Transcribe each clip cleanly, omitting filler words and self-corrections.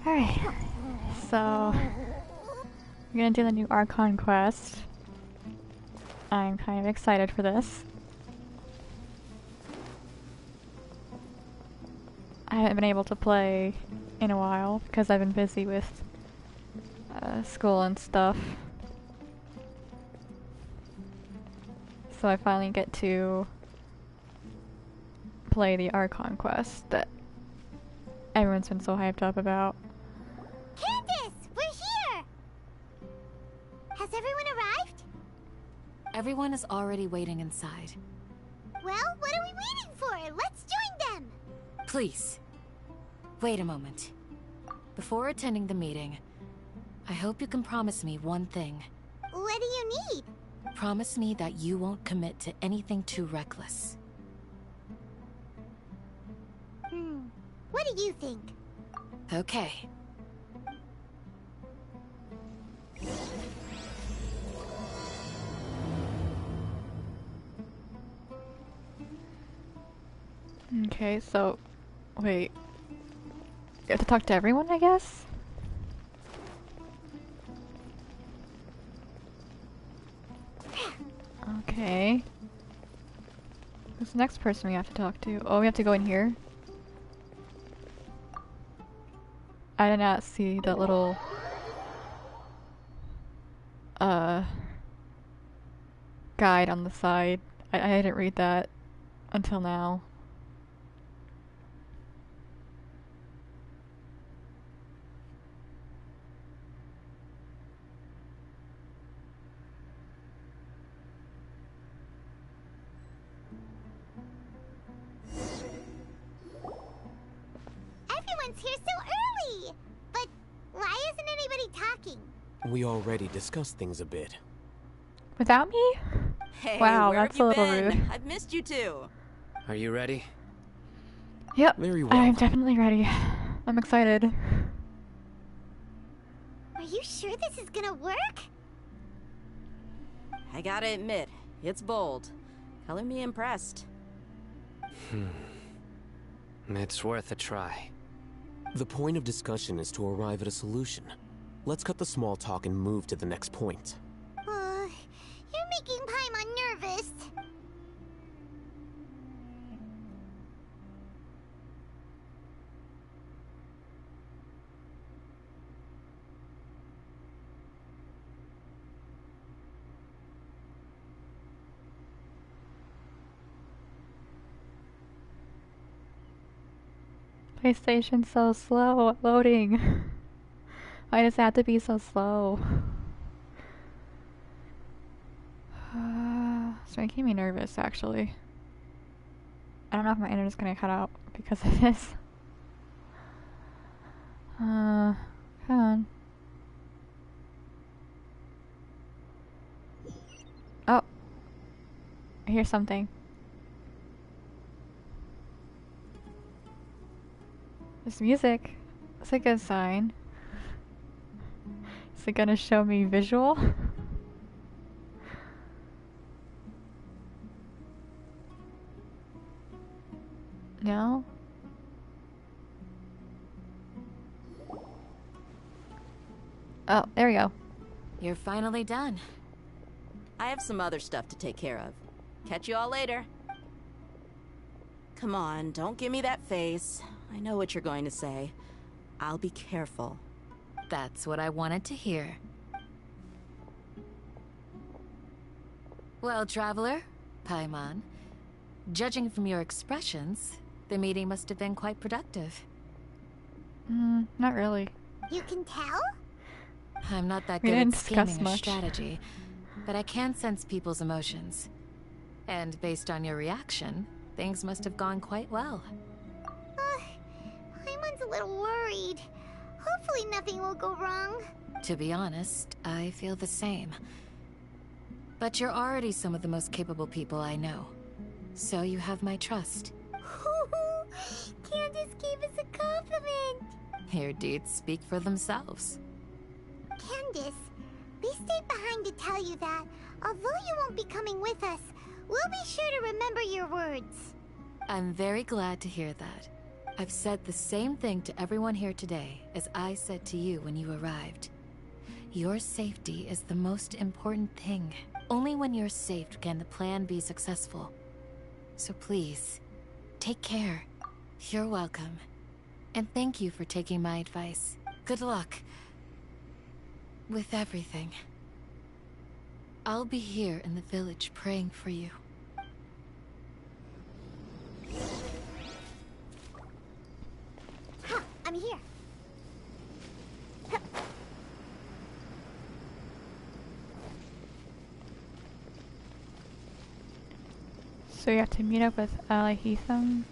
Alright, so we're gonna do the new Archon quest. I'm kind of excited for this. I haven't been able to play in a while because I've been busy with school and stuff. So I finally get to play the Archon quest that everyone's been so hyped up about. Candace, we're here! Has everyone arrived? Everyone is already waiting inside. Well, what are we waiting for? Let's join them! Please, wait a moment. Before attending the meeting, I hope you can promise me one thing. What do you need? Promise me that you won't commit to anything too reckless. What do you think? Okay. Okay, so wait. You have to talk to everyone, I guess? Okay. Who's the next person we have to talk to? Oh, we have to go in here? I did not see that little guide on the side. I didn't read that until now. Everyone's here so early! But why isn't anybody talking? We already discussed things a bit. Without me? Hey, Wow, where that's have a you little been? rude. I've missed you too. Are you ready? Yep. Very well. I'm definitely ready. I'm excited. Are you sure this is gonna work? I gotta admit, it's bold. Color me impressed. It's worth a try. The point of discussion is to arrive at a solution. Let's cut the small talk and move to the next point. You're making Paimon nervous. PlayStation's so slow at loading. Why does it have to be so slow? It's making me nervous, actually. I don't know if my internet's gonna cut out because of this. Come on. Oh. I hear something. There's music. That's a good sign. Is it gonna show me visual? No? Oh, there we go. You're finally done. I have some other stuff to take care of. Catch you all later. Come on, don't give me that face. I know what you're going to say. I'll be careful. That's what I wanted to hear. Well, traveler, Paimon, judging from your expressions, the meeting must have been quite productive. Not really. You can tell? I'm not that We good didn't at discuss scheming or much. strategy, but I can sense people's emotions. And based on your reaction, things must have gone quite well. Paimon's a little worried. Hopefully nothing will go wrong. To be honest, I feel the same. But you're already some of the most capable people I know. So you have my trust. Candace gave us a compliment. Your deeds speak for themselves. Candace, we stayed behind to tell you that, although you won't be coming with us, we'll be sure to remember your words. I'm very glad to hear that. I've said the same thing to everyone here today as I said to you when you arrived. Your safety is the most important thing. Only when you're safe can the plan be successful. So please, take care. You're welcome. And thank you for taking my advice. Good luck with everything. I'll be here in the village praying for you. Huh, I'm here. So you have to meet up with Alahitham?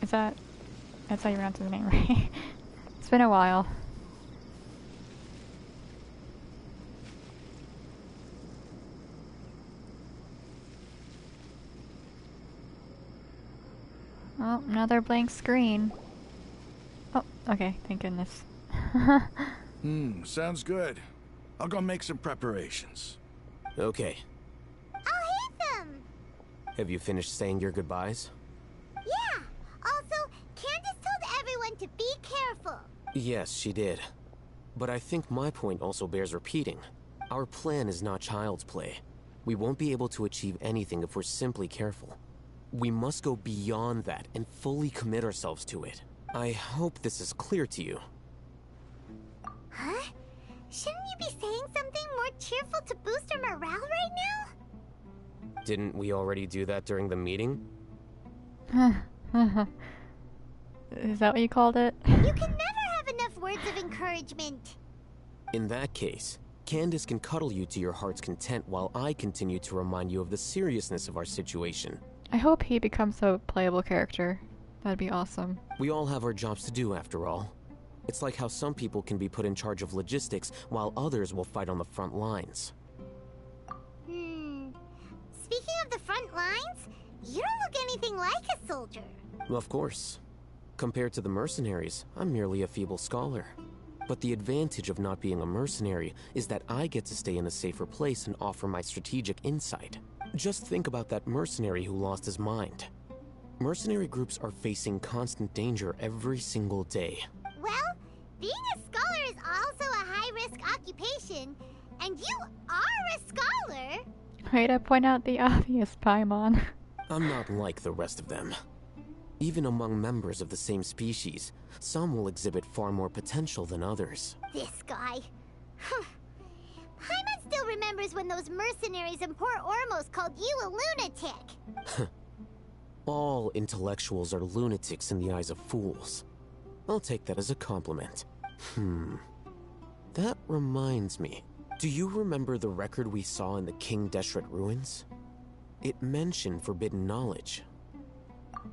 That's how you pronounce his name, right? It's been a while. Oh, another blank screen. Oh, okay, thank goodness. Sounds good. I'll go make some preparations. Okay. I'll hate them! Have you finished saying your goodbyes? Yeah! Also, Candace told everyone to be careful. Yes, she did. But I think my point also bears repeating. Our plan is not child's play. We won't be able to achieve anything if we're simply careful. We must go beyond that and fully commit ourselves to it. I hope this is clear to you. Huh? Shouldn't you be saying something more cheerful to boost our morale right now? Didn't we already do that during the meeting? Is that what you called it? You can never have enough words of encouragement. In that case, Candace can cuddle you to your heart's content while I continue to remind you of the seriousness of our situation. I hope he becomes a playable character. That'd be awesome. We all have our jobs to do, after all. It's like how some people can be put in charge of logistics while others will fight on the front lines. Speaking of the front lines, you don't look anything like a soldier. Of course. Compared to the mercenaries, I'm merely a feeble scholar. But the advantage of not being a mercenary is that I get to stay in a safer place and offer my strategic insight. Just think about that mercenary who lost his mind. Mercenary groups are facing constant danger every single day. Well, being a scholar is also a high-risk occupation, and you are a scholar. Way to point out the obvious, Paimon. I'm not like the rest of them. Even among members of the same species, some will exhibit far more potential than others. This guy. Paimon still remembers when those mercenaries in Port Ormos called you a lunatic. All intellectuals are lunatics in the eyes of fools. I'll take that as a compliment. That reminds me. Do you remember the record we saw in the King Deshret ruins? It mentioned forbidden knowledge.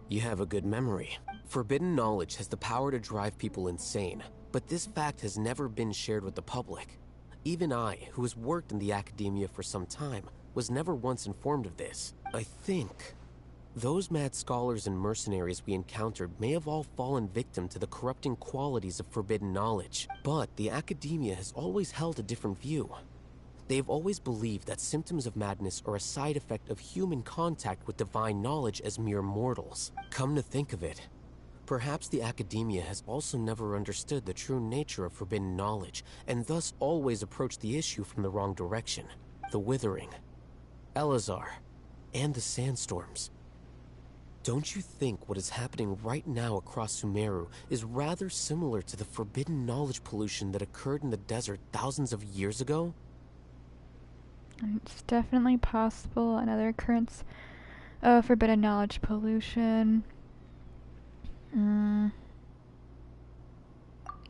You have a good memory. Forbidden knowledge has the power to drive people insane, but this fact has never been shared with the public. Even I, who has worked in the academia for some time, was never once informed of this. I think those mad scholars and mercenaries we encountered may have all fallen victim to the corrupting qualities of forbidden knowledge. But the academia has always held a different view. They have always believed that symptoms of madness are a side effect of human contact with divine knowledge as mere mortals. Come to think of it, perhaps the academia has also never understood the true nature of forbidden knowledge, and thus always approached the issue from the wrong direction. The Withering, Elazar, and the Sandstorms. Don't you think what is happening right now across Sumeru is rather similar to the forbidden knowledge pollution that occurred in the desert thousands of years ago? It's definitely possible. Another occurrence of forbidden knowledge pollution. What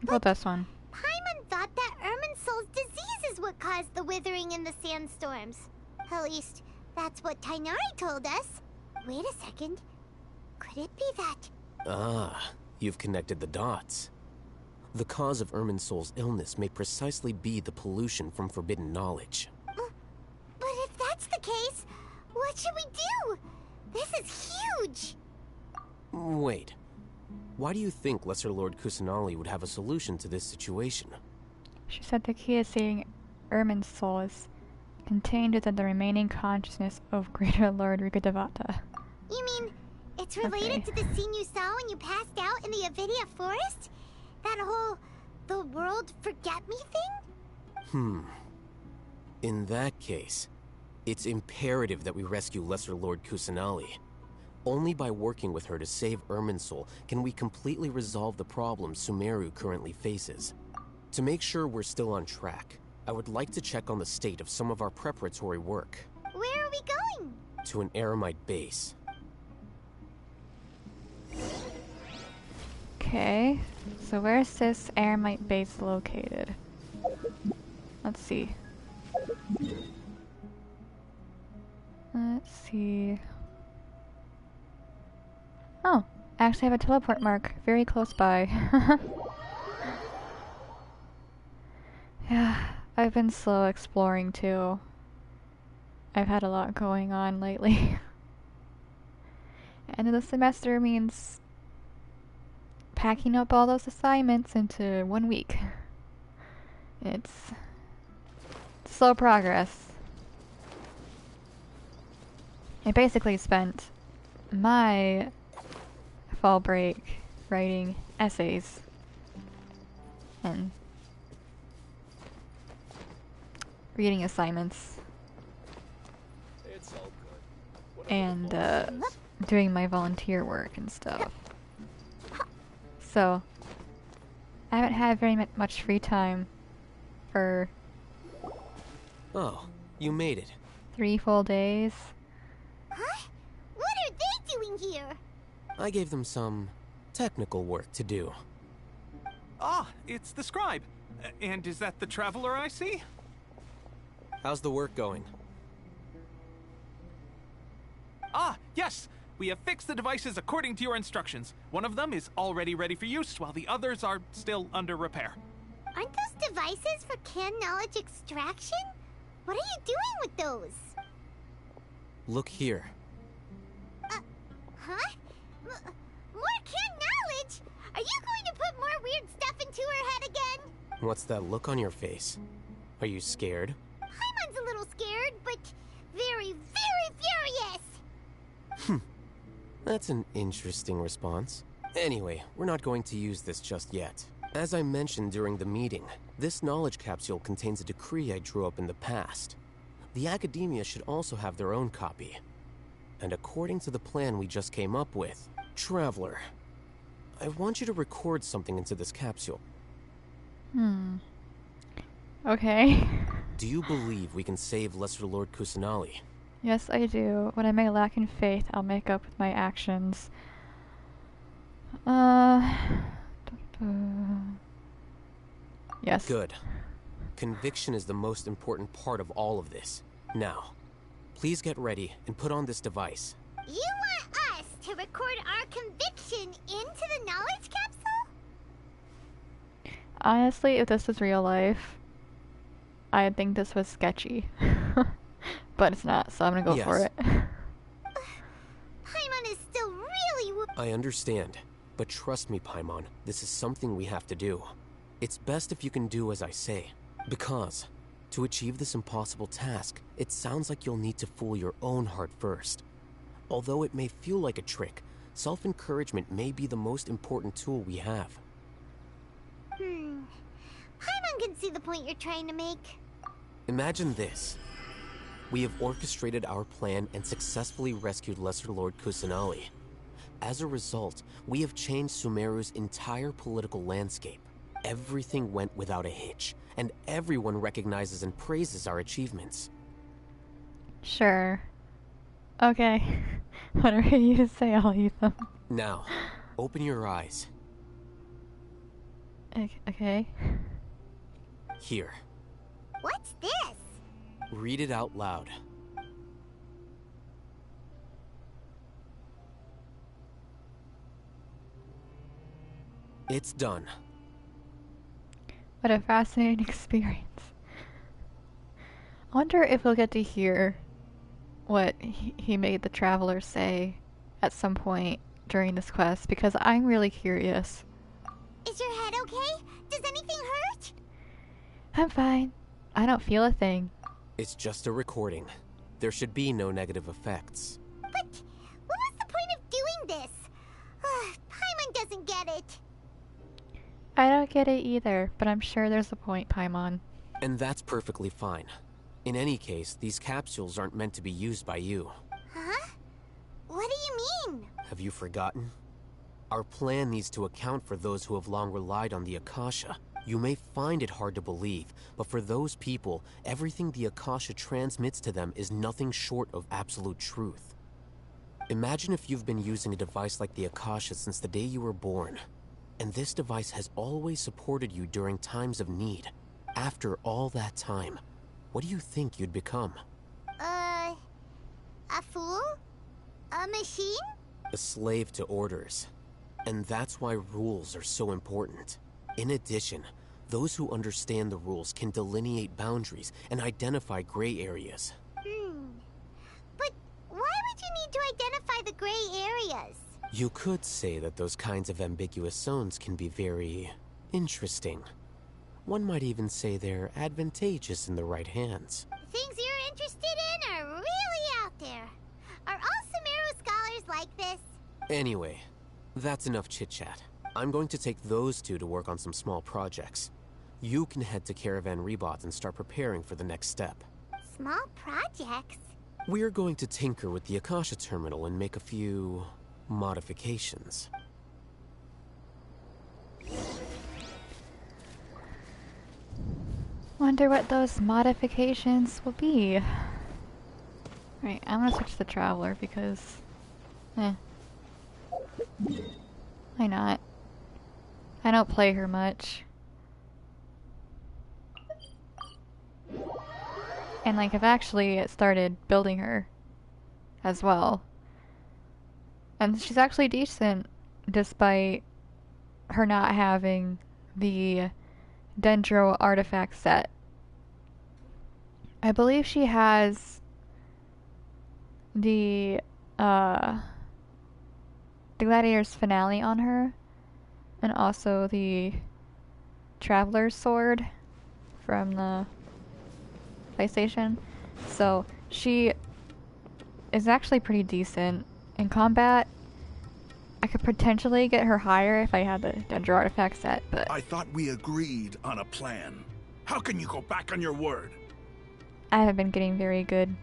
about this one? Paimon thought that Irminsul's disease is what caused the withering in the sandstorms. At least, that's what Tainari told us. Wait a second. Could it be that? Ah, you've connected the dots. The cause of Irminsul's illness may precisely be the pollution from forbidden knowledge. But if that's the case, what should we do? This is huge! Wait. Why do you think Lesser Lord Kusanali would have a solution to this situation? She said the key to seeing Ermin's soul is contained within the remaining consciousness of Greater Lord Rikadevata. You mean, It's related to the scene you saw when you passed out in the Avidia forest? That whole the world forget me thing? In that case, it's imperative that we rescue Lesser Lord Kusanali. Only by working with her to save Irminsul can we completely resolve the problems Sumeru currently faces. To make sure we're still on track, I would like to check on the state of some of our preparatory work. Where are we going? To an Eremite base. Okay, so where's this Eremite base located? Let's see. Let's see. Oh, I actually have a teleport mark very close by. Yeah, I've been slow exploring too. I've had a lot going on lately. End of the semester means packing up all those assignments into 1 week. It's slow progress. I basically spent my fall break writing essays and reading assignments and doing my volunteer work and stuff. So I haven't had very much free time for Oh, you made it. 3 full days. Huh? What are they doing here? I gave them some technical work to do. Ah, it's the scribe. And is that the traveler I see? How's the work going? Ah, yes! We have fixed the devices according to your instructions. One of them is already ready for use, while the others are still under repair. Aren't those devices for canned knowledge extraction? What are you doing with those? Look here. Huh? More canned knowledge? Are you going to put more weird stuff into her head again? What's that look on your face? Are you scared? Paimon's a little scared, but very, very furious. That's an interesting response. Anyway, we're not going to use this just yet. As I mentioned during the meeting, this knowledge capsule contains a decree I drew up in the past. The academia should also have their own copy. And according to the plan we just came up with, Traveler, I want you to record something into this capsule. Okay. Do you believe we can save Lesser Lord Kusanali? Yes, I do. When I may lack in faith, I'll make up with my actions. Yes. Good. Conviction is the most important part of all of this. Now, please get ready and put on this device. You want us to record our conviction into the knowledge capsule? Honestly, if this was real life, I think this was sketchy. But it's not, so I'm gonna go for it. Paimon is still really... I understand, but trust me, Paimon, this is something we have to do. It's best if you can do as I say, because to achieve this impossible task, it sounds like you'll need to fool your own heart first. Although it may feel like a trick, self-encouragement may be the most important tool we have. Paimon can see the point you're trying to make. Imagine this. We have orchestrated our plan and successfully rescued Lesser Lord Kusanali. As a result, we have changed Sumeru's entire political landscape. Everything went without a hitch, and everyone recognizes and praises our achievements. Sure. Okay. Whatever you say, I'll eat them. Now, open your eyes. Okay. What's Here. this? Read it out loud. It's done. What a fascinating experience. I wonder if we'll get to hear what he made the traveler say at some point during this quest, because I'm really curious. Is your head okay? Does anything hurt? I'm fine. I don't feel a thing. It's just a recording. There should be no negative effects. But what was the point of doing I don't get it either, but I'm sure there's a point, Paimon. And that's perfectly fine. In any case, these capsules aren't meant to be used by you. Huh? What do you mean? Have you forgotten? Our plan needs to account for those who have long relied on the Akasha. You may find it hard to believe, but for those people, everything the Akasha transmits to them is nothing short of absolute truth. Imagine if you've been using a device like the Akasha since the day you were born, and this device has always supported you during times of need. After all that time, what do you think you'd become? A fool? A machine? A slave to orders. And that's why rules are so important. In addition, those who understand the rules can delineate boundaries and identify gray areas. But why would you need to identify the gray areas? You could say that those kinds of ambiguous zones can be very interesting. One might even say they're advantageous in the right hands. Things you're interested in are really out there. Are all Sumeru scholars like this? Anyway, that's enough chit-chat. I'm going to take those two to work on some small projects. You can head to Caravan Rebot and start preparing for the next step. Small projects? We're going to tinker with the Akasha terminal and make a few modifications. Wonder what those modifications will be. Right, I'm gonna switch to the Traveler because... why not? I don't play her much. And like, I've actually started building her as well. And she's actually decent, despite her not having the Dendro artifact set. I believe she has the Gladiator's Finale on her, and also the Traveler's Sword from the PlayStation. So she is actually pretty decent in combat. I could potentially get her higher if I had the Dendro artifact set, but I thought we agreed on a plan. How can you go back on your word? I haven't been getting very good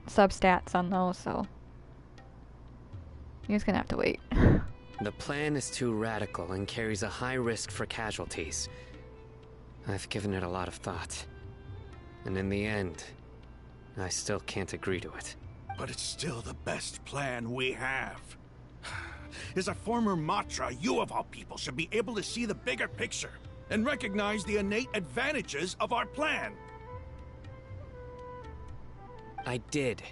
substats on those, so you're just gonna have to wait. The plan is too radical and carries a high risk for casualties. I've given it a lot of thought. And in the end, I still can't agree to it. But it's still the best plan we have. As a former Matra, you of all people should be able to see the bigger picture and recognize the innate advantages of our plan. I did.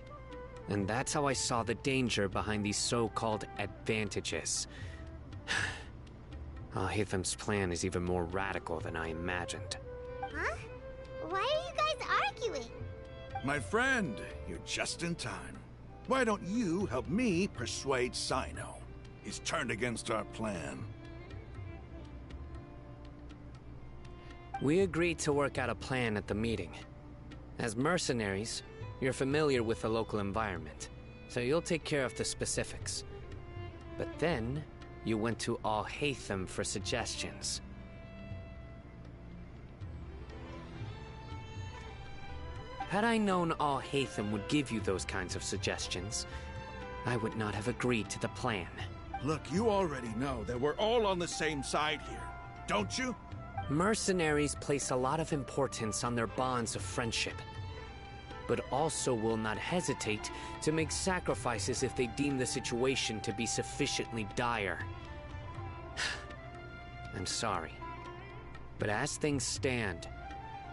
And that's how I saw the danger behind these so-called advantages. Al-Hitham's plan is even more radical than I imagined. Huh? Why are you guys arguing? My friend, you're just in time. Why don't you help me persuade Sino? He's turned against our plan. We agreed to work out a plan at the meeting. As mercenaries, you're familiar with the local environment, so you'll take care of the specifics. But then, you went to Al-Haitham for suggestions. Had I known Al-Haitham would give you those kinds of suggestions, I would not have agreed to the plan. Look, you already know that we're all on the same side here, don't you? Mercenaries place a lot of importance on their bonds of friendship, but also will not hesitate to make sacrifices if they deem the situation to be sufficiently dire. I'm sorry, but as things stand,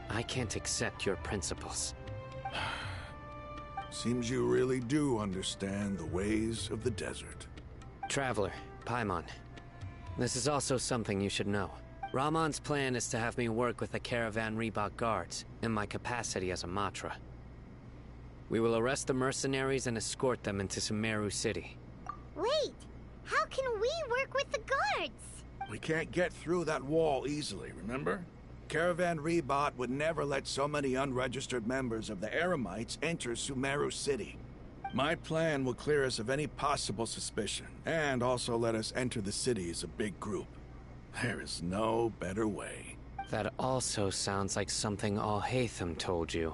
I can't accept your principles. Seems you really do understand the ways of the desert. Traveler, Paimon, this is also something you should know. Rahman's plan is to have me work with the Caravan Rebot guards in my capacity as a Matra. We will arrest the mercenaries and escort them into Sumeru City. Wait, how can we work with the guards? We can't get through that wall easily, remember? Caravan Rebot would never let so many unregistered members of the Eremites enter Sumeru City. My plan will clear us of any possible suspicion, and also let us enter the city as a big group. There is no better way. That also sounds like something Al-Haytham told you.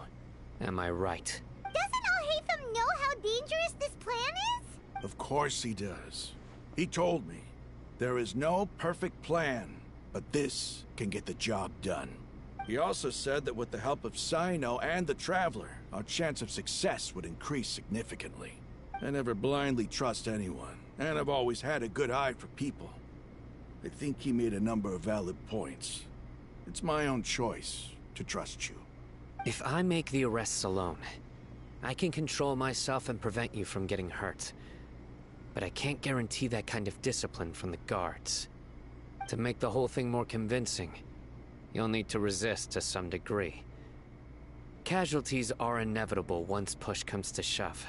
Am I right? Doesn't Al-Haytham know how dangerous this plan is? Of course he does. He told me, there is no perfect plan, but this can get the job done. He also said that with the help of Sino and the Traveler, our chance of success would increase significantly. I never blindly trust anyone, and I've always had a good eye for people. I think he made a number of valid points. It's my own choice to trust you. If I make the arrests alone, I can control myself and prevent you from getting hurt. But I can't guarantee that kind of discipline from the guards. To make the whole thing more convincing, you'll need to resist to some degree. Casualties are inevitable once push comes to shove.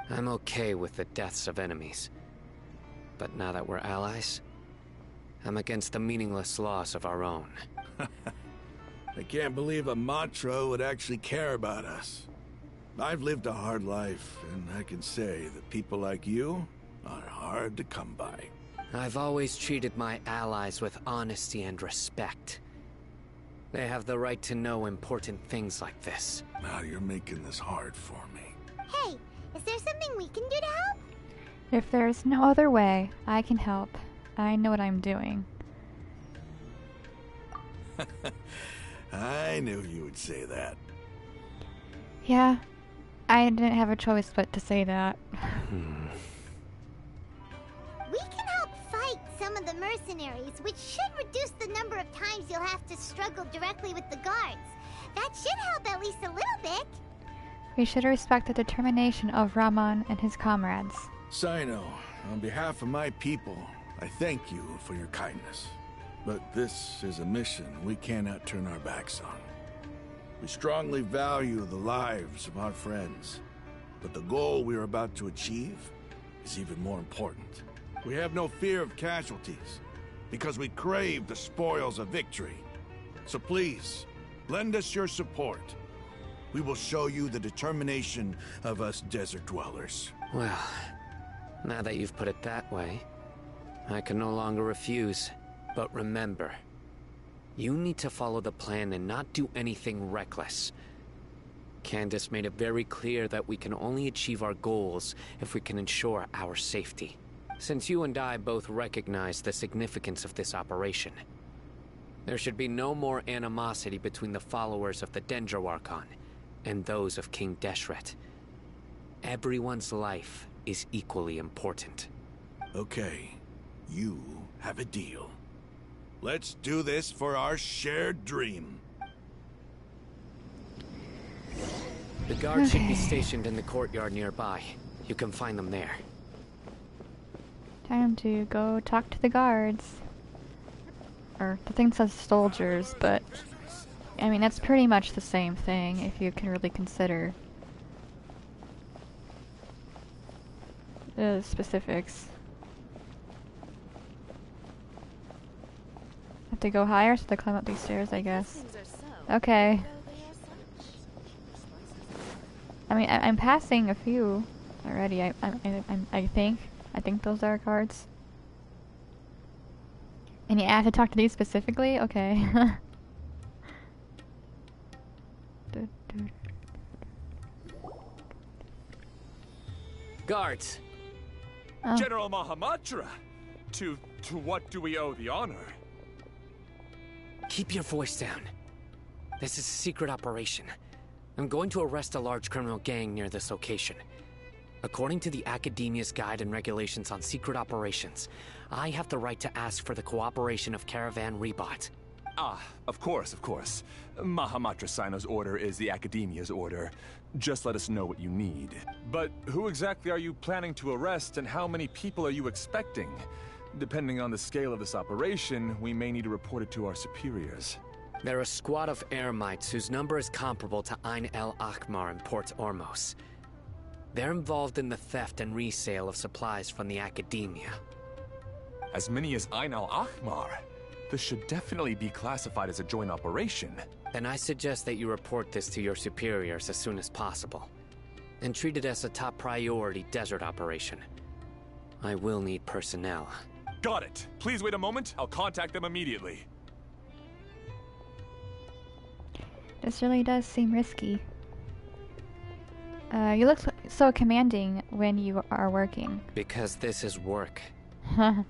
I'm okay with the deaths of enemies. But now that we're allies, I'm against the meaningless loss of our own. I can't believe a Matra would actually care about us. I've lived a hard life, and I can say that people like you are hard to come by. I've always treated my allies with honesty and respect. They have the right to know important things like this. Now you're making this hard for me. Hey, is there something we can do to help? If there's no other way, I can help. I know what I'm doing. I knew you would say that. Yeah, I didn't have a choice but to say that. We can help fight some of the mercenaries, which should reduce the number of times you'll have to struggle directly with the guards. That should help at least a little bit. We should respect the determination of Raman and his comrades. Sino, on behalf of my people, I thank you for your kindness. But this is a mission we cannot turn our backs on. We strongly value the lives of our friends, but the goal we are about to achieve is even more important. We have no fear of casualties, because we crave the spoils of victory. So please, lend us your support. We will show you the determination of us desert dwellers. Well, now that you've put it that way, I can no longer refuse. But remember, you need to follow the plan and not do anything reckless. Candace made it very clear that we can only achieve our goals if we can ensure our safety. Since you and I both recognize the significance of this operation, there should be no more animosity between the followers of the Dendro Archon and those of King Deshret. Everyone's life is equally important. Okay, you have a deal. Let's do this for our shared dream. The guards should be stationed in the courtyard nearby. You can find them there. Time to go talk to the guards. Or, the thing says soldiers, but I mean, that's pretty much the same thing if you can really consider the specifics. Have to go higher so they climb up these stairs, I guess. Okay. I mean, I'm passing a few already. I think those are cards. And you have to talk to these specifically? Okay. Guards! Oh. General Mahamatra! To what do we owe the honor? Keep your voice down. This is a secret operation. I'm going to arrest a large criminal gang near this location. According to the Academia's Guide and Regulations on Secret Operations, I have the right to ask for the cooperation of Caravan Rebot. Ah, of course. Mahamatra Sino's order is the Academia's order. Just let us know what you need. But who exactly are you planning to arrest, and how many people are you expecting? Depending on the scale of this operation, we may need to report it to our superiors. They're a squad of Eremites whose number is comparable to Ain el Akhmar in Port Ormos. They're involved in the theft and resale of supplies from the Academia. As many as Ain al Akhmar? This should definitely be classified as a joint operation. Then I suggest that you report this to your superiors as soon as possible, and treat it as a top priority desert operation. I will need personnel. Got it. Please wait a moment. I'll contact them immediately. This really does seem risky. You look so commanding when you are working. Because this is work. You're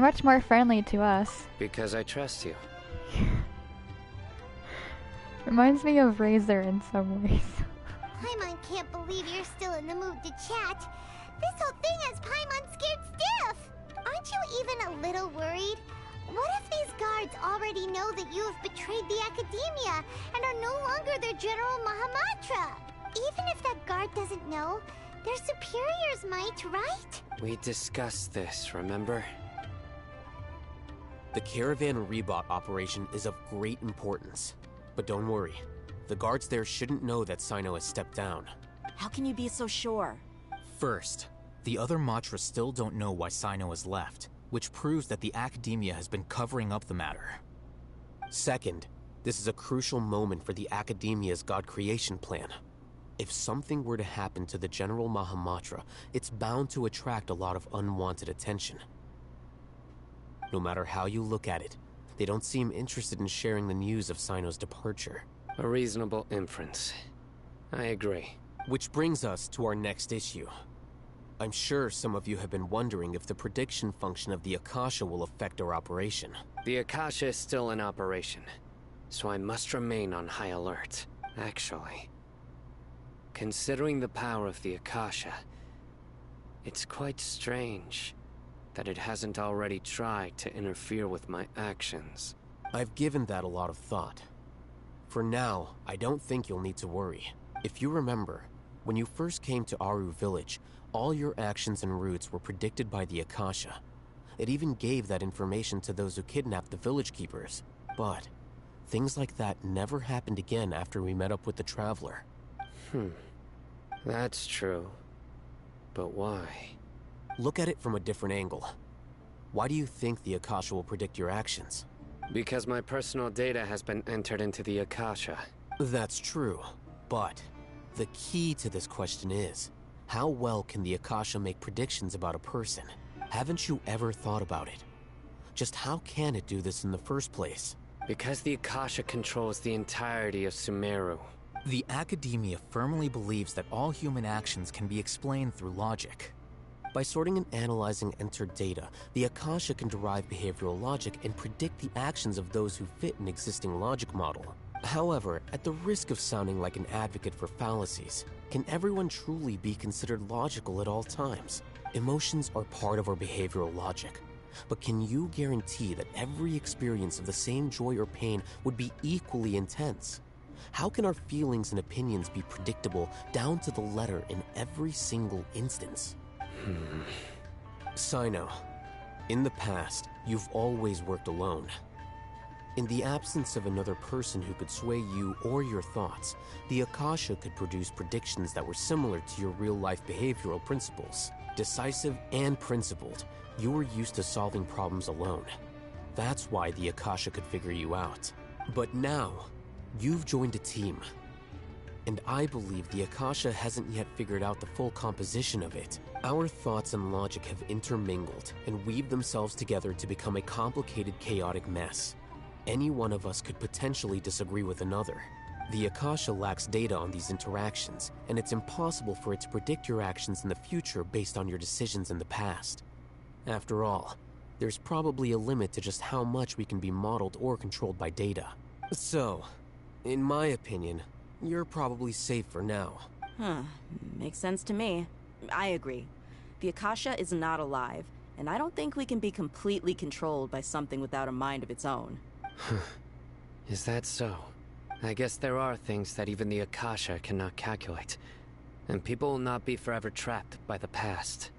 much more friendly to us. Because I trust you. Reminds me of Razor in some ways. Paimon can't believe you're still in the mood to chat. This whole thing has Paimon scared stiff. Aren't you even a little worried? What if these guards already know that you have betrayed the Academia and are no longer their General Mahamatra? Even if that guard doesn't know, their superiors might, right? We discussed this, remember? The Caravan Rebot operation is of great importance. But don't worry, the guards there shouldn't know that Sino has stepped down. How can you be so sure? First, the other Matra still don't know why Sino has left, which proves that the Academia has been covering up the matter. Second, this is a crucial moment for the Academia's God creation plan. If something were to happen to the General Mahamatra, it's bound to attract a lot of unwanted attention. No matter how you look at it, they don't seem interested in sharing the news of Sino's departure. A reasonable inference. I agree. Which brings us to our next issue. I'm sure some of you have been wondering if the prediction function of the Akasha will affect our operation. The Akasha is still in operation, so I must remain on high alert. Actually, considering the power of the Akasha, it's quite strange that it hasn't already tried to interfere with my actions. I've given that a lot of thought. For now, I don't think you'll need to worry. If you remember, when you first came to Aru Village, all your actions and routes were predicted by the Akasha. It even gave that information to those who kidnapped the village keepers. But things like that never happened again after we met up with the Traveler. That's true. But why? Look at it from a different angle. Why do you think the Akasha will predict your actions? Because my personal data has been entered into the Akasha. That's true, but the key to this question is, how well can the Akasha make predictions about a person? Haven't you ever thought about it? Just how can it do this in the first place? Because the Akasha controls the entirety of Sumeru. The Academia firmly believes that all human actions can be explained through logic. By sorting and analyzing entered data, the Akasha can derive behavioral logic and predict the actions of those who fit an existing logic model. However, at the risk of sounding like an advocate for fallacies, can everyone truly be considered logical at all times? Emotions are part of our behavioral logic. But can you guarantee that every experience of the same joy or pain would be equally intense? How can our feelings and opinions be predictable down to the letter in every single instance? Sino, in the past, you've always worked alone. In the absence of another person who could sway you or your thoughts, the Akasha could produce predictions that were similar to your real-life behavioral principles. Decisive and principled, you were used to solving problems alone. That's why the Akasha could figure you out. But now, you've joined a team. And I believe the Akasha hasn't yet figured out the full composition of it. Our thoughts and logic have intermingled and weaved themselves together to become a complicated, chaotic mess. Any one of us could potentially disagree with another. The Akasha lacks data on these interactions, and it's impossible for it to predict your actions in the future based on your decisions in the past. After all, there's probably a limit to just how much we can be modeled or controlled by data. So, in my opinion, you're probably safe for now. Makes sense to me. I agree. The Akasha is not alive, and I don't think we can be completely controlled by something without a mind of its own. Is that so? I guess there are things that even the Akasha cannot calculate, and people will not be forever trapped by the past.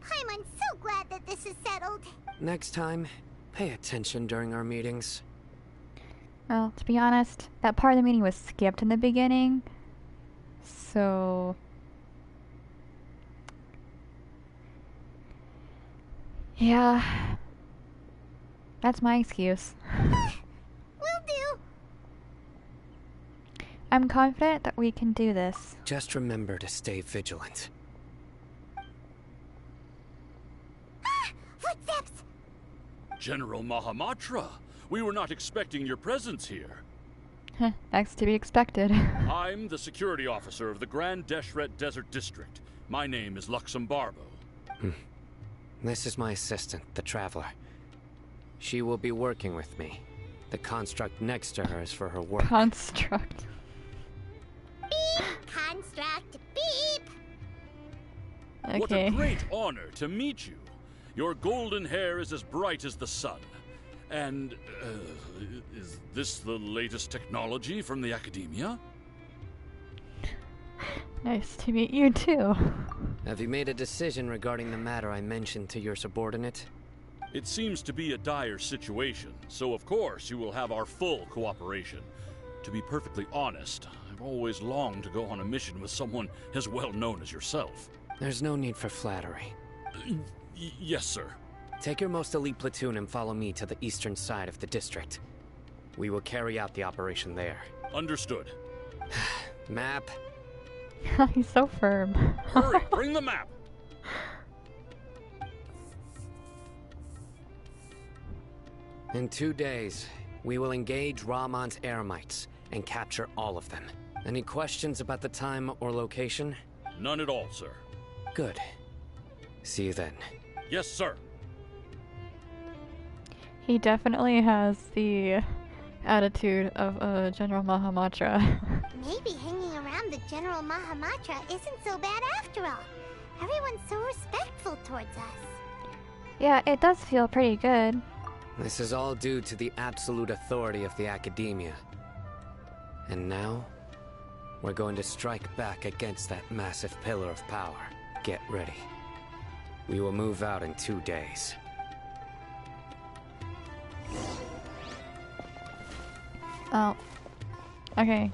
Paimon's so glad that this is settled. Next time, pay attention during our meetings. Well, to be honest, that part of the meeting was skipped in the beginning. So... yeah. That's my excuse. Will do. I'm confident that we can do this. Just remember to stay vigilant. General Mahamatra. We were not expecting your presence here. That's to be expected. I'm the security officer of the Grand Deshret Desert District. My name is Luxembarbo. This is my assistant, the Traveler. She will be working with me. The construct next to her is for her work. Construct. Beep! Construct, beep! Okay. What a great honor to meet you. Your golden hair is as bright as the sun. And, is this the latest technology from the Academia? Nice to meet you too. Have you made a decision regarding the matter I mentioned to your subordinate? It seems to be a dire situation, so of course you will have our full cooperation. To be perfectly honest, I've always longed to go on a mission with someone as well known as yourself. There's no need for flattery. Yes, sir. Take your most elite platoon and follow me to the eastern side of the district. We will carry out the operation there. Understood. Map. He's so firm. Hurry, bring the map! In 2 days, we will engage Rahman's Eremites and capture all of them. Any questions about the time or location? None at all, sir. Good. See you then. Yes, sir. He definitely has the attitude of General Mahamatra. Maybe hanging around the General Mahamatra isn't so bad after all. Everyone's so respectful towards us. Yeah, it does feel pretty good. This is all due to the absolute authority of the Academia. And now, we're going to strike back against that massive pillar of power. Get ready. We will move out in 2 days. Oh. Okay.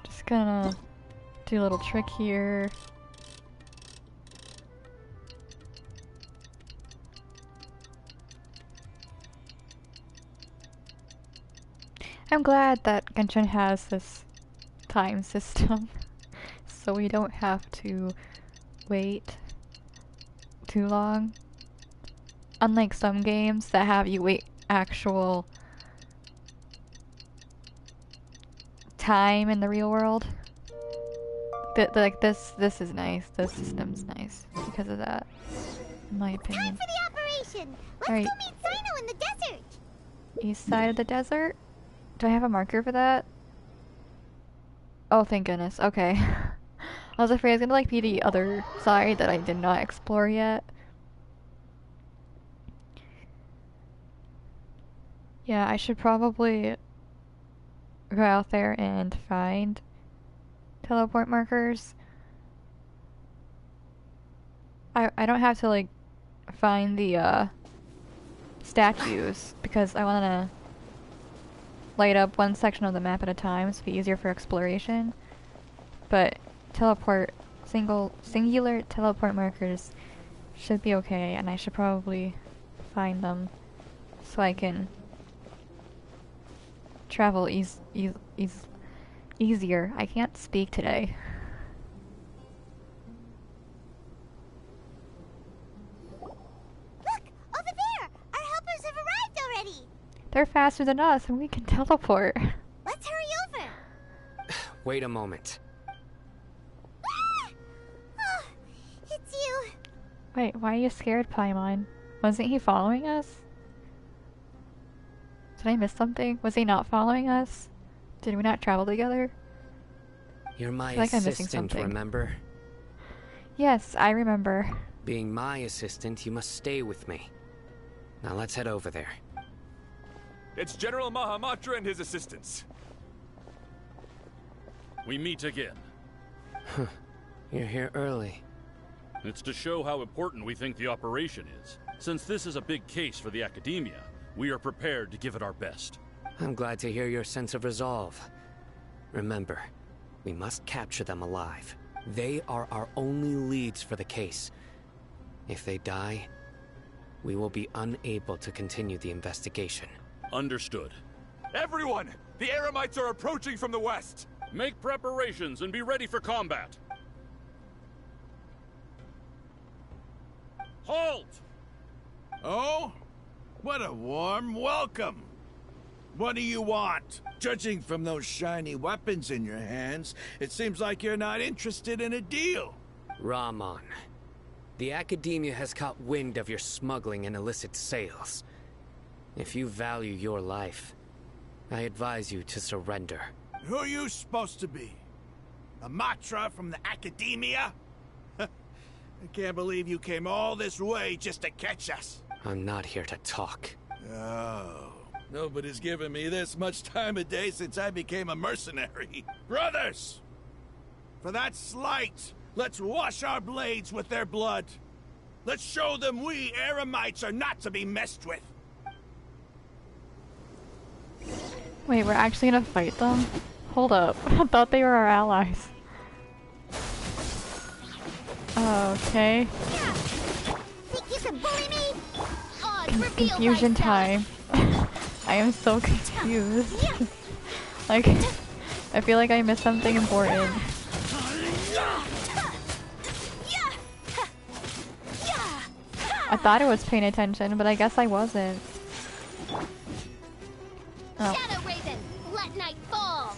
Just gonna do a little trick here. I'm glad that Genshin has this time system, so we don't have to wait too long. Unlike some games that have you wait actual time in the real world. Like this is nice. This system's nice because of that, in my opinion. Time for the operation! Let's Alright. go meet Sino in the desert! East side of the desert? Do I have a marker for that? Oh, thank goodness. Okay. I was afraid it was gonna like be the other side that I did not explore yet. Yeah, I should probably go out there and find teleport markers. I don't have to like find the statues because I wanna light up one section of the map at a time so it'll be easier for exploration. But singular teleport markers should be okay, and I should probably find them so I can travel easier. I can't speak today. Look! Over there! Our helpers have arrived already! They're faster than us and we can teleport. Let's hurry over! Wait a moment. Ah! Oh, it's you! Wait, why are you scared, Paimon? Wasn't he following us? Did I miss something? Was he not following us? Did we not travel together? You're my I feel like I'm missing assistant, something. remember? Yes, I remember. Being my assistant, you must stay with me. Now let's head over there. It's General Mahamatra and his assistants. We meet again. You're here early. It's to show how important we think the operation is. Since this is a big case for the Academia, we are prepared to give it our best. I'm glad to hear your sense of resolve. Remember, we must capture them alive. They are our only leads for the case. If they die, we will be unable to continue the investigation. Understood. Everyone! The Eremites are approaching from the west! Make preparations and be ready for combat. Halt! Oh? What a warm welcome. What do you want? Judging from those shiny weapons in your hands, it seems like you're not interested in a deal. Ramon, the Academia has caught wind of your smuggling and illicit sales. If you value your life, I advise you to surrender. Who are you supposed to be? A Matra from the Academia? I can't believe you came all this way just to catch us. I'm not here to talk. Oh, nobody's given me this much time of day since I became a mercenary. Brothers! For that slight, let's wash our blades with their blood. Let's show them we Eremites are not to be messed with. Wait, we're actually gonna fight them? Hold up. I thought they were our allies. Okay. Think you can bully me? Confusion time. I am so confused. Like, I feel like I missed something important. I thought I was paying attention, but I guess I wasn't. Oh. Shadow Raven, let night fall.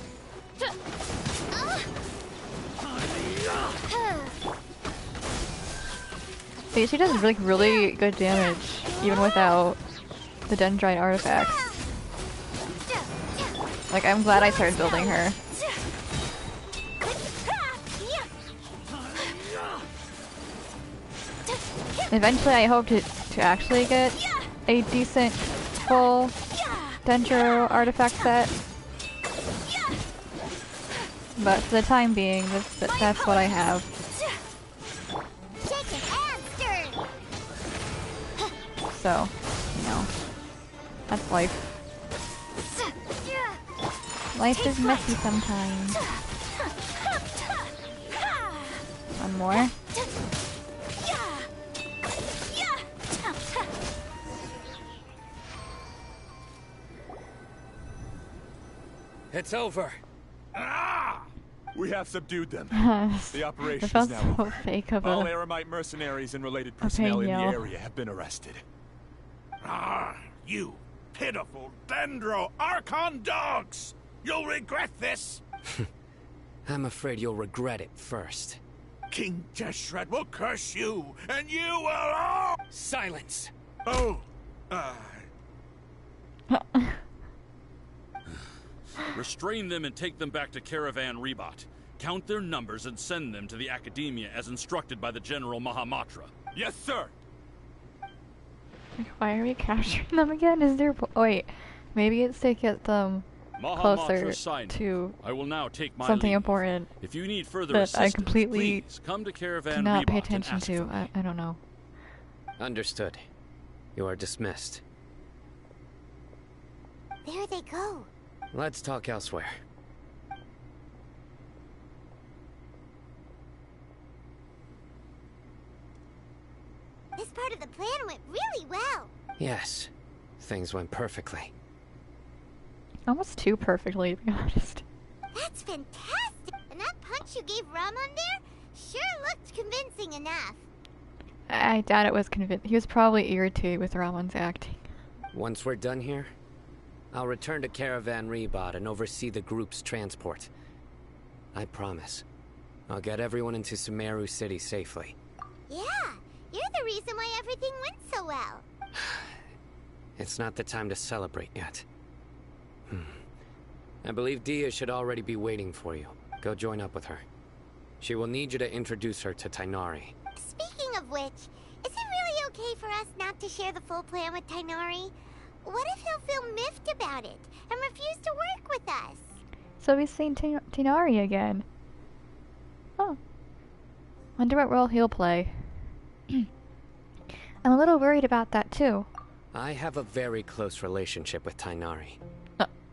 See, she does really good damage, even without the dendrite artifacts. Like, I'm glad I started building her. Eventually, I hope to actually get a decent full dendro artifact set. But for the time being, that's what I have. So, you know, that's life. Life is messy sometimes. One more. It's over. Ah! We have subdued them. The operation That felt is now so over. fake of All a Eremite mercenaries and related personnel in the yell. area have been arrested. Ah, you pitiful Dendro Archon dogs! You'll regret this! I'm afraid you'll regret it first. King Deshret will curse you, and you will all— Silence! Oh, Restrain them and take them back to Caravan Rebot. Count their numbers and send them to the Academia as instructed by the General Mahamatra. Yes, sir! Why are we capturing them again? Is there— wait, maybe it's to get them closer Mahamatra Sino. to I will now take my something leave. important If you need further that assistance, I completely please come to do Caravan not pay Rebot and attention ask to. for me. I don't know. Understood. You are dismissed. There they go. Let's talk elsewhere. This part of the plan went really well. Yes. Things went perfectly. Almost too perfectly, to be honest. That's fantastic. And that punch you gave Ramon there sure looked convincing enough. I doubt it was he was probably irritated with Ramon's acting. Once we're done here, I'll return to Caravan Rebot and oversee the group's transport. I promise. I'll get everyone into Sumeru City safely. Yeah, you're the reason why everything went so well. It's not the time to celebrate yet. I believe Dia should already be waiting for you. Go join up with her. She will need you to introduce her to Tainari. Speaking of which, is it really okay for us not to share the full plan with Tainari? What if he'll feel miffed about it and refuse to work with us? So we've seen Tainari again. Oh. Wonder what role he'll play. I'm a little worried about that too. I have a very close relationship with Tainari.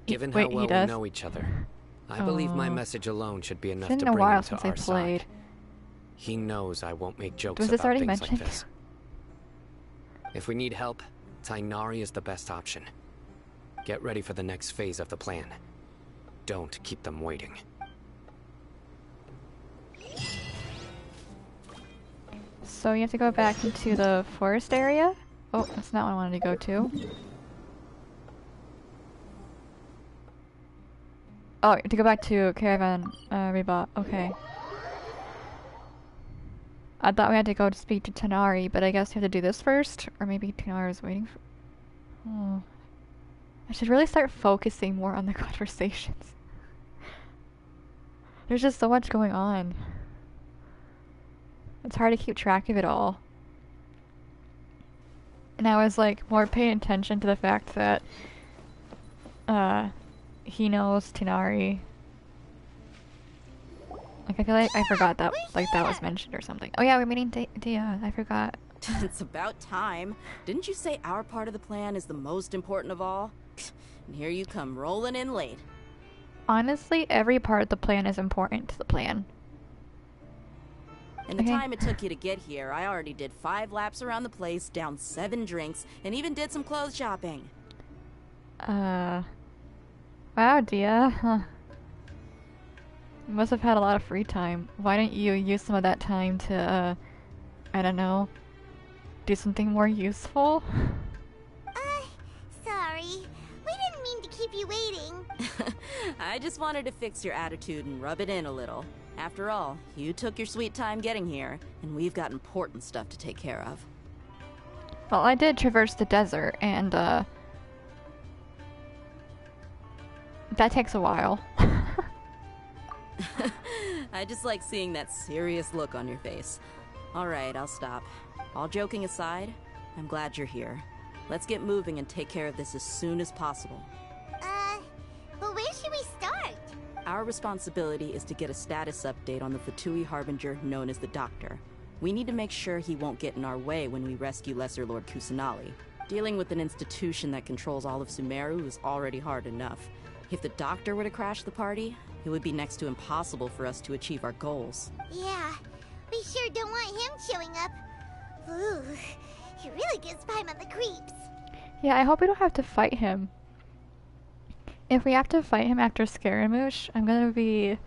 Given wait, how well he we does? know each other, I believe my message alone should be enough It's to been a bring while him to since I our played. side. He knows I won't make jokes Was this about already things like mentioned? this. If we need help, Tainari is the best option. Get ready for the next phase of the plan. Don't keep them waiting. So you have to go back into the forest area? Oh, that's not what I wanted to go to. Oh, to go back to Caravan Rebot. Okay. I thought we had to go to speak to Tanari, but I guess we have to do this first? Or maybe Tanari is waiting for... Oh. I should really start focusing more on the conversations. There's just so much going on. It's hard to keep track of it all. And I was like more paying attention to the fact that he knows Tanari. Like I feel like I forgot that that was mentioned or something. Oh yeah, we're meeting Dia. I forgot. It's about time. Didn't you say our part of the plan is the most important of all? And here you come rolling in late. Honestly, every part of the plan is important to the plan. In the time it took you to get here, I already did 5 laps around the place, downed 7 drinks, and even did some clothes shopping. Wow, Dia. Huh. You must have had a lot of free time. Why don't you use some of that time to, I don't know, do something more useful? Sorry. We didn't mean to keep you waiting. I just wanted to fix your attitude and rub it in a little. After all, you took your sweet time getting here, and we've got important stuff to take care of. Well, I did traverse the desert, and, that takes a while. I just like seeing that serious look on your face. Alright, I'll stop. All joking aside, I'm glad you're here. Let's get moving and take care of this as soon as possible. But where should we start? Our responsibility is to get a status update on the Fatui Harbinger known as the Doctor. We need to make sure he won't get in our way when we rescue Lesser Lord Kusanali. Dealing with an institution that controls all of Sumeru is already hard enough. If the Doctor were to crash the party, it would be next to impossible for us to achieve our goals. Yeah, we sure don't want him showing up. Ooh, he really gives Paimon the creeps. Yeah, I hope we don't have to fight him. If we have to fight him after Scaramouche, I'm gonna be...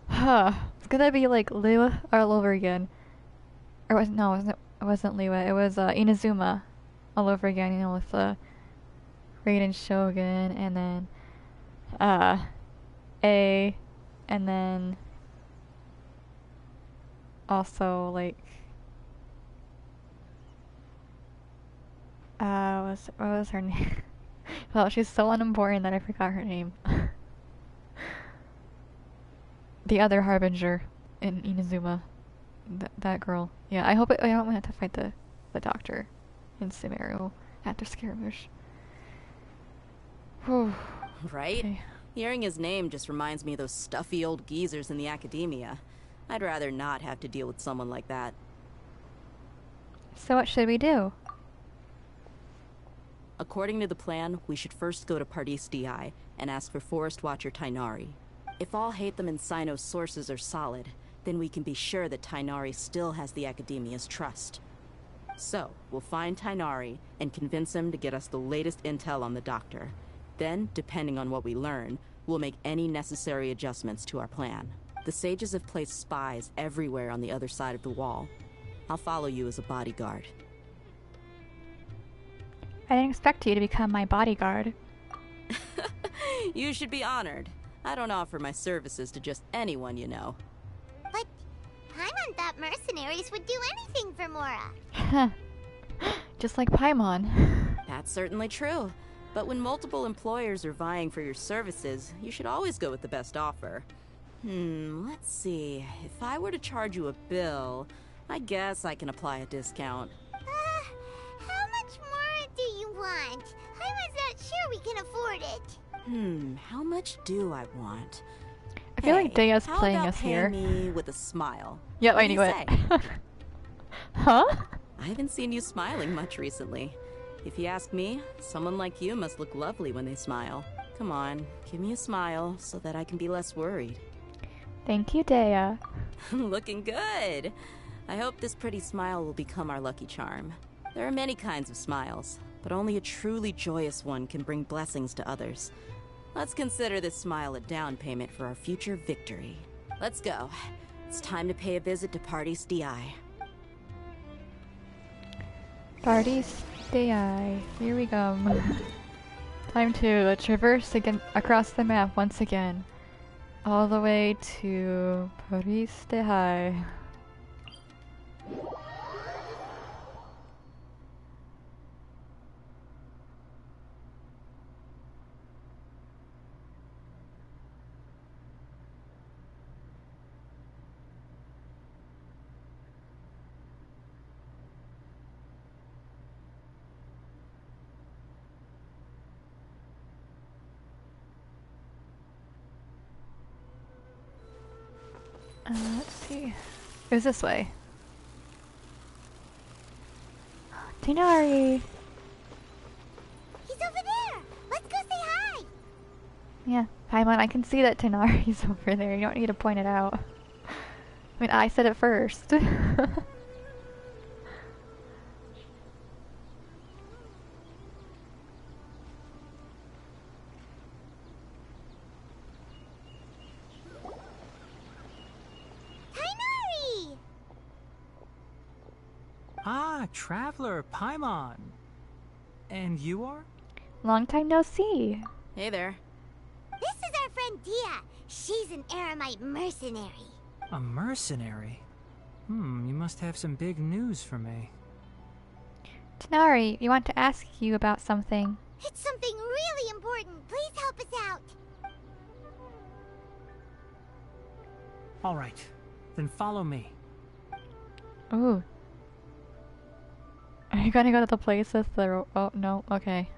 It's gonna be like Liwa all over again. Or it wasn't Liwa, it was Inazuma all over again, you know, with Raiden Shogun, and then A, and then also like what was her name? Well, she's so unimportant that I forgot her name. The other Harbinger in Inazuma. That girl. Yeah, I hope I don't have to fight the Doctor in Sumeru after Scaramouche. Whew. Right? Okay. Hearing his name just reminds me of those stuffy old geezers in the academia. I'd rather not have to deal with someone like that. So what should we do? According to the plan, we should first go to Pardis Di and ask for Forest Watcher Tainari. If all Hatham and Sino's sources are solid, then we can be sure that Tainari still has the Academia's trust. So, we'll find Tainari and convince him to get us the latest intel on the Doctor. Then, depending on what we learn, we'll make any necessary adjustments to our plan. The sages have placed spies everywhere on the other side of the wall. I'll follow you as a bodyguard. I didn't expect you to become my bodyguard. You should be honored. I don't offer my services to just anyone you know. But Paimon thought mercenaries would do anything for Mora. Just like Paimon. That's certainly true. But when multiple employers are vying for your services, you should always go with the best offer. Let's see. If I were to charge you a bill, I guess I can apply a discount. How much more do you want? Paimon's not sure we can afford it. How much do I want? I feel like Dea's how playing about us pay here. me with a smile? Yep, What I do knew you it. say? Huh? I haven't seen you smiling much recently. If you ask me, someone like you must look lovely when they smile. Come on, give me a smile so that I can be less worried. Thank you, Dea. Looking good. I hope this pretty smile will become our lucky charm. There are many kinds of smiles, but only a truly joyous one can bring blessings to others. Let's consider this smile a down payment for our future victory. Let's go. It's time to pay a visit to Pardis Di. Parties Dei. Here we go. Time to traverse again across the map once again. All the way to Paris Dei. Let's see. It was this way. Tinari! He's over there! Let's go say hi! Yeah, Paimon, I can see that Tinari's over there. You don't need to point it out. I mean, I said it first. Ah, Traveler, Paimon. And you are? Long time no see. Hey there. This is our friend Dia. She's an Aramite mercenary. A mercenary? You must have some big news for me. Tinari, we want to ask you about something. It's something really important. Please help us out. All right, then follow me. Ooh. Are you gonna go to the place with the oh, no, okay.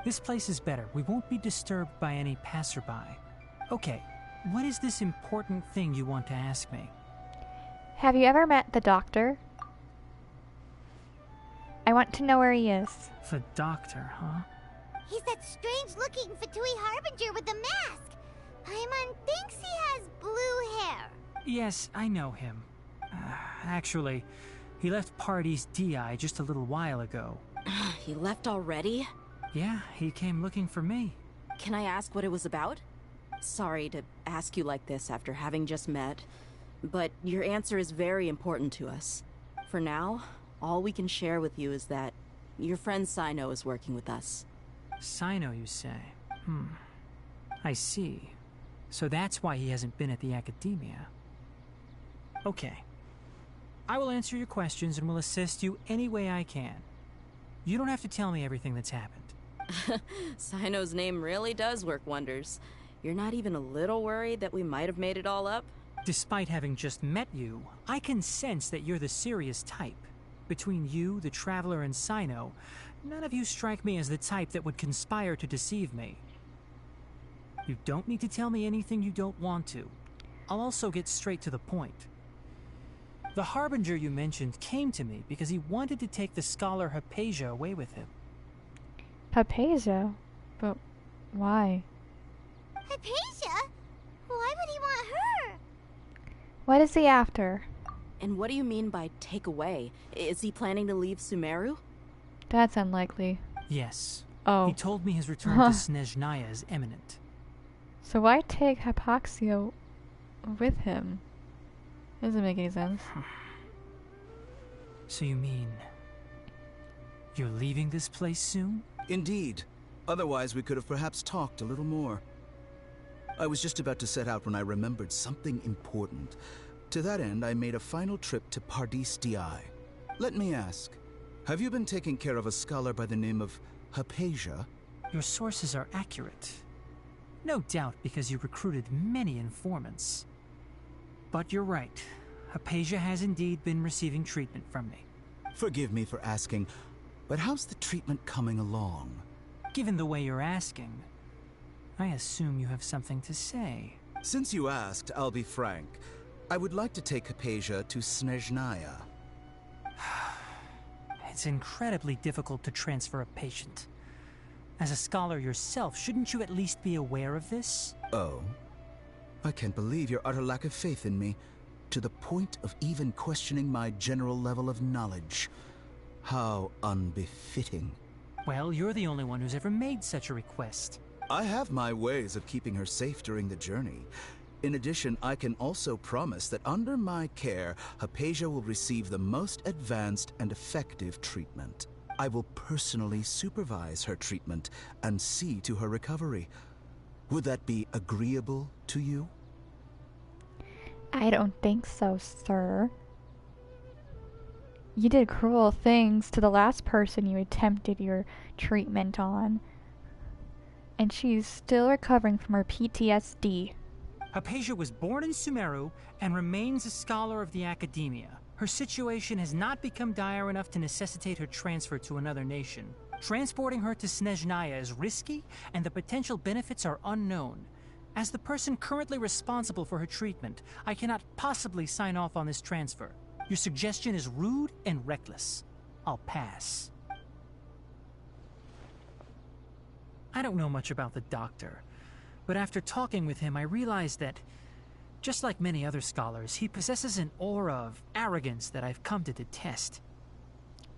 This place is better. We won't be disturbed by any passerby. Okay, what is this important thing you want to ask me? Have you ever met the doctor? I want to know where he is. The doctor, huh? He's that strange-looking Fatui Harbinger with the mask. Paimon thinks he has blue hair. Yes, I know him. Actually, he left Paradis Di just a little while ago. He left already? Yeah, he came looking for me. Can I ask what it was about? Sorry to ask you like this after having just met, but your answer is very important to us. For now, all we can share with you is that your friend Sino is working with us. Sino, you say? I see. So that's why he hasn't been at the Academia. Okay. I will answer your questions and will assist you any way I can. You don't have to tell me everything that's happened. Sino's name really does work wonders. You're not even a little worried that we might have made it all up? Despite having just met you, I can sense that you're the serious type. Between you, the Traveler, and Sino, none of you strike me as the type that would conspire to deceive me. You don't need to tell me anything you don't want to. I'll also get straight to the point. The Harbinger you mentioned came to me because he wanted to take the scholar Hypatia away with him. Hypatia? But why? Hypatia? Why would he want her? What is he after? And what do you mean by take away? Is he planning to leave Sumeru? That's unlikely. Yes. Oh. He told me his return to Snezhnaya is imminent. So why take Hypaxia with him? Doesn't make any sense. So you mean you're leaving this place soon? Indeed. Otherwise, we could have perhaps talked a little more. I was just about to set out when I remembered something important. To that end, I made a final trip to Paradis Di. Let me ask, have you been taking care of a scholar by the name of Hypatia? Your sources are accurate. No doubt because you recruited many informants. But you're right. Hypatia has indeed been receiving treatment from me. Forgive me for asking, but how's the treatment coming along? Given the way you're asking, I assume you have something to say. Since you asked, I'll be frank. I would like to take Hypatia to Snezhnaya. It's incredibly difficult to transfer a patient. As a scholar yourself, shouldn't you at least be aware of this? Oh? I can't believe your utter lack of faith in me, to the point of even questioning my general level of knowledge. How unbefitting. Well, you're the only one who's ever made such a request. I have my ways of keeping her safe during the journey. In addition, I can also promise that under my care, Hypatia will receive the most advanced and effective treatment. I will personally supervise her treatment and see to her recovery. Would that be agreeable to you? I don't think so, sir. You did cruel things to the last person you attempted your treatment on. And she's still recovering from her PTSD. Hypatia was born in Sumeru and remains a scholar of the Academia. Her situation has not become dire enough to necessitate her transfer to another nation. Transporting her to Snezhnaya is risky, and the potential benefits are unknown. As the person currently responsible for her treatment, I cannot possibly sign off on this transfer. Your suggestion is rude and reckless. I'll pass. I don't know much about the doctor, but after talking with him, I realized that, just like many other scholars, he possesses an aura of arrogance that I've come to detest.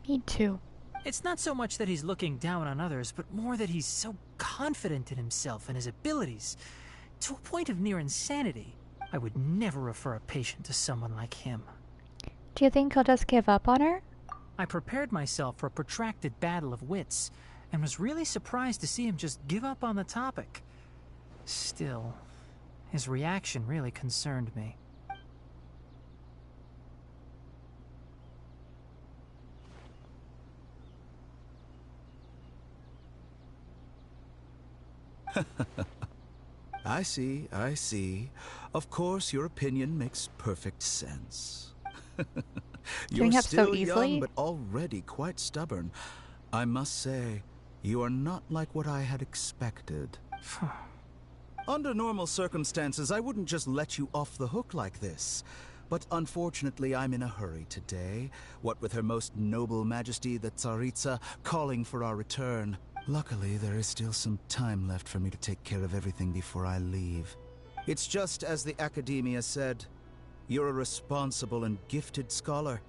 Me too. It's not so much that he's looking down on others, but more that he's so confident in himself and his abilities, to a point of near insanity. I would never refer a patient to someone like him. Do you think he'll just give up on her? I prepared myself for a protracted battle of wits, and was really surprised to see him just give up on the topic. Still, his reaction really concerned me. I see, I see. Of course, your opinion makes perfect sense. Giving You're up so still easily? young, but already quite stubborn. I must say, you are not like what I had expected. Under normal circumstances, I wouldn't just let you off the hook like this. But unfortunately, I'm in a hurry today, what with Her Most Noble Majesty the Tsaritsa calling for our return. Luckily, there is still some time left for me to take care of everything before I leave. It's just as the Academia said, you're a responsible and gifted scholar.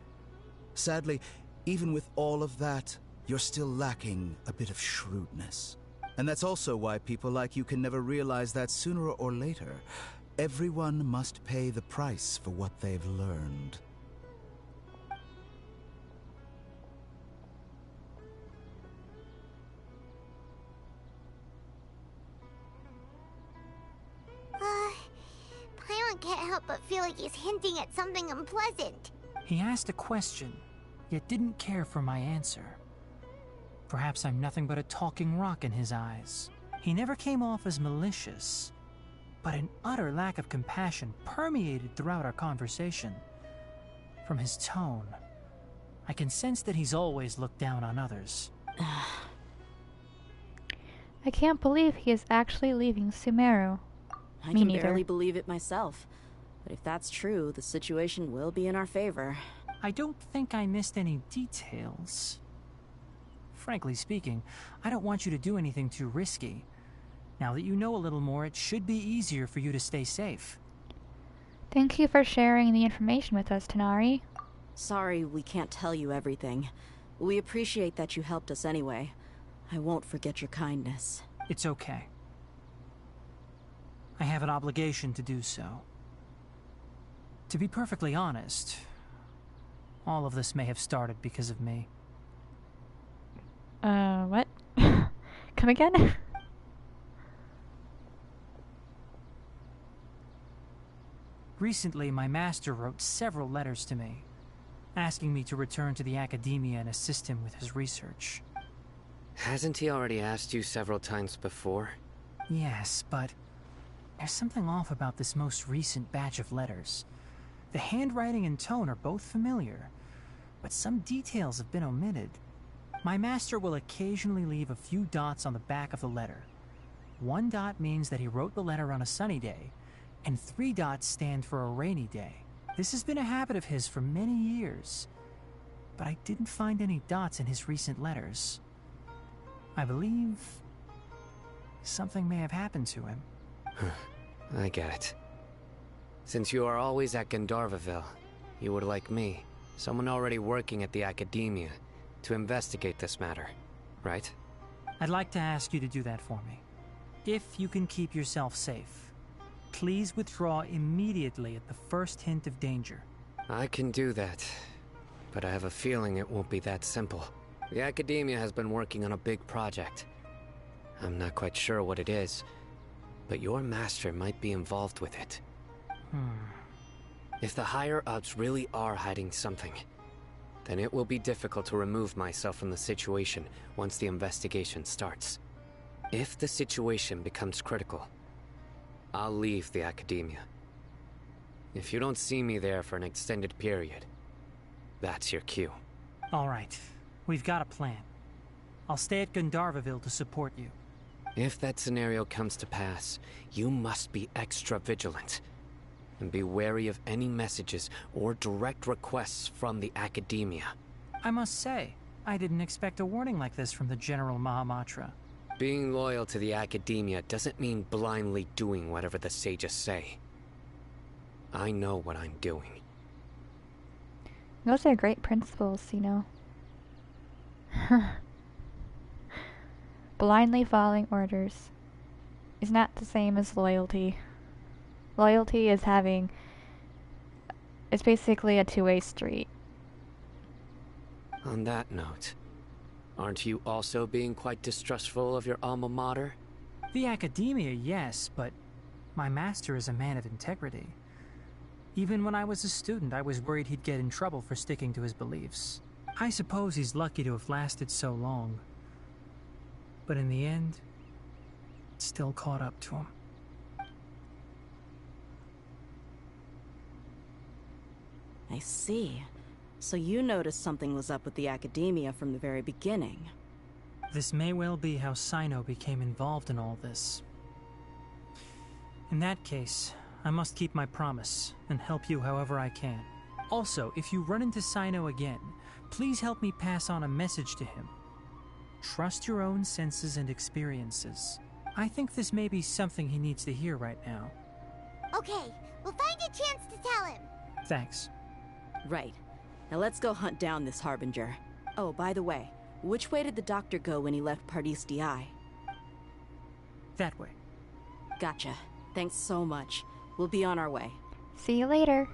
Sadly, even with all of that, you're still lacking a bit of shrewdness. And that's also why people like you can never realize that sooner or later, everyone must pay the price for what they've learned. Paimon can't help but feel like he's hinting at something unpleasant. He asked a question, yet didn't care for my answer. Perhaps I'm nothing but a talking rock in his eyes. He never came off as malicious, but an utter lack of compassion permeated throughout our conversation. From his tone, I can sense that he's always looked down on others. I can't believe he is actually leaving Sumeru. I Me can neither. barely believe it myself. But if that's true, the situation will be in our favor. I don't think I missed any details. Frankly speaking, I don't want you to do anything too risky. Now that you know a little more, it should be easier for you to stay safe. Thank you for sharing the information with us, Tanari. Sorry we can't tell you everything. We appreciate that you helped us anyway. I won't forget your kindness. It's okay. I have an obligation to do so. To be perfectly honest, all of this may have started because of me. What? Come again? Recently, my master wrote several letters to me, asking me to return to the Academia and assist him with his research. Hasn't he already asked you several times before? Yes, but there's something off about this most recent batch of letters. The handwriting and tone are both familiar, but some details have been omitted. My master will occasionally leave a few dots on the back of the letter. 1 dot means that he wrote the letter on a sunny day, and 3 dots stand for a rainy day. This has been a habit of his for many years, but I didn't find any dots in his recent letters. I believe something may have happened to him. I get it. Since you are always at Gandharvaville, you would like me, someone already working at the Academia, to investigate this matter, right? I'd like to ask you to do that for me. If you can keep yourself safe, please withdraw immediately at the first hint of danger. I can do that, but I have a feeling it won't be that simple. The Academia has been working on a big project. I'm not quite sure what it is, but your master might be involved with it. If the higher-ups really are hiding something, then it will be difficult to remove myself from the situation once the investigation starts. If the situation becomes critical, I'll leave the Academia. If you don't see me there for an extended period, that's your cue. All right. We've got a plan. I'll stay at Gandharvaville to support you. If that scenario comes to pass, you must be extra vigilant. And be wary of any messages or direct requests from the Academia. I must say, I didn't expect a warning like this from the General Mahamatra. Being loyal to the Academia doesn't mean blindly doing whatever the sages say. I know what I'm doing. Those are great principles, you know. Blindly following orders is not the same as loyalty. Loyalty is it's basically a two-way street. On that note, aren't you also being quite distrustful of your alma mater? The Academia, yes, but my master is a man of integrity. Even when I was a student, I was worried he'd get in trouble for sticking to his beliefs. I suppose he's lucky to have lasted so long. But in the end, it still caught up to him. I see. So you noticed something was up with the Academia from the very beginning. This may well be how Sino became involved in all this. In that case, I must keep my promise and help you however I can. Also, if you run into Sino again, please help me pass on a message to him. Trust your own senses and experiences. I think this may be something he needs to hear right now. Okay, we'll find a chance to tell him. Thanks. Right. Now let's go hunt down this Harbinger. Oh, by the way, which way did the doctor go when he left Pardis Di? That way. Gotcha. Thanks so much. We'll be on our way. See you later.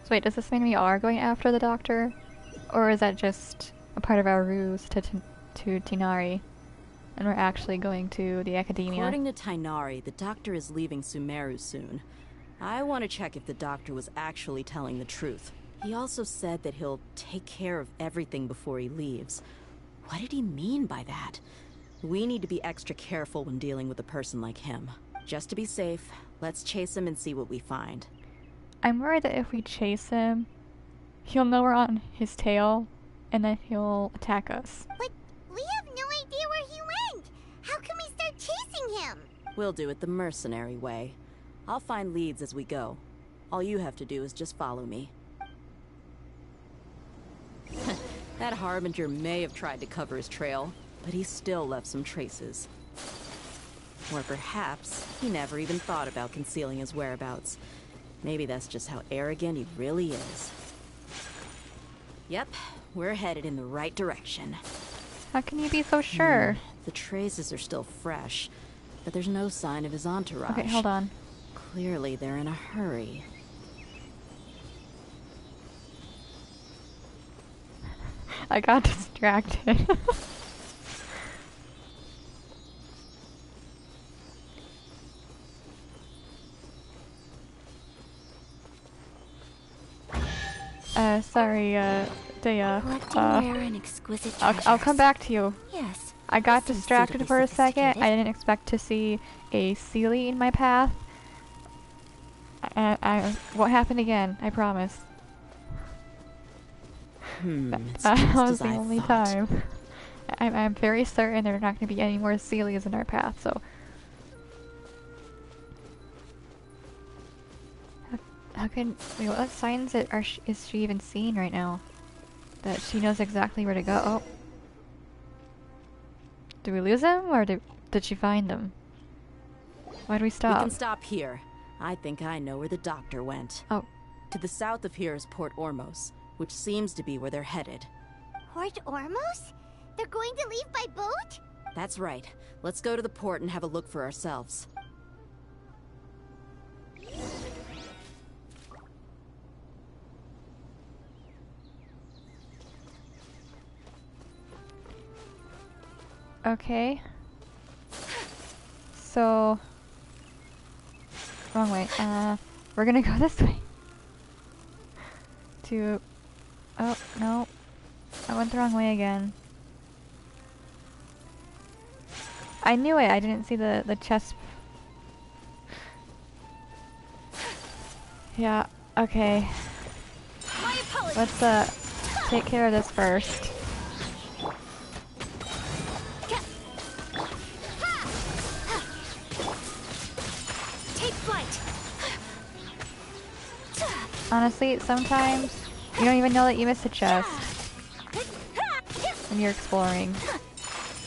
So wait, does this mean we are going after the doctor? Or is that just a part of our ruse to Tinari? And we're actually going to the Academia? According to Tinari, the doctor is leaving Sumeru soon. I want to check if the doctor was actually telling the truth. He also said that he'll take care of everything before he leaves. What did he mean by that? We need to be extra careful when dealing with a person like him. Just to be safe, let's chase him and see what we find. I'm worried that if we chase him, he'll know we're on his tail, and then he'll attack us. But we have no idea where he went! How can we start chasing him? We'll do it the mercenary way. I'll find leads as we go. All you have to do is just follow me. That Harbinger may have tried to cover his trail, but he still left some traces. Or perhaps he never even thought about concealing his whereabouts. Maybe that's just how arrogant he really is. Yep, we're headed in the right direction. How can you be so sure? The traces are still fresh, but there's no sign of his entourage. Okay, hold on. Clearly they're in a hurry. I got distracted. Sorry, Dea. Collecting rare and exquisite treasures. I'll come back to you. Yes. I got Seems distracted suitably for a second. sophisticated. I didn't expect to see a Sealy in my path. I won't happen again, I promise. It's That just was as the I only thought. time. I'm very certain there are not going to be any more Sealies in our path, so... How can... Wait, what signs is she even seeing right now? That she knows exactly where to go? Oh. Did we lose him, or did she find him? Why do we stop? We can stop here. I think I know where the doctor went. Oh. To the south of here is Port Ormos, which seems to be where they're headed. Port Ormos? They're going to leave by boat? That's right. Let's go to the port and have a look for ourselves. Okay. So... Wrong way. We're gonna go this way. To... Oh, no. I went the wrong way again. I knew it. I didn't see the chest. Yeah, okay. Let's, take care of this first. Take flight. Honestly, sometimes you don't even know that you missed a chest when you're exploring.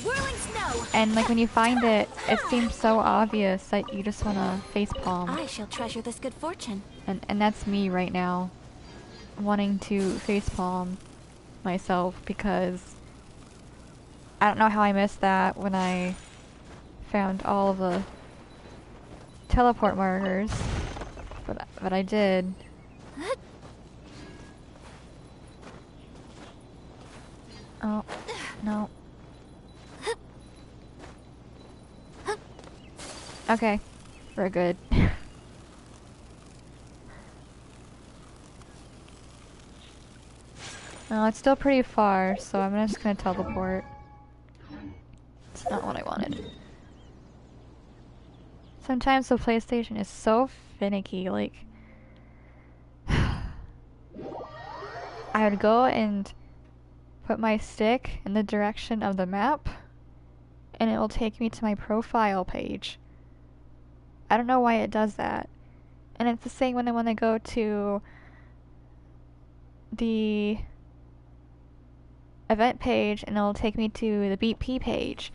Whirling snow. And like when you find it, it seems so obvious that you just wanna facepalm. I shall treasure this good fortune. And that's me right now, wanting to facepalm myself because I don't know how I missed that when I found all of the teleport markers, but I did. Oh, no. Okay, we're good. No, it's still pretty far, so I'm just gonna teleport. It's not what I wanted. Sometimes the PlayStation is so finicky, like... I would go and put my stick in the direction of the map, and it will take me to my profile page. I don't know why it does that. And it's the same when I go to the event page, and it'll take me to the BP page.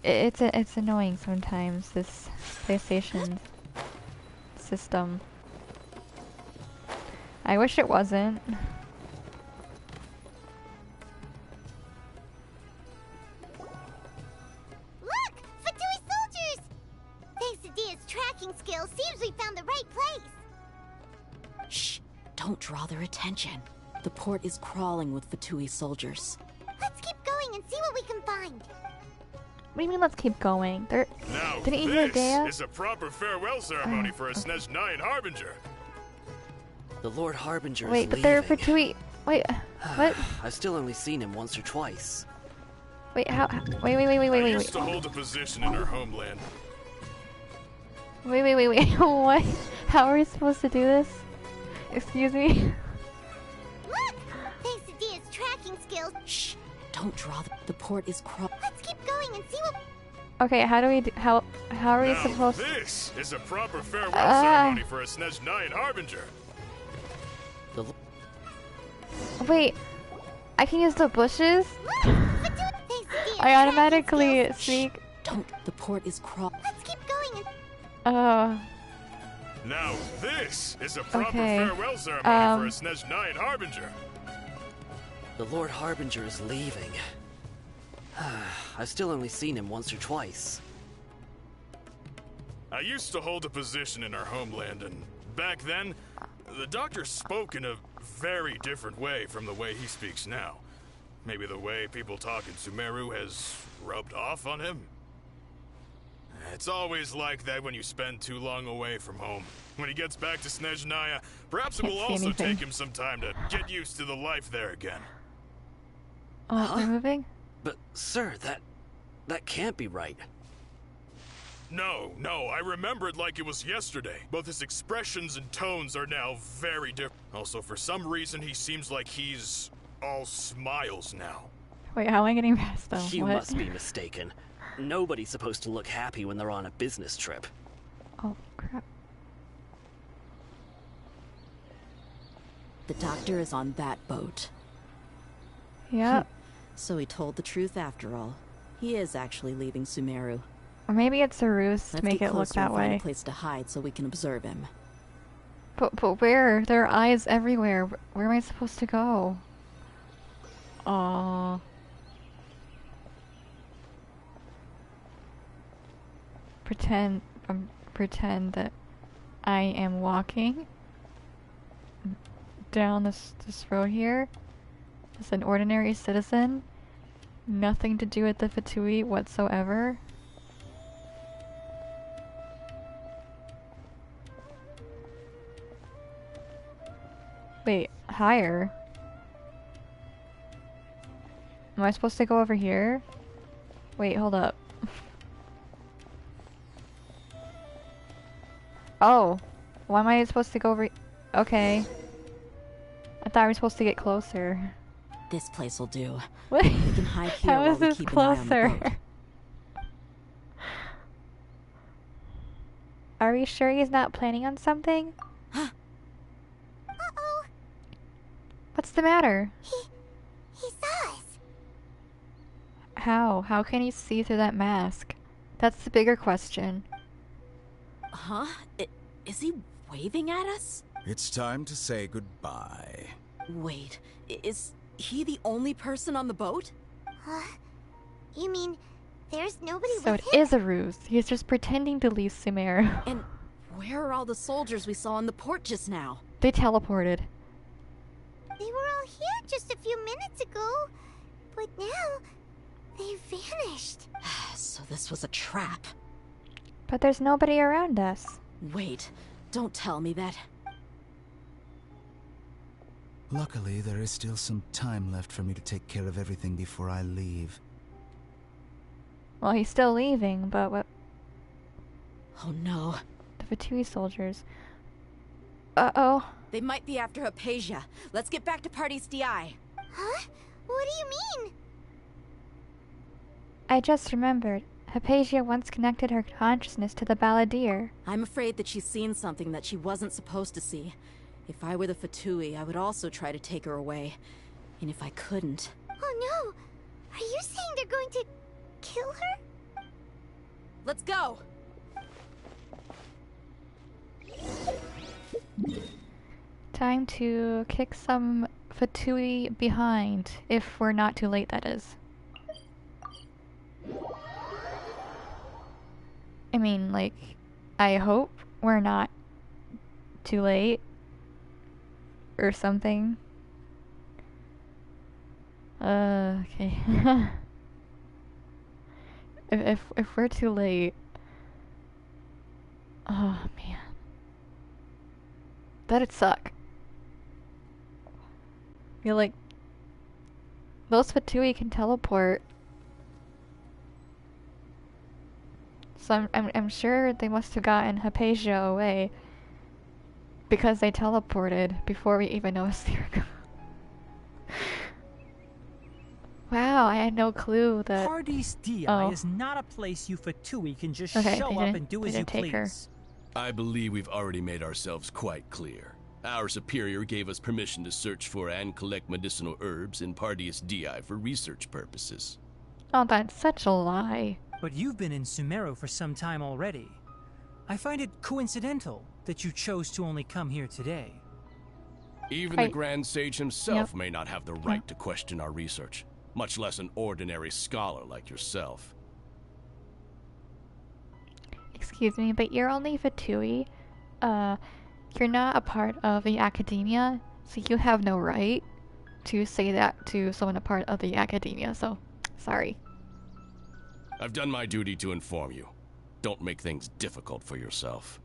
It's annoying sometimes, this PlayStation system. I wish it wasn't. Look! Fatui soldiers! Thanks to Dia's tracking skills, seems we found the right place. Shh! Don't draw their attention. The port is crawling with Fatui soldiers. Let's keep going and see what we can find. What do you mean, let's keep going? Now, didn't you hear this Dea? is a proper farewell ceremony for a SNES 9 Harbinger. The Lord Harbinger Wait, is but leaving. they're for Tui. Wait, what? I've still only seen him once or twice. Wait, how? Wait. I used to hold a position in our homeland. Wait. What? How are we supposed to do this? Excuse me? Look! Thanks to Dia's tracking skills. Shh! Don't draw the port is crawling. Let's keep going and see what... Okay, how do we do, how are we Now, supposed to... this is a proper farewell ceremony for a SNES 9 Harbinger. Wait, I can use the bushes? Thanks to I automatically speak... Don't, the port is crawling. Let's keep going and... Now, this is a proper Okay, farewell ceremony for a SNES 9 Harbinger. The Lord Harbinger is leaving. I've still only seen him once or twice. I used to hold a position in our homeland, and back then, the doctor spoke in a very different way from the way he speaks now. Maybe the way people talk in Sumeru has rubbed off on him? It's always like that when you spend too long away from home. When he gets back to Snezhnaya, perhaps it will also take him some time to get used to the life there again. Oh, we're moving? But, sir, that can't be right. No, I remember it like it was yesterday. Both his expressions and tones are now very different. Also, for some reason, he seems like he's all smiles now. Wait, how am I getting past them? You What? must be mistaken. Nobody's supposed to look happy when they're on a business trip. Oh, crap. The doctor is on that boat. Yeah. So he told the truth after all. He is actually leaving Sumeru. Or maybe it's a ruse to Let's make get it look closer that and find way. a place to hide so we can observe him. But where? There are eyes everywhere. Where am I supposed to go? Aww. Pretend that I am walking down this road here as an ordinary citizen. Nothing to do with the Fatui whatsoever. Wait, higher? Am I supposed to go over here? Wait, hold up. Oh, why am I supposed to go over? Okay. I thought we were supposed to get closer. This place will do. What? We can hide here How while is we this keep an eye on the closer? boat. Are we sure he's not planning on something? Uh-oh. What's the matter? He saw us. How? How can he see through that mask? That's the bigger question. Huh? Is he waving at us? It's time to say goodbye. Wait, is he the only person on the boat? You mean there's nobody So with it him? is a ruse. He's just pretending to leave Sumeru. And where are all the soldiers we saw in the port just now? They teleported. They were all here just a few minutes ago, but now they vanished. So this was a trap. But there's nobody around us. Wait, don't tell me that. Luckily, there is still some time left for me to take care of everything before I leave. Well, he's still leaving, but what? Oh no. The Fatui soldiers. Uh-oh. They might be after Hypatia. Let's get back to Party's DI. Huh? What do you mean? I just remembered. Hypatia once connected her consciousness to the balladeer. I'm afraid that she's seen something that she wasn't supposed to see. If I were the Fatui, I would also try to take her away. And if I couldn't... Oh no! Are you saying they're going to kill her? Let's go! Time to kick some Fatui behind, if we're not too late, that is. I mean, like, I hope we're not too late. Or something. Okay. if we're too late... Oh, man. That'd suck. You're like... Those Fatui can teleport. So I'm sure they must have gotten Hypatia away. Because they teleported before we even noticed they were gone. Wow, I had no clue that... Party's DI is not a place you Fatui can just show up and do as you please. I believe we've already made ourselves quite clear. Our superior gave us permission to search for and collect medicinal herbs in Party's DI for research purposes. Oh, that's such a lie. But you've been in Sumeru for some time already. I find it coincidental that you chose to only come here today. Even the Grand Sage himself may not have the right to question our research, much less an ordinary scholar like yourself. Excuse me, but you're only Fatui. You're not a part of the academia, so you have no right to say that to someone a part of the academia, so sorry. I've done my duty to inform you. Don't make things difficult for yourself.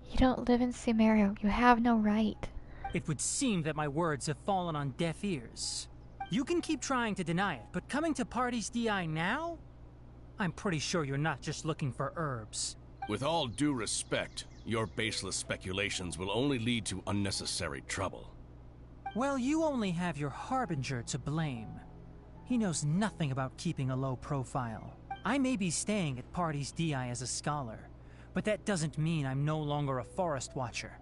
You don't live in Sumeru. You have no right. It would seem that my words have fallen on deaf ears. You can keep trying to deny it, but coming to Party's DI now? I'm pretty sure you're not just looking for herbs. With all due respect, your baseless speculations will only lead to unnecessary trouble. Well, you only have your Harbinger to blame. He knows nothing about keeping a low profile. I may be staying at Party's DI as a scholar, but that doesn't mean I'm no longer a forest watcher.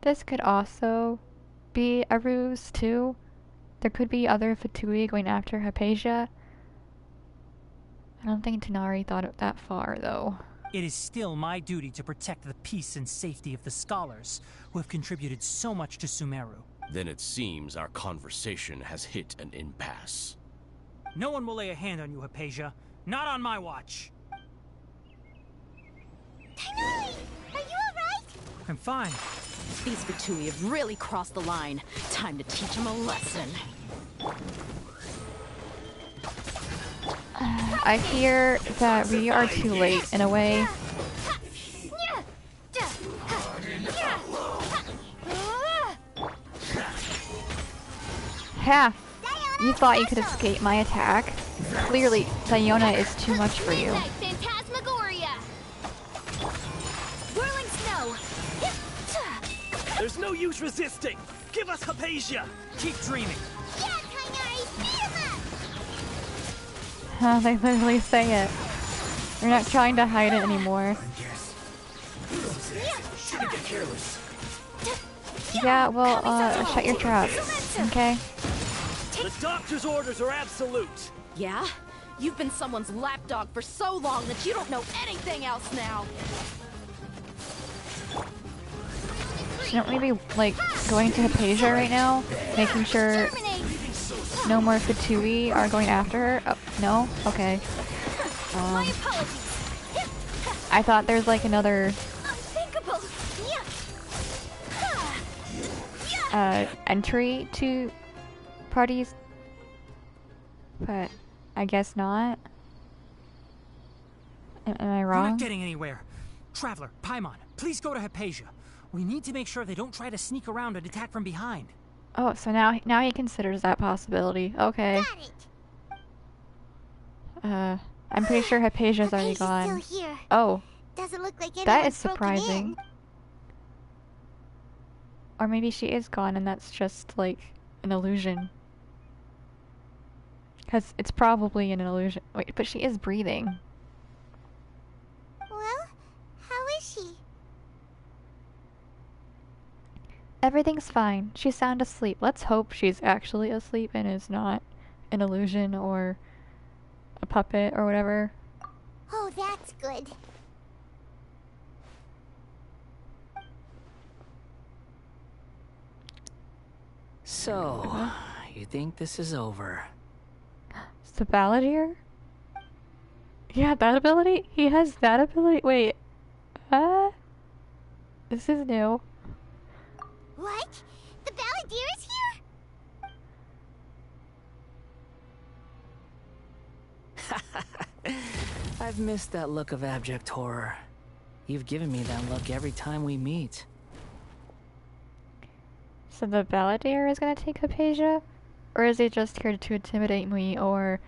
This could also be a ruse, too. There could be other Fatui going after Hypatia. I don't think Tanari thought it that far, though. it is still my duty to protect the peace and safety of the scholars who have contributed so much to Sumeru. Then it seems our conversation has hit an impasse. No one will lay a hand on you, Hypatia. Not on my watch. Tighnari, are you alright? I'm fine. These Fatui have really crossed the line. Time to teach them a lesson. I fear that we are too late in a way. Half. You thought you could escape my attack. Clearly, Diona is too much for you. Phantasmagoria! Whirling snow! There's no use resisting! Give us Hypatia! Keep dreaming! Yeah, Tighnari! Beat him up! Huh, they literally say it. They're not trying to hide it anymore. Shouldn't get careless. Yeah, well, shut your trap. Okay? The doctor's orders are absolute. Yeah? You've been someone's lapdog for so long that you don't know anything else now. Shouldn't we be, like, going to Hypatia right now? Making sure no more Fatui are going after her? Oh, no? Okay. I thought there's, like, another entry to parties, but I guess not. Am I wrong? We're not getting anywhere. Traveler, Paimon, please go to Hypatia. We need to make sure they don't try to sneak around and attack from behind. Oh, so now he considers that possibility. Okay. I'm pretty sure Hypatia's already gone. Still here. Oh. Doesn't look like That is anyone's broken surprising. in. Or maybe she is gone and that's just, like, an illusion. Because it's probably an illusion. Wait, but she is breathing. Well, how is she? Everything's fine. She's sound asleep. Let's hope she's actually asleep and is not an illusion or a puppet or whatever. Oh, that's good. So, you think this is over? Is the Balladeer? Yeah, that ability? He has that ability? Wait. This is new. What? The Balladeer is here? I've missed that look of abject horror. You've given me that look every time we meet. So the Balladeer is gonna take Hypatia? Or is he just here to intimidate me or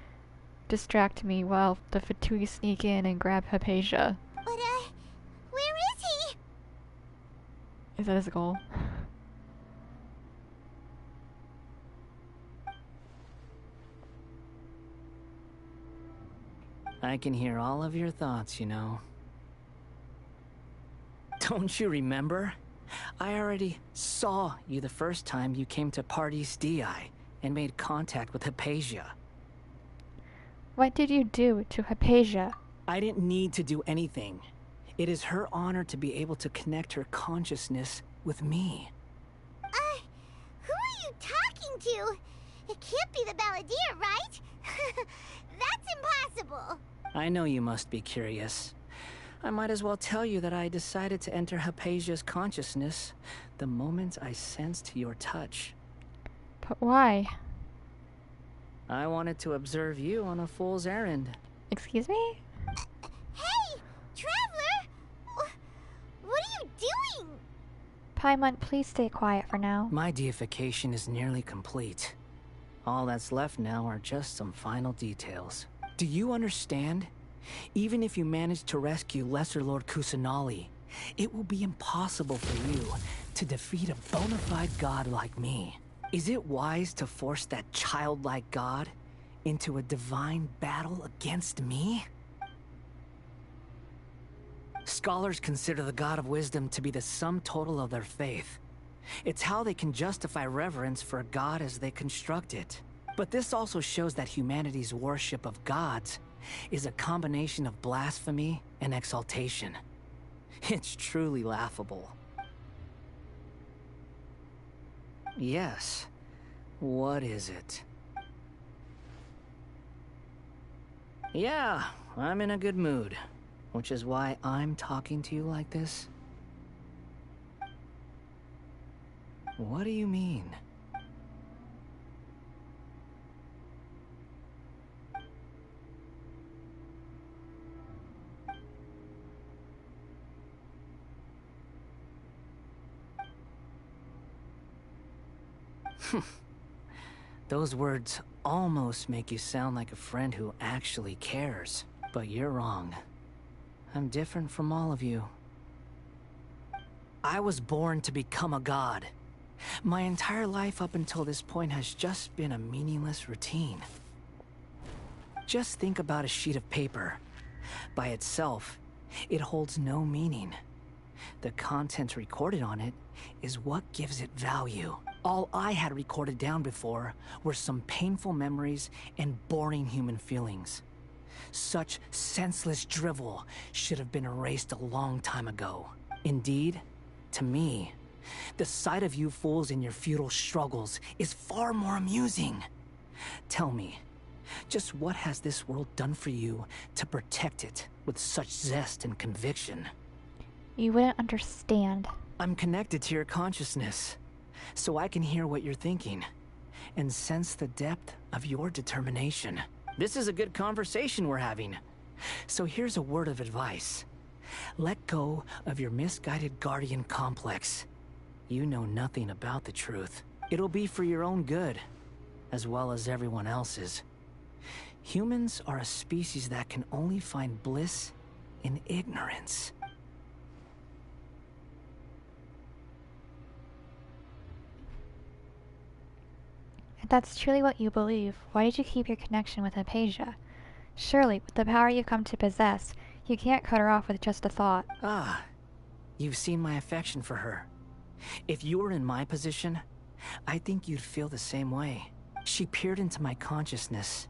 distract me while the Fatui sneak in and grab Hypatia? But, where is he? Is that his goal? I can hear all of your thoughts, you know. Don't you remember? I already saw you the first time you came to Parties DI and made contact with Hypatia. What did you do to Hypatia? I didn't need to do anything. It is her honor to be able to connect her consciousness with me. Who are you talking to? It can't be the Balladeer, right? That's impossible. I know you must be curious. I might as well tell you that I decided to enter Hypatia's consciousness the moment I sensed your touch. But why? I wanted to observe you on a fool's errand. Excuse me? Hey, Traveler! What are you doing? Paimon, please stay quiet for now. My deification is nearly complete. All that's left now are just some final details. Do you understand? Even if you manage to rescue Lesser Lord Kusanali, it will be impossible for you to defeat a bona fide god like me. Is it wise to force that childlike god into a divine battle against me? Scholars consider the God of Wisdom to be the sum total of their faith. It's how they can justify reverence for a god as they construct it. But this also shows that humanity's worship of gods is a combination of blasphemy and exaltation. It's truly laughable. Yes. What is it? Yeah, I'm in a good mood, which is why I'm talking to you like this. What do you mean? Those words almost make you sound like a friend who actually cares. But you're wrong. I'm different from all of you. I was born to become a god. My entire life up until this point has just been a meaningless routine. Just think about a sheet of paper. By itself, it holds no meaning. The content recorded on it is what gives it value. All I had recorded down before were some painful memories and boring human feelings. Such senseless drivel should have been erased a long time ago. Indeed, to me, the sight of you fools in your futile struggles is far more amusing. Tell me, just what has this world done for you to protect it with such zest and conviction? You wouldn't understand. I'm connected to your consciousness, so I can hear what you're thinking, and sense the depth of your determination. This is a good conversation we're having. So here's a word of advice. Let go of your misguided guardian complex. You know nothing about the truth. It'll be for your own good, as well as everyone else's. Humans are a species that can only find bliss in ignorance. If that's truly what you believe, why did you keep your connection with Hypatia? Surely, with the power you've come to possess, you can't cut her off with just a thought. Ah, you've seen my affection for her. If you were in my position, I think you'd feel the same way. She peered into my consciousness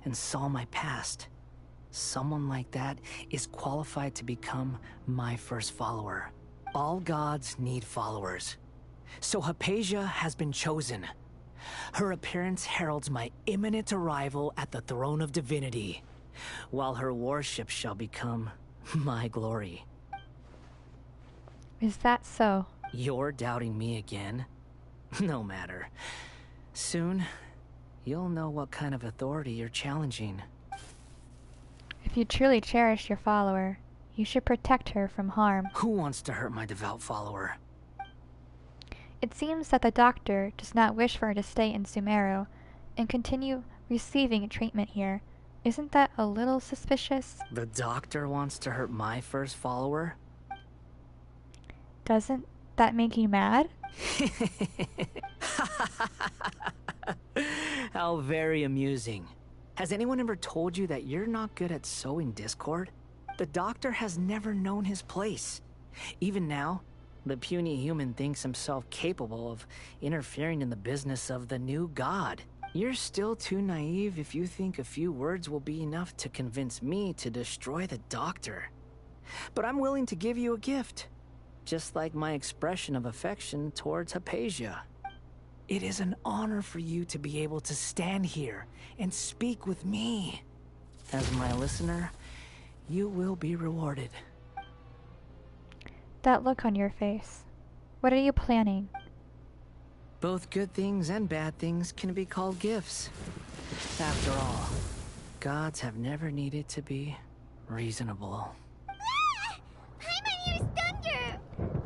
and saw my past. Someone like that is qualified to become my first follower. All gods need followers. So Hypatia has been chosen. Her appearance heralds my imminent arrival at the throne of divinity, while her worship shall become my glory. Is that so? You're doubting me again? No matter. Soon, you'll know what kind of authority you're challenging. If you truly cherish your follower, you should protect her from harm. Who wants to hurt my devout follower? It seems that the doctor does not wish for her to stay in Sumeru and continue receiving treatment here. Isn't that a little suspicious? The doctor wants to hurt my first follower? Doesn't that make you mad? How very amusing. Has anyone ever told you that you're not good at sowing discord? The doctor has never known his place. Even now, the puny human thinks himself capable of interfering in the business of the new god. You're still too naive if you think a few words will be enough to convince me to destroy the doctor. But I'm willing to give you a gift, just like my expression of affection towards Hypatia. It is an honor for you to be able to stand here and speak with me. As my listener, you will be rewarded. That look on your face. What are you planning? Both good things and bad things can be called gifts. After all, gods have never needed to be reasonable. Ah! Paimon hears thunder!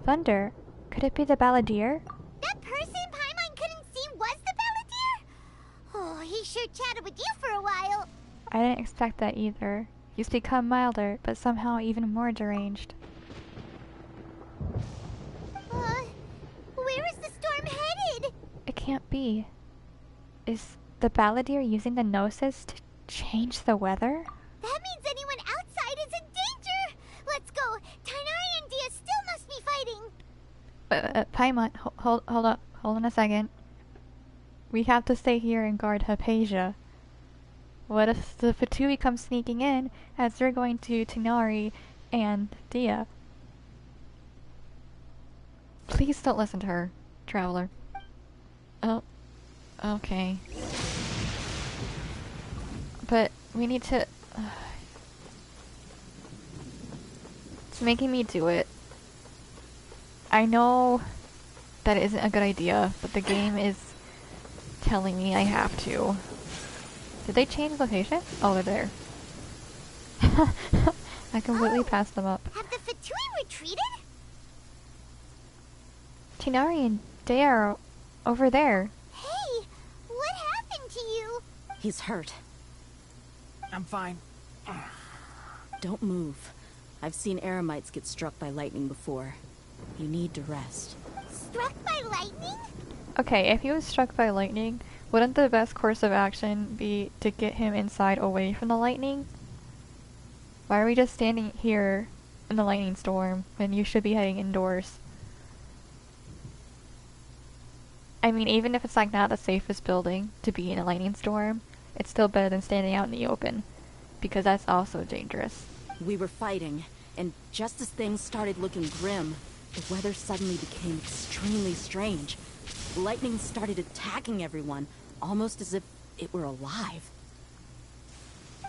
Thunder? Could it be the balladeer? That person Paimon couldn't see was the balladeer? Oh, he sure chatted with you for a while. I didn't expect that either. He's become milder, but somehow even more deranged. Where is the storm headed? It can't be. Is the balladeer using the gnosis to change the weather? That means anyone outside is in danger! Let's go! Tainari and Dia still must be fighting! Paimon, hold up. Hold on a second. We have to stay here and guard Hypatia. What if the Fatui come sneaking in as they're going to Tinari and Dia? Please don't listen to her, Traveler. Oh, okay. But we need to... It's making me do it. I know that it isn't a good idea, but the game is telling me I have to. Did they change location? Oh, they're there. I completely passed them up. Have the Fatui retreated? Tinari and Dea are over there. Hey, what happened to you? He's hurt. I'm fine. Don't move. I've seen Eremites get struck by lightning before. You need to rest. Struck by lightning? Okay, if he was struck by lightning, wouldn't the best course of action be to get him inside away from the lightning? Why are we just standing here in the lightning storm when you should be heading indoors? I mean, even if it's like not the safest building to be in a lightning storm, it's still better than standing out in the open, because that's also dangerous. We were fighting, and just as things started looking grim, the weather suddenly became extremely strange. Lightning started attacking everyone, almost as if it were alive.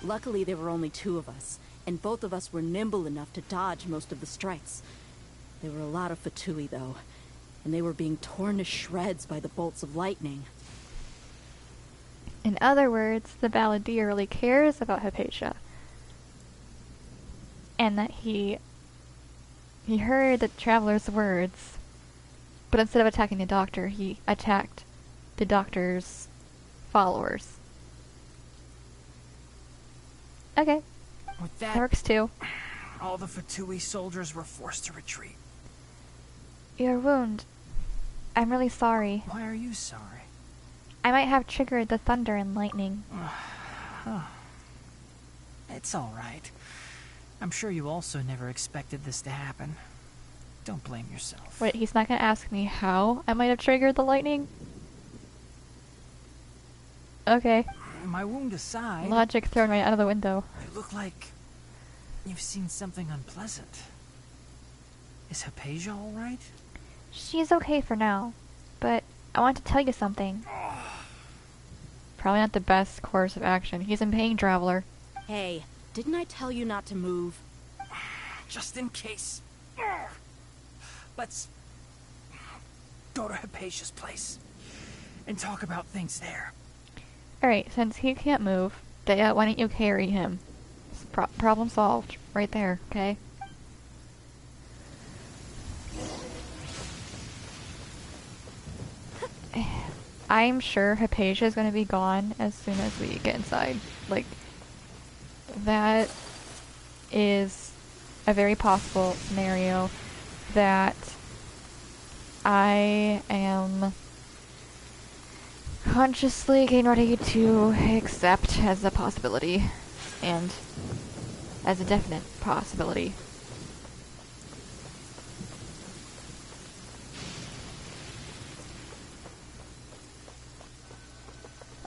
Luckily, there were only two of us, and both of us were nimble enough to dodge most of the strikes. There were a lot of Fatui, though, and they were being torn to shreds by the bolts of lightning. In other words, the Balladeer really cares about Hypatia. And that he heard the Traveler's words, but instead of attacking the Doctor, he attacked the Doctor's followers. Okay. With that works too. All the Fatui soldiers were forced to retreat. Your wound. I'm really sorry. Why are you sorry? I might have triggered the thunder and lightning. It's all right. I'm sure you also never expected this to happen. Don't blame yourself. Wait, he's not gonna ask me how I might have triggered the lightning? Okay. My wound aside... Logic thrown right out of the window. You look like you've seen something unpleasant. Is Hypatia all right? She's okay for now, but I want to tell you something. Probably not the best course of action. He's in pain, Traveler. Hey, didn't I tell you not to move? Just in case. Let's go to Hypatia's place and talk about things there. Alright, since he can't move, Dea, why don't you carry him? Problem solved. Right there, okay? I'm sure Hypatia is going to be gone as soon as we get inside. Like, that is a very possible scenario that I am consciously getting ready to accept as a possibility and as a definite possibility.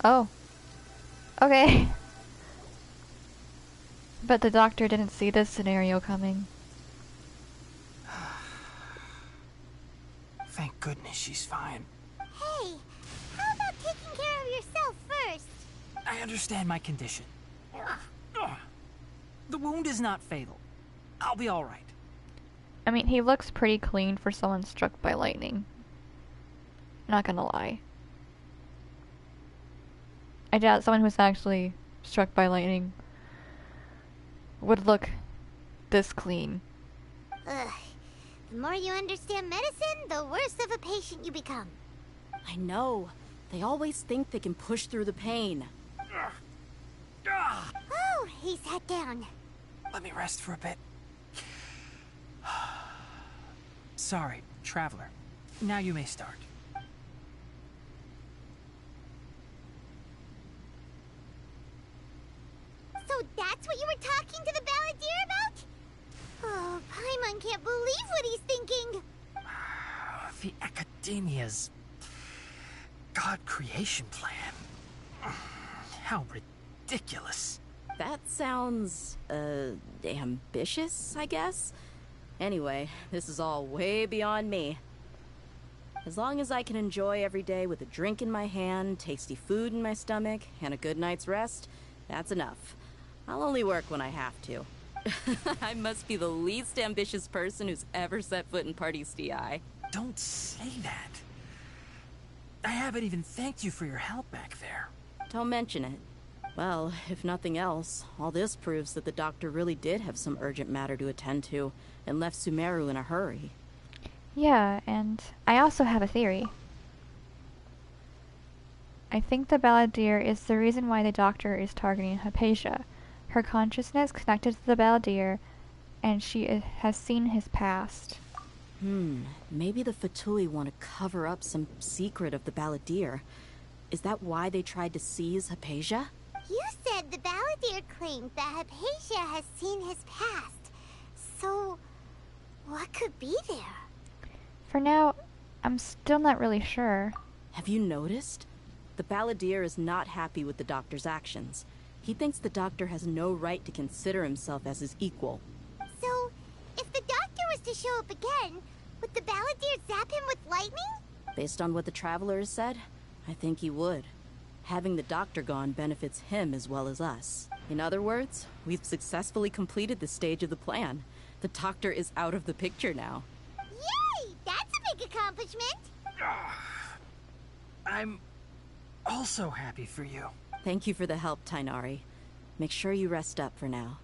Oh. Okay. But the Doctor didn't see this scenario coming. Thank goodness she's fine. Hey, how about taking care of yourself first? I understand my condition. The wound is not fatal. I'll be all right. I mean, he looks pretty clean for someone struck by lightning. Not gonna lie. I doubt someone who's actually struck by lightning would look this clean. Ugh. The more you understand medicine, the worse of a patient you become. I know. They always think they can push through the pain. Oh, he sat down. Let me rest for a bit. Sorry, Traveler. Now you may start. So that's what you were talking to the Balladeer about? Oh, Paimon can't believe what he's thinking. The Academia's God creation plan. How ridiculous. That sounds, ambitious, I guess? Anyway, this is all way beyond me. As long as I can enjoy every day with a drink in my hand, tasty food in my stomach, and a good night's rest, that's enough. I'll only work when I have to. I must be the least ambitious person who's ever set foot in Party's DI. Don't say that. I haven't even thanked you for your help back there. Don't mention it. Well, if nothing else, all this proves that the doctor really did have some urgent matter to attend to, and left Sumeru in a hurry. Yeah, and I also have a theory. I think the Balladeer is the reason why the doctor is targeting Hypatia. Her consciousness connected to the Balladeer, and she has seen his past. Maybe the Fatui want to cover up some secret of the Balladeer. Is that why they tried to seize Hypatia? You said the Balladeer claimed that Hypatia has seen his past. So, what could be there? For now, I'm still not really sure. Have you noticed? The Balladeer is not happy with the doctor's actions. He thinks the doctor has no right to consider himself as his equal. So, if the doctor was to show up again, would the Balladeer zap him with lightning? Based on what the Traveler has said, I think he would. Having the doctor gone benefits him as well as us. In other words, we've successfully completed this stage of the plan. The doctor is out of the picture now. Yay! That's a big accomplishment! I'm also happy for you. Thank you for the help, Tainari. Make sure you rest up for now.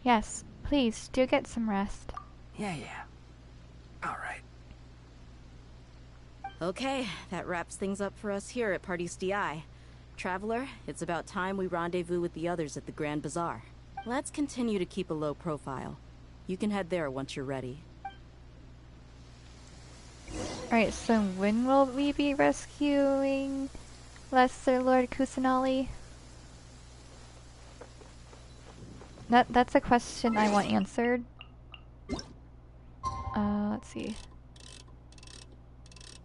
Yes, please, do get some rest. Yeah. All right. Okay, that wraps things up for us here at Party's DI. Traveler, it's about time we rendezvous with the others at the Grand Bazaar. Let's continue to keep a low profile. You can head there once you're ready. Alright, so when will we be rescuing Lesser Lord Kusanali? That's a question I want answered. Let's see.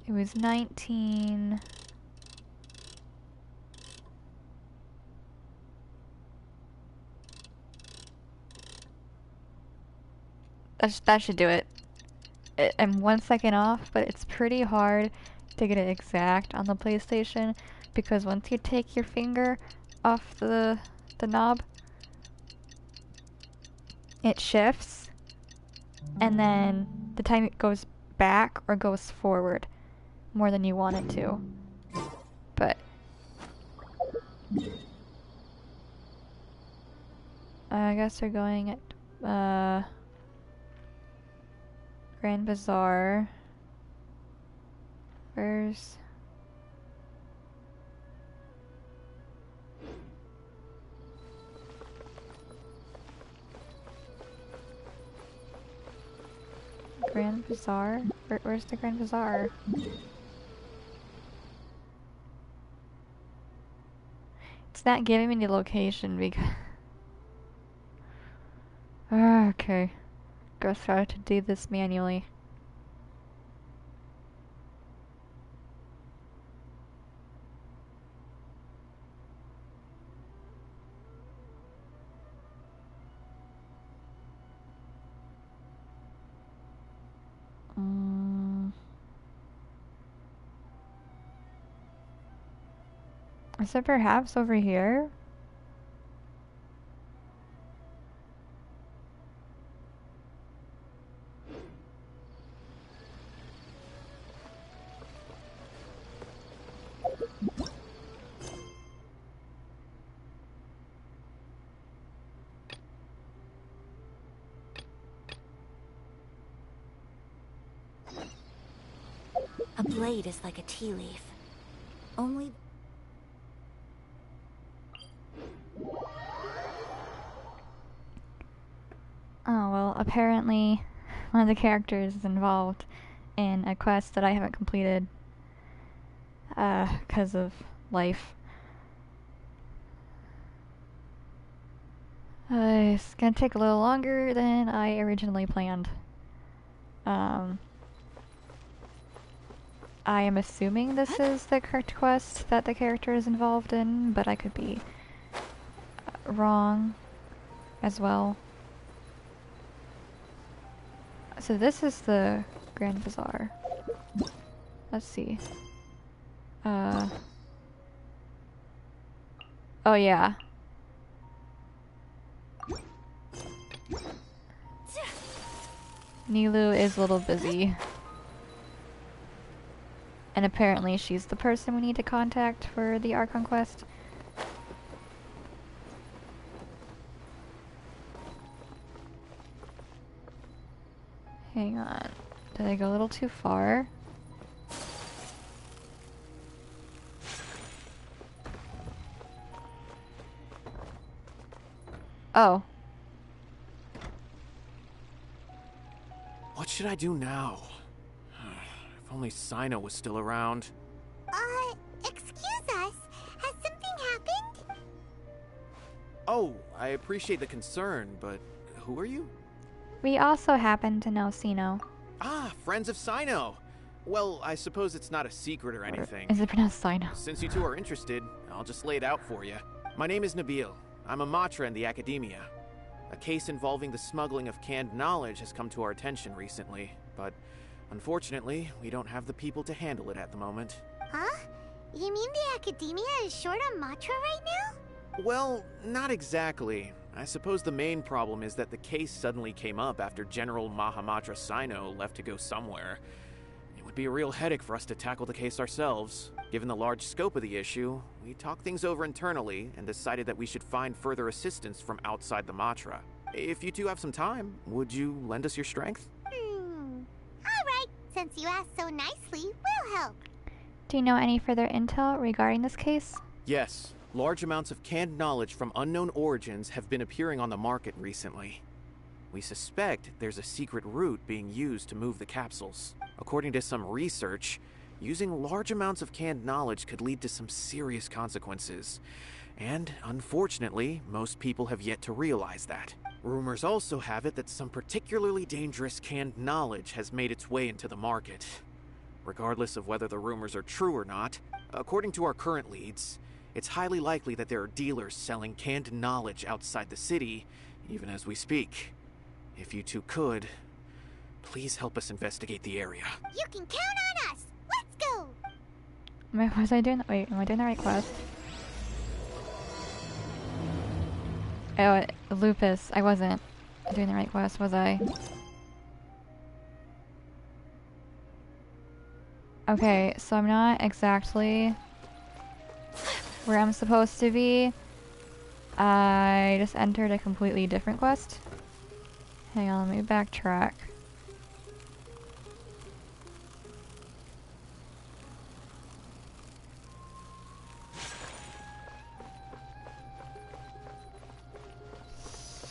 It was 19... That should do it. I'm 1 second off, but it's pretty hard to get it exact on the PlayStation because once you take your finger off the knob, it shifts, and then the time it goes back or goes forward more than you want it to. But I guess we're going at Grand Bazaar. Where's... Grand Bazaar? Where's the Grand Bazaar? It's not giving me the location because... okay. Guess I have to do this manually. Is it perhaps over here? A blade is like a tea leaf. Only... Oh, well, apparently one of the characters is involved in a quest that I haven't completed because of life. It's gonna take a little longer than I originally planned. I am assuming this is the correct quest that the character is involved in, but I could be wrong as well. So this is the Grand Bazaar. Let's see. Oh yeah. Nilu is a little busy. And apparently she's the person we need to contact for the Archon quest. Hang on. Did I go a little too far? Oh. What should I do now? If only Sino was still around. Excuse us. Has something happened? Oh, I appreciate the concern, but who are you? We also happen to know Sino. Ah, friends of Sino. Well, I suppose it's not a secret or anything. Is it pronounced Sino? Since you two are interested, I'll just lay it out for you. My name is Nabil. I'm a Matra in the Academia. A case involving the smuggling of canned knowledge has come to our attention recently, but unfortunately, we don't have the people to handle it at the moment. Huh? You mean the Academia is short on Matra right now? Well, not exactly. I suppose the main problem is that the case suddenly came up after General Mahamatra Sino left to go somewhere. It would be a real headache for us to tackle the case ourselves. Given the large scope of the issue, we talked things over internally and decided that we should find further assistance from outside the Matra. If you two have some time, would you lend us your strength? Alright, since you asked so nicely, we'll help. Do you know any further intel regarding this case? Yes. Large amounts of canned knowledge from unknown origins have been appearing on the market recently. We suspect there's a secret route being used to move the capsules. According to some research, using large amounts of canned knowledge could lead to some serious consequences. And, unfortunately, most people have yet to realize that. Rumors also have it that some particularly dangerous canned knowledge has made its way into the market. Regardless of whether the rumors are true or not, according to our current leads, it's highly likely that there are dealers selling canned knowledge outside the city, even as we speak. If you two could, please help us investigate the area. You can count on us! Let's go! Was I doing... Wait, am I doing the right quest? Oh, Lupus. I wasn't doing the right quest, was I? Okay, so I'm not exactly where I'm supposed to be. I just entered a completely different quest. Hang on, let me backtrack.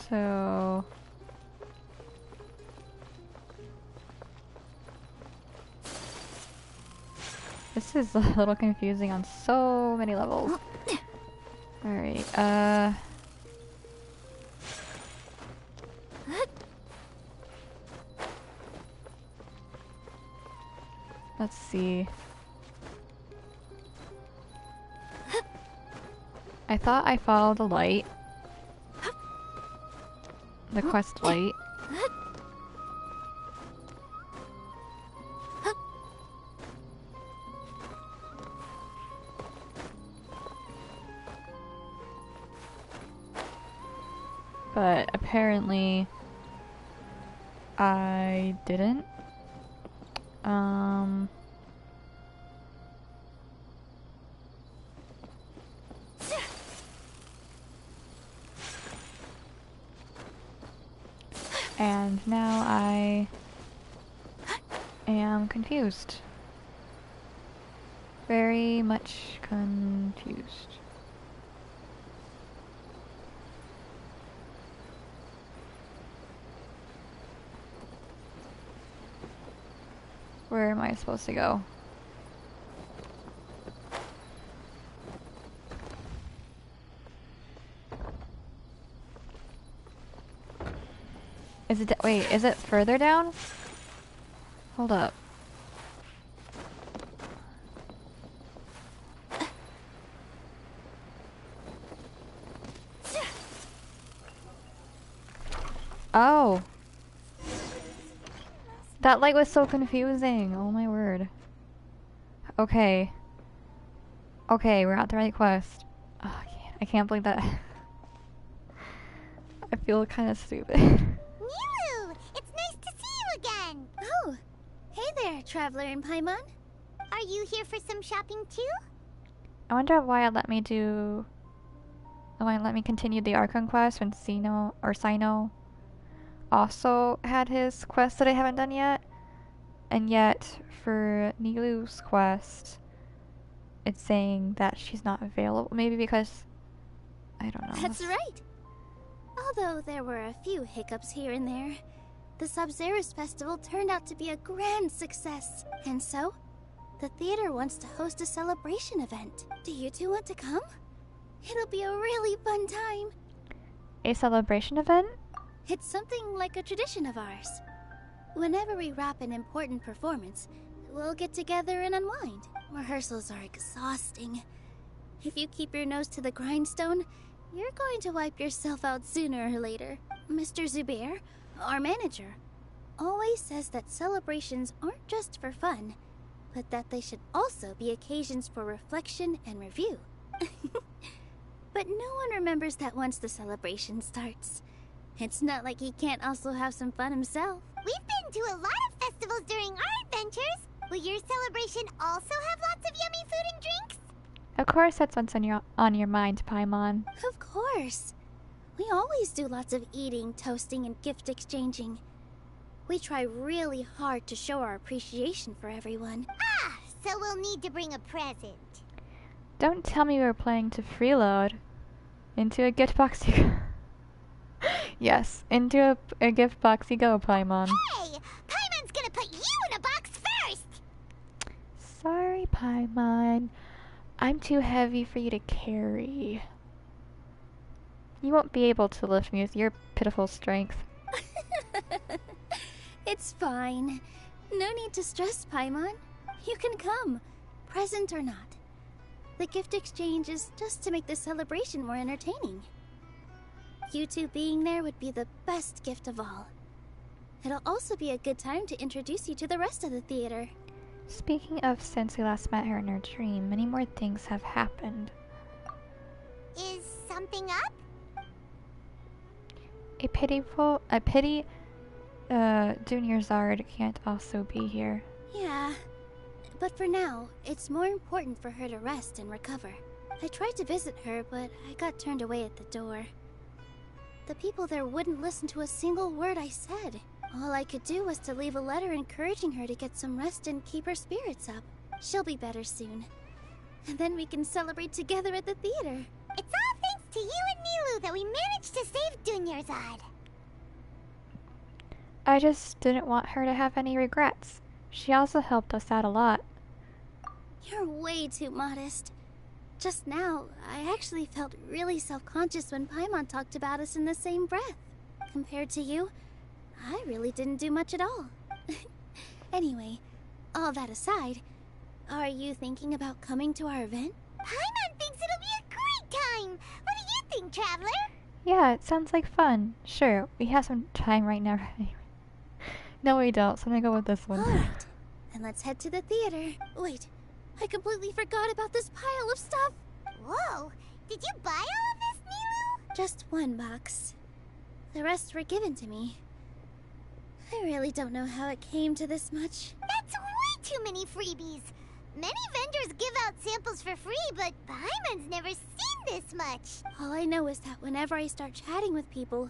So... This is a little confusing on so many levels. Alright, let's see. I thought I followed the light. The quest light. But apparently I didn't. And now I am confused. Very much confused. Where am I supposed to go? Is it wait, is it further down? Hold up. Oh. That light was so confusing. Oh my word. Okay. Okay, we're at the right quest. Oh, I can't believe that. I feel kind of stupid. Nilu! It's nice to see you again! Oh, hey there, Traveler in Paimon. Are you here for some shopping too? I wonder why it let me do... Why it let me continue the Archon quest when Sino also had his quest that I haven't done yet. And yet, for Nilu's quest, it's saying that she's not available. Maybe because... I don't know. That's right. Although there were a few hiccups here and there, the Sub-Zerus Festival turned out to be a grand success. And so, the theater wants to host a celebration event. Do you two want to come? It'll be a really fun time. A celebration event? It's something like a tradition of ours. Whenever we wrap an important performance, we'll get together and unwind. Rehearsals are exhausting. If you keep your nose to the grindstone, you're going to wipe yourself out sooner or later. Mr. Zubair, our manager, always says that celebrations aren't just for fun, but that they should also be occasions for reflection and review. But no one remembers that once the celebration starts. It's not like he can't also have some fun himself. We've been to a lot of festivals during our adventures. Will your celebration also have lots of yummy food and drinks? Of course that's what's on your mind, Paimon. Of course. We always do lots of eating, toasting, and gift exchanging. We try really hard to show our appreciation for everyone. Ah, so we'll need to bring a present. Don't tell me we're planning to freeload. Into a gift box you go. Yes, into a gift box you go, Paimon. Hey! Paimon's gonna put you in a box first! Sorry, Paimon. I'm too heavy for you to carry. You won't be able to lift me with your pitiful strength. It's fine. No need to stress, Paimon. You can come, present or not. The gift exchange is just to make the celebration more entertaining. You two being there would be the best gift of all. It'll also be a good time to introduce you to the rest of the theater. Speaking of since we last met her in her dream, many more things have happened. Is something up? A pity Junior Zard can't also be here. Yeah, but for now, it's more important for her to rest and recover. I tried to visit her, but I got turned away at the door. The people there wouldn't listen to a single word I said. All I could do was to leave a letter encouraging her to get some rest and keep her spirits up. She'll be better soon. And then we can celebrate together at the theater. It's all thanks to you and Nilu that we managed to save Dunyarzad. I just didn't want her to have any regrets. She also helped us out a lot. You're way too modest. Just now, I actually felt really self-conscious when Paimon talked about us in the same breath. Compared to you, I really didn't do much at all. Anyway, all that aside, are you thinking about coming to our event? Paimon thinks it'll be a great time! What do you think, Traveler? Yeah, it sounds like fun. Sure, we have some time right now. No, we don't, so I'm gonna go with this one. Alright, then let's head to the theater. Wait, I completely forgot about this pile of stuff. Whoa, did you buy all of this, Nilu? Just one box. The rest were given to me. I really don't know how it came to this much. That's way too many freebies. Many vendors give out samples for free, but Paimon's never seen this much. All I know is that whenever I start chatting with people,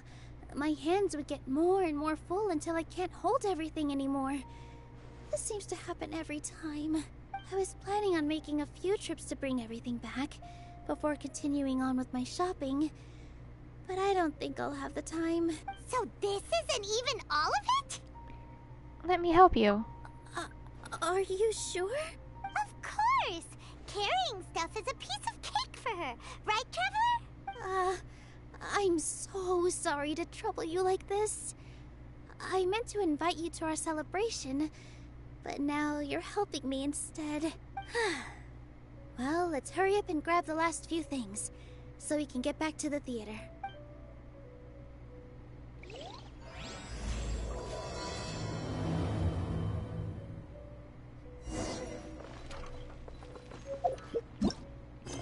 my hands would get more and more full until I can't hold everything anymore. This seems to happen every time. I was planning on making a few trips to bring everything back before continuing on with my shopping, but I don't think I'll have the time. So this isn't even all of it? Let me help you. Are you sure? Of course! Carrying stuff is a piece of cake for her, right, Traveler? I'm so sorry to trouble you like this. I meant to invite you to our celebration, but now you're helping me instead. Well, let's hurry up and grab the last few things, so we can get back to the theater.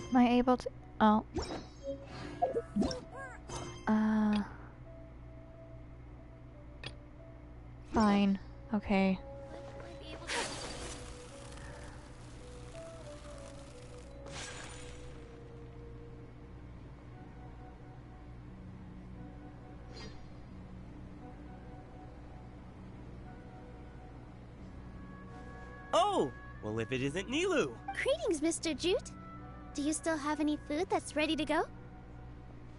Am I able to... Oh. Fine. Okay. Oh! Well, if it isn't Nilu! Greetings, Mr. Jute. Do you still have any food that's ready to go?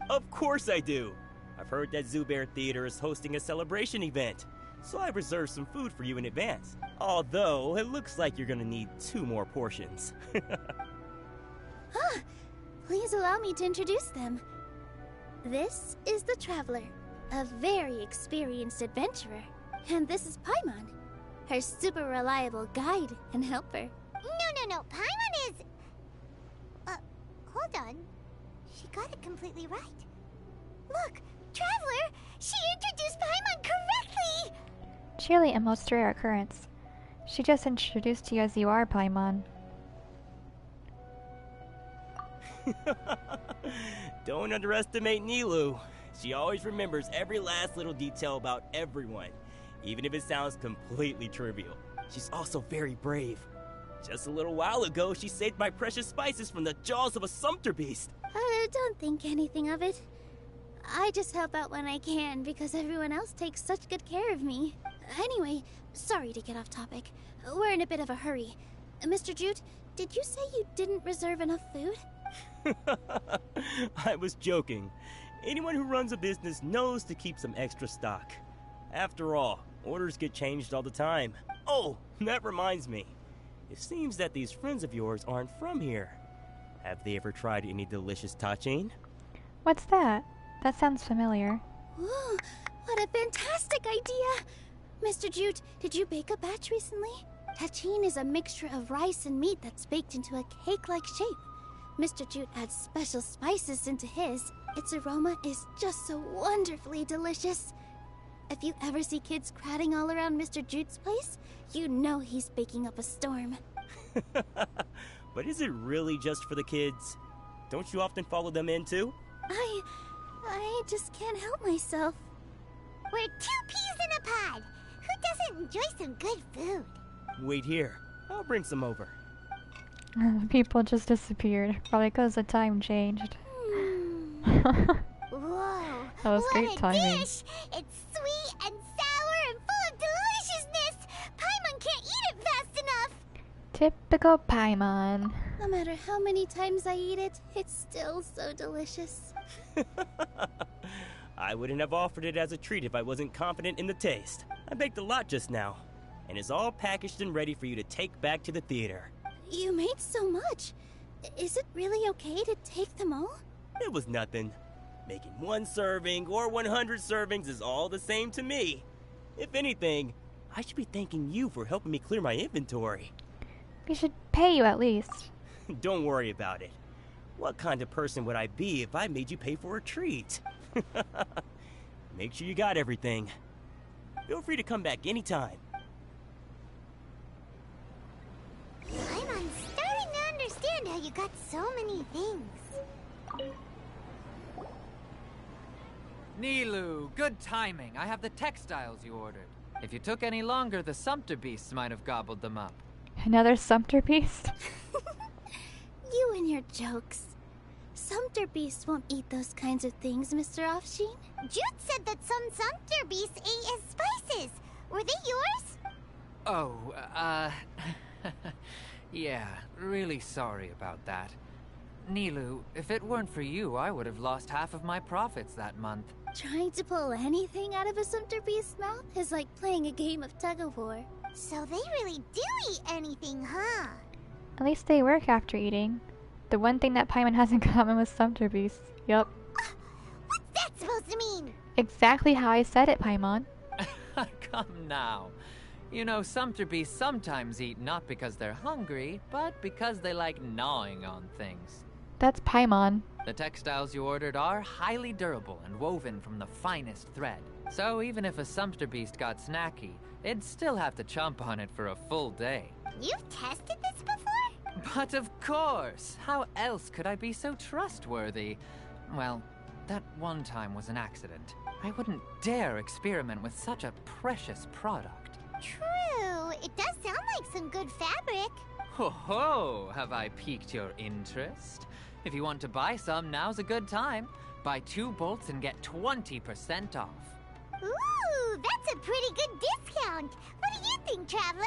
Of course I do! I've heard that Zubair Theater is hosting a celebration event, so I reserved some food for you in advance. Although, it looks like you're gonna need 2 more portions. Please allow me to introduce them. This is the Traveler, a very experienced adventurer. And this is Paimon, her super reliable guide and helper. No. Paimon is... hold on. She got it completely right. Look, Traveler! She introduced Paimon correctly! Surely a most rare occurrence. She just introduced you as you are, Paimon. Don't underestimate Nilu. She always remembers every last little detail about everyone, even if it sounds completely trivial. She's also very brave. Just a little while ago, she saved my precious spices from the jaws of a sumpter beast. Don't think anything of it. I just help out when I can because everyone else takes such good care of me. Anyway, sorry to get off topic. We're in a bit of a hurry. Mr. Jute, did you say you didn't reserve enough food? I was joking. Anyone who runs a business knows to keep some extra stock. After all, orders get changed all the time. Oh, that reminds me. It seems that these friends of yours aren't from here. Have they ever tried any delicious tachin? What's that? That sounds familiar. Ooh, what a fantastic idea! Mr. Jute, did you bake a batch recently? Tachin is a mixture of rice and meat that's baked into a cake-like shape. Mr. Jute adds special spices into his. Its aroma is just so wonderfully delicious. If you ever see kids crowding all around Mr. Jute's place, you know he's baking up a storm. But is it really just for the kids? Don't you often follow them in too? I just can't help myself. We're 2 peas in a pod. Who doesn't enjoy some good food? Wait here. I'll bring some over. People just disappeared. Probably because the time changed. Whoa. That was great what a timing. dish! It's sweet and sour and full of deliciousness! Paimon can't eat it fast enough! Typical Paimon. No matter how many times I eat it, it's still so delicious. I wouldn't have offered it as a treat if I wasn't confident in the taste. I baked a lot just now, and it's all packaged and ready for you to take back to the theater. You made so much. Is it really okay to take them all? It was nothing. Making 1 serving or 100 servings is all the same to me. If anything, I should be thanking you for helping me clear my inventory. We should pay you at least. Don't worry about it. What kind of person would I be if I made you pay for a treat? Make sure you got everything. Feel free to come back anytime. Paimon's starting to understand how you got so many things. Nilu, good timing. I have the textiles you ordered. If you took any longer, the sumpter beasts might have gobbled them up. Another sumpter beast? You and your jokes. Sumpter beasts won't eat those kinds of things, Mr. Offsheen. Jute said that some sumpter beasts ate his spices. Were they yours? Oh, yeah, really sorry about that. Nilu, if it weren't for you, I would have lost half of my profits that month. Trying to pull anything out of a sumpter beast's mouth is like playing a game of tug-of-war. So they really do eat anything, huh? At least they work after eating. The one thing that Paimon has in common with sumpter beasts. Yup. What's that supposed to mean? Exactly how I said it, Paimon. Come now. You know, sumpter beasts sometimes eat not because they're hungry, but because they like gnawing on things. That's Paimon. The textiles you ordered are highly durable and woven from the finest thread. So even if a sumpter beast got snacky, it'd still have to chomp on it for a full day. You've tested this before? But of course! How else could I be so trustworthy? Well, that one time was an accident. I wouldn't dare experiment with such a precious product. True. It does sound like some good fabric. Ho ho! Have I piqued your interest? If you want to buy some, now's a good time. Buy 2 bolts and get 20% off. Ooh, that's a pretty good discount. What do you think, Traveler?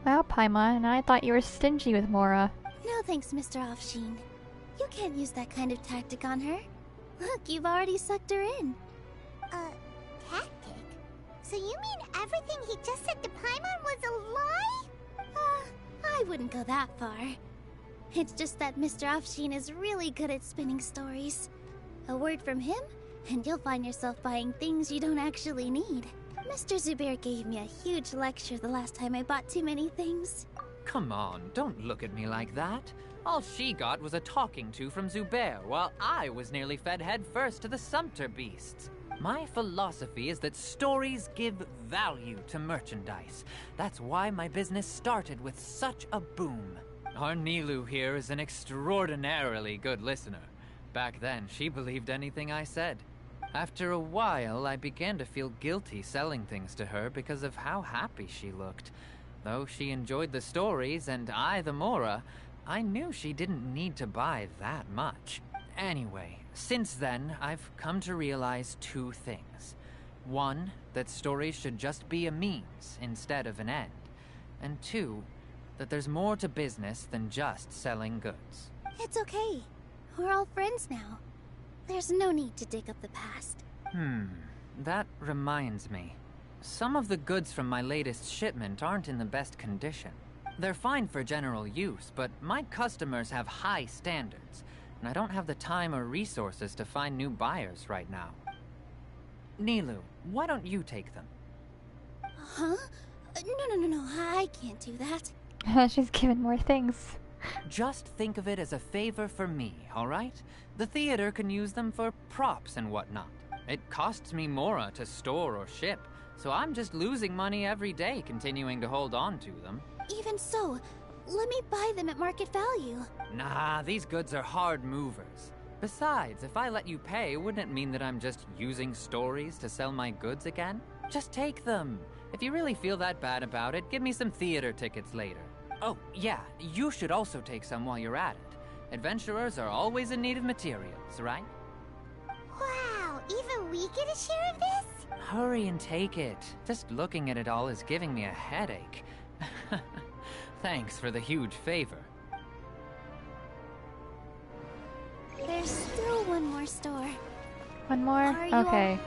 Wow, Paimon, I thought you were stingy with Mora. No thanks, Mr. Offsheen. You can't use that kind of tactic on her. Look, you've already sucked her in. Tactic? So you mean everything he just said to Paimon was a lie? I wouldn't go that far. It's just that Mr. Offsheen is really good at spinning stories. A word from him, and you'll find yourself buying things you don't actually need. Mr. Zubair gave me a huge lecture the last time I bought too many things. Come on, don't look at me like that. All she got was a talking to from Zubair, while I was nearly fed head first to the Sumpter beasts. My philosophy is that stories give value to merchandise. That's why my business started with such a boom. Our Nilu here is an extraordinarily good listener. Back then, she believed anything I said. After a while, I began to feel guilty selling things to her because of how happy she looked. Though she enjoyed the stories and I the Mora, I knew she didn't need to buy that much. Anyway, since then, I've come to realize 2 things. 1, that stories should just be a means instead of an end. And 2, that there's more to business than just selling goods. It's okay. We're all friends now. There's no need to dig up the past. That reminds me. Some of the goods from my latest shipment aren't in the best condition. They're fine for general use, but my customers have high standards, and I don't have the time or resources to find new buyers right now. Nilu, why don't you take them? Huh? No, I can't do that. She's given more things. Just think of it as a favor for me, alright? The theater can use them for props and whatnot. It costs me Mora to store or ship, so I'm just losing money every day continuing to hold on to them. Even so, let me buy them at market value. Nah, these goods are hard movers. Besides, if I let you pay, wouldn't it mean that I'm just using stories to sell my goods again? Just take them. If you really feel that bad about it, give me some theater tickets later. Oh, yeah, you should also take some while you're at it. Adventurers are always in need of materials, right? Wow, even we get a share of this? Hurry and take it. Just looking at it all is giving me a headache. Thanks for the huge favor. There's still one more store. One more? Are you Okay.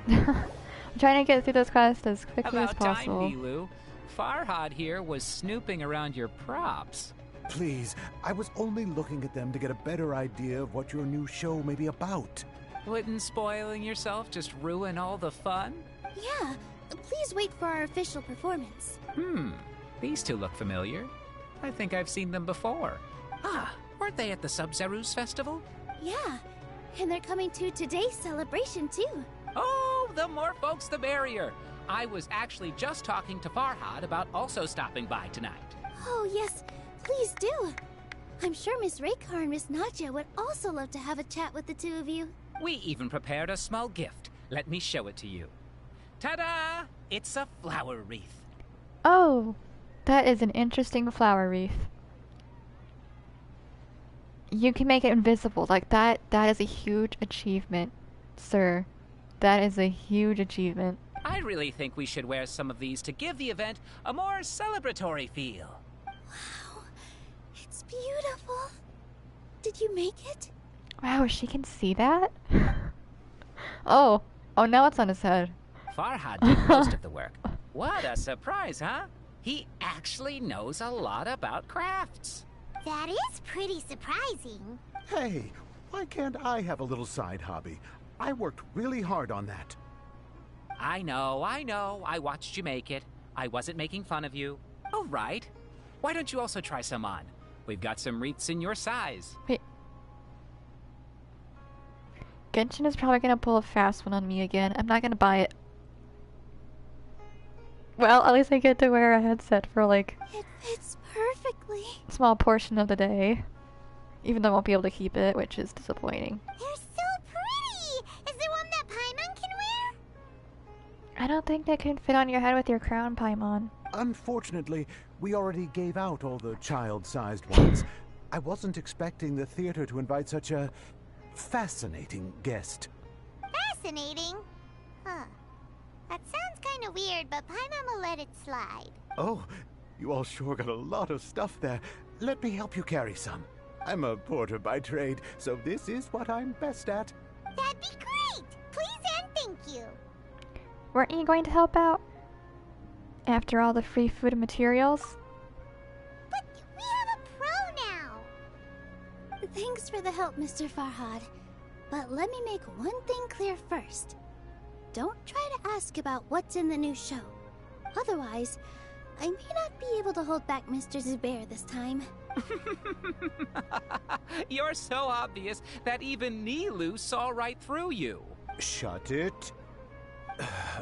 I'm trying to get through this quest as quickly as About possible. time, Nilu. Farhad here was snooping around your props. Please, I was only looking at them to get a better idea of what your new show may be about. Wouldn't spoiling yourself just ruin all the fun? Yeah, please wait for our official performance. These 2 look familiar. I think I've seen them before. Ah, weren't they at the Sub-Zerus Festival? Yeah, and they're coming to today's celebration too. Oh, the more folks the merrier. I was actually just talking to Farhad about also stopping by tonight. Oh yes, please do. I'm sure Miss Raykar and Miss Nadja would also love to have a chat with the 2 of you. We even prepared a small gift. Let me show it to you. Ta-da! It's a flower wreath. Oh, that is an interesting flower wreath. You can make it invisible. Like that is a huge achievement, sir. That is a huge achievement. I really think we should wear some of these to give the event a more celebratory feel. Wow, it's beautiful. Did you make it? Wow, she can see that? Oh, now it's on his head. Farhad did most of the work. What a surprise, huh? He actually knows a lot about crafts. That is pretty surprising. Hey, why can't I have a little side hobby? I worked really hard on that. I know. I watched you make it. I wasn't making fun of you. All right. Why don't you also try some on? We've got some wreaths in your size. Wait. Genshin is probably gonna pull a fast one on me again. I'm not gonna buy it. Well, at least I get to wear a headset for like... It fits perfectly. Small portion of the day. Even though I won't be able to keep it, which is disappointing. They're so pretty! Is there one that Paimon can wear? I don't think they can fit on your head with your crown, Paimon. Unfortunately, we already gave out all the child-sized ones. I wasn't expecting the theater to invite such a fascinating guest. Fascinating? Huh. That sounds kind of weird, but Paimon will let it slide. Oh, you all sure got a lot of stuff there. Let me help you carry some. I'm a porter by trade, so this is what I'm best at. That'd be great! Please and thank you. Weren't you going to help out? After all the free food and materials? But we have a pro now! Thanks for the help, Mr. Farhad. But let me make one thing clear first. Don't try to ask about what's in the new show. Otherwise, I may not be able to hold back Mr. Zubair this time. You're so obvious that even Nilu saw right through you. Shut it.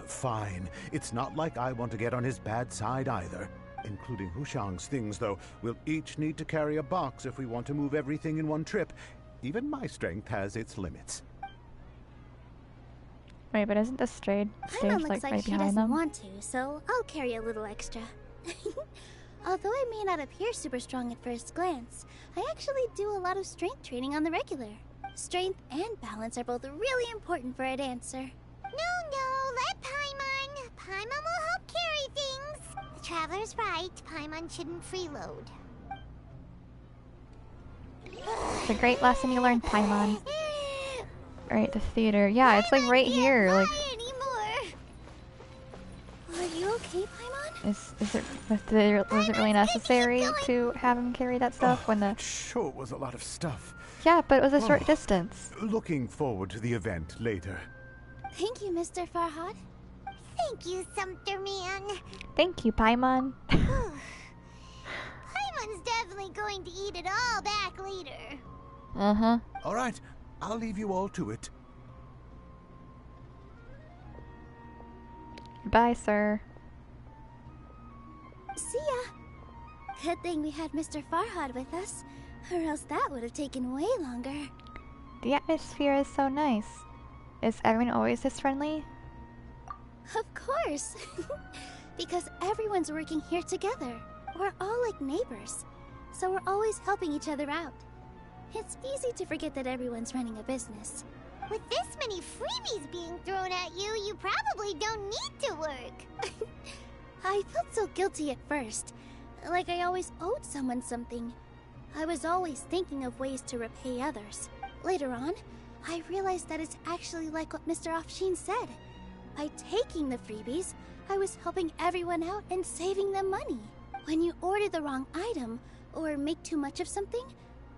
Fine. It's not like I want to get on his bad side either. Including Hushang's things, though. We'll each need to carry a box if we want to move everything in one trip. Even my strength has its limits. Wait, but isn't this stage Paimon looks like right she behind doesn't them? want to, so I'll carry a little extra. Although I may not appear super strong at first glance, I actually do a lot of strength training on the regular. Strength and balance are both really important for a dancer. No, let Paimon. Paimon will help carry things. The Traveler's right. Paimon shouldn't freeload. It's a great lesson you learned, Paimon. Alright, the theater. Yeah, it's like right here. Like, Are you okay, Paimon? was it really necessary to have him carry that stuff when the... Sure was a lot of stuff. Yeah, but it was a short distance. Looking forward to the event later. Thank you, Mr. Farhad. Thank you, Sumpter Man. Thank you, Paimon. Paimon's definitely going to eat it all back later. Uh-huh. All right, I'll leave you all to it. Bye, sir. See ya. Good thing we had Mr. Farhad with us, or else that would have taken way longer. The atmosphere is so nice. Is everyone always this friendly? Of course. Because everyone's working here together. We're all like neighbors. So we're always helping each other out. It's easy to forget that everyone's running a business. With this many freebies being thrown at you, you probably don't need to work. I felt so guilty at first. Like I always owed someone something. I was always thinking of ways to repay others. Later on, I realized that it's actually like what Mr. Afshin said. By taking the freebies, I was helping everyone out and saving them money. When you order the wrong item, or make too much of something,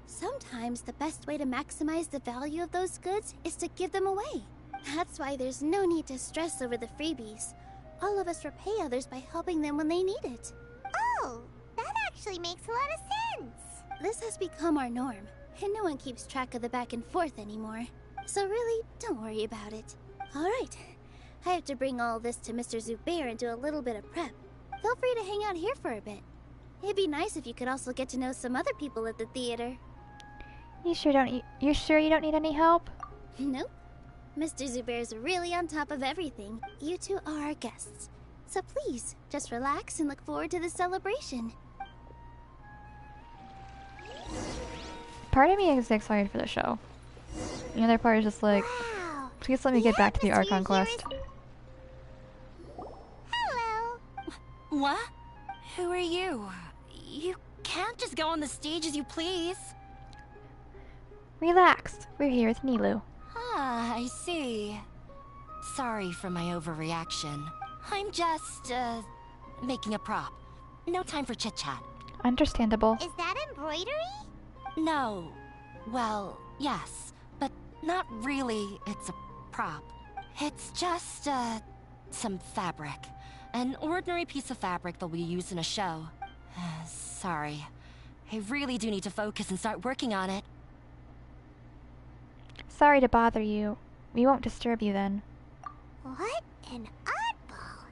sometimes the best way to maximize the value of those goods is to give them away. That's why there's no need to stress over the freebies. All of us repay others by helping them when they need it. Oh, that actually makes a lot of sense. This has become our norm, and no one keeps track of the back and forth anymore. So really, don't worry about it. Alright, I have to bring all this to Mr. Zubair and do a little bit of prep. Feel free to hang out here for a bit. It'd be nice if you could also get to know some other people at the theater. You sure you don't need any help? Nope. Mr. Zubair's really on top of everything. You two are our guests. So please, just relax and look forward to the celebration. Part of me is excited for the show. The other part is just like, please let me get back to the Archon quest. Hello. What? Who are you? You can't just go on the stage as you please. Relax. We're here with Nilu. Ah, I see. Sorry for my overreaction. I'm just, making a prop. No time for chit-chat. Understandable. Is that embroidery? No. Well, yes. But not really. It's a prop. It's just, some fabric. An ordinary piece of fabric that we use in a show. Sorry. I really do need to focus and start working on it. Sorry to bother you. We won't disturb you then. What an oddball.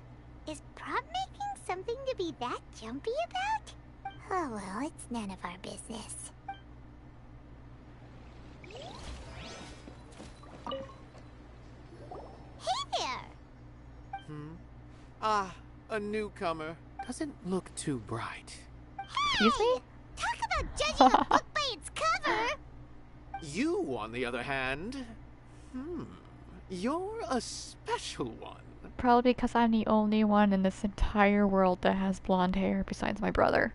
Is prop making something to be that jumpy about? Oh well, it's none of our business. Hey there! Ah, a newcomer. Doesn't look too bright. Excuse me? Talk about judging a book by its cover! You, on the other hand, you're a special one. Probably because I'm the only one in this entire world that has blonde hair besides my brother.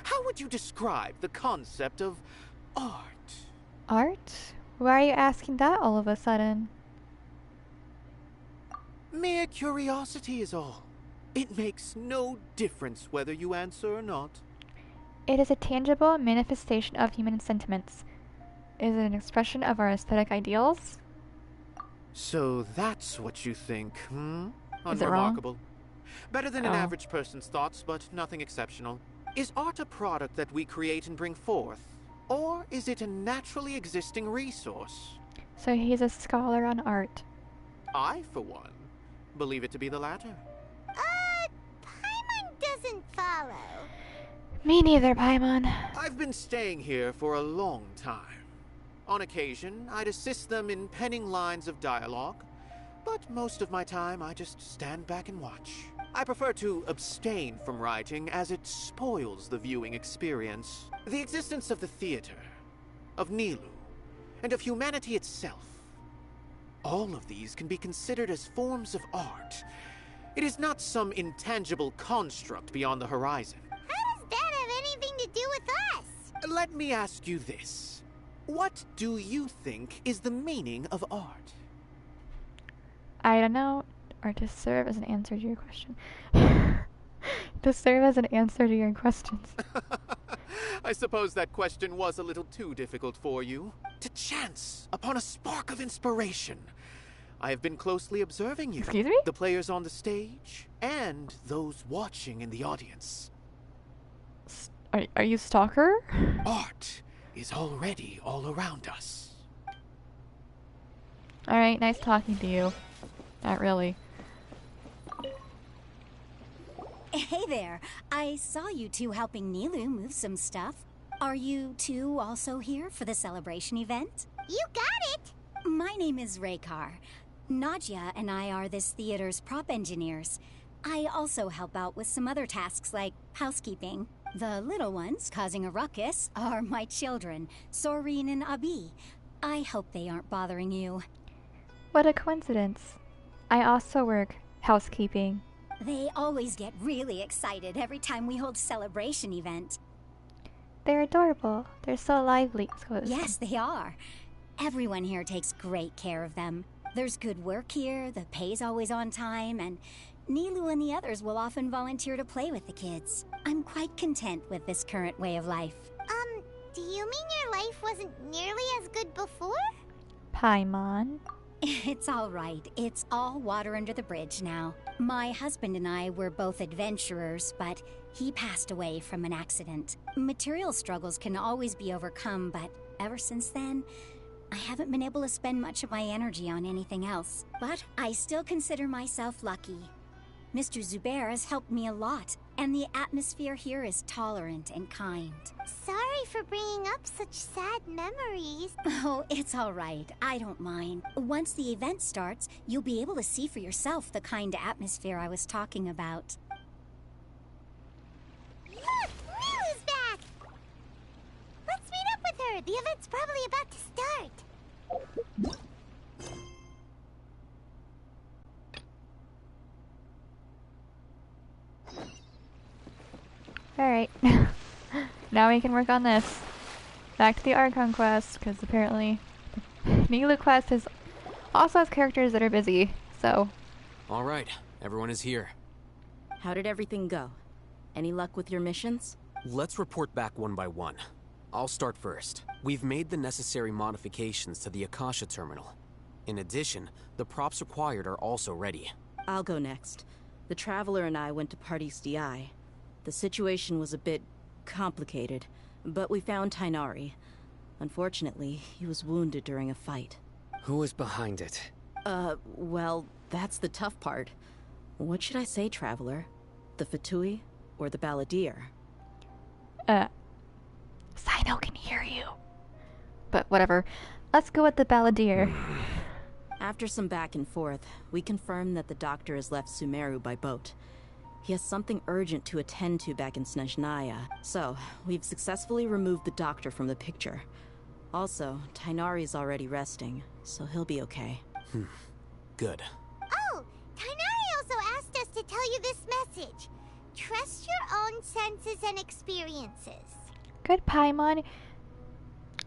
How would you describe the concept of art? Art? Why are you asking that all of a sudden? Mere curiosity is all. It makes no difference whether you answer or not. It is a tangible manifestation of human sentiments. Is it an expression of our aesthetic ideals? So that's what you think, Is it wrong? Unremarkable. Better than an average person's thoughts, but nothing exceptional. Is art a product that we create and bring forth? Or is it a naturally existing resource? So he's a scholar on art. I, for one, believe it to be the latter. Paimon doesn't follow. Me neither, Paimon. I've been staying here for a long time. On occasion, I'd assist them in penning lines of dialogue, but most of my time I just stand back and watch. I prefer to abstain from writing as it spoils the viewing experience. The existence of the theater, of Nilou, and of humanity itself. All of these can be considered as forms of art. It is not some intangible construct beyond the horizon. How does that have anything to do with us? Let me ask you this. What do you think is the meaning of art? I don't know. Or to serve as an answer to your question. To serve as an answer to your questions. I suppose that question was a little too difficult for you. To chance upon a spark of inspiration. I have been closely observing you. Excuse me? The players on the stage, and those watching in the audience. Are you stalker? Art is already all around us. Alright, nice talking to you. Not really. Hey there. I saw you two helping Nilou move some stuff. Are you two also here for the celebration event? You got it! My name is Raykar. Nadia and I are this theater's prop engineers. I also help out with some other tasks like housekeeping. The little ones causing a ruckus are my children, Soreen and Abi. I hope they aren't bothering you. What a coincidence. I also work housekeeping. They always get really excited every time we hold a celebration event. They're adorable. They're so lively. Yes, they are. Everyone here takes great care of them. There's good work here, the pay's always on time, and Nilou and the others will often volunteer to play with the kids. I'm quite content with this current way of life. Do you mean your life wasn't nearly as good before? Paimon. It's all right. It's all water under the bridge now. My husband and I were both adventurers, but he passed away from an accident. Material struggles can always be overcome, but ever since then, I haven't been able to spend much of my energy on anything else. But I still consider myself lucky. Mr. Zubair has helped me a lot, and the atmosphere here is tolerant and kind. Sorry for bringing up such sad memories. Oh, it's all right. I don't mind. Once the event starts, you'll be able to see for yourself the kind of atmosphere I was talking about. Look! Nilou's back! Let's meet up with her. The event's probably about to start. Alright. Now we can work on this. Back to the Archon quest, because apparently Nilou quest also has characters that are busy, so. Alright, everyone is here. How did everything go? Any luck with your missions? Let's report back one by one. I'll start first. We've made the necessary modifications to the Akasha terminal. In addition, the props required are also ready. I'll go next. The Traveler and I went to Party's DI. The situation was a bit complicated, but we found Tainari. Unfortunately, he was wounded during a fight. Who was behind it? Well, that's the tough part. What should I say, Traveler? The Fatui or the Balladeer? Sino can hear you. But whatever. Let's go with the balladeer. After some back and forth, we confirmed that the doctor has left Sumeru by boat. He has something urgent to attend to back in Snezhnaya, so we've successfully removed the doctor from the picture. Also, Tighnari's already resting, so he'll be okay. Good. Oh, Tighnari also asked us to tell you this message. Trust your own senses and experiences. Good, Paimon.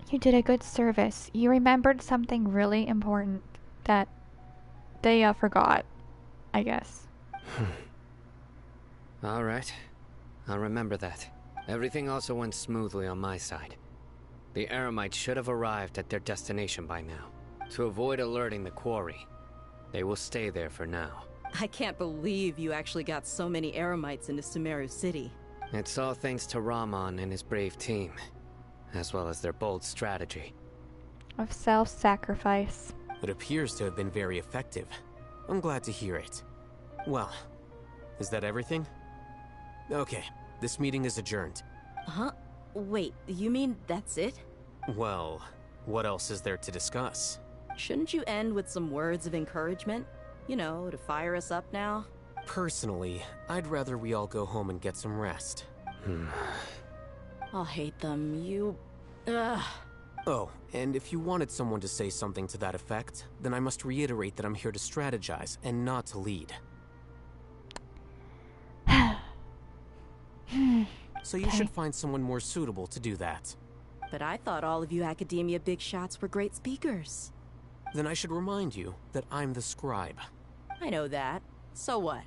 You did a good service. You remembered something really important that they forgot, I guess. Alright. I'll remember that. Everything also went smoothly on my side. The Eremites should have arrived at their destination by now. To avoid alerting the quarry, they will stay there for now. I can't believe you actually got so many Eremites into Sumeru City. It's all thanks to Rahman and his brave team, as well as their bold strategy. Of self-sacrifice. It appears to have been very effective. I'm glad to hear it. Well, is that everything? Okay, this meeting is adjourned. Huh? Wait, you mean that's it? Well, what else is there to discuss? Shouldn't you end with some words of encouragement? You know, to fire us up now? Personally, I'd rather we all go home and get some rest. I'll hate them. Ugh. Oh, and if you wanted someone to say something to that effect, then I must reiterate that I'm here to strategize and not to lead. So you should find someone more suitable to do that. But I thought all of you academia big shots were great speakers. Then I should remind you that I'm the scribe. I know that. So what?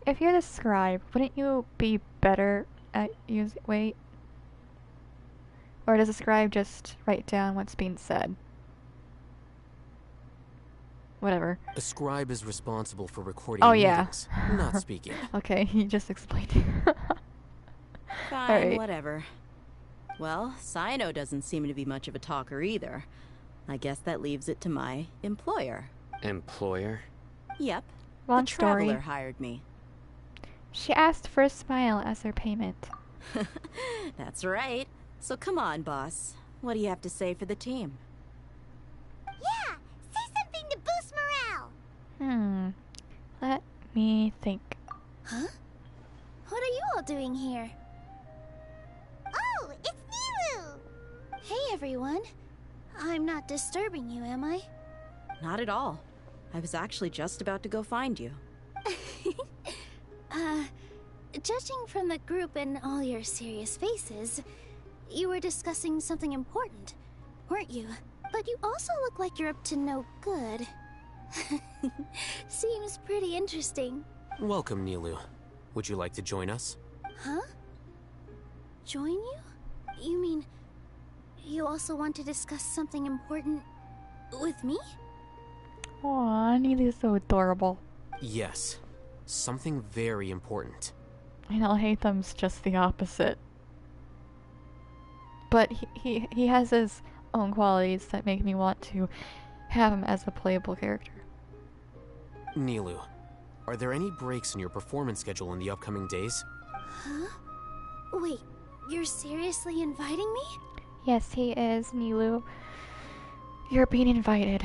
If you're the scribe, wouldn't you be better at wait? Or does the scribe just write down what's being said? Whatever. A scribe is responsible for recording meetings, not speaking. Okay, he just explained. Fine, whatever. Well, Sino doesn't seem to be much of a talker either. I guess that leaves it to my employer. Employer? Yep. Long the Traveler story. hired me. She asked for a smile as her payment. That's right. So come on, boss. What do you have to say for the team? Yeah! Say something to boost morale! Let me think. Huh? What are you all doing here? Oh, it's Nilou! Hey, everyone. I'm not disturbing you, am I? Not at all. I was actually just about to go find you. Judging from the group and all your serious faces, you were discussing something important, weren't you? But you also look like you're up to no good. Seems pretty interesting. Welcome, Nilou. Would you like to join us? Huh? Join you? You mean you also want to discuss something important with me? Aw, Neely's so adorable. Yes. Something very important. And Alhaitham's just the opposite. But he has his own qualities that make me want to have him as a playable character. Nilou, are there any breaks in your performance schedule in the upcoming days? Huh? Wait, you're seriously inviting me? Yes, he is, Nilou. You're being invited.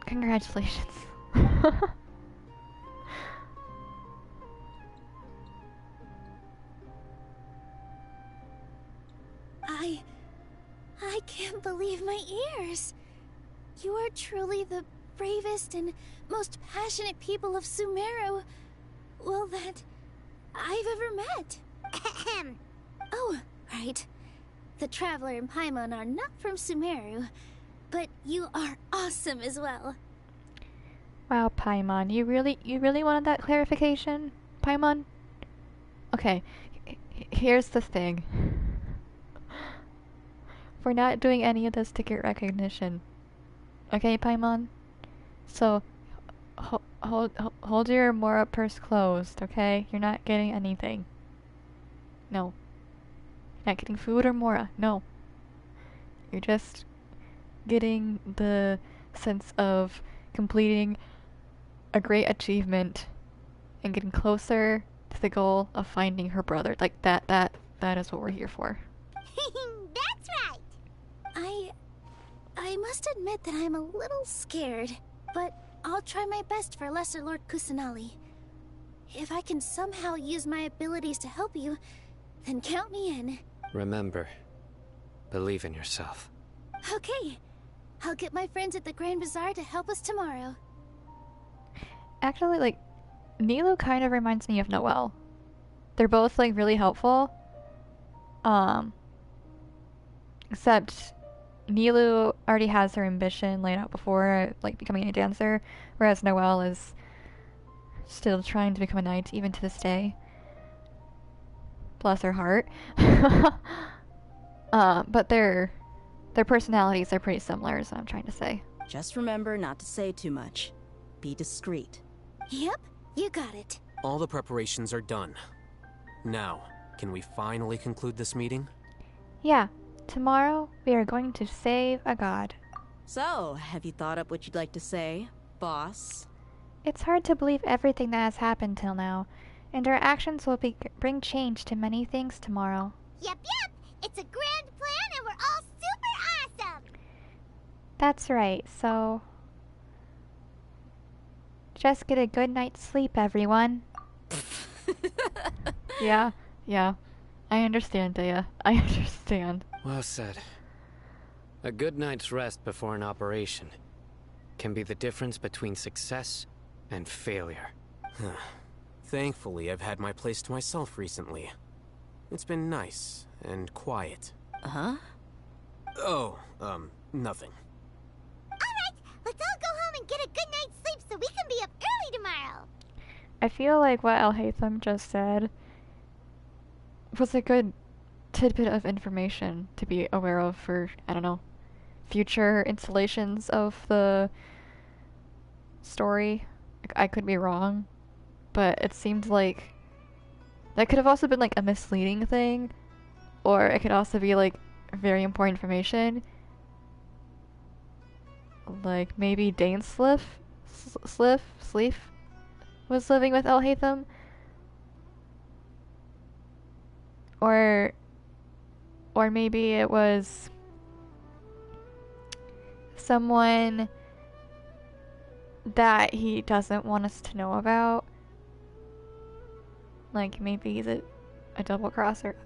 Congratulations. I can't believe my ears. You are truly the bravest and most passionate people of Sumeru, well, that I've ever met. Oh, right. The Traveler and Paimon are not from Sumeru, but you are awesome as well. Wow, Paimon, you really wanted that clarification, Paimon? Okay, here's the thing. We're not doing any of this to get recognition. Okay, Paimon? So, hold your Mora purse closed, okay? You're not getting anything. No. You're not getting food or Mora. No. You're just getting the sense of completing a great achievement and getting closer to the goal of finding her brother. Like, that's that is what we're here for. That's right! I must admit that I'm a little scared, but I'll try my best for Lesser Lord Kusanali. If I can somehow use my abilities to help you, then count me in. Remember, believe in yourself. Okay. I'll get my friends at the Grand Bazaar to help us tomorrow. Actually, like, Nilu kind of reminds me of Noelle. They're both, like, really helpful. Except Nilu already has her ambition laid out before, like, becoming a dancer, whereas Noelle is still trying to become a knight, even to this day. Bless her heart. But their personalities are pretty similar, is what I'm trying to say. Just remember not to say too much. Be discreet. Yep, you got it. All the preparations are done. Now, can we finally conclude this meeting? Yeah, tomorrow we are going to save a god. So, have you thought up what you'd like to say, boss? It's hard to believe everything that has happened till now, and our actions will bring change to many things tomorrow. Yep. It's a grand plan and we're all super awesome! That's right, so... just get a good night's sleep, everyone. Yeah. I understand, Dea. I understand. Well said. A good night's rest before an operation can be the difference between success and failure. Thankfully, I've had my place to myself recently. It's been nice and quiet. Huh? Oh, nothing. Alright, let's all go home and get a good night's sleep so we can be up early tomorrow. I feel like what Alhaitham just said was a good tidbit of information to be aware of for, I don't know, future installations of the story. I could be wrong, but it seemed like that could have also been like a misleading thing, or it could also be like very important information. Like maybe Dane Sleef was living with Alhaitham, or maybe it was someone that he doesn't want us to know about. Like, maybe he's a double crosser.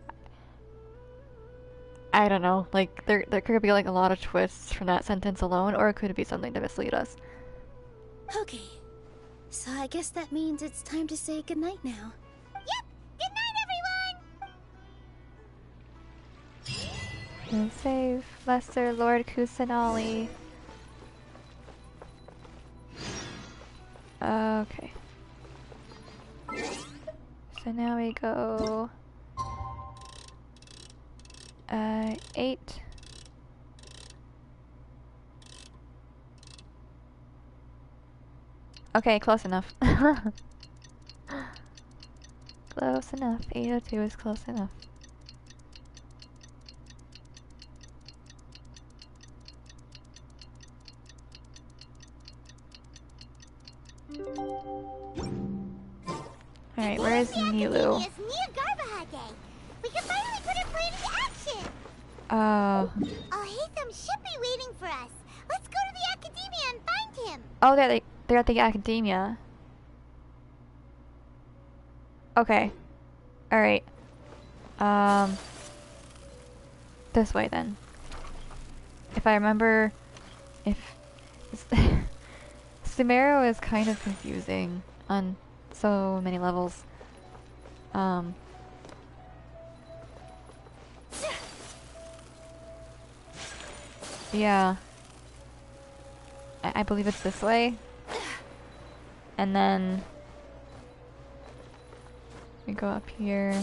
I don't know. Like, there could be, like, a lot of twists from that sentence alone, or it could be something to mislead us. Okay. So I guess that means it's time to say goodnight now. Yep! Good night, everyone! And save Lesser Lord Kusanali. Okay. So now we go 8. Okay, close enough. Close enough. 802 is close enough. Alright, where is Nilu? It's near Garbahage. We can finally put our plan into action. Alhaitham should be waiting for us. Let's go to the academia and find him. Oh, they're at the academia. Okay. Alright. This way then. If I remember, Sumeru is kind of confusing on so many levels. Yeah. I believe it's this way. And then we go up here.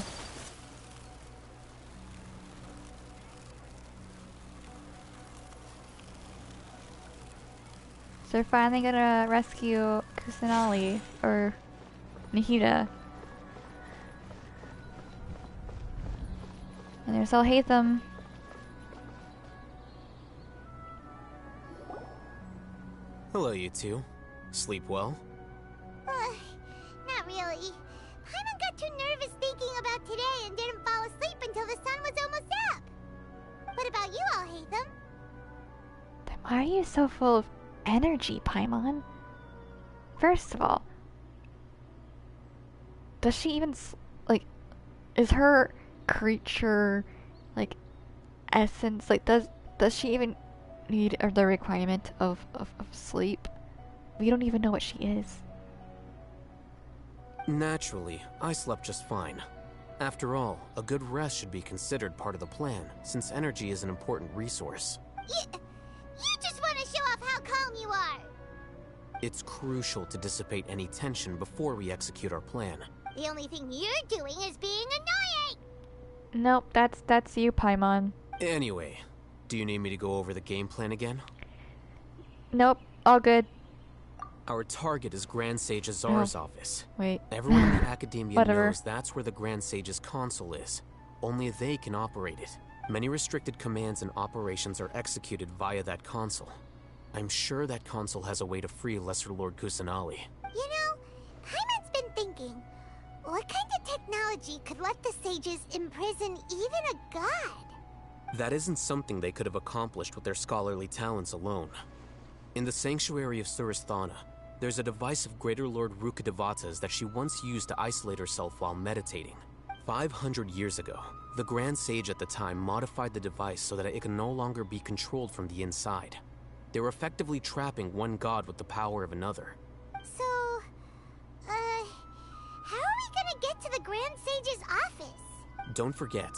So they're finally gonna rescue Kusanali, or Nahida. And there's Alhaitham. Hello, you two. Sleep well? Not really. Paimon got got too nervous thinking about today and didn't fall asleep until the sun was almost up. What about you, Alhaitham? Then why are you so full of energy, Paimon? First of all, does she even, like, is her creature, like, essence, like, does she even need the requirement of sleep? We don't even know what she is. Naturally, I slept just fine. After all, a good rest should be considered part of the plan, since energy is an important resource. You just want to show off how calm you are. It's crucial to dissipate any tension before we execute our plan. The only thing you're doing is being annoying. Nope, that's you, Paimon. Anyway, do you need me to go over the game plan again? Nope, all good. Our target is Grand Sage Azar's office. Wait. Everyone in the Academia Whatever. knows that's where the Grand Sage's console is. Only they can operate it. Many restricted commands and operations are executed via that console. I'm sure that console has a way to free Lesser Lord Kusanali. You know, Paimon's been thinking, what kind of technology could let the sages imprison even a god? That isn't something they could have accomplished with their scholarly talents alone. In the Sanctuary of Suristhana, there's a device of Greater Lord Rukkhadevata's that she once used to isolate herself while meditating. 500 years ago, the Grand Sage at the time modified the device so that it could no longer be controlled from the inside. They were effectively trapping one god with the power of another. So, how are we gonna get to the Grand Sage's office? Don't forget,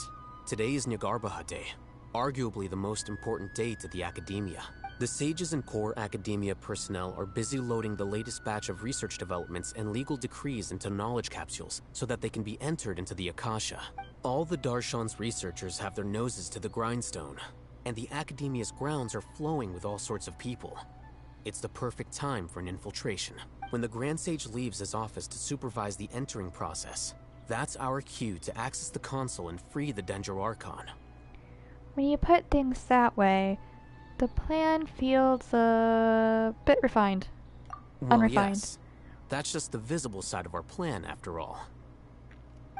today is Nyargarbaha Day, arguably the most important date at the Academia. The sages and core Academia personnel are busy loading the latest batch of research developments and legal decrees into knowledge capsules so that they can be entered into the Akasha. All the Darshan's researchers have their noses to the grindstone, and the Academia's grounds are flowing with all sorts of people. It's the perfect time for an infiltration. When the Grand Sage leaves his office to supervise the entering process, that's our cue to access the console and free the Dendro Archon. When you put things that way, the plan feels a bit refined. Well, Unrefined. yes. That's just the visible side of our plan, after all.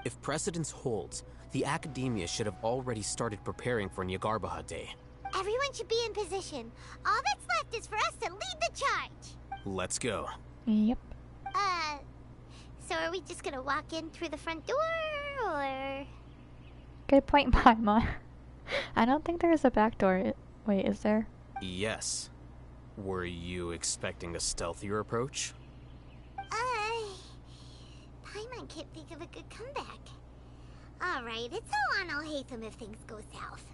If precedence holds, the Academia should have already started preparing for Nyargarbaha Day. Everyone should be in position. All that's left is for us to lead the charge. Let's go. Yep. So are we just gonna walk in through the front door, or...? Good point, Paimon. I don't think there's a back door. Wait, is there? Yes. Were you expecting a stealthier approach? Paimon can't think of a good comeback. Alright, it's all on Alhaitham if things go south.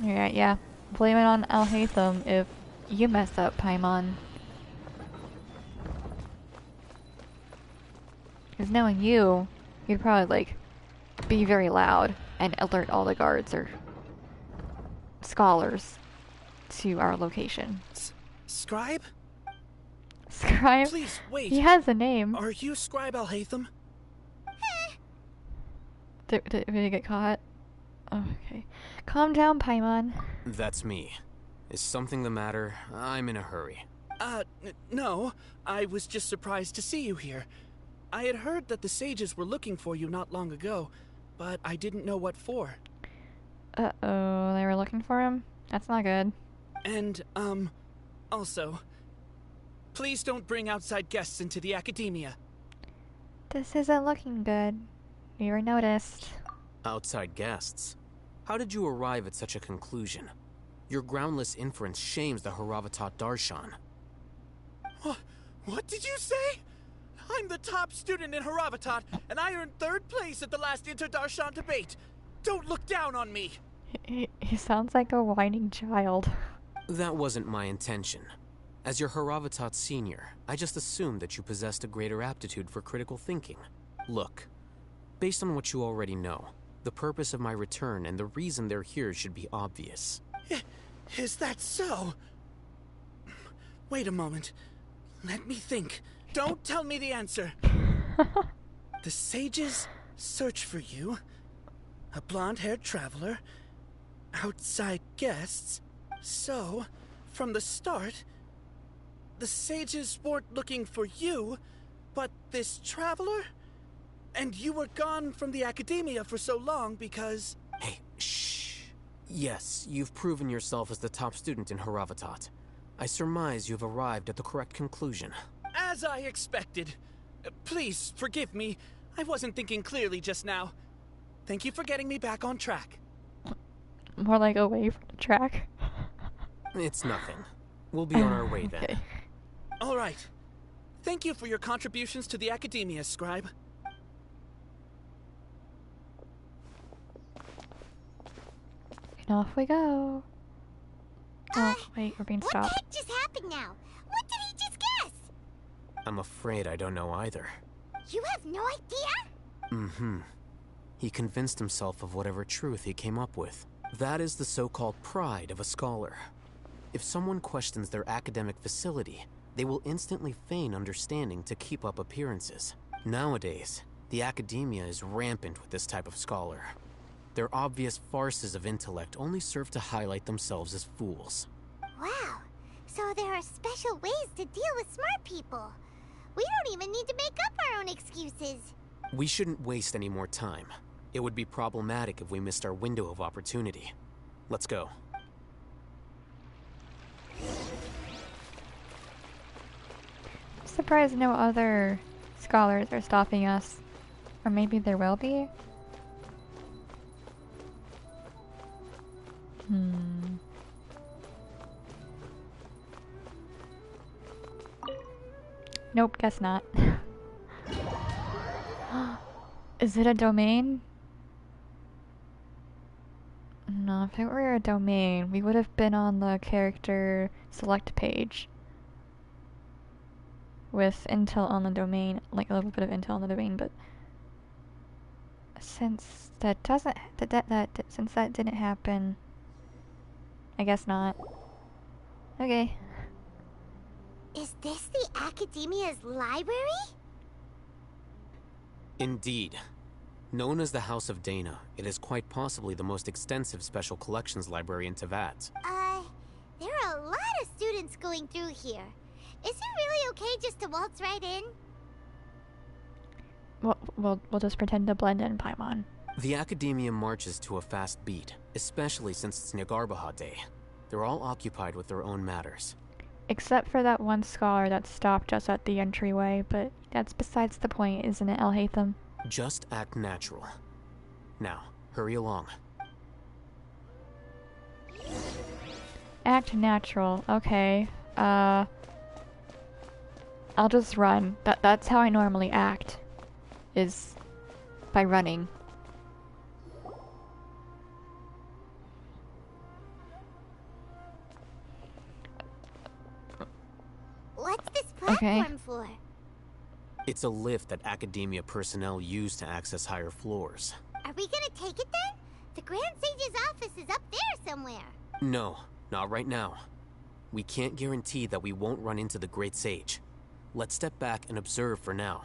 Alright, yeah. Blame it on Alhaitham if you mess up, Paimon. Because knowing you, you'd probably, like, be very loud and alert all the guards or scholars to our location. Scribe? Scribe? Please, wait. He has a name. Are you Scribe Alhaitham? Did he get caught? Okay. Calm down, Paimon. That's me. Is something the matter? I'm in a hurry. No. I was just surprised to see you here. I had heard that the sages were looking for you not long ago, but I didn't know what for. Uh-oh, they were looking for him? That's not good. And, also, please don't bring outside guests into the Academia. This isn't looking good. We were noticed. Outside guests? How did you arrive at such a conclusion? Your groundless inference shames the Haravatat Darshan. What did you say? I'm the top student in Haravatat, and I earned 3rd place at the last Inter-Darshan debate. Don't look down on me. He sounds like a whining child. That wasn't my intention. As your Haravatat senior, I just assumed that you possessed a greater aptitude for critical thinking. Look, based on what you already know, the purpose of my return and the reason they're here should be obvious. Is that so? Wait a moment. Let me think. Don't tell me the answer. The sages search for you. A blonde-haired traveler. Outside guests. So, from the start. The sages weren't looking for you, but this traveler? And you were gone from the academia for so long because... Hey, shh. Yes, you've proven yourself as the top student in Haravatat. I surmise you've arrived at the correct conclusion. As I expected. Please, forgive me. I wasn't thinking clearly just now. Thank you for getting me back on track. More like away from the track. It's nothing. We'll be on our way then. Okay. All right. Thank you for your contributions to the academia, Scribe. And off we go. Oh, wait, we're being What stopped. the heck just happened now? What did he just guess? I'm afraid I don't know either. You have no idea? Mm-hmm. He convinced himself of whatever truth he came up with. That is the so-called pride of a scholar. If someone questions their academic facility, they will instantly feign understanding to keep up appearances. Nowadays, the academia is rampant with this type of scholar. Their obvious farces of intellect only serve to highlight themselves as fools. Wow. So there are special ways to deal with smart people. We don't even need to make up our own excuses. We shouldn't waste any more time. It would be problematic if we missed our window of opportunity. Let's go. Surprised no other scholars are stopping us. Or maybe there will be? Nope, guess not. Is it a domain? No, if it were a domain, we would have been on the character select page. With intel on the domain, like a little bit of intel on the domain, but since that doesn't, since that didn't happen, I guess not. Okay. Is this the Academia's library? Indeed. Known as the House of Dana, it is quite possibly the most extensive special collections library in Teyvat. There are a lot of students going through here. Is it really okay just to waltz right in? We'll just pretend to blend in, Paimon. The Academia marches to a fast beat, especially since it's Nagarbaha Day. They're all occupied with their own matters. Except for that one scholar that stopped us at the entryway, but that's besides the point, isn't it, Alhaitham? Just act natural. Now, hurry along. Act natural, okay. I'll just run. That's how I normally act. Is by running. What's this platform for? It's a lift that Academia personnel use to access higher floors. Are we gonna take it then? The Grand Sage's office is up there somewhere. No, not right now. We can't guarantee that we won't run into the Great Sage. Let's step back and observe for now.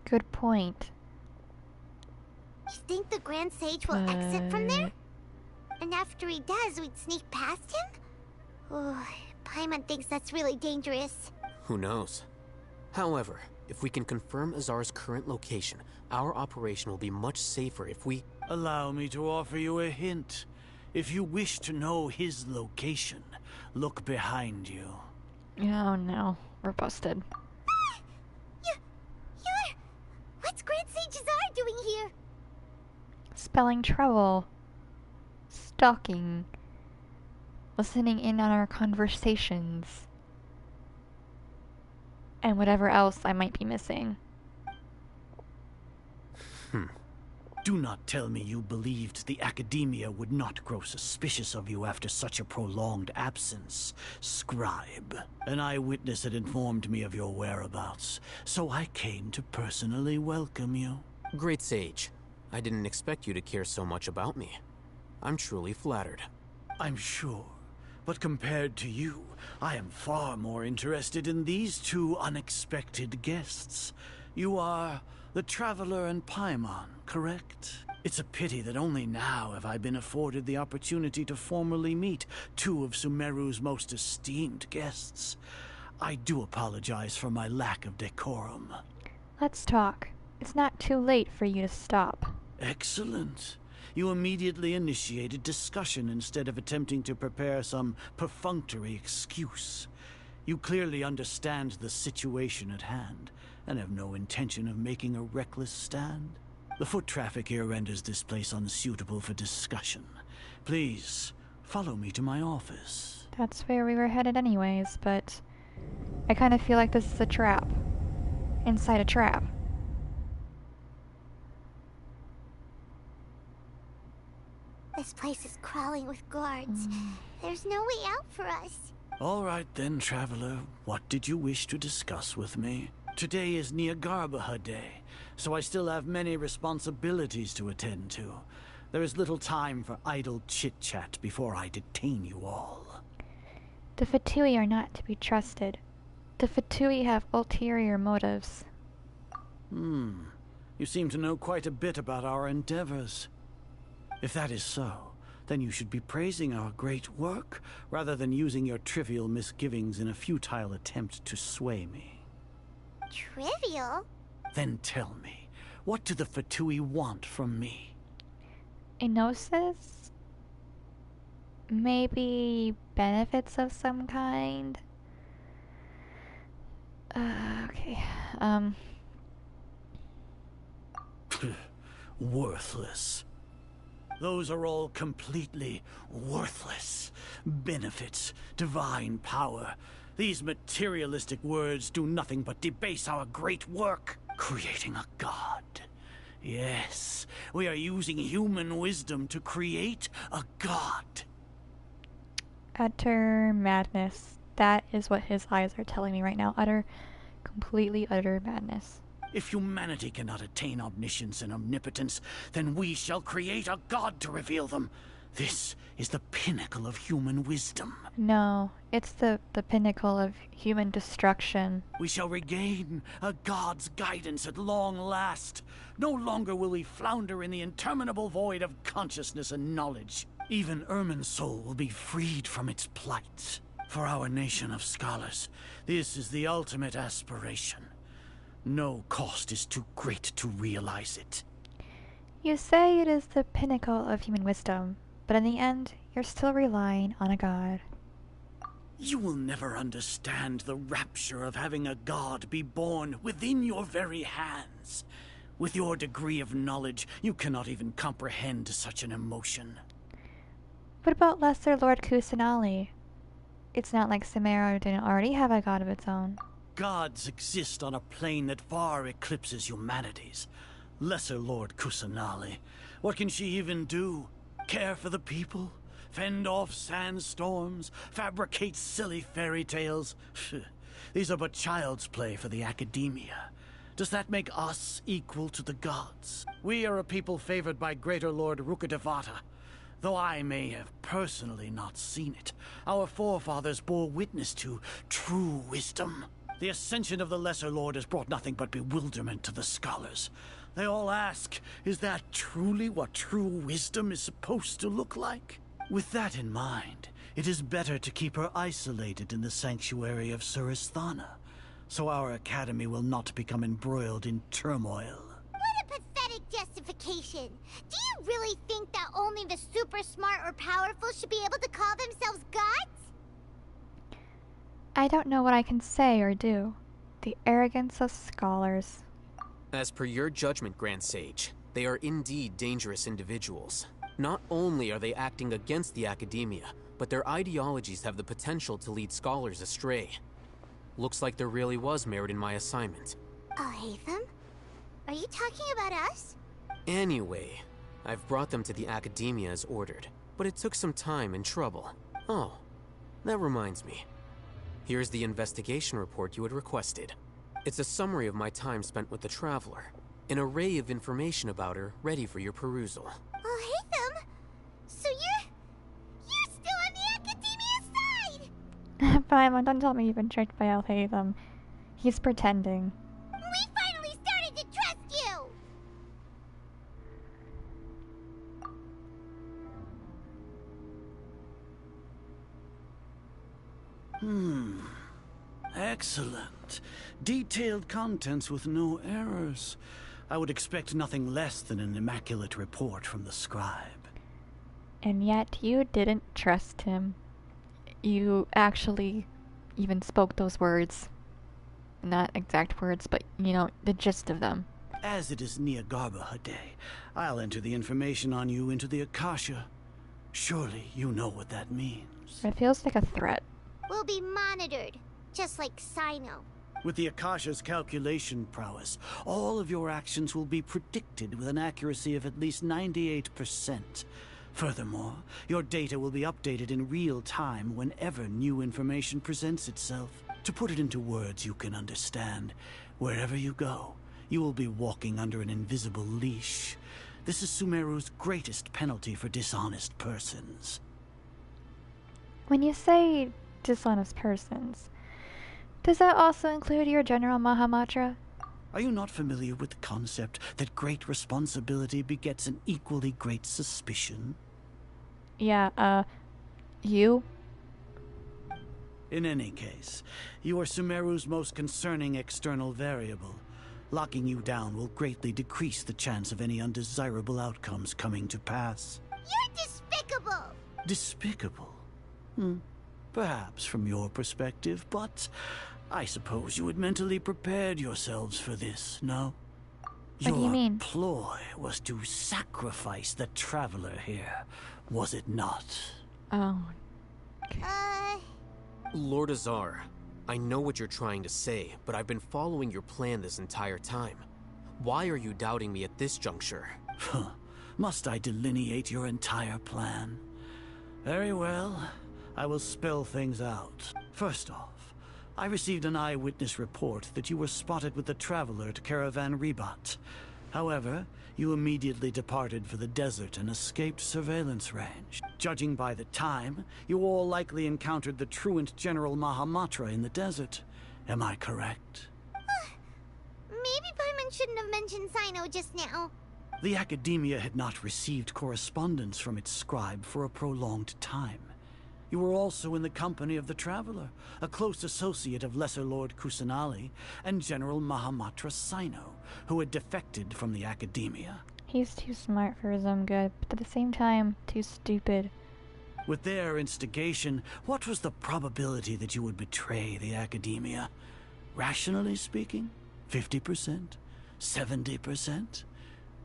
Good point. You think the Grand Sage will exit from there? And after he does, we'd sneak past him? Oh, Paimon thinks that's really dangerous. Who knows? However, if we can confirm Azar's current location, our operation will be much safer if we... Allow me to offer you a hint. If you wish to know his location, look behind you. Oh no, we're busted. What's Grand Sage Azar doing here? Spelling trouble. Stalking. Listening in on our conversations. And whatever else I might be missing. Do not tell me you believed the Academia would not grow suspicious of you after such a prolonged absence, Scribe. An eyewitness had informed me of your whereabouts, so I came to personally welcome you. Great Sage, I didn't expect you to care so much about me. I'm truly flattered. I'm sure, but compared to you, I am far more interested in these two unexpected guests. You are the Traveler and Paimon, correct? It's a pity that only now have I been afforded the opportunity to formally meet two of Sumeru's most esteemed guests. I do apologize for my lack of decorum. Let's talk. It's not too late for you to stop. Excellent. You immediately initiated discussion instead of attempting to prepare some perfunctory excuse. You clearly understand the situation at hand, and have no intention of making a reckless stand. The foot traffic here renders this place unsuitable for discussion. Please, follow me to my office. That's where we were headed anyways, but I kind of feel like this is a trap. Inside a trap. This place is crawling with guards. There's no way out for us. All right then, traveler. What did you wish to discuss with me? Today is Niagarbaha Day, so I still have many responsibilities to attend to. There is little time for idle chit-chat before I detain you all. The Fatui are not to be trusted. The Fatui have ulterior motives. You seem to know quite a bit about our endeavors. If that is so, then you should be praising our great work, rather than using your trivial misgivings in a futile attempt to sway me. Trivial? Then tell me, what do the Fatui want from me? A gnosis? Maybe benefits of some kind? Okay, Worthless. Those are all completely worthless. Benefits, divine power. These materialistic words do nothing but debase our great work, creating a god. Yes, we are using human wisdom to create a god. utter madness. That is what his eyes are telling me right now. Completely utter madness. If humanity cannot attain omniscience and omnipotence, then we shall create a god to reveal them. This is the pinnacle of human wisdom. No, it's the pinnacle of human destruction. We shall regain a god's guidance at long last. No longer will we flounder in the interminable void of consciousness and knowledge. Even Ermin's soul will be freed from its plight. For our nation of scholars, this is the ultimate aspiration. No cost is too great to realize it. You say it is the pinnacle of human wisdom, but in the end, you're still relying on a god. You will never understand the rapture of having a god be born within your very hands. With your degree of knowledge, you cannot even comprehend such an emotion. What about Lesser Lord Kusanali? It's not like Sumeru didn't already have a god of its own. Gods exist on a plane that far eclipses humanity's. Lesser Lord Kusanali. What can she even do? Care for the people? Fend off sandstorms? Fabricate silly fairy tales? These are but child's play for the academia. Does that make us equal to the gods? We are a people favored by Greater Lord Rukadevata. Though I may have personally not seen it, our forefathers bore witness to true wisdom. The ascension of the Lesser Lord has brought nothing but bewilderment to the scholars. They all ask, is that truly what true wisdom is supposed to look like? With that in mind, it is better to keep her isolated in the sanctuary of Suristhana, so our academy will not become embroiled in turmoil. What a pathetic justification! Do you really think that only the super smart or powerful should be able to call themselves gods? I don't know what I can say or do. The arrogance of scholars. As per your judgment, Grand Sage, they are indeed dangerous individuals. Not only are they acting against the academia, but their ideologies have the potential to lead scholars astray. Looks like there really was merit in my assignment. Oh, Hatham? Are you talking about us? Anyway, I've brought them to the academia as ordered, but it took some time and trouble. Oh, that reminds me. Here's the investigation report you had requested. It's a summary of my time spent with the Traveler. An array of information about her ready for your perusal. Oh, Hatham? So you're still on the academia side! Paimon, don't tell me you've been tricked by Alhaitham. He's pretending. We finally started to trust you! Excellent. Detailed contents with no errors. I would expect nothing less than an immaculate report from the scribe. And yet you didn't trust him. You actually even spoke those words. Not exact words, but, you know, the gist of them. As it is Niagarba Day, I'll enter the information on you into the Akasha. Surely you know what that means. It feels like a threat. We'll be monitored, just like Sino. With the Akasha's calculation prowess, all of your actions will be predicted with an accuracy of at least 98%. Furthermore, your data will be updated in real time whenever new information presents itself. To put it into words you can understand, wherever you go, you will be walking under an invisible leash. This is Sumeru's greatest penalty for dishonest persons. When you say dishonest persons, does that also include your General Mahamatra? Are you not familiar with the concept that great responsibility begets an equally great suspicion? Yeah, you? In any case, you are Sumeru's most concerning external variable. Locking you down will greatly decrease the chance of any undesirable outcomes coming to pass. You're despicable! Despicable? Perhaps from your perspective, but I suppose you had mentally prepared yourselves for this, no? What do you mean? Your ploy was to sacrifice the traveler here, was it not? Oh. Lord Azar, I know what you're trying to say, but I've been following your plan this entire time. Why are you doubting me at this juncture? Must I delineate your entire plan? Very well. I will spell things out. First off, I received an eyewitness report that you were spotted with the traveler at Caravan Ribat. However, you immediately departed for the desert and escaped surveillance range. Judging by the time, you all likely encountered the truant General Mahamatra in the desert. Am I correct? Maybe Paimon shouldn't have mentioned Sino just now. The Academia had not received correspondence from its scribe for a prolonged time. You were also in the company of the Traveler, a close associate of Lesser Lord Kusanali and General Mahamatra Sino, who had defected from the Academia. He's too smart for his own good, but at the same time, too stupid. With their instigation, what was the probability that you would betray the Academia? Rationally speaking, 50%? 70%?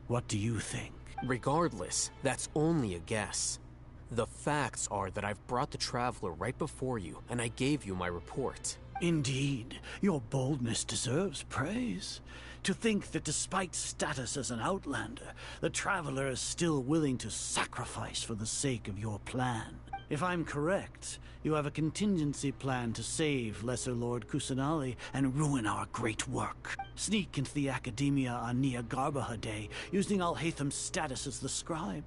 What do you think? Regardless, that's only a guess. The facts are that I've brought the Traveler right before you, and I gave you my report. Indeed, your boldness deserves praise. To think that despite status as an outlander, the Traveler is still willing to sacrifice for the sake of your plan. If I'm correct, you have a contingency plan to save Lesser Lord Kusanali and ruin our great work. Sneak into the Academia on Niagarba Day, using Alhaitham's status as the scribe.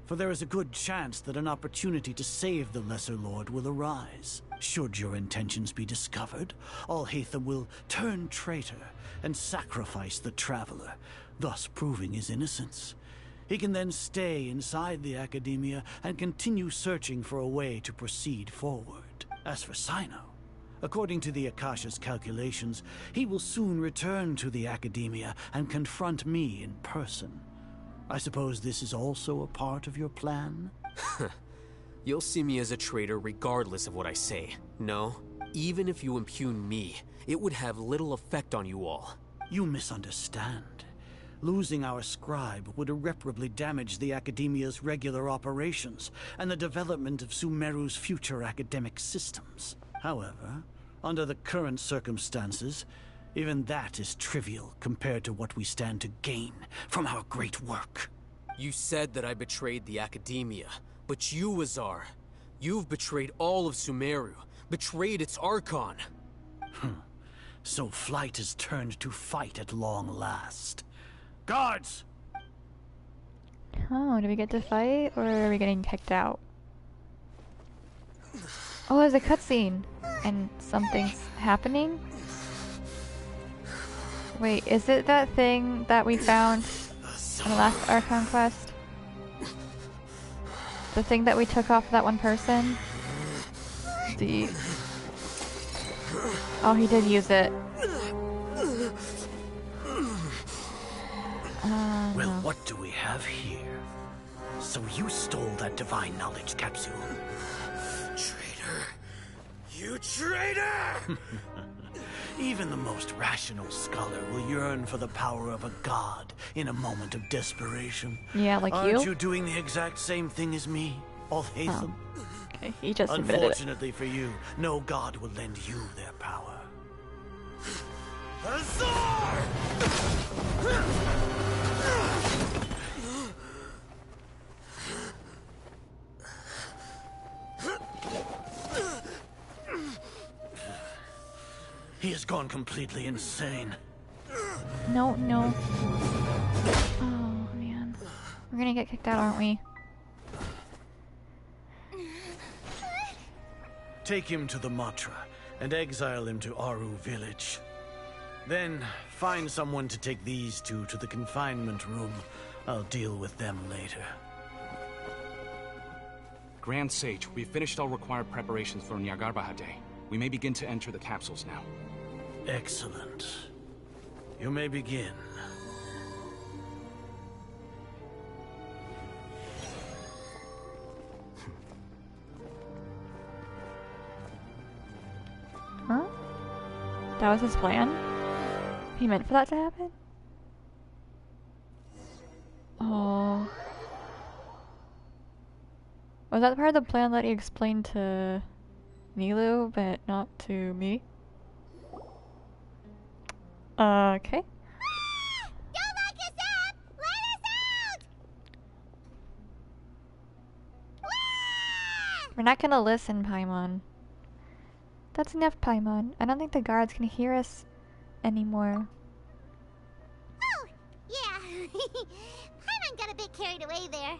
For there is a good chance that an opportunity to save the Lesser Lord will arise. Should your intentions be discovered, Alhaitham will turn traitor and sacrifice the Traveler, thus proving his innocence. He can then stay inside the Academia and continue searching for a way to proceed forward. As for Sino, according to the Akasha's calculations, he will soon return to the Academia and confront me in person. I suppose this is also a part of your plan? You'll see me as a traitor regardless of what I say. No, even if you impugn me, it would have little effect on you all. You misunderstand. Losing our scribe would irreparably damage the Academia's regular operations and the development of Sumeru's future academic systems. However, under the current circumstances, even that is trivial compared to what we stand to gain from our great work. You said that I betrayed the Academia, but you, Azar, you've betrayed all of Sumeru, betrayed its Archon. So flight has turned to fight at long last. Guards! Oh, do we get to fight, or are we getting kicked out? Oh, there's a cutscene, and something's happening? Wait, is it that thing that we found in the last Archon quest? The thing that we took off that one person? The Oh, he did use it. Well, No. what do we have here? So you stole that divine knowledge capsule. Traitor! You traitor! Even the most rational scholar will yearn for the power of a god in a moment of desperation. Yeah, like Aren't you? you doing the exact same thing as me, Alhaitham? Okay, he just admitted it. Unfortunately for you, no god will lend you their power. Azar! He has gone completely insane. No, no. Oh, man. We're gonna get kicked out, aren't we? Take him to the Matra and exile him to Aru village. Then find someone to take these two to the confinement room. I'll deal with them later. Grand Sage, we've finished all required preparations for Nyargarbaha Day. We may begin to enter the capsules now. Excellent. You may begin. Huh? That was his plan? He meant for that to happen? Oh. Was that part of the plan that he explained to Nilu, but not to me? Okay. Don't lock us up! Let us out! We're not gonna listen, Paimon. That's enough, Paimon. I don't think the guards can hear us anymore. Oh, yeah. Paimon got a bit carried away there.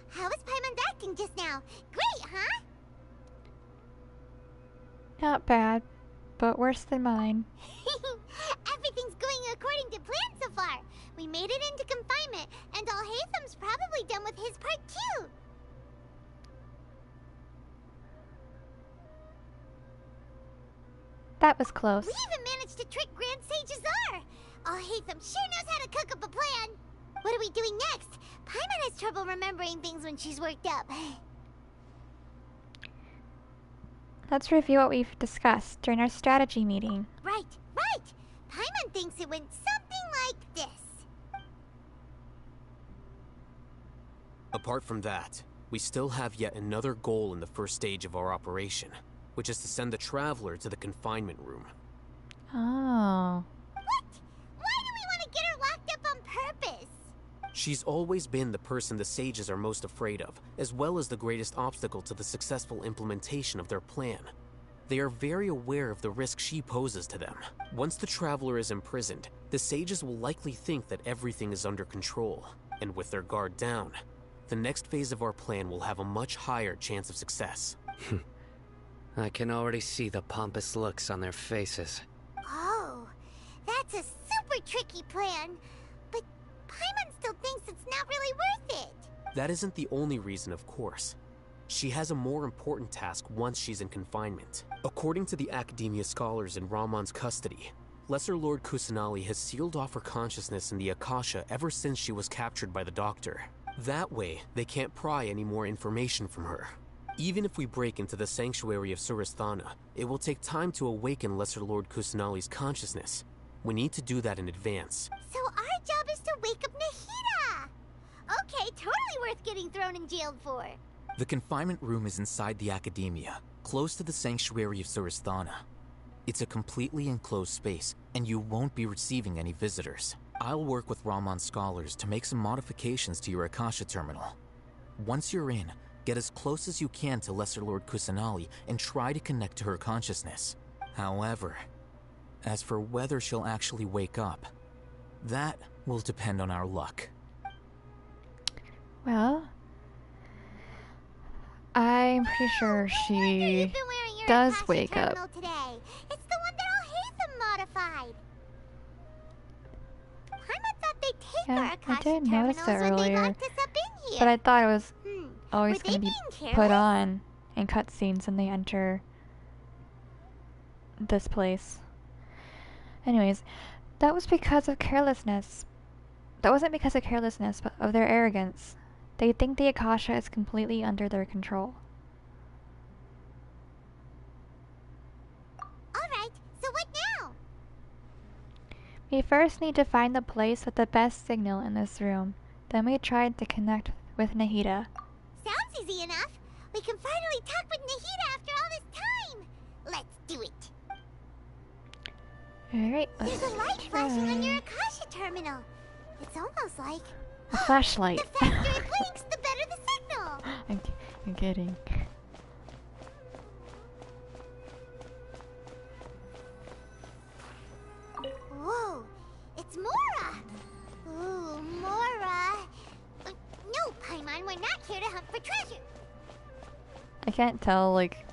How was Paimon's acting just now? Great, huh? Not bad, but worse than mine. Everything's going according to plan so far. We made it into confinement, and Alhaitham's probably done with his part too. That was close. We even managed to trick Grand Sage Azar. Alhaitham sure knows how to cook up a plan. What are we doing next? Paimon has trouble remembering things when she's worked up. Let's review what we've discussed during our strategy meeting. Right. Paimon thinks it went something like this. Apart from that, we still have yet another goal in the first stage of our operation, which is to send the Traveler to the confinement room. Oh. What? Why do we want to get her locked up on purpose? She's always been the person the sages are most afraid of, as well as the greatest obstacle to the successful implementation of their plan. They are very aware of the risk she poses to them. Once the Traveler is imprisoned, the sages will likely think that everything is under control, and with their guard down, the next phase of our plan will have a much higher chance of success. I can already see the pompous looks on their faces. Oh, that's a super tricky plan. But Paimon still thinks it's not really worth it. That isn't the only reason, of course. She has a more important task once she's in confinement. According to the Academia scholars in Ramon's custody, Lesser Lord Kusanali has sealed off her consciousness in the Akasha ever since she was captured by the Doctor. That way, they can't pry any more information from her. Even if we break into the sanctuary of Surasthana, it will take time to awaken Lesser Lord Kusanali's consciousness. We need to do that in advance. So our job is to wake up Nahida! Okay, totally worth getting thrown in jail for. The confinement room is inside the Academia, close to the sanctuary of Surasthana. It's a completely enclosed space, and you won't be receiving any visitors. I'll work with Ramon's scholars to make some modifications to your Akasha terminal. Once you're in, get as close as you can to Lesser Lord Kusanali and try to connect to her consciousness. However, as for whether she'll actually wake up, that will depend on our luck. Well, I'm pretty sure she does wake up. Today. It's the one that Alhaitham modified. Paimon thought they'd take our Yeah, I Akasha did notice terminals that and they earlier, locked us up in here. but I thought it was always Were they going to be being put careless? on in cutscenes when they enter this place. Anyways, that was because of carelessness. That wasn't because of carelessness, but of their arrogance. They think the Akasha is completely under their control. Alright, so what now? We first need to find the place with the best signal in this room. Then we tried to connect with Nahida. Sounds easy enough. We can finally talk with Nahida after all this time. Let's do it. Alright, There's a light flashing on your Akasha terminal. It's almost like a flashlight. The faster it blinks, the better the signal. I'm kidding. Whoa, it's Mora. Ooh, Mora. No, Paimon, we're not here to hunt for treasure. I can't tell, like...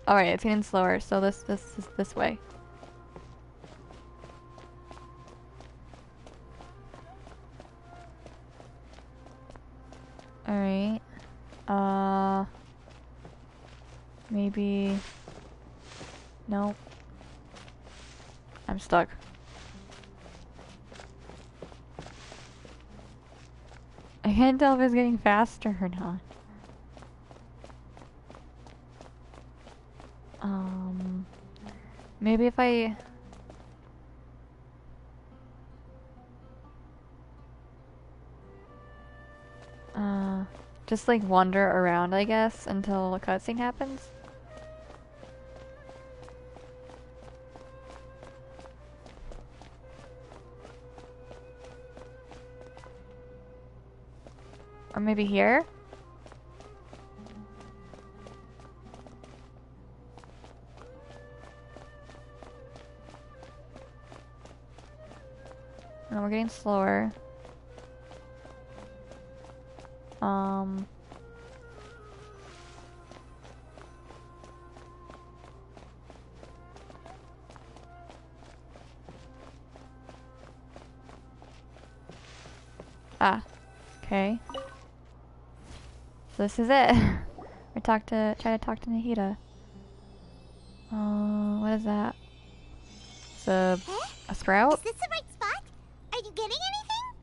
Alright, it's getting slower, so this is this way. Alright. Maybe... Nope. I'm stuck. I can't tell if it's getting faster or not. Maybe if I... just like wander around, I guess, until a cutscene happens. Or maybe here? No, we're getting slower. Ah, okay. So this is it. We try to talk to Nahida. What is that? It's a sprout? Is this the right spot? Are you getting anything?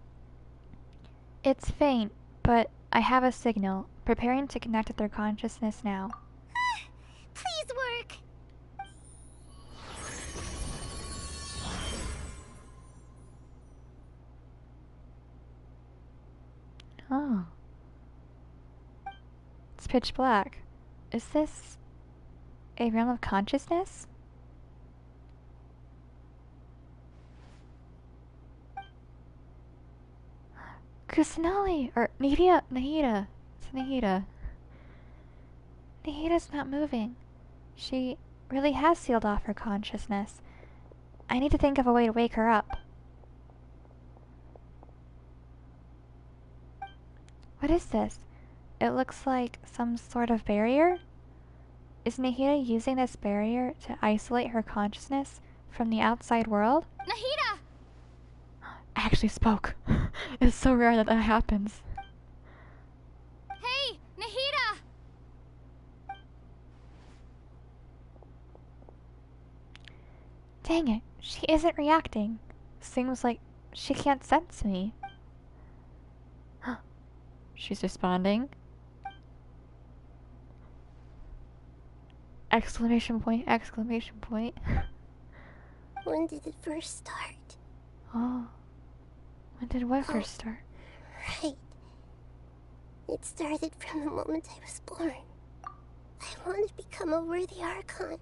It's faint, but I have a signal. Preparing to connect with their consciousness now. Please work. Oh. It's pitch black. Is this a realm of consciousness? Kusanali! Or Nahida. It's Nahida. Nahida's not moving. She really has sealed off her consciousness. I need to think of a way to wake her up. What is this? It looks like some sort of barrier? Is Nahida using this barrier to isolate her consciousness from the outside world? Nahida! I actually spoke. It's so rare that that happens. Hey, Nahida! Dang it, she isn't reacting. Seems like she can't sense me. She's responding. Exclamation point, exclamation point. When did it first start? Oh. When did what first start? Right. It started from the moment I was born. I wanted to become a worthy Archon.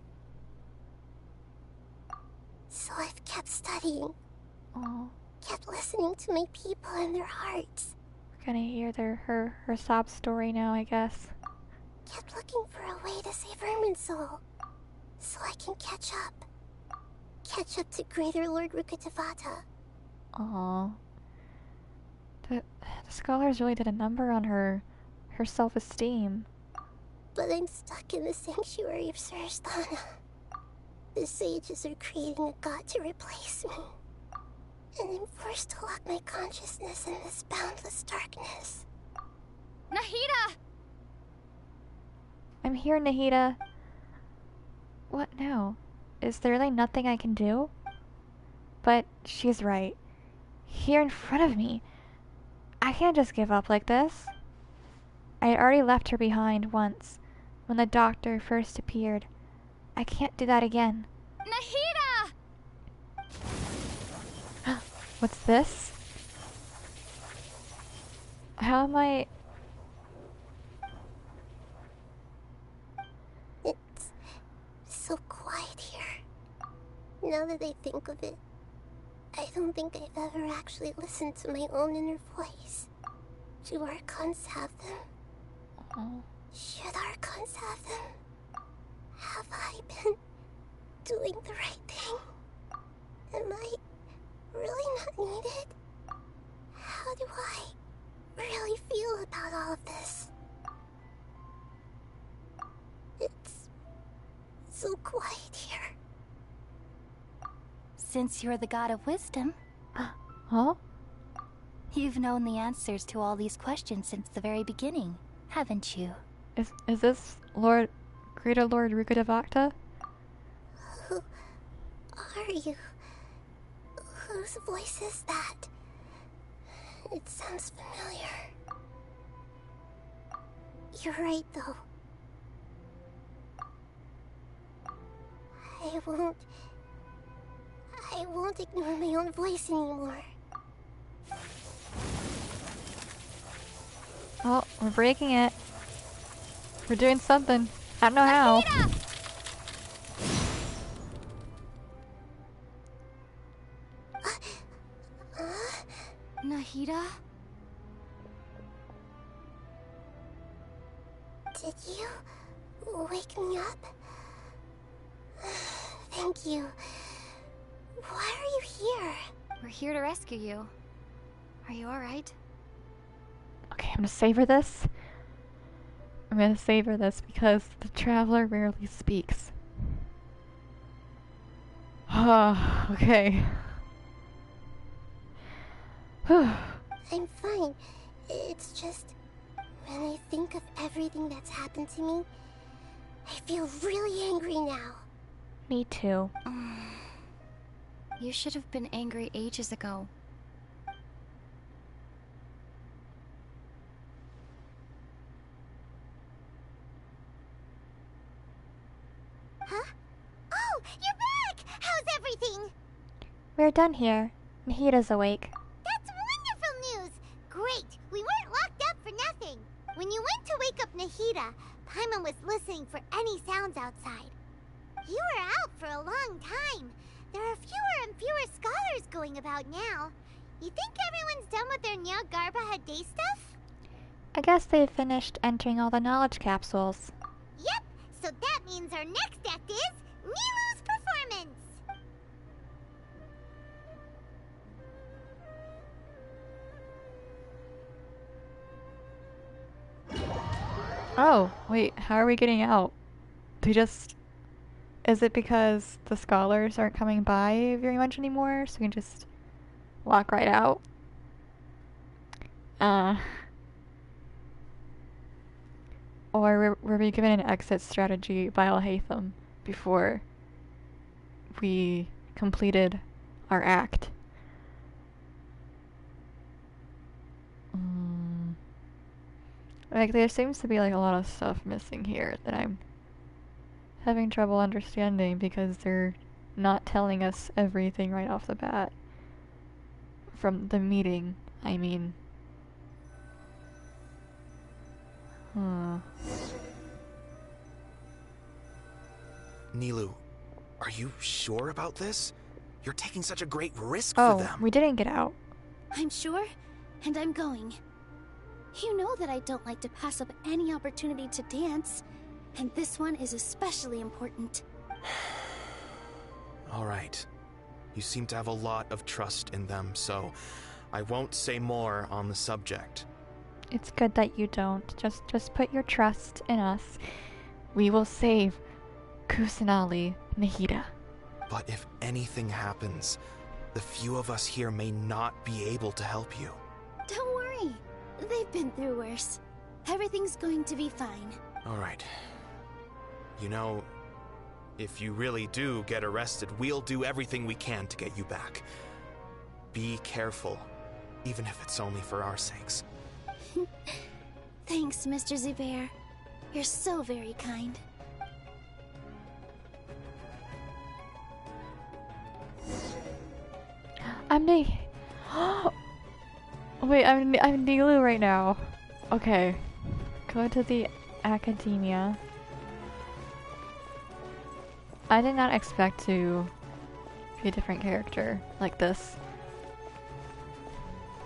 So I've kept studying. Oh. Kept listening to my people and their hearts. We're gonna hear her sob story now, I guess. Kept looking for a way to save Irminsul. So I can catch up. Catch up to Greater Lord Rukkhadevata. Aww. The scholars really did a number on her self-esteem. But I'm stuck in the sanctuary of Surasthana. The sages are creating a god to replace me. And I'm forced to lock my consciousness in this boundless darkness. Nahida! I'm here, Nahida. What now? Is there really nothing I can do? But she's right. Here in front of me. I can't just give up like this. I had already left her behind once, when the doctor first appeared. I can't do that again. Nahida! What's this? How am I... It's so quiet here. Now that I think of it, I don't think I've ever actually listened to my own inner voice. Do Archons have them? Oh. Should Archons have them? Have I been doing the right thing? Am I really not needed? How do I really feel about all of this? It's so quiet here. Since you're the god of wisdom, Huh? you've known the answers to all these questions since the very beginning, haven't you? Is this Greater Lord Rukadavakta? Who are you? Whose voice is that? It sounds familiar. You're right, though. I won't ignore my own voice anymore. Oh, we're breaking it. We're doing something. I don't know how. Nahida? Did you wake me up? Thank you. Why are you here? We're here to rescue you. Are you alright? Okay, I'm gonna savor this. I'm gonna savor this because the traveler rarely speaks. Ah, okay. I'm fine. It's just, when I think of everything that's happened to me, I feel really angry now. Me too. You should have been angry ages ago. Huh? Oh, you're back! How's everything? We're done here. Nahida's awake. That's wonderful news! Great! We weren't locked up for nothing! When you went to wake up Nahida, Paimon was listening for any sounds outside. You were out for a long time. There are fewer and fewer scholars going about now. You think everyone's done with their Nyargarba day stuff? I guess they've finished entering all the knowledge capsules. Yep, so that means our next act is Nilu's performance! Oh, wait, how are we getting out? They just... Is it because the scholars aren't coming by very much anymore, so we can just walk right out? Or were we given an exit strategy by Alhaitham before we completed our act? Like, there seems to be like a lot of stuff missing here that I'm having trouble understanding because they're not telling us everything right off the bat. From the meeting, I mean. Nilu, are you sure about this? You're taking such a great risk for them. We didn't get out. I'm sure, and I'm going. You know that I don't like to pass up any opportunity to dance, and this one is especially important. All right. You seem to have a lot of trust in them, so I won't say more on the subject. It's good that you don't. Just put your trust in us. We will save Kusanali Nahida. But if anything happens, the few of us here may not be able to help you. Don't worry. They've been through worse. Everything's going to be fine. All right. You know, If you really do get arrested, we'll do everything we can to get you back. Be careful, even if it's only for our sakes. Thanks, Mr. Zubair. You're so very kind. Wait, I'm Nilu right now. Okay. Go to the academia. I did not expect to be a different character like this.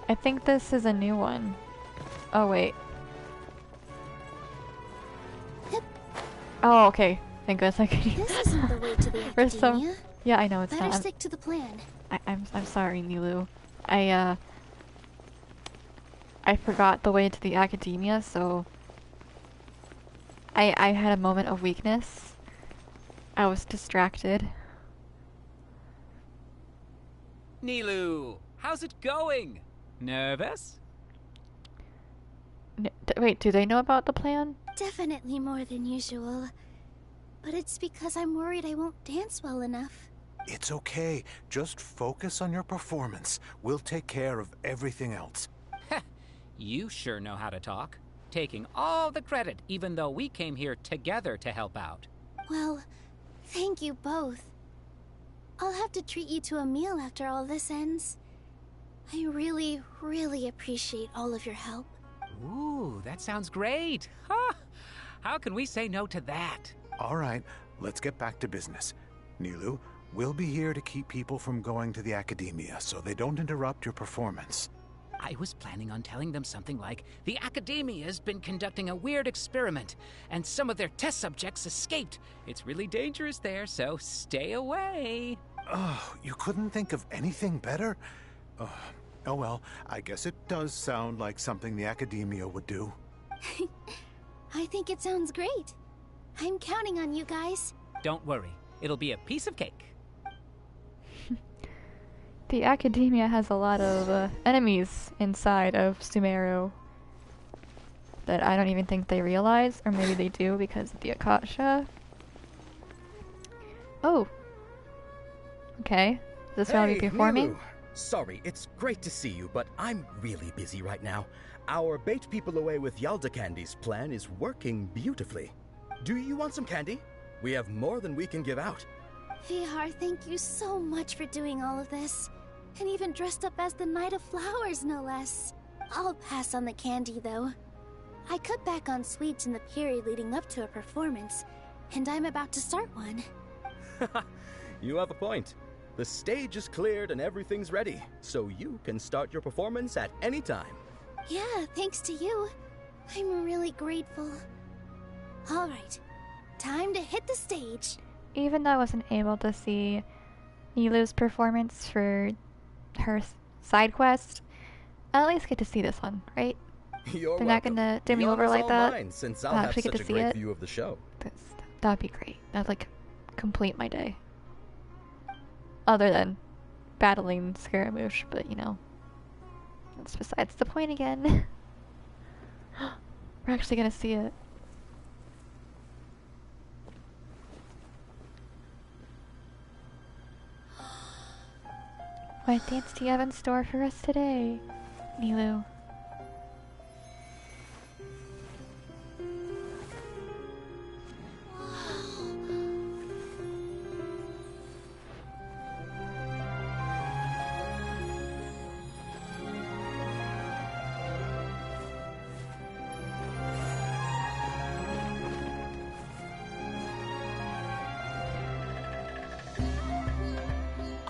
I think this is a new one. Oh, wait. Oh, okay. Thank goodness I could use This isn't the way to the academia. Yeah, I know it's Better not. stick to the plan. I'm sorry, Nilu. I forgot the way to the academia, so I had a moment of weakness. I was distracted. Nilu, how's it going? Nervous? Wait, do they know about the plan? Definitely more than usual. But it's because I'm worried I won't dance well enough. It's okay. Just focus on your performance. We'll take care of everything else. You sure know how to talk. Taking all the credit, even though we came here together to help out. Well, thank you both. I'll have to treat you to a meal after all this ends. I really, really appreciate all of your help. Ooh, that sounds great. Huh? How can we say no to that? All right, let's get back to business. Nilu, we'll be here to keep people from going to the academia so they don't interrupt your performance. I was planning on telling them something like, the Academia's been conducting a weird experiment, and some of their test subjects escaped. It's really dangerous there, so stay away. Oh, you couldn't think of anything better? Oh well, I guess it does sound like something the Academia would do. I think it sounds great. I'm counting on you guys. Don't worry, it'll be a piece of cake. The Academia has a lot of enemies inside of Sumeru that I don't even think they realize, or maybe they do because of the Akasha. Oh. Okay. Is this how we performing? Nilu. Sorry, it's great to see you, but I'm really busy right now. Our bait people away with Yalda candies plan is working beautifully. Do you want some candy? We have more than we can give out. Vihar, thank you so much for doing all of this. And even dressed up as the Knight of Flowers, no less. I'll pass on the candy, though. I cut back on sweets in the period leading up to a performance, and I'm about to start one. You have a point. The stage is cleared and everything's ready, so you can start your performance at any time. Yeah, thanks to you. I'm really grateful. All right, time to hit the stage. Even though I wasn't able to see Nilu's performance for her side quest, I at least get to see this one, right? You're They're welcome. not gonna do me The over honor's like all that. mine, since I'll I'll have actually such get a to see great it. view of the show. That'd be great. That'd like complete my day. Other than battling Scaramouche, but you know, that's besides the point again. We're actually gonna see it. What dance do you have in store for us today, Nilu?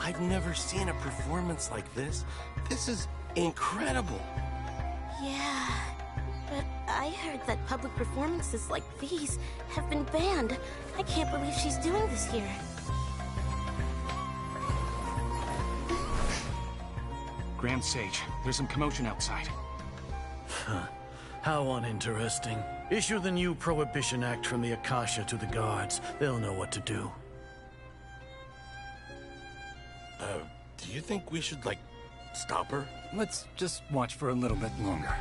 I've never seen a performance like this. This is incredible. Yeah, but I heard that public performances like these have been banned. I can't believe she's doing this here. Grand Sage, there's some commotion outside. How uninteresting. Issue the new Prohibition Act from the Akasha to the guards. They'll know what to do. Do you think we should, like, stop her? Let's just watch for a little bit longer.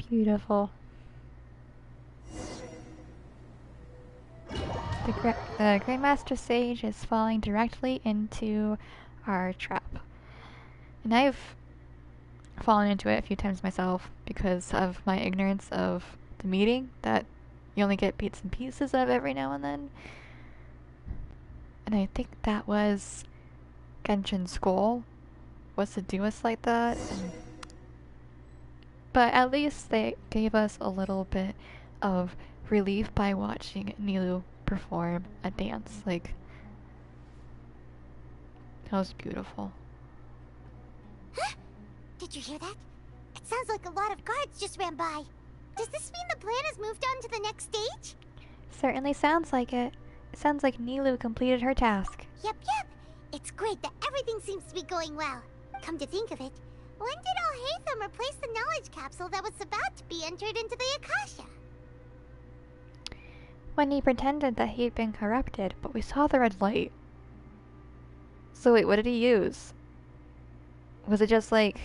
Beautiful. The Grandmaster Sage is falling directly into our trap. And I've fallen into it a few times myself because of my ignorance of the meeting that you only get bits and pieces of every now and then. And I think that was Genshin's goal, was to do us like that. But at least they gave us a little bit of relief by watching Nilou perform a dance. Like, that was beautiful. Huh? Did you hear that? It sounds like a lot of guards just ran by. Does this mean the plan has moved on to the next stage? Certainly sounds like it. It sounds like Nilou completed her task. Yep. It's great that everything seems to be going well. Come to think of it, when did Alhaitham replace the knowledge capsule that was about to be entered into the Akasha? When he pretended that he'd been corrupted, but we saw the red light. So wait, what did he use? Was it just like...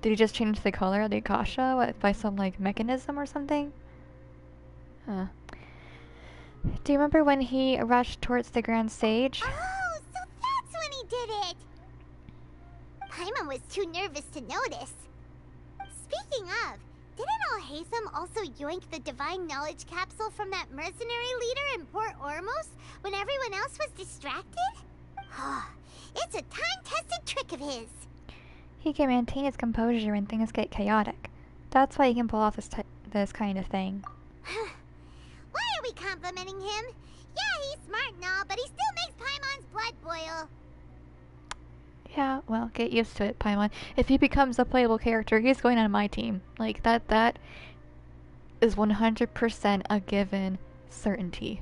Did he just change the color of the Akasha by some like mechanism or something? Huh. Do you remember when he rushed towards the Grand Sage? Oh, so that's when he did it! Paimon was too nervous to notice. Speaking of, didn't Alhaitham also yoink the divine knowledge capsule from that mercenary leader in Port Ormos when everyone else was distracted? It's a time-tested trick of his. He can maintain his composure when things get chaotic. That's why he can pull off this kind of thing. Why are we complimenting him? Yeah, he's smart and all, but he still makes Paimon's blood boil. Yeah, well, get used to it, Paimon. If he becomes a playable character, he's going on my team. Like, that is 100% a given certainty.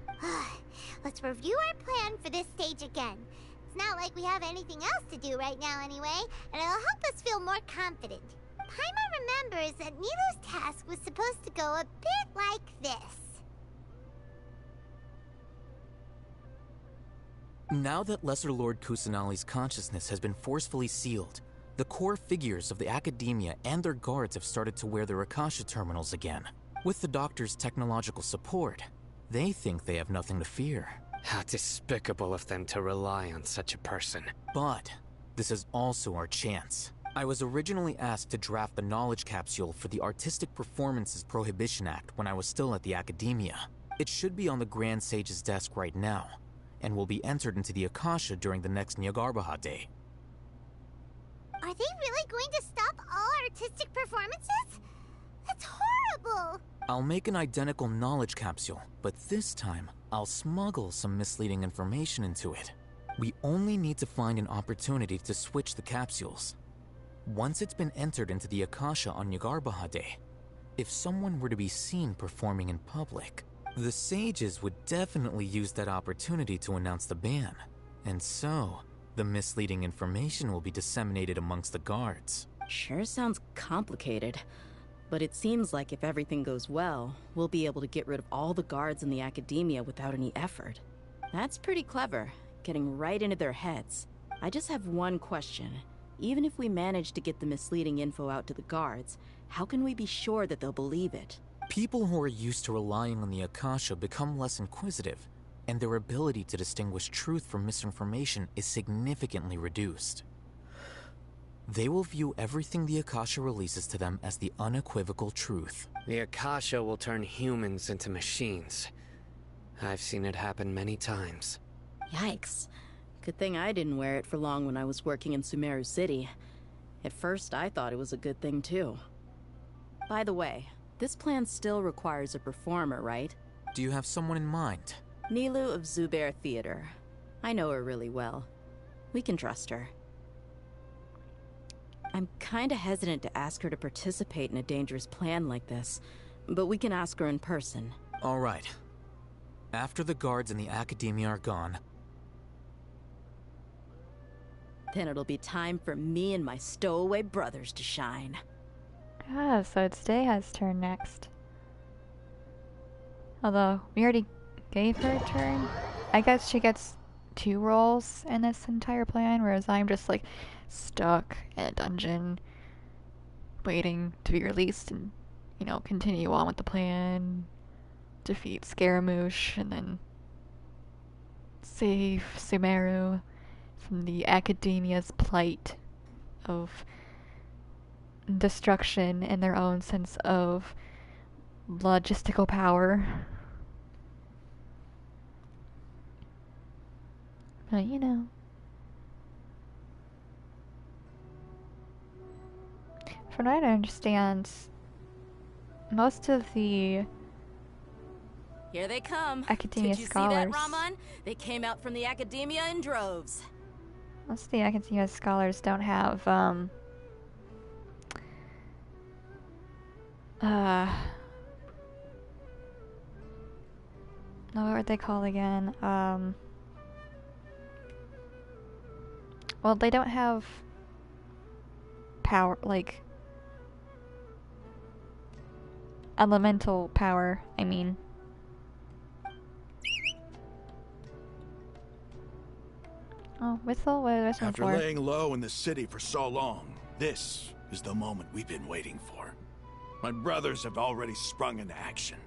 Let's review our plan for this stage again. It's not like we have anything else to do right now anyway, and it'll help us feel more confident. Paimon remembers that Nilou's task was supposed to go a bit like this. Now that Lesser Lord Kusanali's consciousness has been forcefully sealed, the core figures of the Academia and their guards have started to wear their Akasha terminals again. With the Doctor's technological support, they think they have nothing to fear. How despicable of them to rely on such a person. But this is also our chance. I was originally asked to draft the knowledge capsule for the Artistic Performances Prohibition Act when I was still at the Academia. It should be on the Grand Sage's desk right now, and will be entered into the Akasha during the next Nyargarbaha Day. Are they really going to stop all artistic performances? That's horrible! I'll make an identical knowledge capsule, but this time, I'll smuggle some misleading information into it. We only need to find an opportunity to switch the capsules. Once it's been entered into the Akasha on Nyargarbaha Day, if someone were to be seen performing in public, the sages would definitely use that opportunity to announce the ban, and so the misleading information will be disseminated amongst the guards. Sure sounds complicated, but it seems like if everything goes well, we'll be able to get rid of all the guards in the Academia without any effort. That's pretty clever, getting right into their heads. I just have one question. Even if we manage to get the misleading info out to the guards, how can we be sure that they'll believe it? People who are used to relying on the Akasha become less inquisitive, and their ability to distinguish truth from misinformation is significantly reduced. They will view everything the Akasha releases to them as the unequivocal truth. The Akasha will turn humans into machines. I've seen it happen many times. Yikes. Good thing I didn't wear it for long when I was working in Sumeru City. At first, I thought it was a good thing too. By the way, this plan still requires a performer, right? Do you have someone in mind? Nilou of Zubair Theater. I know her really well. We can trust her. I'm kinda hesitant to ask her to participate in a dangerous plan like this, but we can ask her in person. All right. After the guards and the Academia are gone, then it'll be time for me and my stowaway brothers to shine. Ah, so it's Deha's turn next. Although, we already gave her a turn. I guess she gets 2 roles in this entire plan, whereas I'm just like stuck in a dungeon waiting to be released and, you know, continue on with the plan, defeat Scaramouche, and then save Sumeru from the Academia's plight of destruction in their own sense of logistical power. But, you know. From what I understand, most of the Here they come. Academia Did you scholars. see that, Raman? They came out from the Academia in droves. Most of the Academia scholars don't have, what were they called again? Well, they don't have power, like, elemental power, I mean. Oh, whistle? What is After for? laying low in the city for so long, this is the moment we've been waiting for. My brothers have already sprung into action.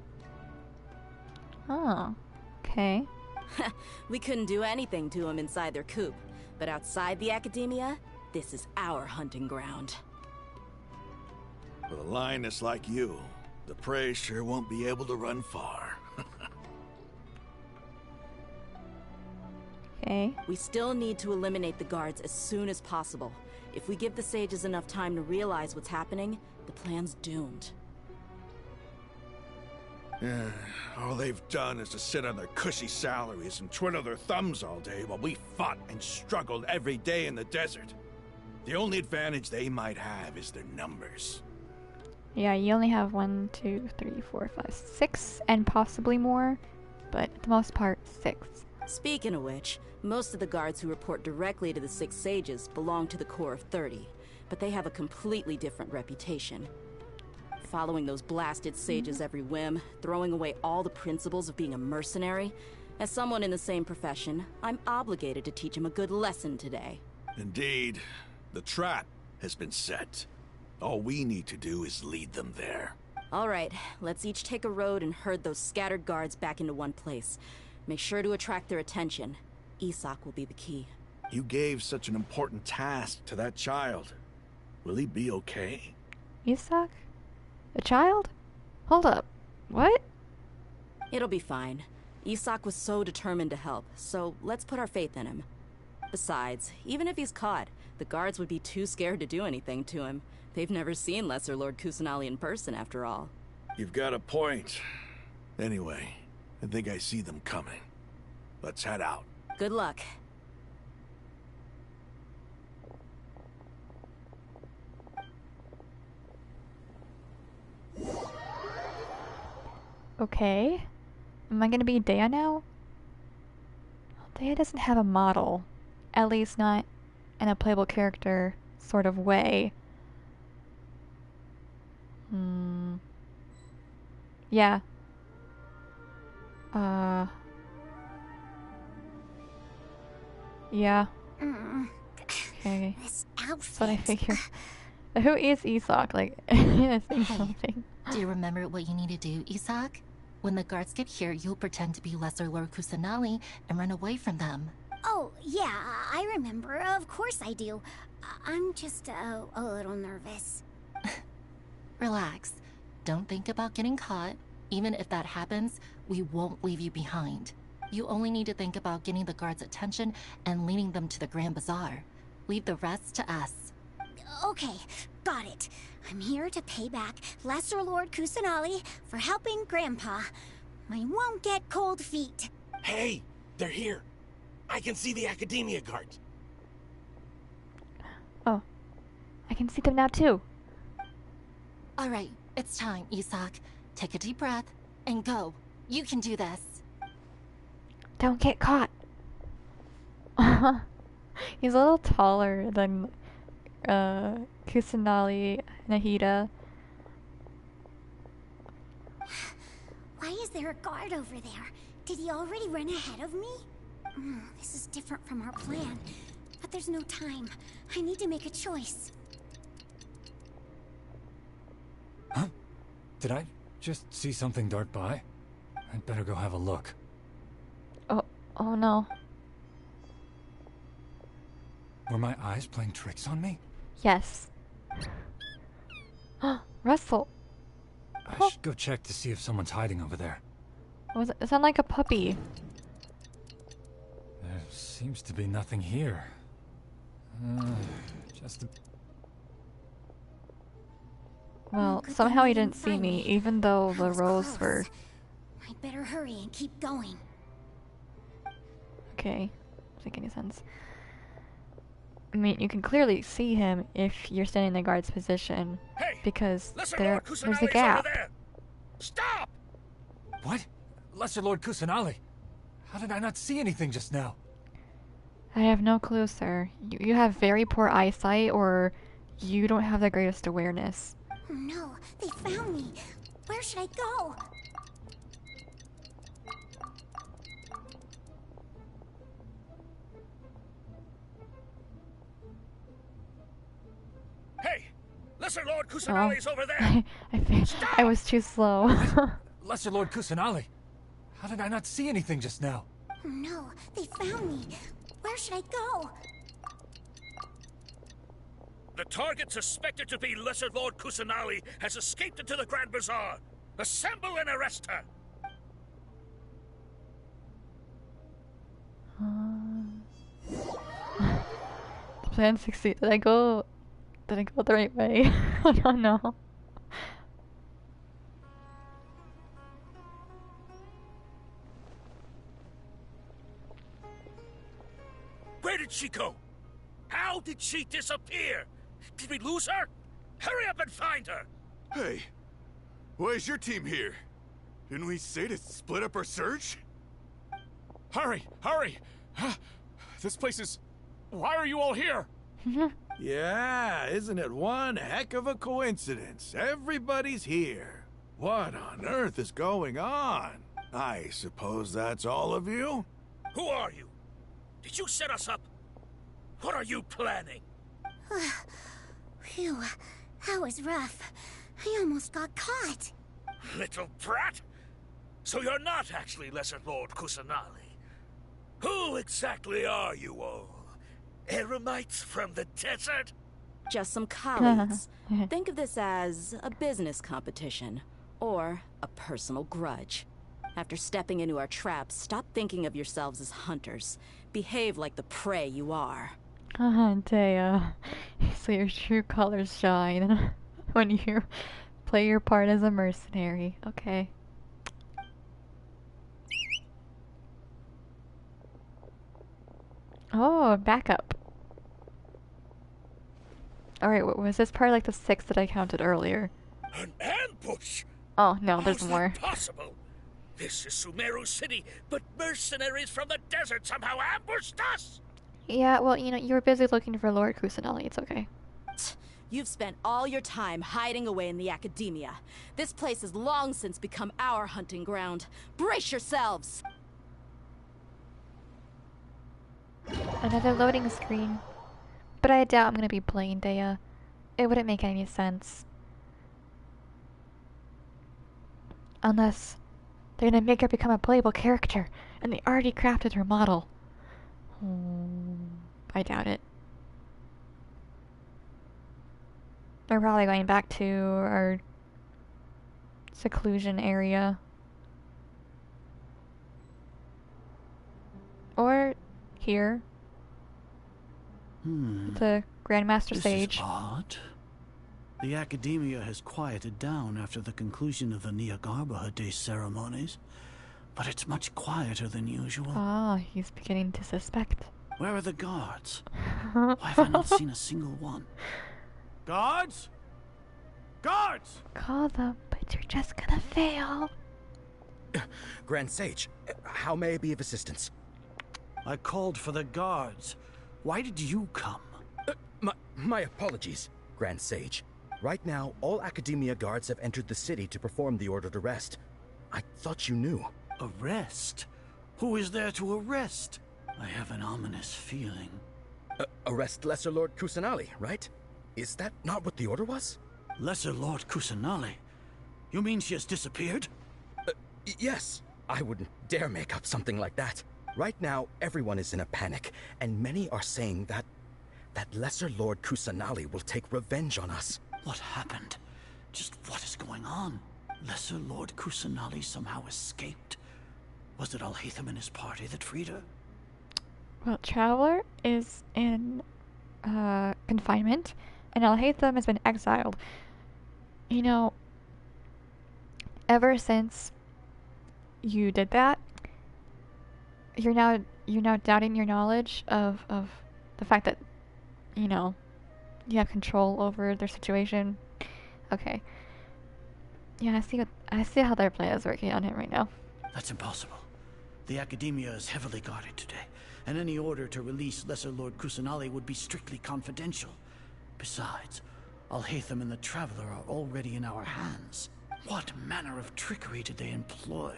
Oh, okay. We couldn't do anything to them inside their coop, but outside the Academia, this is our hunting ground. With a lioness like you, the prey sure won't be able to run far. Okay. We still need to eliminate the guards as soon as possible. If we give the sages enough time to realize what's happening, the plan's doomed. All they've done is to sit on their cushy salaries and twiddle their thumbs all day while we fought and struggled every day in the desert. The only advantage they might have is their numbers. Yeah, you only have 1, 2, 3, 4, 5, 6, and possibly more, but for the most part, 6. Speaking of which, most of the guards who report directly to the 6 sages belong to the Corps of 30, but they have a completely different reputation. Following those blasted sages every whim, throwing away all the principles of being a mercenary. As someone in the same profession, I'm obligated to teach them a good lesson today. Indeed, the trap has been set. All we need to do is lead them there. All right, let's each take a road and herd those scattered guards back into one place. Make sure to attract their attention. Isak will be the key. You gave such an important task to that child. Will he be okay? Isak? A child? Hold up. What? It'll be fine. Isak was so determined to help, so let's put our faith in him. Besides, even if he's caught, the guards would be too scared to do anything to him. They've never seen Lesser Lord Kusanali in person, after all. You've got a point. Anyway, I think I see them coming. Let's head out. Good luck. Okay. Am I gonna be Dea now? Dea doesn't have a model. At least not in a playable character sort of way. Yeah. Yeah. Okay. That's what I figure. Who is Isak? Like, say something. Do you remember what you need to do, Isak? When the guards get here, you'll pretend to be Lesser Lord Kusanali and run away from them. Oh, yeah, I remember. Of course I do. I'm just a little nervous. Relax. Don't think about getting caught. Even if that happens, we won't leave you behind. You only need to think about getting the guards' attention and leading them to the Grand Bazaar. Leave the rest to us. Okay, got it. I'm here to pay back Lesser Lord Kusanali for helping Grandpa. I won't get cold feet. Hey, they're here. I can see the Academia guards. Oh, I can see them now too. All right, it's time, Isak. Take a deep breath and go. You can do this. Don't get caught. He's a little taller than Kusanali Nahida. Why is there a guard over there? Did he already run ahead of me? This is different from our plan. But there's no time. I need to make a choice. Did I just see something dart by? I'd better go have a look. Oh no. Were my eyes playing tricks on me? Yes. Russell. I should go check to see if someone's hiding over there. It sounded like a puppy. There seems to be nothing here. Just a... Well, somehow he didn't see me, even though the rows were... I'd better hurry and keep going. Okay. Doesn't make any sense. I mean, you can clearly see him if you're standing in the guard's position. Hey, because Lesser there's Lord a Kusanali's gap. over there. Stop! What? Lesser Lord Kusanali? How did I not see anything just now? I have no clue, sir. You have very poor eyesight, or you don't have the greatest awareness. Oh no, they found me. Where should I go? Hey, Lesser Lord Kusanali's over there. I think I was too slow. Lesser Lord Kusanali? How did I not see anything just now? Oh no, they found me. Where should I go? The target suspected to be Lesser Lord Kusanali has escaped into the Grand Bazaar. Assemble and arrest her. Plan 60. Did I go the right way? I don't know. Where did she go? How did she disappear? Did we lose her? Hurry up and find her! Hey, why is your team here? Didn't we say to split up our search? Hurry! Hurry! This place is... Why are you all here? Yeah, isn't it one heck of a coincidence? Everybody's here. What on earth is going on? I suppose that's all of you? Who are you? Did you set us up? What are you planning? Phew, that was rough. I almost got caught. Little brat! So you're not actually Lesser Lord Kusanali. Who exactly are you all? Eremites from the desert? Just some colleagues. Think of this as a business competition, or a personal grudge. After stepping into our traps, stop thinking of yourselves as hunters. Behave like the prey you are. Dea. So your true colors shine when you play your part as a mercenary. Okay. Oh, backup. Alright, was this part like the 6 that I counted earlier? An ambush? Oh, no, there's How's more. that possible? This is Sumeru City, but mercenaries from the desert somehow ambushed us! Yeah, well, you were busy looking for Lord Kusanali. It's okay. You've spent all your time hiding away in the academia. This place has long since become our hunting ground. Brace yourselves! Another loading screen. But I doubt I'm gonna be playing Dea. It wouldn't make any sense. Unless they're gonna make her become a playable character, and they already crafted her model. I doubt it. They're probably going back to our seclusion area. Or here. The Grandmaster Sage. This is odd. The Academia has quieted down after the conclusion of the Nyagarbha Day ceremonies, but it's much quieter than usual. Ah, he's beginning to suspect. Where are the guards? Why have I not seen a single one? Guards? Guards! Call them, but you're just gonna fail. Grand Sage, how may I be of assistance? I called for the guards. Why did you come? My apologies, Grand Sage. Right now, all Academia guards have entered the city to perform the ordered arrest. I thought you knew. Arrest? Who is there to arrest? I have an ominous feeling. Arrest Lesser Lord Kusanali, right? Is that not what the order was? Lesser Lord Kusanali? You mean she has disappeared? Yes. I wouldn't dare make up something like that. Right now, everyone is in a panic, and many are saying that Lesser Lord Kusanali will take revenge on us. What happened? Just what is going on? Lesser Lord Kusanali somehow escaped? Was it Alhaitham and his party that freed her? Well, Traveler is in confinement, and Alhaitham has been exiled. You know, ever since you did that, you're now doubting your knowledge of the fact that, you know, you have control over their situation. Okay. Yeah, I see how their plan is working on him right now. That's impossible. The Academia is heavily guarded today, and any order to release Lesser Lord Kusanali would be strictly confidential. Besides, Alhaitham and the Traveler are already in our hands. What manner of trickery did they employ?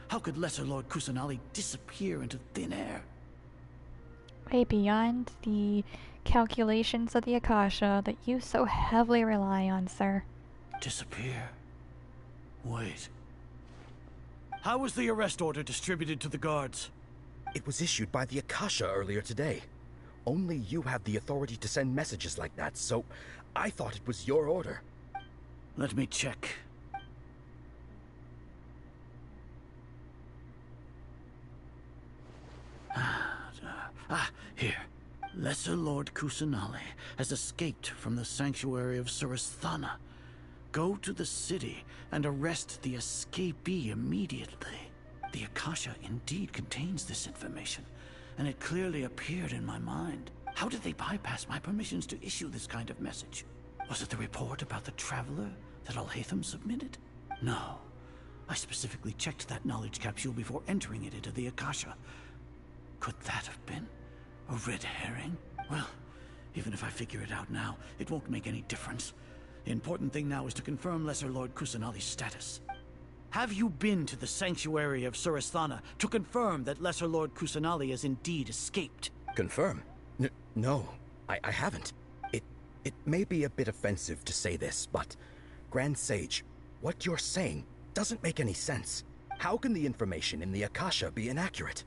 How could Lesser Lord Kusanali disappear into thin air? Way beyond the calculations of the Akasha that you so heavily rely on, sir. Disappear? Wait. How was the arrest order distributed to the guards? It was issued by the Akasha earlier today. Only you have the authority to send messages like that, so I thought it was your order. Let me check. Here. Lesser Lord Kusanali has escaped from the sanctuary of Surasthana. Go to the city and arrest the escapee immediately. The Akasha indeed contains this information, and it clearly appeared in my mind. How did they bypass my permissions to issue this kind of message? Was it the report about the Traveler that Alhaitham submitted? No. I specifically checked that knowledge capsule before entering it into the Akasha. Could that have been a red herring? Well, even if I figure it out now, it won't make any difference. The important thing now is to confirm Lesser Lord Kusanali's status. Have you been to the sanctuary of Surasthana to confirm that Lesser Lord Kusanali has indeed escaped? Confirm? No, I haven't. It may be a bit offensive to say this, but Grand Sage, what you're saying doesn't make any sense. How can the information in the Akasha be inaccurate?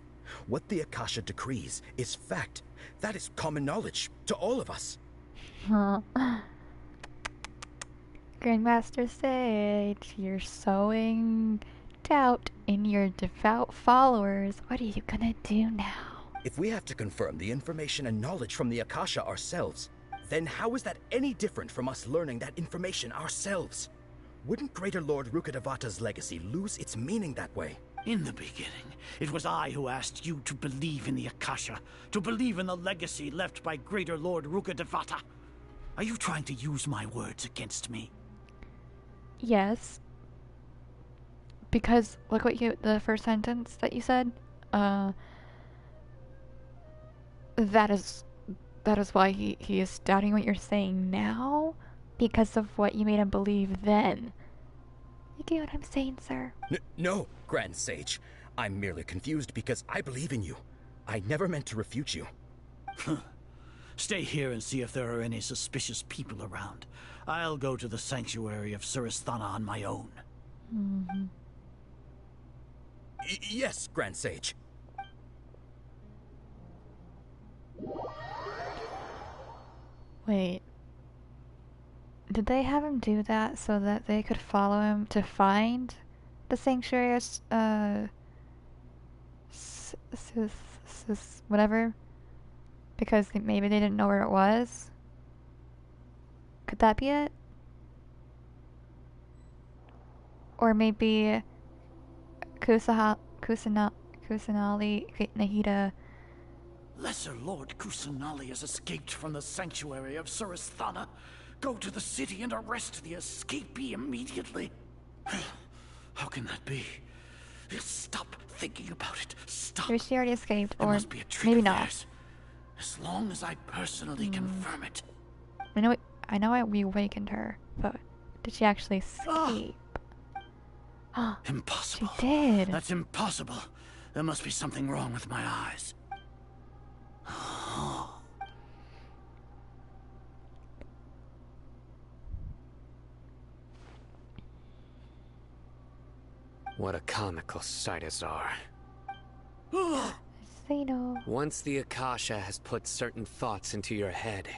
What the Akasha decrees is fact. That is common knowledge to all of us. Grandmaster Sage, you're sowing doubt in your devout followers. What are you gonna do now? If we have to confirm the information and knowledge from the Akasha ourselves, then how is that any different from us learning that information ourselves? Wouldn't Greater Lord Rukkhadevata's legacy lose its meaning that way? In the beginning, it was I who asked you to believe in the Akasha, to believe in the legacy left by Greater Lord Rukkhadevata. Are you trying to use my words against me? Yes. Because look what the first sentence that you said. That is why he is doubting what you're saying now, because of what you made him believe then. You get what I'm saying, sir? No, Grand Sage. I'm merely confused because I believe in you. I never meant to refute you. Stay here and see if there are any suspicious people around. I'll go to the sanctuary of Surasthana on my own. Mm-hmm. Yes, Grand Sage. Wait. Did they have him do that so that they could follow him to find the sanctuary whatever? Because maybe they didn't know where it was? Could that be it? Or maybe Kusanali Nahida. Lesser Lord Kusanali has escaped from the sanctuary of Surasthana. Go to the city and arrest the escapee immediately. How can that be? Stop thinking about it. Stop. Maybe she already escaped, It or must be a trick maybe of not. theirs. As long as I personally confirm it. I know we awakened her, but did she actually escape? Impossible. She did. That's impossible. There must be something wrong with my eyes. What a comical sight, Azar. Zeno. Once the Akasha has put certain thoughts into your head,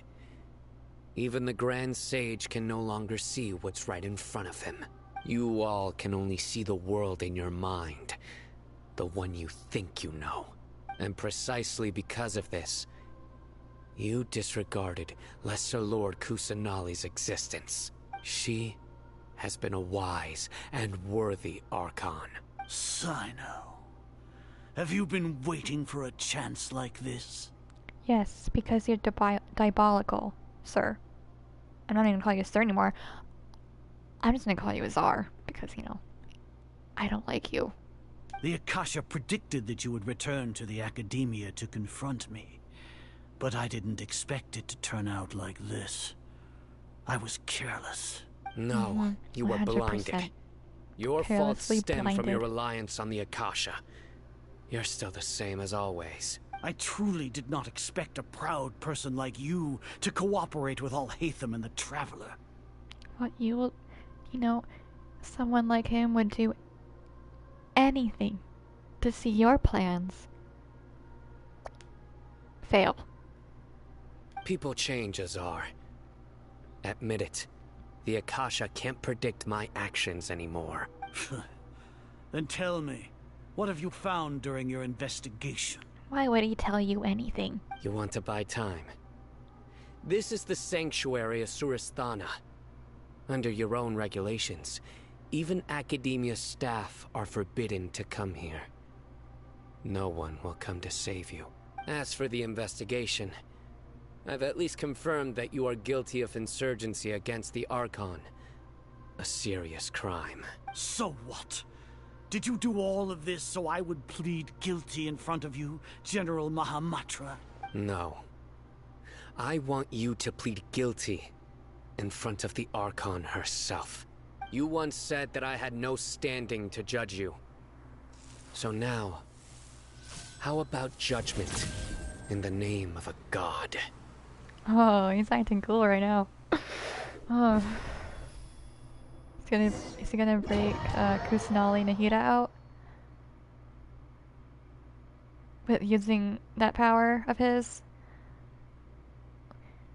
even the Grand Sage can no longer see what's right in front of him. You all can only see the world in your mind, the one you think you know. And precisely because of this, you disregarded Lesser Lord Kusanali's existence. She has been a wise and worthy Archon. Sino, have you been waiting for a chance like this? Yes, because you're diabolical, sir. I'm not even gonna call you sir anymore. I'm just gonna call you Azar, because, you know, I don't like you. The Akasha predicted that you would return to the Academia to confront me. But I didn't expect it to turn out like this. I was careless. No, you were 100% blinded. Your faults carelessly stem from your blinded. reliance on the Akasha. You're still the same as always. I truly did not expect a proud person like you to cooperate with Alhaitham and the Traveler. What you know, someone like him would do anything to see your plans fail. People change, Azar. Admit it. The Akasha can't predict my actions anymore. Then tell me, what have you found during your investigation? Why would he tell you anything? You want to buy time? This is the sanctuary of Surasthana. Under your own regulations, even Academia staff are forbidden to come here. No one will come to save you. As for the investigation, I've at least confirmed that you are guilty of insurgency against the Archon. A serious crime. So what? Did you do all of this so I would plead guilty in front of you, General Mahamatra? No. I want you to plead guilty in front of the Archon herself. You once said that I had no standing to judge you. So now, how about judgment in the name of a god? Oh, he's acting cool right now. Oh. Is he gonna break Kusanali Nahida out? With using that power of his?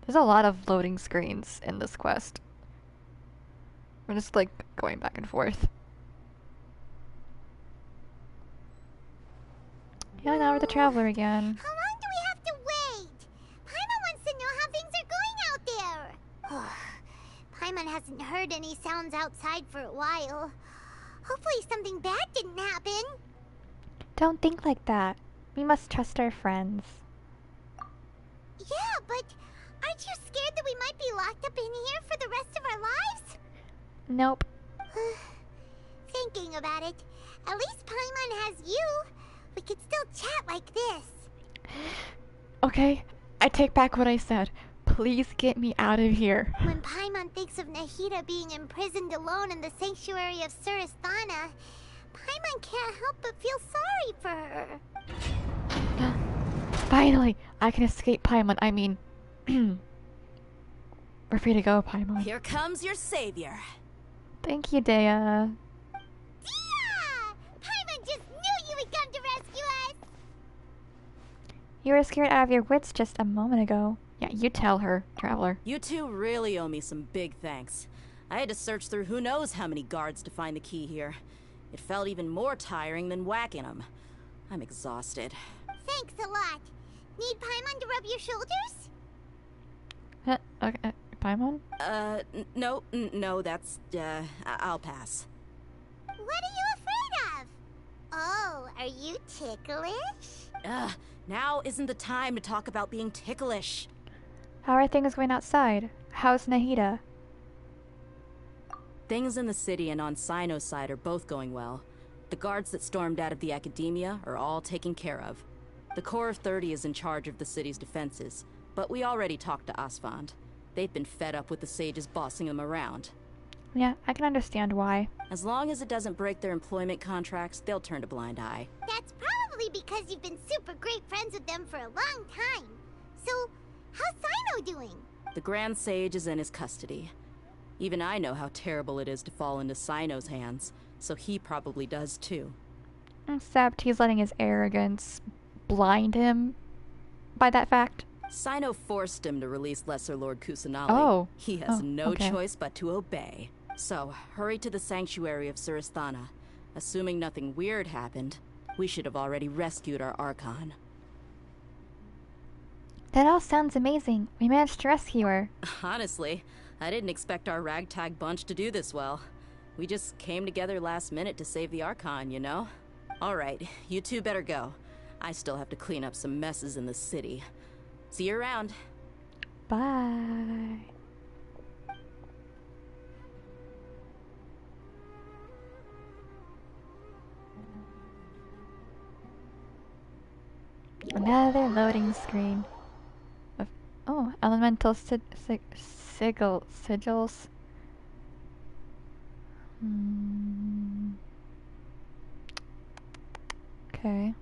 There's a lot of loading screens in this quest. We're just like going back and forth. Yeah, now we're the Traveler again. How long do we have to wait? Paimon wants to know how things are going out there. Paimon hasn't heard any sounds outside for a while. Hopefully something bad didn't happen. Don't think like that. We must trust our friends. Yeah, but aren't you scared that we might be locked up in here for the rest of our lives? Nope. Thinking about it, at least Paimon has you. We could still chat like this. Okay, I take back what I said. Please get me out of here. When Paimon thinks of Nahida being imprisoned alone in the sanctuary of Surasthana, Paimon can't help but feel sorry for her. Finally, I can escape Paimon. I mean, we're free to go, Paimon. Here comes your savior. Thank you, Dea. Yeah! Paimon just knew you would come to rescue us! You were scared out of your wits just a moment ago. Yeah, you tell her, Traveler. You two really owe me some big thanks. I had to search through who knows how many guards to find the key here. It felt even more tiring than whacking them. I'm exhausted. Thanks a lot. Need Paimon to rub your shoulders? Okay, Paimon? No, that's, I'll pass. What are you afraid of? Oh, are you ticklish? Now isn't the time to talk about being ticklish. How are things going outside? How's Nahida? Things in the city and on Sino's side are both going well. The guards that stormed out of the Academia are all taken care of. The Corps of 30 is in charge of the city's defenses, but we already talked to Asfand. They've been fed up with the sages bossing them around. Yeah, I can understand why. As long as it doesn't break their employment contracts, they'll turn a blind eye. That's probably because you've been super great friends with them for a long time. So, how's Sino doing? The Grand Sage is in his custody. Even I know how terrible it is to fall into Sino's hands, so he probably does too. Except he's letting his arrogance blind him by that fact. Sino forced him to release Lesser Lord Kusanali. Oh. He has no okay. choice but to obey. So, hurry to the sanctuary of Surasthana. Assuming nothing weird happened, we should have already rescued our Archon. That all sounds amazing. We managed to rescue her. Honestly, I didn't expect our ragtag bunch to do this well. We just came together last minute to save the Archon, you know? Alright, you two better go. I still have to clean up some messes in the city. See you around. Bye. Another loading screen. Oh, elemental sigils. Okay.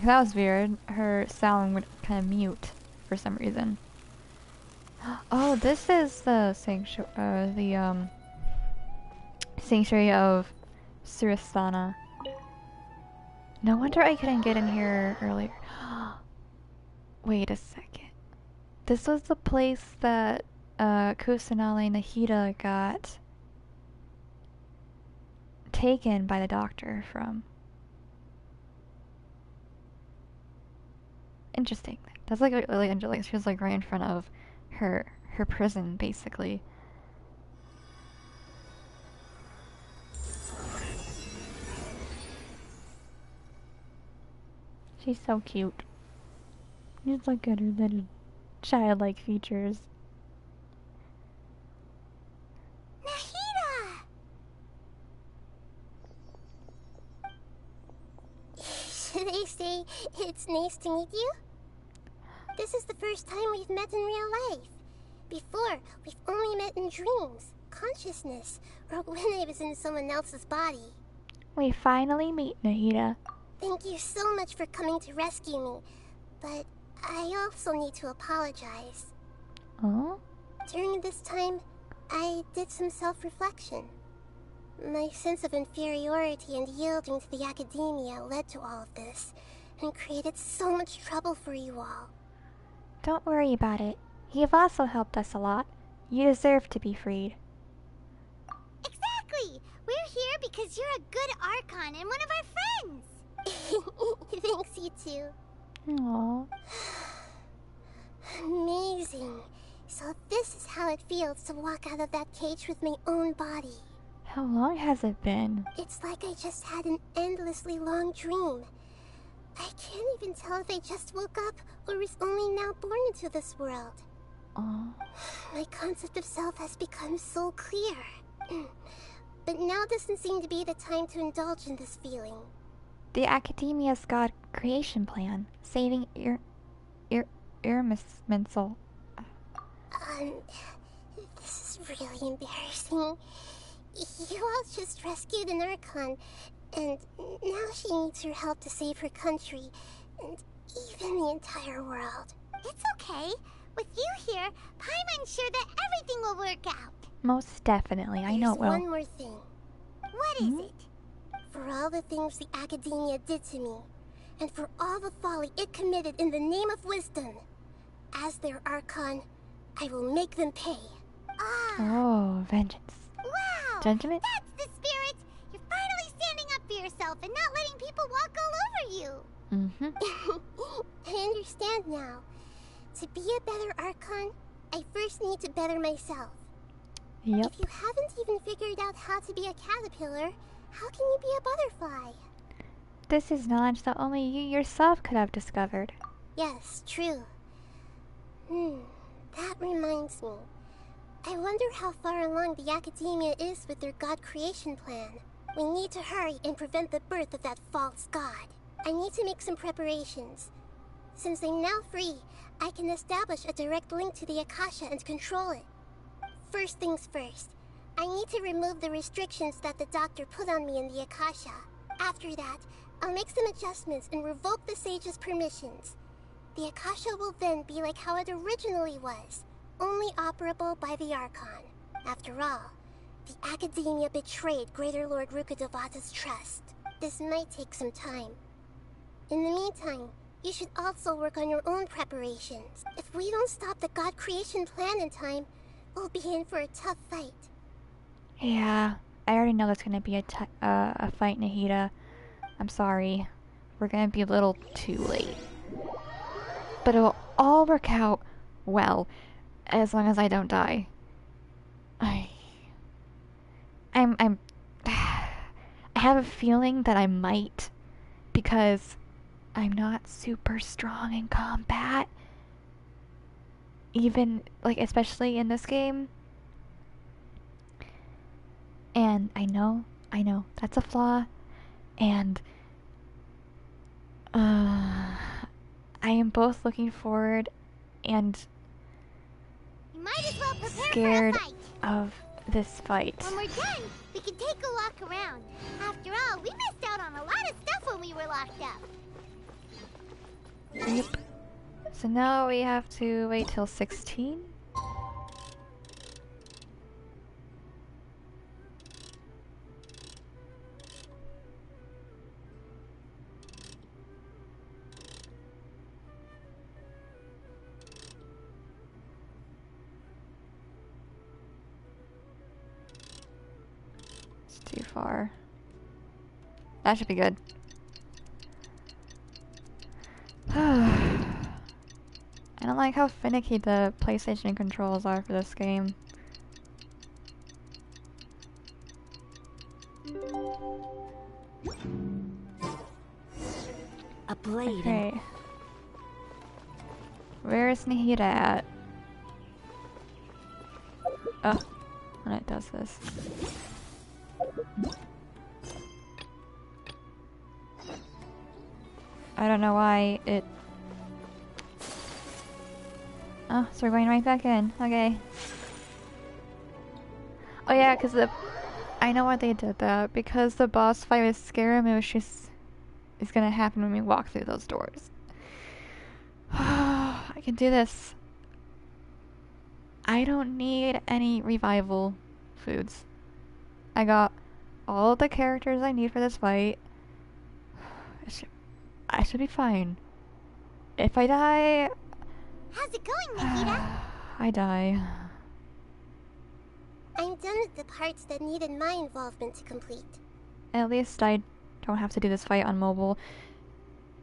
That was weird. Her sound would kind of mute for some reason. Oh, this is the sanctuary of Surasthana. No wonder I couldn't get in here earlier. Wait a second. This was the place that Kusanali and Nahida got taken by the doctor from. Interesting. That's like really interesting. She was like right in front of her prison, basically. She's so cute. Just look at her little childlike features. Nahida! Should I say it's nice to meet you? This is the first time we've met in real life. Before, we've only met in dreams, consciousness, or when I was in someone else's body. We finally meet, Nahida. Thank you so much for coming to rescue me, but I also need to apologize. Oh? During this time, I did some self-reflection. My sense of inferiority and yielding to the academia led to all of this, and created so much trouble for you all. Don't worry about it. You've also helped us a lot. You deserve to be freed. Exactly! We're here because you're a good Archon and one of our friends! Thanks, you two. Aww. Amazing. So this is how it feels to walk out of that cage with my own body. How long has it been? It's like I just had an endlessly long dream. I can't even tell if I just woke up or was only now born into this world. Oh. My concept of self has become so clear. But now doesn't seem to be the time to indulge in this feeling. The Academia's God creation plan, saving Irmismensel. This is really embarrassing. You all just rescued an Archon, and now she needs your help to save her country, and even the entire world. It's okay. With you here, Paimon's sure that everything will work out. Most definitely, I know it will. There's one more thing. What is it? For all the things the Academia did to me, and for all the folly it committed in the name of wisdom, as their Archon, I will make them pay. Oh, vengeance. Wow! Judgment? That's the spirit! You're finally standing up for yourself and not letting people walk all over you! I understand now. To be a better Archon, I first need to better myself. Yep. If you haven't even figured out how to be a caterpillar, how can you be a butterfly? This is knowledge that only you yourself could have discovered. Yes, true. That reminds me. I wonder how far along the Academia is with their god creation plan. We need to hurry and prevent the birth of that false god. I need to make some preparations. Since I'm now free, I can establish a direct link to the Akasha and control it. First things first, I need to remove the restrictions that the doctor put on me in the Akasha. After that, I'll make some adjustments and revoke the sage's permissions. The Akasha will then be like how it originally was, only operable by the Archon. After all, the Academia betrayed Greater Lord Rukkhadevata's trust. This might take some time. In the meantime, you should also work on your own preparations. If we don't stop the god creation plan in time, we'll be in for a tough fight. Yeah, I already know that's gonna be a fight, Nahida. I'm sorry. We're gonna be a little too late. But it will all work out well, as long as I don't die. I have a feeling that I might, because I'm not super strong in combat. Even, like, especially in this game. And I know, that's a flaw. And, I am both looking forward and You might as well prepare scared for a fight. of this fight. When we're done, we can take a walk around. After all, we missed out on a lot of stuff when we were locked up. Yep. So now we have to wait till 16. It's too far. That should be good. I don't like how finicky the PlayStation controls are for this game. A blade. Okay. Where is Nahida at? Oh, when it does this. I don't know why it... Oh, so we're going right back in. Okay. Oh yeah, because the... I know why they did that. Because the boss fight with Scaramouche is gonna happen when we walk through those doors. I can do this. I don't need any revival foods. I got all of the characters I need for this fight. I should be fine. If I die... How's it going, Nahida? I die. I'm done with the parts that needed my involvement to complete. At least I don't have to do this fight on mobile.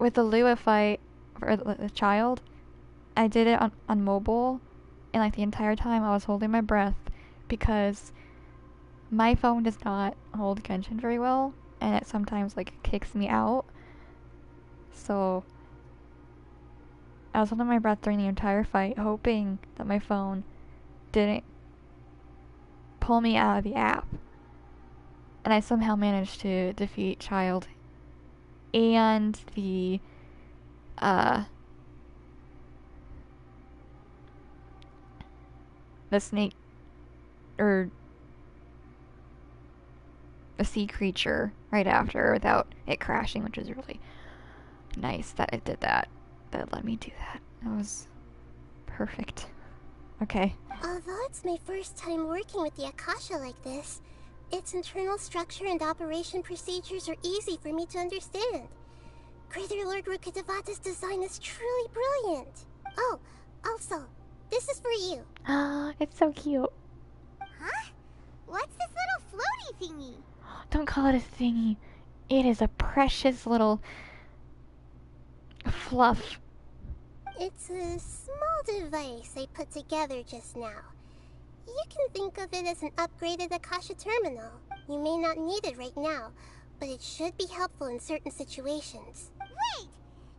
With the Lua fight, for the child, I did it on mobile, and like the entire time I was holding my breath, because my phone does not hold Genshin very well, and it sometimes like kicks me out. So I was holding my breath during the entire fight, hoping that my phone didn't pull me out of the app. And I somehow managed to defeat Child and the snake, or the sea creature right after without it crashing, which is really nice that it did that. That let me do that. That was perfect. Okay. Although it's my first time working with the Akasha like this, its internal structure and operation procedures are easy for me to understand. Greater Lord Rukkhadevata's design is truly brilliant. Oh, also, this is for you. Ah, it's so cute. Huh? What's this little floaty thingy? Don't call it a thingy. It is a precious little fluff. It's a small device I put together just now. You can think of it as an upgraded Akasha terminal. You may not need it right now, but it should be helpful in certain situations. Wait!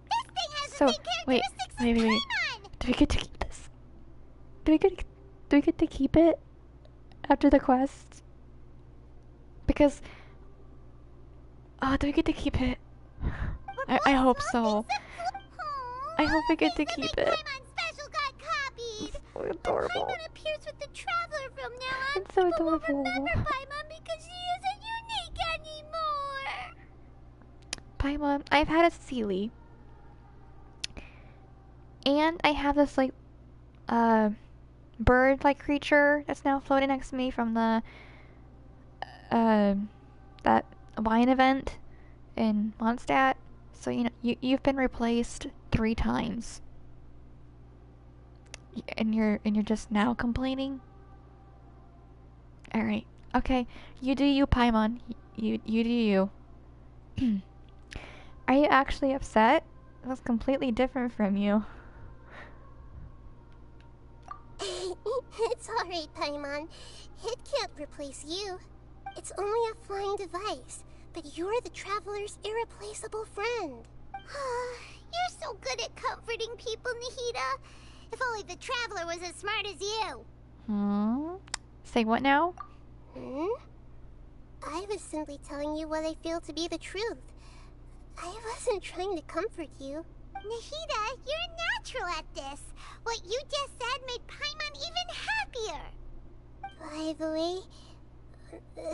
This thing has the same characteristics as wait. Paimon! Do we get to keep this? Do we get to keep it? after the quest? Because, do we get to keep it? I hope so. I hope we get to keep it. Paimon special got copied. So adorable. Paimon appears with the Traveler from now on. It's so People won't adorable. remember Paimon because she isn't unique anymore. Paimon, I've had a Sealy. And I have this, like, bird-like creature that's now floating next to me from the, that wine event in Mondstadt. So, you know, you've been replaced 3 times. And you're just now complaining? Alright. Okay. You do you, Paimon. You do you. Are you actually upset? That's completely different from you. It's alright, Paimon. It can't replace you. It's only a flying device, but you're the Traveler's irreplaceable friend. You're so good at comforting people, Nahida. If only the Traveler was as smart as you. Say what now? I was simply telling you what I feel to be the truth. I wasn't trying to comfort you. Nahida, you're natural at this. What you just said made Paimon even happier. By the way,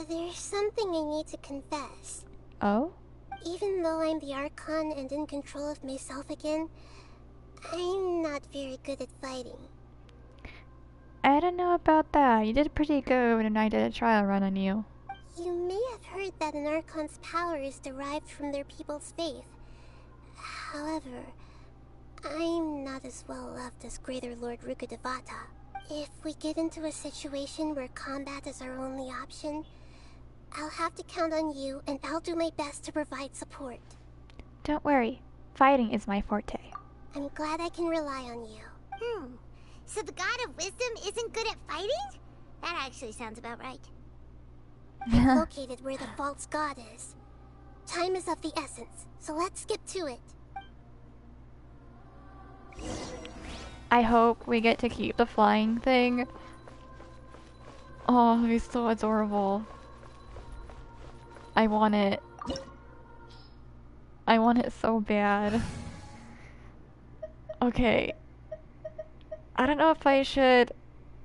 there's something I need to confess. Oh? Even though I'm the Archon and in control of myself again, I'm not very good at fighting. I don't know about that. You did pretty good when I did a trial run on you. You may have heard that an Archon's power is derived from their people's faith. However, I'm not as well loved as Greater Lord Rukkhadevata. If we get into a situation where combat is our only option, I'll have to count on you, and I'll do my best to provide support. Don't worry. Fighting is my forte. I'm glad I can rely on you. So the God of Wisdom isn't good at fighting? That actually sounds about right. I've located where the false god is. Time is of the essence, so let's get to it. I hope we get to keep the flying thing. Oh, he's so adorable. I want it. I want it so bad. Okay. I don't know if I should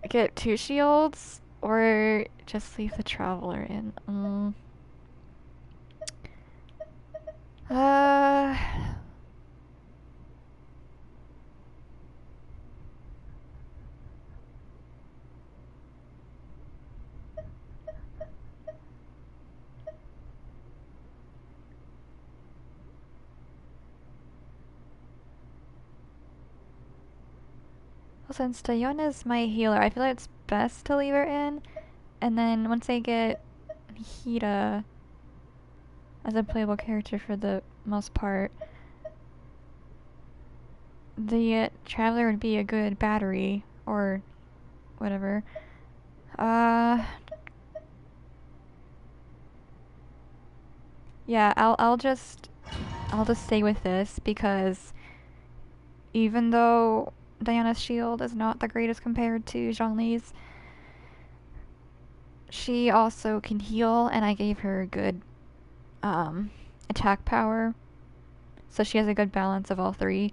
get 2 shields or just leave the Traveler in. Since Dayona's my healer, I feel like it's best to leave her in. And then once I get Hida as a playable character for the most part, the Traveler would be a good battery or whatever. Yeah, I'll just stay with this because even though Diana's shield is not the greatest compared to Zhongli's, she also can heal, and I gave her good attack power, so she has a good balance of all 3.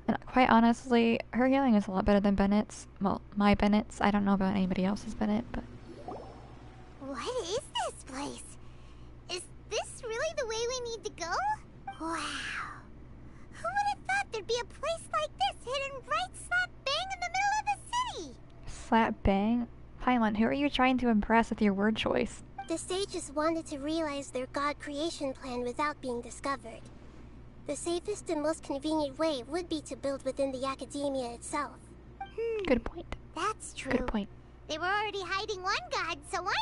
And quite honestly, her healing is a lot better than Bennett's. Well, my Bennett's. I don't know about anybody else's Bennett, but... What is this place? Is this really the way we need to go? Wow. Who would have thought there'd be a place like this hidden right slap bang in the middle of the city? Slap bang? Paimon, who are you trying to impress with your word choice? The sages wanted to realize their god creation plan without being discovered. The safest and most convenient way would be to build within the academia itself. Good point. That's true. Good point. They were already hiding one god, so why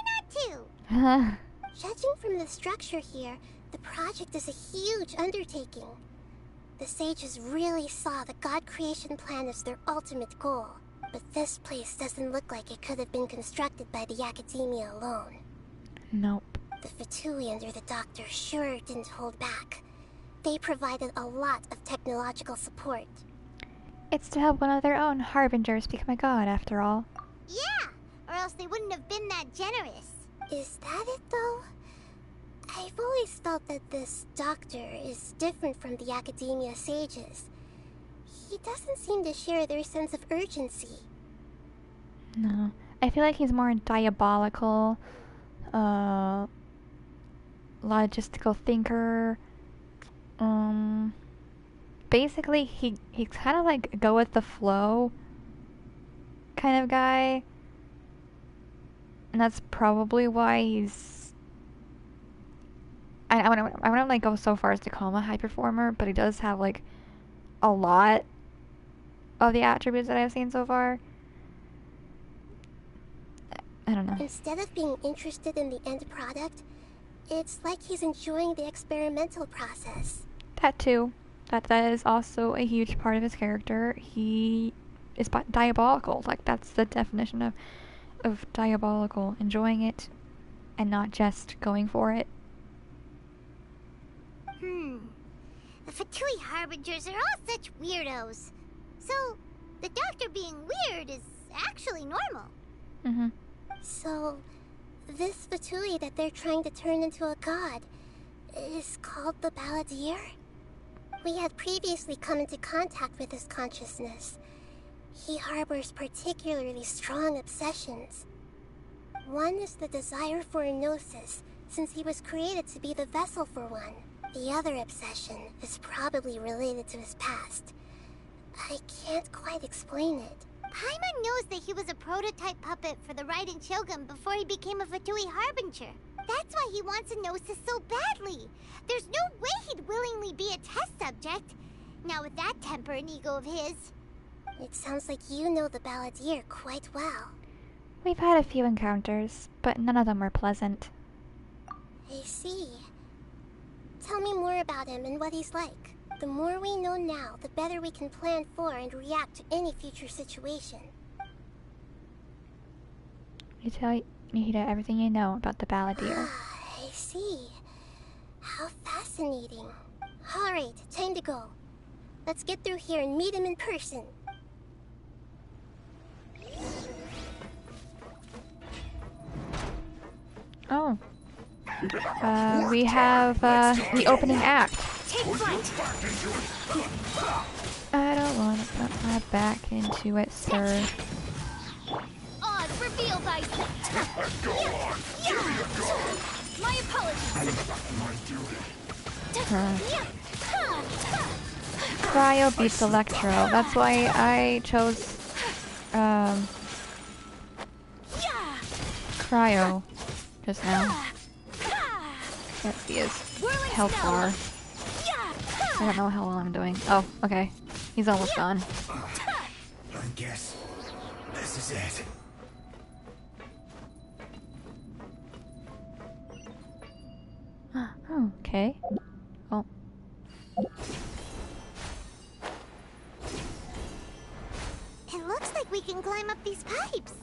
not 2? Judging from the structure here, the project is a huge undertaking. The sages really saw the god creation plan as their ultimate goal. But this place doesn't look like it could have been constructed by the academia alone. Nope. The Fatui under the Doctor sure didn't hold back. They provided a lot of technological support. It's to help one of their own harbingers become a god, after all. Yeah, or else they wouldn't have been that generous. Is that it, though? I've always felt that this doctor is different from the academia sages. He doesn't seem to share their sense of urgency. No. I feel like he's more diabolical, logistical thinker. Basically, he's kind of like go with the flow kind of guy. And that's probably why he's... I wouldn't like go so far as to call him a high performer, but he does have like a lot of the attributes that I've seen so far. I don't know. Instead of being interested in the end product, it's like he's enjoying the experimental process. That too. That is also a huge part of his character. He is diabolical. Like, that's the definition of diabolical. Enjoying it and not just going for it. The Fatui Harbingers are all such weirdos. So, the doctor being weird is actually normal. So, this Fatui that they're trying to turn into a god is called the Balladeer? We had previously come into contact with his consciousness. He harbors particularly strong obsessions. One is the desire for a gnosis, since he was created to be the vessel for one. The other obsession is probably related to his past. I can't quite explain it. Paimon knows that he was a prototype puppet for the Raiden Shogun before he became a Fatui Harbinger. That's why he wants a gnosis so badly. There's no way he'd willingly be a test subject. Now with that temper and ego of his. It sounds like you know the Balladeer quite well. We've had a few encounters, but none of them were pleasant. I see. Tell me more about him and what he's like. The more we know now, the better we can plan for and react to any future situation. You tell Nihida everything you know about the Balladeer. I see. How fascinating. Alright, time to go. Let's get through here and meet him in person. Oh. We have the opening act. Take flight. I don't want to put my back into it, sir. Odd reveal thyself. Go on. My apologies. Cryo beats Electro. That's why I chose Cryo just now. Can't see his health bar. I don't know how well I'm doing. Oh, okay. He's almost gone. I guess this is it. Okay. Oh. It looks like we can climb up these pipes.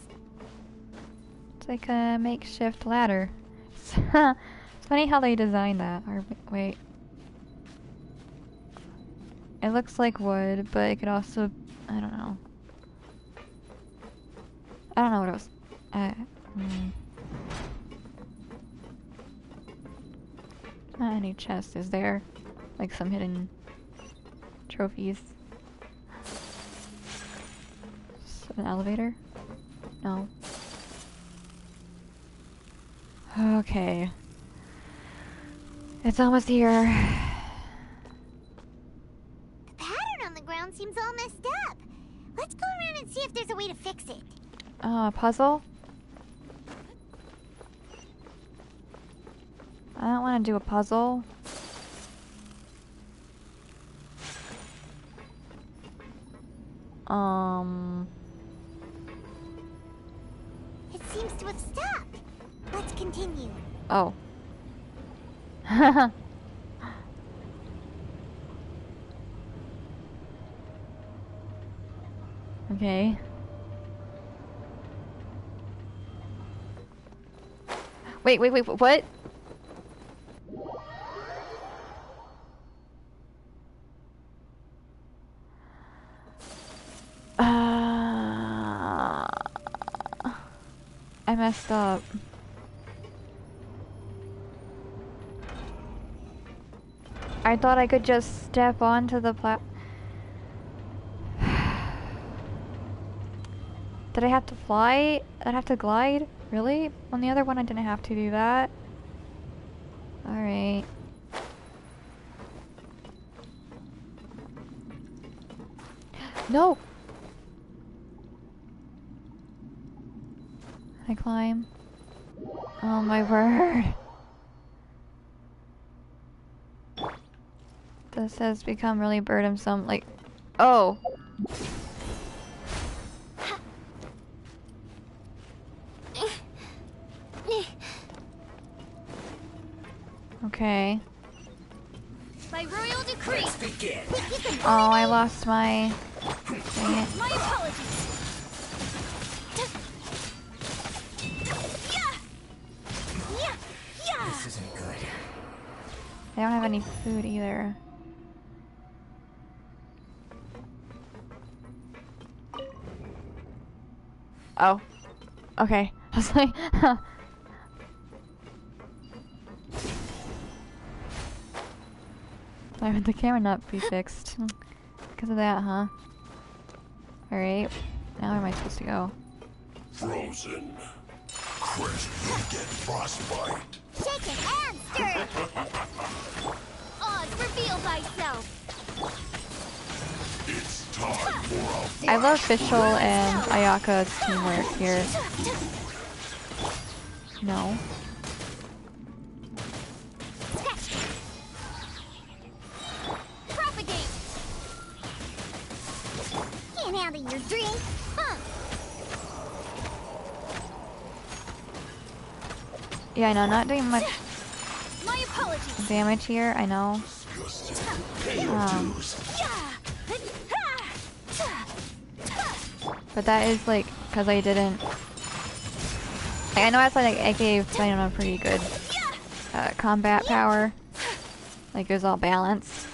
It's like a makeshift ladder. It's funny how they designed that. Or, wait. It looks like wood, but it could also... I don't know. I don't know what it was. Not any chest, is there? Like some hidden trophies. An elevator? No. Okay. It's almost here. The pattern on the ground seems all messed up. Let's go around and see if there's a way to fix it. Puzzle? I don't want to do a puzzle. It seems to have stopped. Let's continue. Oh. Okay. Wait, what? I messed up. I thought I could just step onto the Did I have to fly? I'd have to glide? Really? On the other one I didn't have to do that. Alright. No! I climb. Oh my word. This has become really burdensome. Like, oh! Okay. By royal decree. Let's begin. Oh, I lost my... Dang it. My apologies. This isn't good. I don't have any food either. Oh. Okay. I was like, huh. Why would the camera not be fixed? Because of that, huh? Alright. Now where am I supposed to go? Frozen. Crisp, you get frostbite. Shake it and stir it. Oz, reveal thyself. It's time for a I love Fischl and Ayaka's teamwork here. No. Propagate. Can't handle your drink, huh? Yeah, I know, not doing much My apologies. damage here, I know. But that is like, because I didn't... Like, I know I said like, I gave Dynamo pretty good combat power. Like, it was all balanced.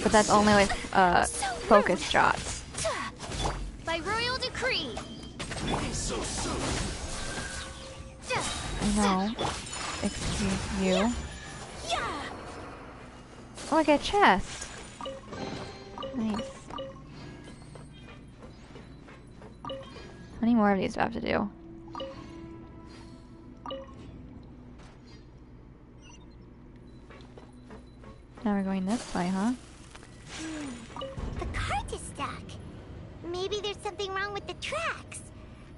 But that's only with focus shots. By royal decree. I know. Excuse you. Oh, I got a chest. Nice. How many more of these do I have to do? Now we're going this way, huh? The cart is stuck. Maybe there's something wrong with the tracks.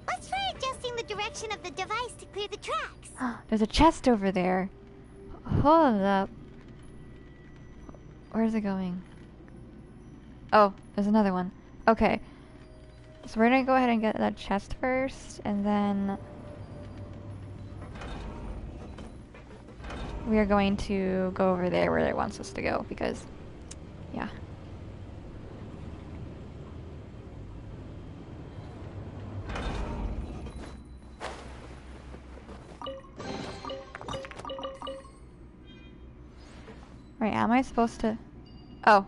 Let's try adjusting the direction of the device to clear the tracks. There's a chest over there. Hold up. Where's it going? Oh, there's another one. Okay. So we're gonna go ahead and get that chest first, and then we are going to go over there where it wants us to go, because, yeah. Right, am I supposed to... Oh,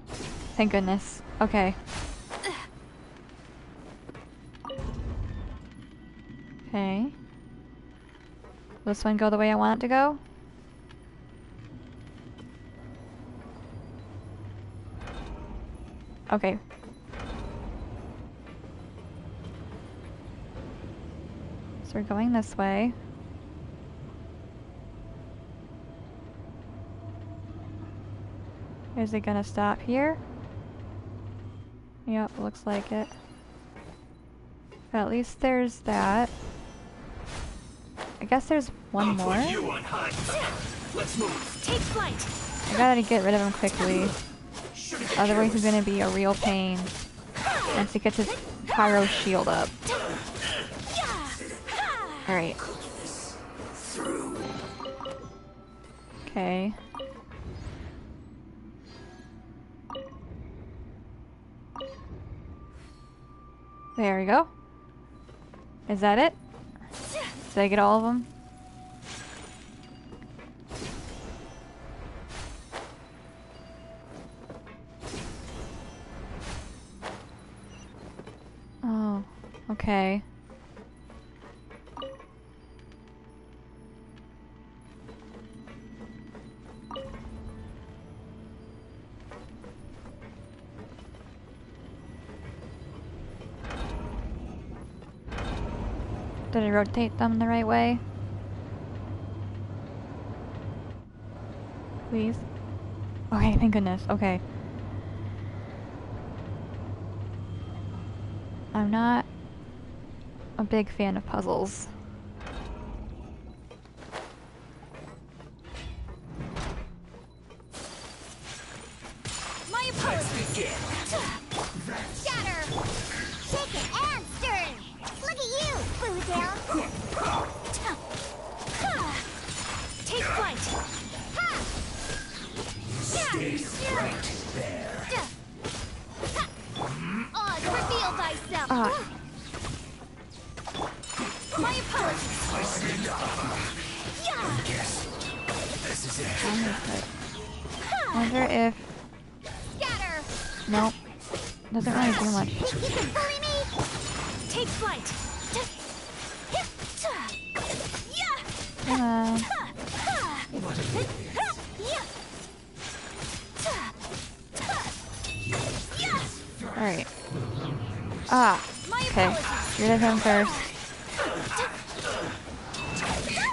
thank goodness. Okay. Okay. Will this one go the way I want it to go? Okay. So we're going this way. Is it gonna stop here? Yep, looks like it. At least there's that. I guess there's one more. Let's move. Take flight. I gotta get rid of him quickly. Otherwise he's gonna be a real pain. Once he gets his pyro shield up. Alright. Okay. There we go. Is that it? Did I get all of them? Oh, okay. Did I rotate them the right way? Please? Okay, thank goodness. Okay. I'm not a big fan of puzzles. My apologies. Shatter. Shake it and stir. Look at you, Bootail. Take flight. Stay right there. Reveal thyself. My apologies. Guess this is it. I wonder if... Scatter. Nope. Doesn't really do much. You can bully me. Take flight. Come on. Alright. Okay. You're the him first.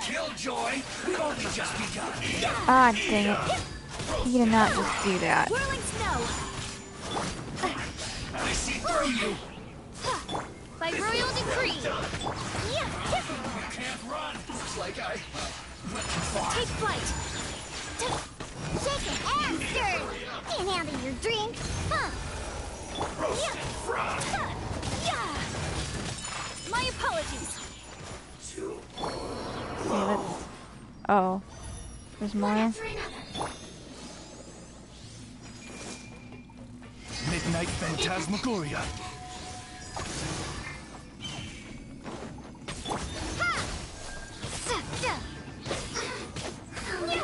Killjoy, we've only just begun. Dang it. He did not just do that. Whirling snow. I see through you. By royal decree. You can't run. Looks like I went too far. Take flight. Shake it and stir. Can't handle your drink. My apologies. Okay, let's... Oh. There's more? Midnight Phantasmagoria.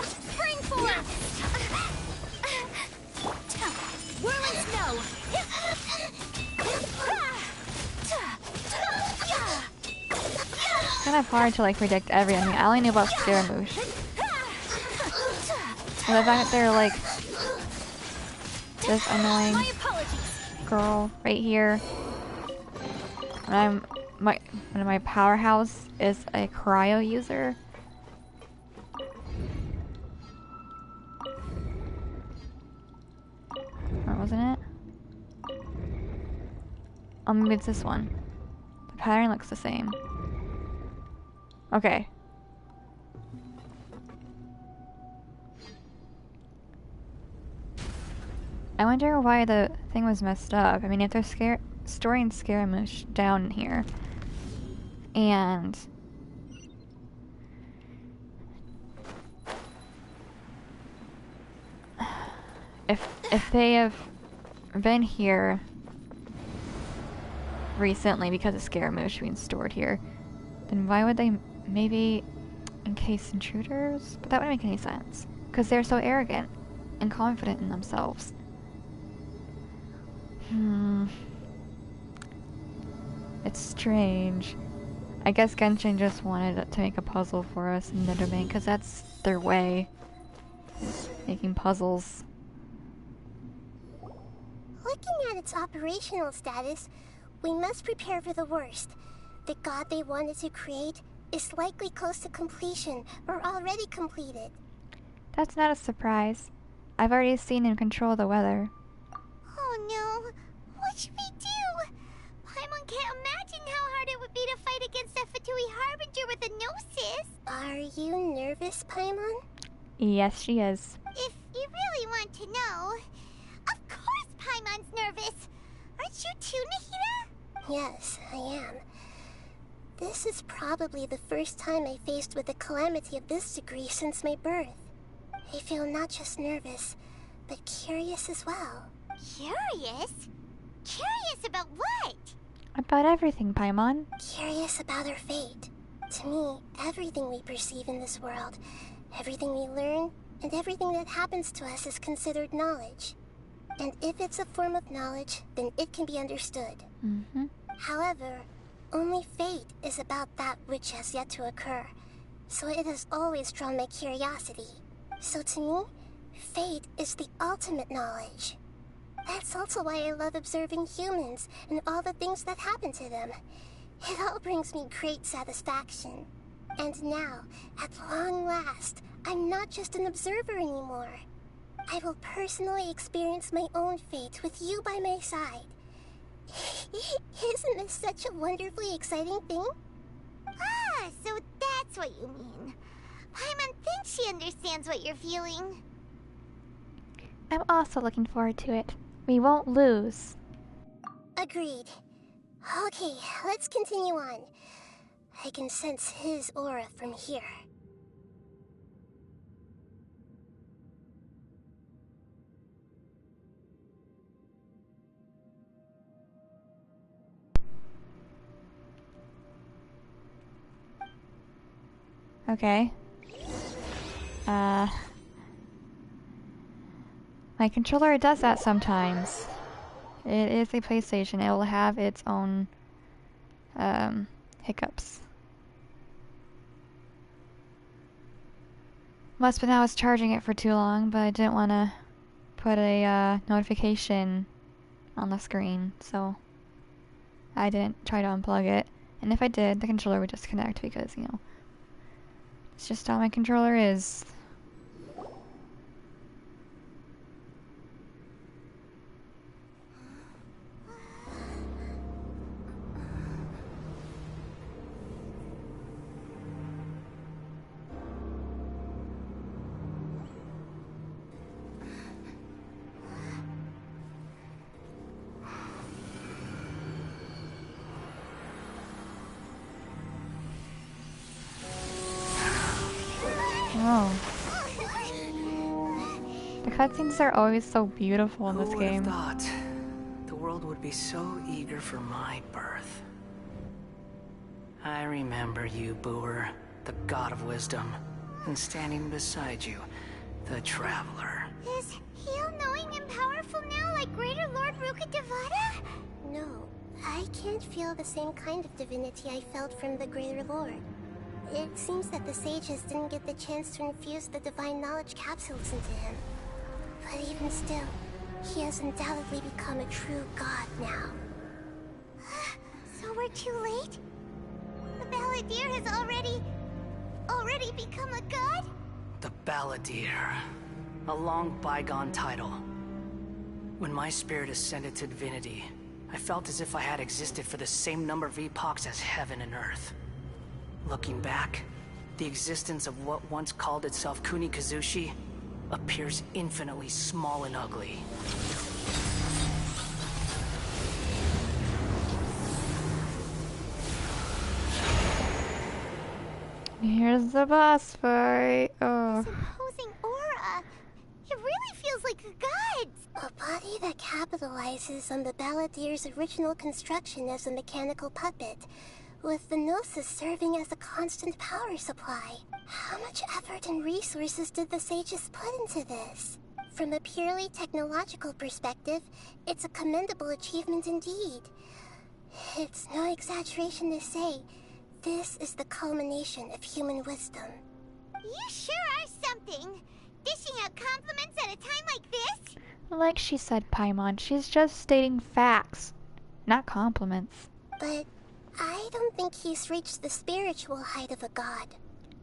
Spring force. Whirling snow. It's kind of hard to like predict every enemy. I only knew about Scaramouche. And the fact that they're like this annoying girl right here. And my powerhouse is a cryo user. Or wasn't it? Oh, maybe it's this one. The pattern looks the same. Okay. I wonder why the thing was messed up. I mean, if they're storing Scaramouche down here, and if they have been here recently because of Scaramouche being stored here, then why would they maybe encase intruders? But that wouldn't make any sense, because they're so arrogant and confident in themselves. It's strange. I guess Genshin just wanted to make a puzzle for us in Netherbank, because that's their way. Making puzzles. Looking at its operational status, we must prepare for the worst. The god they wanted to create is likely close to completion or already completed. That's not a surprise. I've already seen him control the weather. Oh no! What should we do? Paimon can't imagine how hard it would be to fight against that Fatui Harbinger with a gnosis. Are you nervous, Paimon? Yes, she is. If you really want to know, of course Paimon's nervous. Aren't you too, Nahida? Yes, I am. This is probably the first time I faced with a calamity of this degree since my birth. I feel not just nervous, but curious as well. Curious? Curious about what? About everything, Paimon. Curious about our fate. To me, everything we perceive in this world, everything we learn, and everything that happens to us is considered knowledge. And if it's a form of knowledge, then it can be understood. However, only fate is about that which has yet to occur, so it has always drawn my curiosity. So to me, fate is the ultimate knowledge. That's also why I love observing humans and all the things that happen to them. It all brings me great satisfaction. And now, at long last, I'm not just an observer anymore. I will personally experience my own fate with you by my side. Isn't this such a wonderfully exciting thing? Ah, so that's what you mean. Paimon thinks she understands what you're feeling. I'm also looking forward to it. We won't lose. Agreed. Okay, let's continue on. I can sense his aura from here. Okay. My controller does that sometimes. It is a PlayStation. It will have its own hiccups. Must have been I was charging it for too long, but I didn't want to put a notification on the screen, so I didn't try to unplug it. And if I did, the controller would disconnect because, you know, it's just how my controller is. Oh. The cutscenes are always so beautiful in this Who game. would have thought the world would be so eager for my birth? I remember you, Booer, the god of wisdom, and standing beside you, the traveler. Is he all-knowing and powerful now, like Greater Lord Rukkhadevata? No, I can't feel the same kind of divinity I felt from the Greater Lord. It seems that the sages didn't get the chance to infuse the divine knowledge capsules into him. But even still, he has undoubtedly become a true god now. So we're too late? The Balladeer has already become a god? The Balladeer. A long bygone title. When my spirit ascended to divinity, I felt as if I had existed for the same number of epochs as heaven and earth. Looking back, the existence of what once called itself Kunikazushi appears infinitely small and ugly. Here's the boss fight. Oh. This imposing aura. It really feels like a god's. A body that capitalizes on the Balladeer's original construction as a mechanical puppet, with the Gnosis serving as a constant power supply. How much effort and resources did the sages put into this? From a purely technological perspective, it's a commendable achievement indeed. It's no exaggeration to say, this is the culmination of human wisdom. You sure are something. Dishing out compliments at a time like this? Like she said, Paimon, she's just stating facts, not compliments. But I don't think he's reached the spiritual height of a god.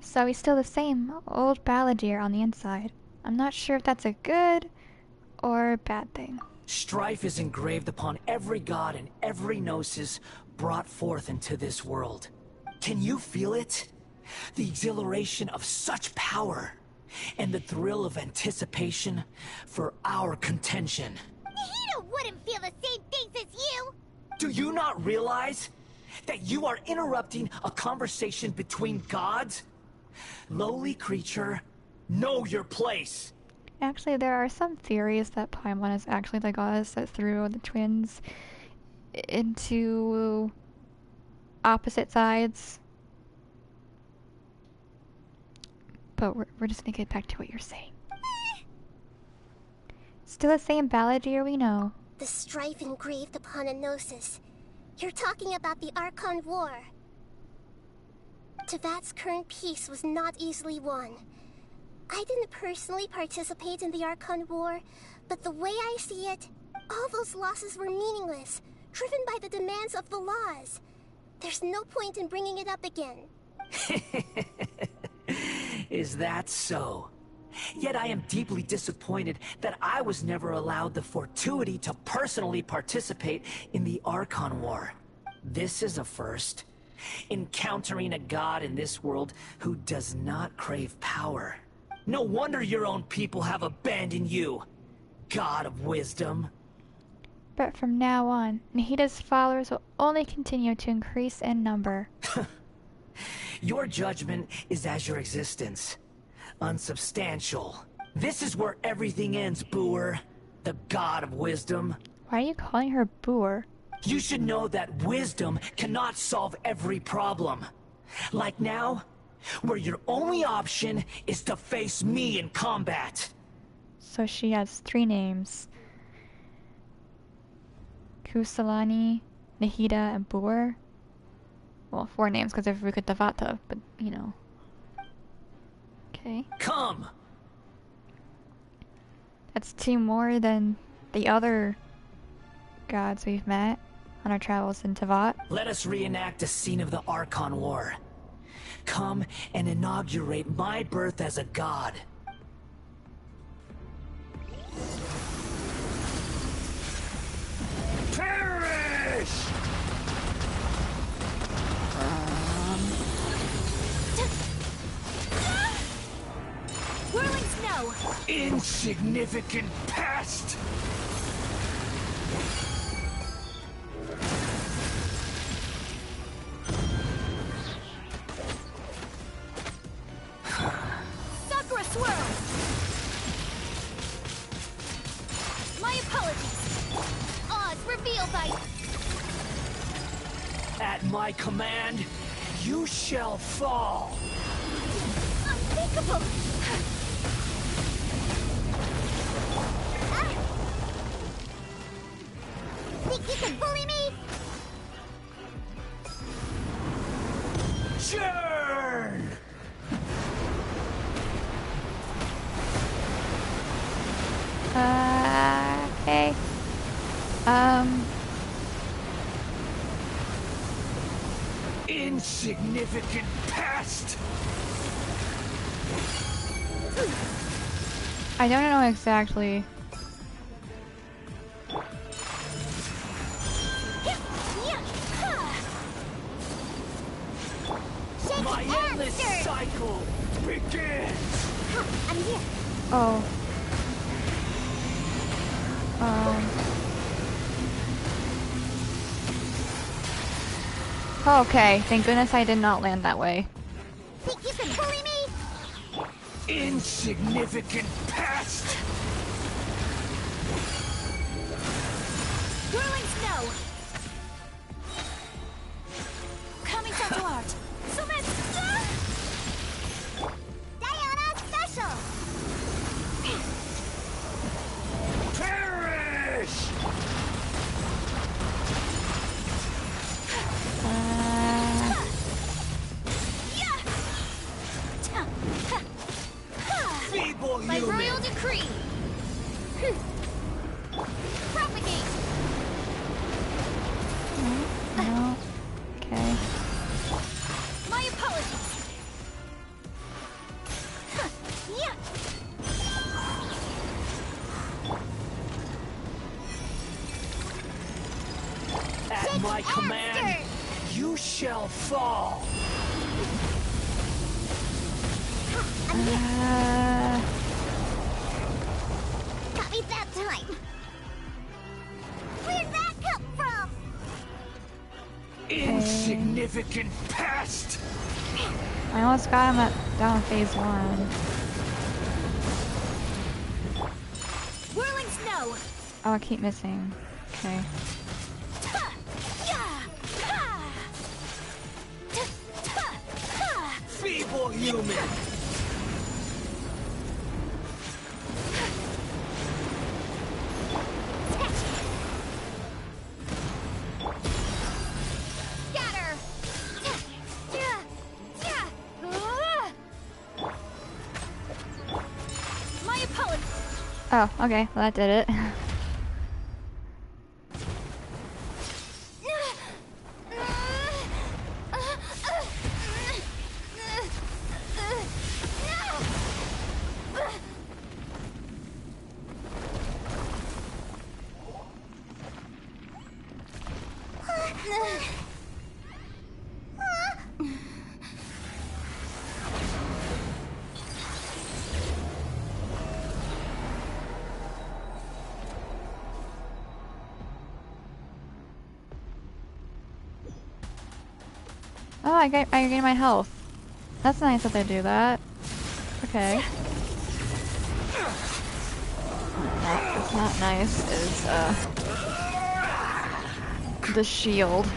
So he's still the same old Balladeer on the inside. I'm not sure if that's a good or bad thing. Strife is engraved upon every god and every gnosis brought forth into this world. Can you feel it? The exhilaration of such power, and the thrill of anticipation for our contention. Nahida wouldn't feel the same things as you! Do you not realize that you are interrupting a conversation between gods? Lowly creature, know your place! Actually, there are some theories that Paimon is actually the goddess that threw the twins into opposite sides. But we're just gonna get back to what you're saying. Still the same Balladeer we know. The strife engraved upon a Gnosis. You're talking about the Archon War. Tevat's current peace was not easily won. I didn't personally participate in the Archon War, but the way I see it, all those losses were meaningless, driven by the demands of the laws. There's no point in bringing it up again. Is that so? Yet I am deeply disappointed that I was never allowed the fortuity to personally participate in the Archon War. This is a first. Encountering a god in this world who does not crave power. No wonder your own people have abandoned you, God of Wisdom. But from now on, Nahida's followers will only continue to increase in number. Your judgment is as your existence. Unsubstantial. This is where everything ends, Booer. The God of Wisdom. Why are you calling her Booer? You should know that wisdom cannot solve every problem. Like now, where your only option is to face me in combat. So she has 3 names. Kusalani, Nahida, and Booer. Well, 4 names because of Rukadavata, but you know. Okay. Come! That's 2 more than the other gods we've met on our travels in Tavat. Let us reenact a scene of the Archon War. Come and inaugurate my birth as a god. Perish! Whirling snow! Insignificant pest! Sakura swirl! My apologies! Odds revealed by... At my command, you shall fall. Unthinkable! Think you can bully me? Churn! Okay. Insignificant pest! I don't know exactly. My endless cycle begins! I'm here. Oh. Okay, thank goodness I did not land that way. Think you can bully me? Insignificant pest! Whirling snow! Coming down to art! Summit! Diana special! Perish! Feeble By human! royal decree! Propagate! No. Okay. My apologies! Yeah! At my command, you shall fall. Got me that time. Where'd that come from? Insignificant pest! I almost got him at down phase 1. Whirling snow! Oh, I keep missing. Okay. Feeble human! Scatter! My apologies! Oh, okay. Well, that did it. I gain my health. That's nice that they do that. Okay. What's not nice is the shield.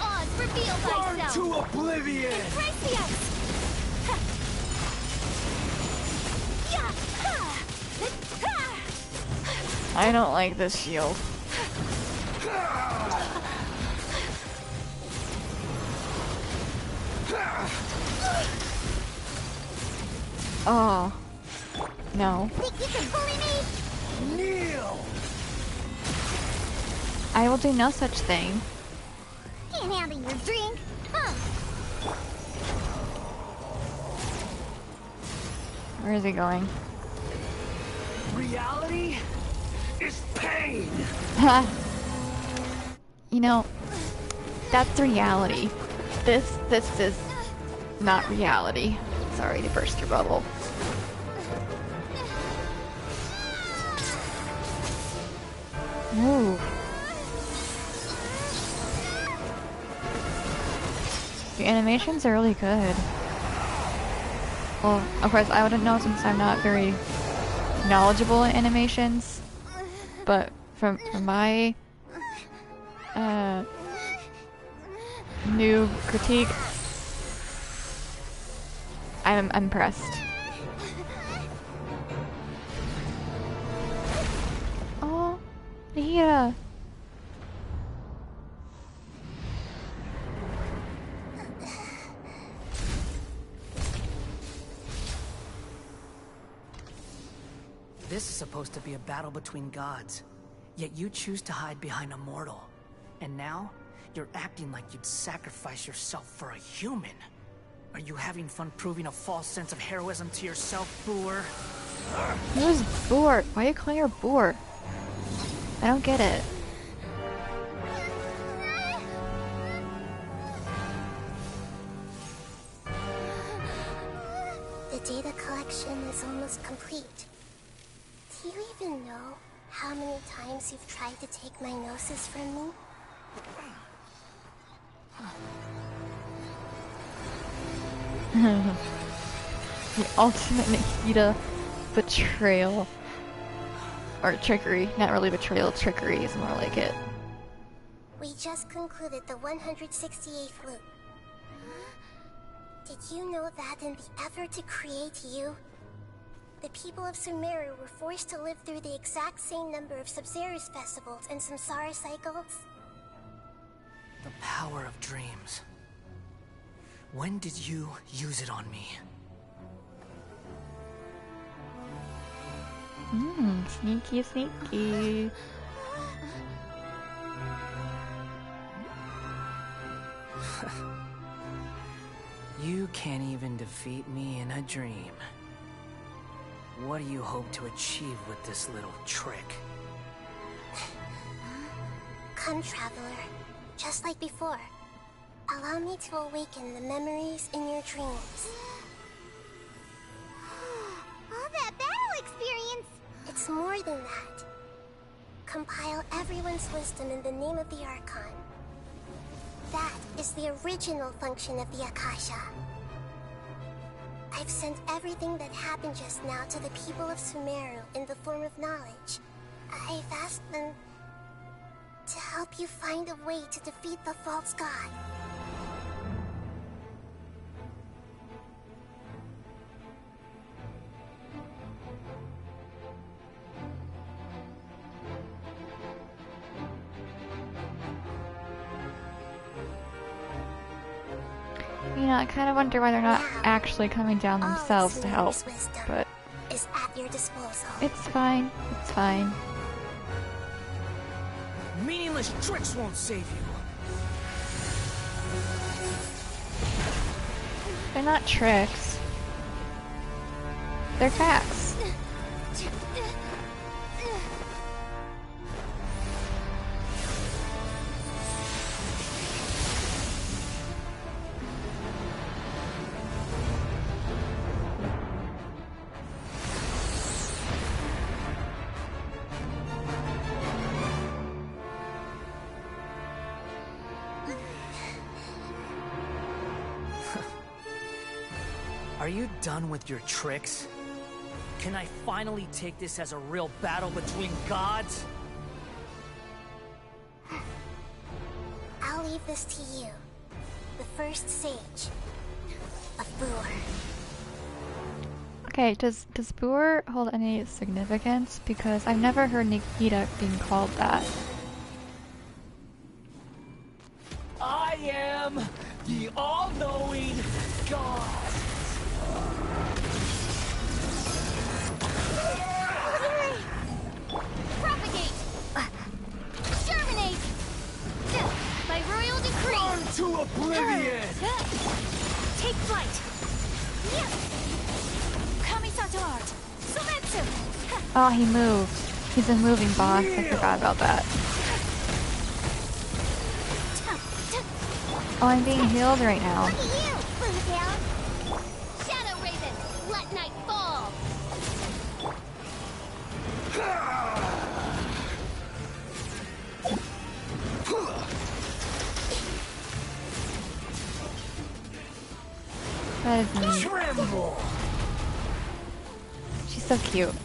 Oz, reveal thyself! To oblivion! Embrace the ice! I don't like this shield. Oh. No. Think you can bully me? Kneel! I will do no such thing. Can't handle your drink. Huh. Where is he going? Reality is pain! You know, that's reality. This is not reality. Sorry to burst your bubble. Ooh. The animations are really good. Well, of course, I wouldn't know since I'm not very knowledgeable in animations, but from my new critique, I'm impressed. Oh, Nahida. This is supposed to be a battle between gods, yet you choose to hide behind a mortal. And now, you're acting like you'd sacrifice yourself for a human. Are you having fun proving a false sense of heroism to yourself, Boor? Who's Boor? Why are you calling her Boor? I don't get it. The data collection is almost complete. Do you even know how many times you've tried to take my gnosis from me? The ultimate Nahida betrayal. Or trickery. Not really betrayal, trickery is more like it. We just concluded the 168th loop. Did you know that in the effort to create you, the people of Sumeru were forced to live through the exact same number of Sub-Zerus festivals and samsara cycles? The power of dreams. When did you use it on me? Sneaky, sneaky. You can't even defeat me in a dream. What do you hope to achieve with this little trick? Come, Traveler. Just like before. Allow me to awaken the memories in your dreams. All that battle experience! It's more than that. Compile everyone's wisdom in the name of the Archon. That is the original function of the Akasha. I've sent everything that happened just now to the people of Sumeru in the form of knowledge. I've asked them to help you find a way to defeat the false god. You know, I kind of wonder why they're not actually coming down themselves to help, but is at your disposal. It's fine. It's fine. Meaningless tricks won't save you. They're not tricks. They're facts. Are you done with your tricks? Can I finally take this as a real battle between gods? I'll leave this to you. The first sage of Boor. Okay, does Boor hold any significance? Because I've never heard Nikita being called that. I am the all-knowing god. Propagate! Germinate! By royal decree! Burn to oblivion! Take flight! Kamisato art! Sumetsu! Oh, he moved. He's a moving boss. I forgot about that. Oh, I'm being healed right now. Look at you, Bootail! Shadow Raven! Let night fall! That is neat. Tremble! She's so cute.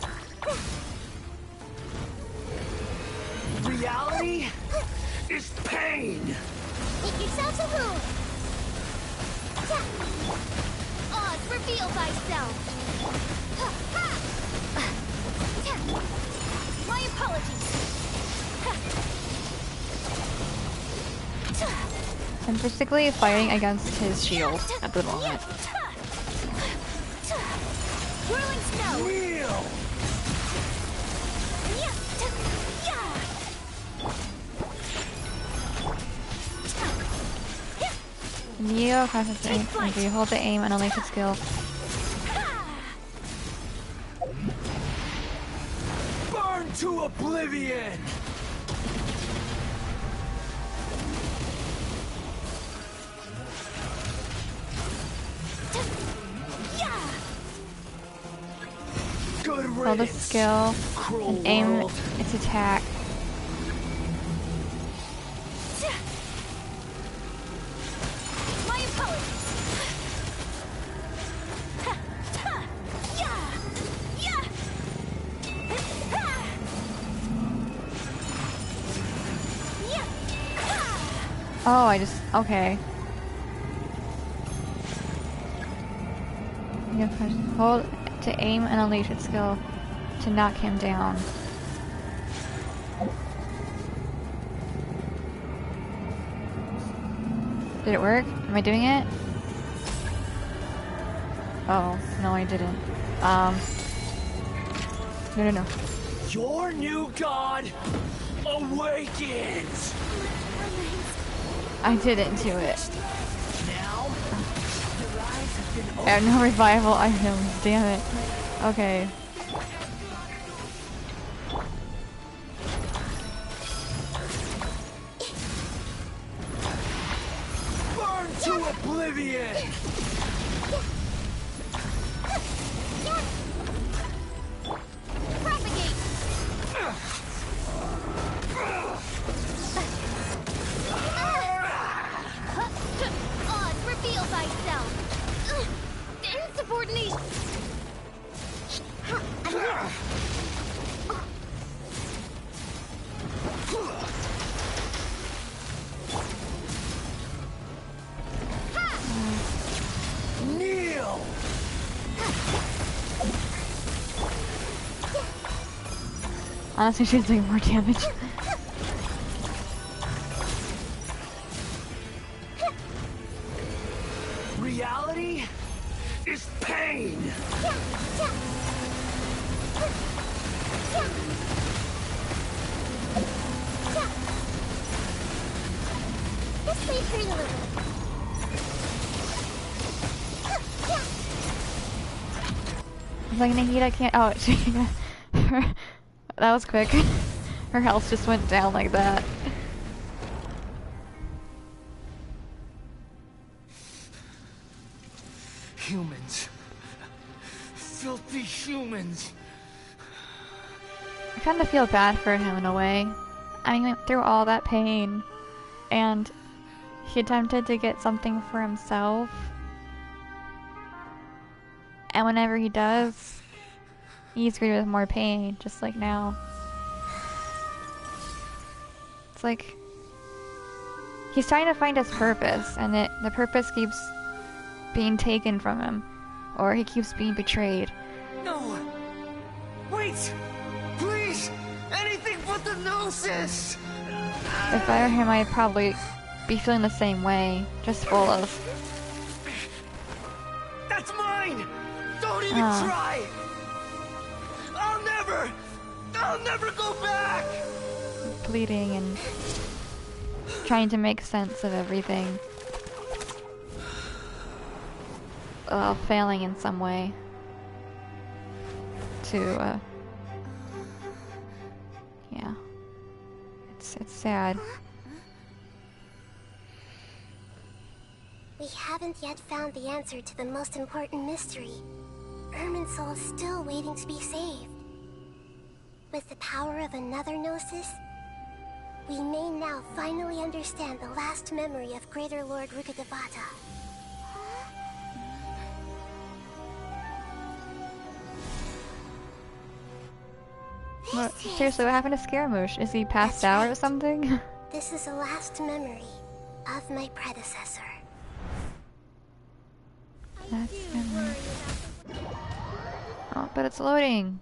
Reality is pain! Make yourself a wound! Oz, reveal thyself! My apologies! I'm basically fighting against his shield at the moment. Whirling snow! Kneel! Neo causes aim. Okay, hold the aim and unleash its skill. Burn to oblivion! Good Hold the skill and aim its attack. My apologies! Oh, I just... okay. You press hold to aim and unleash its skill to knock him down. Did it work? Am I doing it? Oh, no I didn't. No. Your new god awakens! I didn't do it. Now, your eyes have been I have no revival items, damn it. Okay. Burn to oblivion! Propagate! Oz, reveal thyself! Insubordination! I'm here. Kneel! Honestly, she's doing more damage. Reality is pain! This may hurt a little. It's like Nikita can't. Oh, she. That was quick. Her health just went down like that. Humans. Filthy humans. I kind of feel bad for him in a way. I mean, he went through all that pain, and he attempted to get something for himself. And whenever he does, he's greeted with more pain, just like now. It's like he's trying to find his purpose, and the purpose keeps being taken from him, or he keeps being betrayed. No! Wait! Please! Anything but the Gnosis! If I were him, I'd probably be feeling the same way, just full of... That's mine! Don't even try! I'll never go back! Pleading and trying to make sense of everything. Failing in some way to, yeah. It's sad. We haven't yet found the answer to the most important mystery. Irminsul is still waiting to be saved. With the power of another Gnosis, we may now finally understand the last memory of Greater Lord Rukkhadevata. Seriously, what happened to Scaramouche? Is he passed out or something? This is the last memory of my predecessor. Last memory. Oh, but it's loading.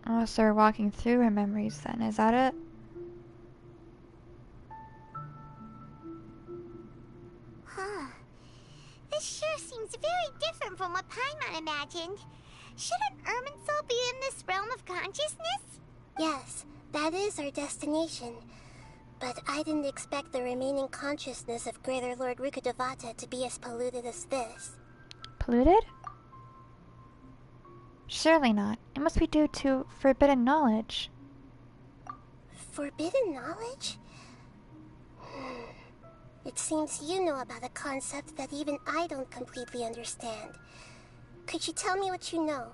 Oh, so we're walking through her memories then, is that it? Huh. This sure seems very different from what Paimon imagined. Shouldn't Irminsul be in this realm of consciousness? Yes, that is our destination. But I didn't expect the remaining consciousness of Greater Lord Rukkhadevata to be as polluted as this. Polluted? Surely not. It must be due to forbidden knowledge. Forbidden knowledge? It seems you know about a concept that even I don't completely understand. Could you tell me what you know?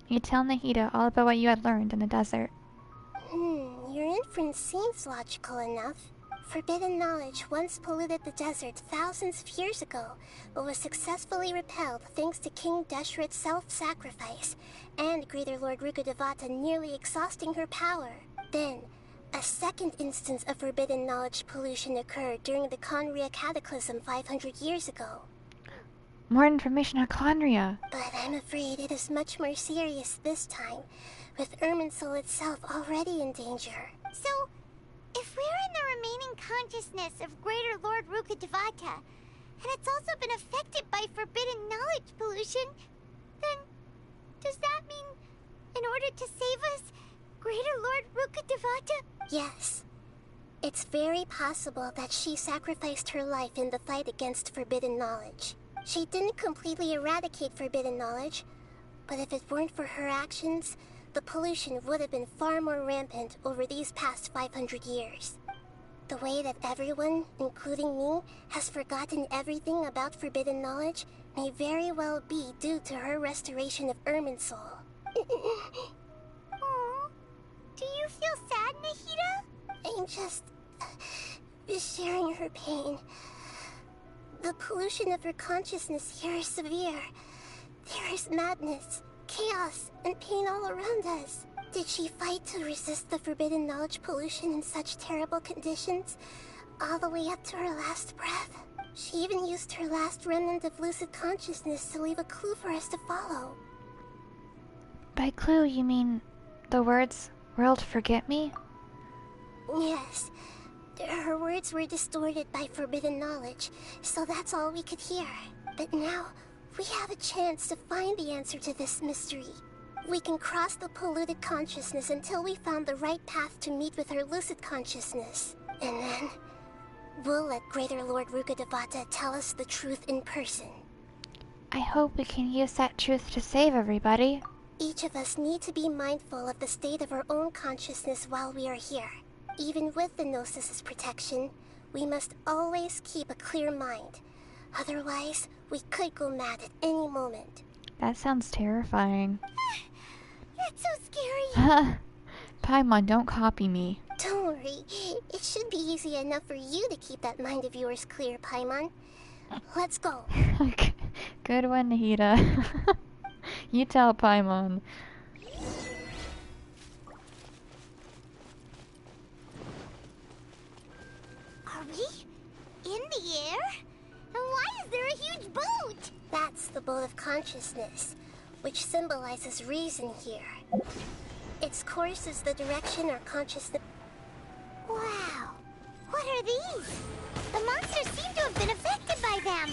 You tell Nahida all about what you had learned in the desert. Your inference seems logical enough. Forbidden knowledge once polluted the desert thousands of years ago, but was successfully repelled thanks to King Deshret's self-sacrifice, and Greater Lord Rukkhadevata nearly exhausting her power. Then, a second instance of forbidden knowledge pollution occurred during the Conria Cataclysm 500 years ago. More information on Conria. But I'm afraid it is much more serious this time, with Irminsul itself already in danger. So, if we're in the remaining consciousness of Greater Lord Rukkhadevata, and it's also been affected by forbidden knowledge pollution, then does that mean, in order to save us, Greater Lord Rukkhadevata? Yes. It's very possible that she sacrificed her life in the fight against forbidden knowledge. She didn't completely eradicate forbidden knowledge, but if it weren't for her actions, the pollution would have been far more rampant over these past 500 years. The way that everyone, including me, has forgotten everything about forbidden knowledge may very well be due to her restoration of Irminsul. Aww. Do you feel sad, Nahida? I'm just sharing her pain. The pollution of her consciousness here is severe. There is madness, chaos, and pain all around us. Did she fight to resist the forbidden knowledge pollution in such terrible conditions, all the way up to her last breath? She even used her last remnant of lucid consciousness to leave a clue for us to follow. By clue, you mean the words, "World, forget me"? Yes. Her words were distorted by forbidden knowledge, so that's all we could hear. But now, we have a chance to find the answer to this mystery. We can cross the polluted consciousness until we found the right path to meet with her lucid consciousness. And then, we'll let Greater Lord Rukkhadevata tell us the truth in person. I hope we can use that truth to save everybody. Each of us need to be mindful of the state of our own consciousness while we are here. Even with the Gnosis' protection, we must always keep a clear mind. Otherwise, we could go mad at any moment. That sounds terrifying. That's so scary. Paimon, don't copy me. Don't worry. It should be easy enough for you to keep that mind of yours clear, Paimon. Let's go. Good one, Nahida. You tell Paimon. Are we in the air? And why is there a huge boat? That's the boat of consciousness, which symbolizes reason here. Its course is the direction our consciousness... Wow. What are these? The monsters seem to have been affected by them.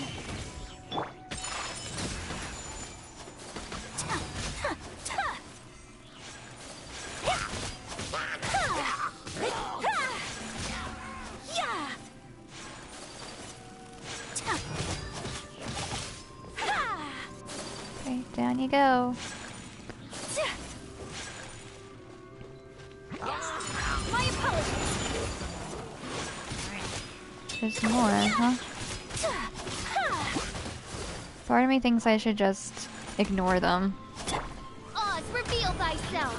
Okay, down you go. My apologies. There's more, huh? Part of me thinks I should just ignore them. Oz, reveal thyself.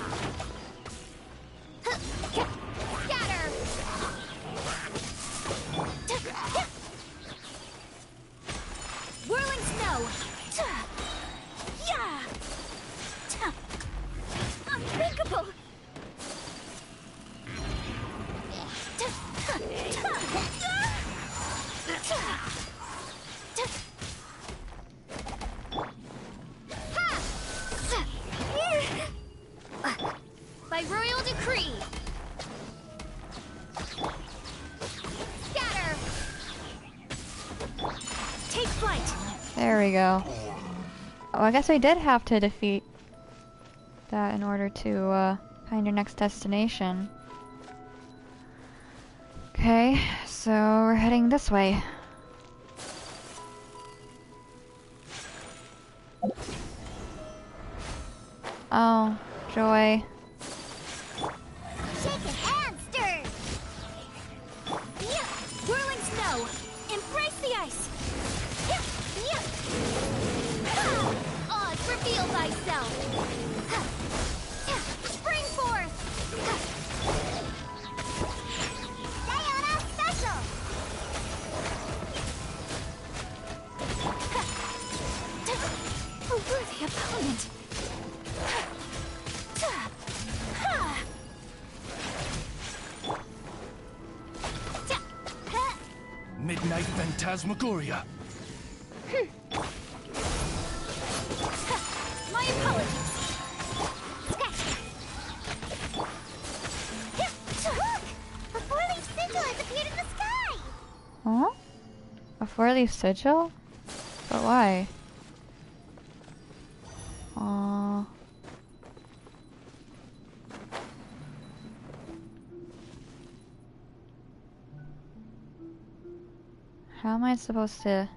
Scatter. Whirling snow. Unthinkable. By royal decree. Scatter. Take flight. There we go. Oh, I guess we did have to defeat that in order to find your next destination. Okay, so we're heading this way. Oh, joy. Shaken and stirred. Whirling snow. Embrace the ice. Oz, reveal thyself. Spring forth. Diana special. A worthy opponent. Midnight Phantasmagoria. My apologies. Look! A four-leaf sigil has appeared in the sky! Huh? A four-leaf sigil? But why? How am I supposed to...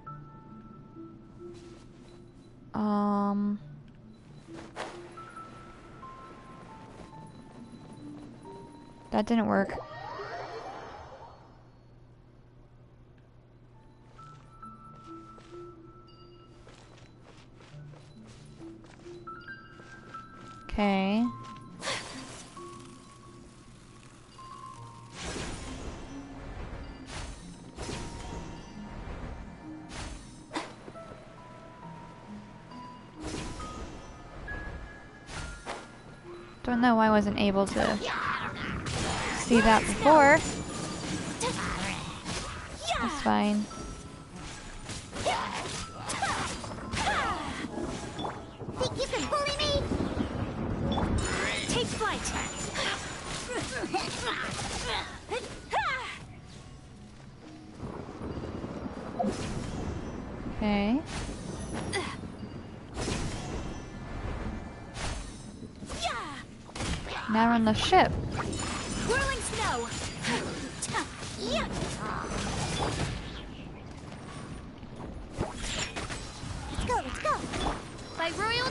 That didn't work. Okay. Don't know why I wasn't able to see that before. That's fine. Think you can bully me? Take flight. Okay. Now we're on the ship. Whirling snow. Let's go, let's go. By royal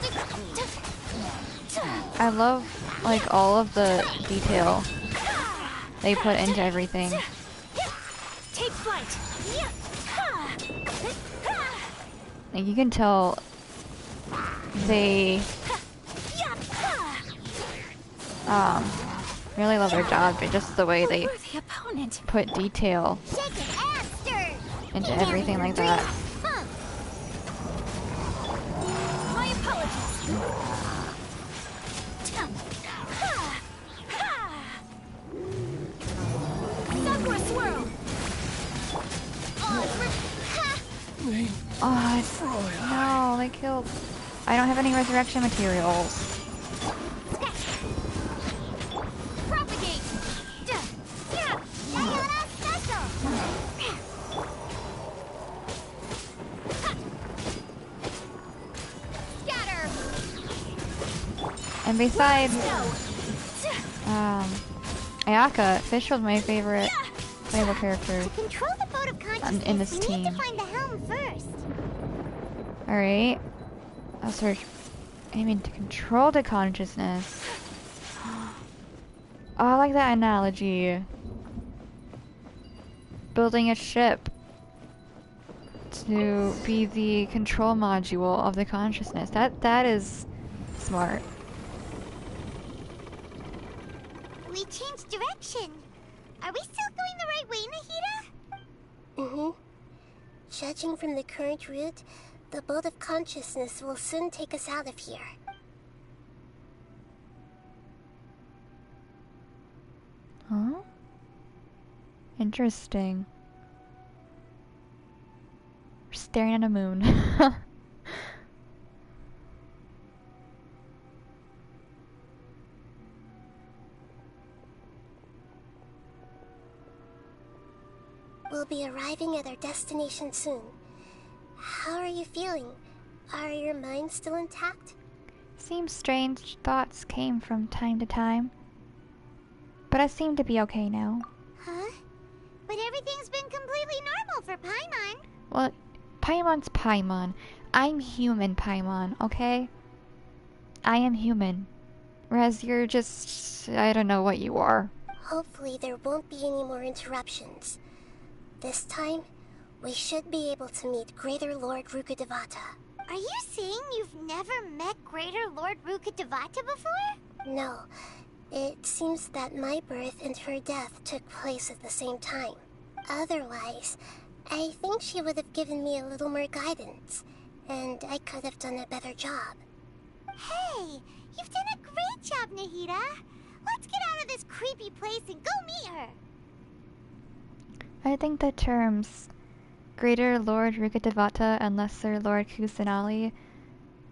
I love, like, all of the detail they put into everything. Take flight. Like, you can tell they really love their job, but just the way they put detail into everything like that. My apologies. Sakura swirl. No, they killed. I don't have any resurrection materials. Propagate. Scatter. And besides, Ayaka, Fish was my favorite playable character To control the boat of consciousness, in this we team. need to find the helm first. Alright. I'll search. Aiming to control the consciousness. Oh, I like that analogy. Building a ship to be the control module of the consciousness. That is smart. We changed direction. Are we still going the right way, Nahida? Mm-hmm. Judging from the current route, the boat of consciousness will soon take us out of here. Huh? Interesting. We're staring at a moon. We'll be arriving at our destination soon. How are you feeling? Are your minds still intact? Seems strange thoughts came from time to time. But I seem to be okay now. Huh? But everything's been completely normal for Paimon. Well, Paimon's Paimon. I'm human Paimon, okay? I am human. Whereas you're just... I don't know what you are. Hopefully there won't be any more interruptions. This time, we should be able to meet Greater Lord Rukkhadevata. Are you saying you've never met Greater Lord Rukkhadevata before? No. It seems that my birth and her death took place at the same time. Otherwise, I think she would have given me a little more guidance, and I could have done a better job. Hey, you've done a great job, Nahida. Let's get out of this creepy place and go meet her. I think the terms Greater Lord Rukkhadevata and Lesser Lord Kusanali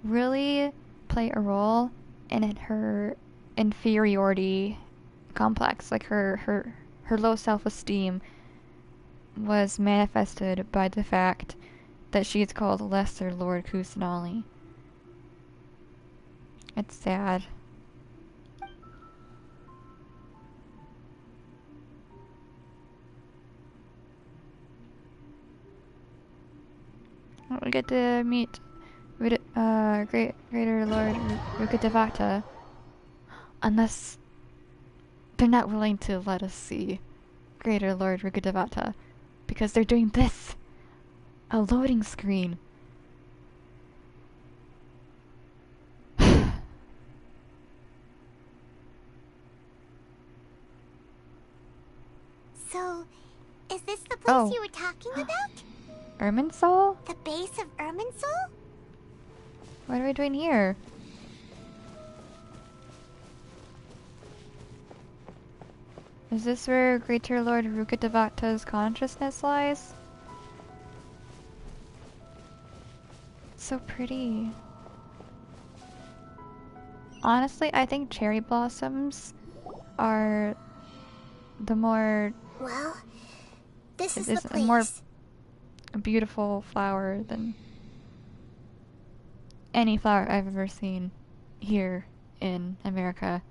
really play a role in her inferiority complex. Like her low self-esteem was manifested by the fact that she is called Lesser Lord Kusanali. It's sad. We get to meet Greater Lord Rukkhadevata, unless they're not willing to let us see Greater Lord Rukkhadevata, because they're doing this, a loading screen. So, is this the place you were talking about? Irminsul? The base of Irminsul? What are we doing here? Is this where Greater Lord Rukkhadevata's consciousness lies? It's so pretty. Honestly, I think cherry blossoms are the more... Well, this is the place. More beautiful flower than any flower I've ever seen here in America.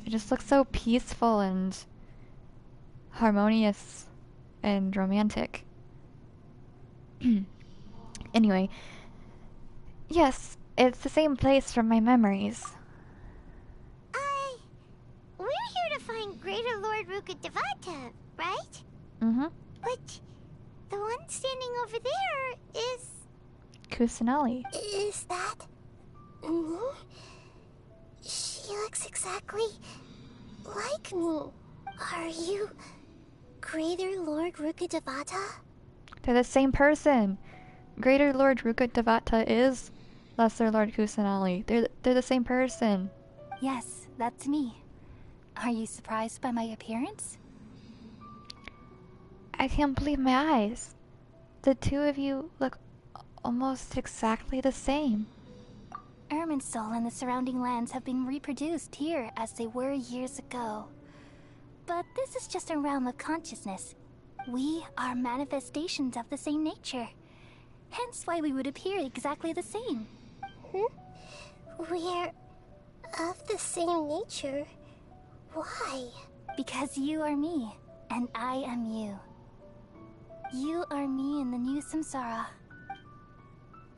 It just looks so peaceful and harmonious and romantic. Anyway, yes, it's the same place from my memories. We're here to find Lord Rukkhadevata, right? Mm-hmm. But the one standing over there is... Kusanali. Is that... me? She looks exactly like me. Are you Greater Lord Rukkhadevata? They're the same person. Greater Lord Rukkhadevata is Lesser Lord Kusanali. They're the same person. Yes, that's me. Are you surprised by my appearance? I can't believe my eyes. The two of you look almost exactly the same. Irminsul and the surrounding lands have been reproduced here as they were years ago. But this is just a realm of consciousness. We are manifestations of the same nature. Hence why we would appear exactly the same. We're of the same nature? Why? Because you are me, and I am you. You are me in the new samsara.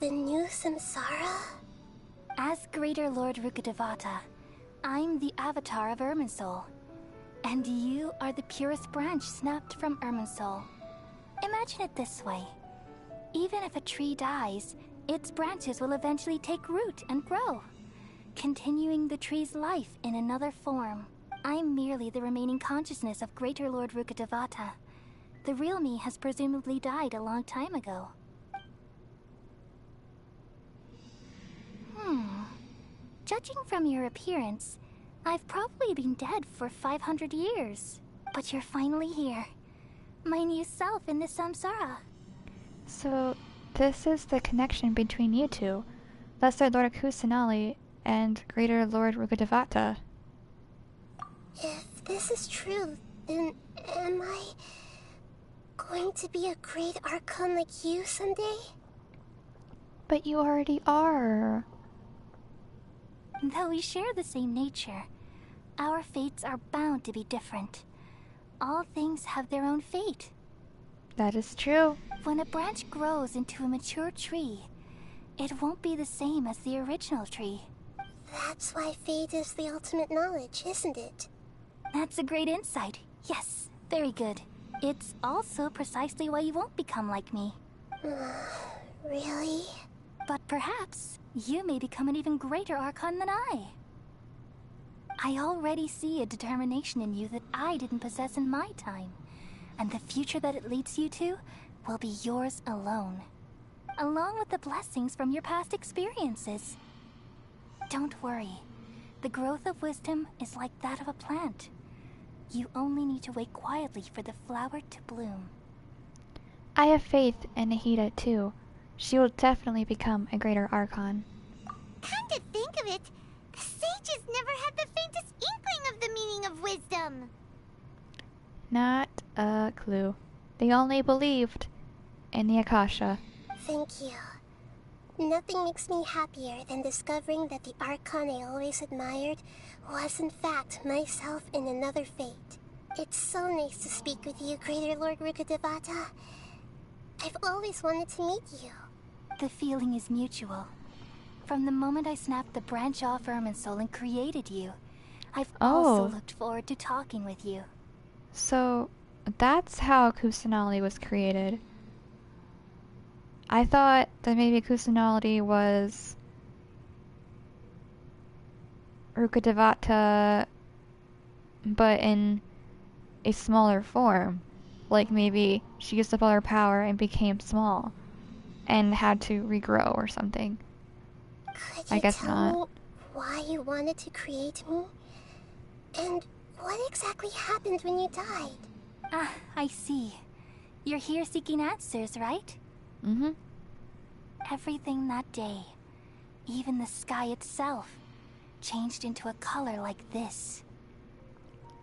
The new samsara? As Greater Lord Rukkhadevata, I'm the avatar of Irminsul. And you are the purest branch snapped from Irminsul. Imagine it this way. Even if a tree dies, its branches will eventually take root and grow, continuing the tree's life in another form. I'm merely the remaining consciousness of Greater Lord Rukkhadevata. The real me has presumably died a long time ago. Judging from your appearance, I've probably been dead for 500 years. But you're finally here. My new self in the samsara. So, this is the connection between you two, Lesser Lord Kusanali and Greater Lord Rukkhadevata. If this is true, then am I going to be a great Archon like you someday? But you already are. Though we share the same nature, our fates are bound to be different. All things have their own fate. That is true. When a branch grows into a mature tree, it won't be the same as the original tree. That's why fate is the ultimate knowledge, isn't it? That's a great insight. Yes, very good. It's also precisely why you won't become like me. Really? But perhaps you may become an even greater Archon than I. I already see a determination in you that I didn't possess in my time. And the future that it leads you to will be yours alone. Along with the blessings from your past experiences. Don't worry. The growth of wisdom is like that of a plant. You only need to wait quietly for the flower to bloom. I have faith in Nahida too. She will definitely become a greater Archon. Come to think of it, the sages never had the faintest inkling of the meaning of wisdom. Not a clue. They only believed in the Akasha. Thank you. Nothing makes me happier than discovering that the Archon I always admired was in fact myself in another fate. It's so nice to speak with you, Greater Lord Rukkhadevata. I've always wanted to meet you. The feeling is mutual. From the moment I snapped the branch off Irminsul and created you, I've also looked forward to talking with you. So, that's how Kusanali was created. I thought that maybe Kusanali was Rukkhadevata, but in a smaller form. Like maybe she used up all her power and became small, and had to regrow or something. Could I guess you not. tell me why you wanted to create me? And what exactly happened when you died? Ah, I see. You're here seeking answers, right? Mm-hmm. Everything that day, even the sky itself, changed into a color like this.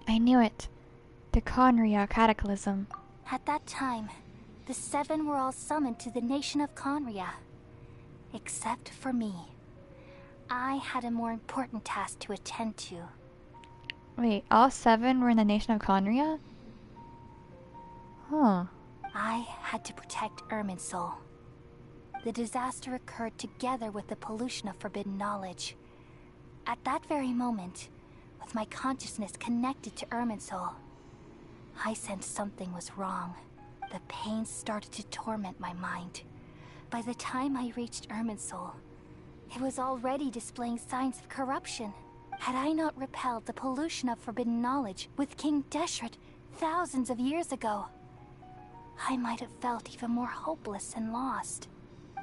I knew it. The Conria Cataclysm. At that time, the seven were all summoned to the nation of Conria. Except for me. I had a more important task to attend to. Wait, all seven were in the nation of Conria? Huh. I had to protect Irminsul. The disaster occurred together with the pollution of forbidden knowledge. At that very moment, with my consciousness connected to Irminsul, I sensed something was wrong. The pain started to torment my mind. By the time I reached Irminsul, it was already displaying signs of corruption. Had I not repelled the pollution of forbidden knowledge with King Deshret thousands of years ago, I might have felt even more hopeless and lost.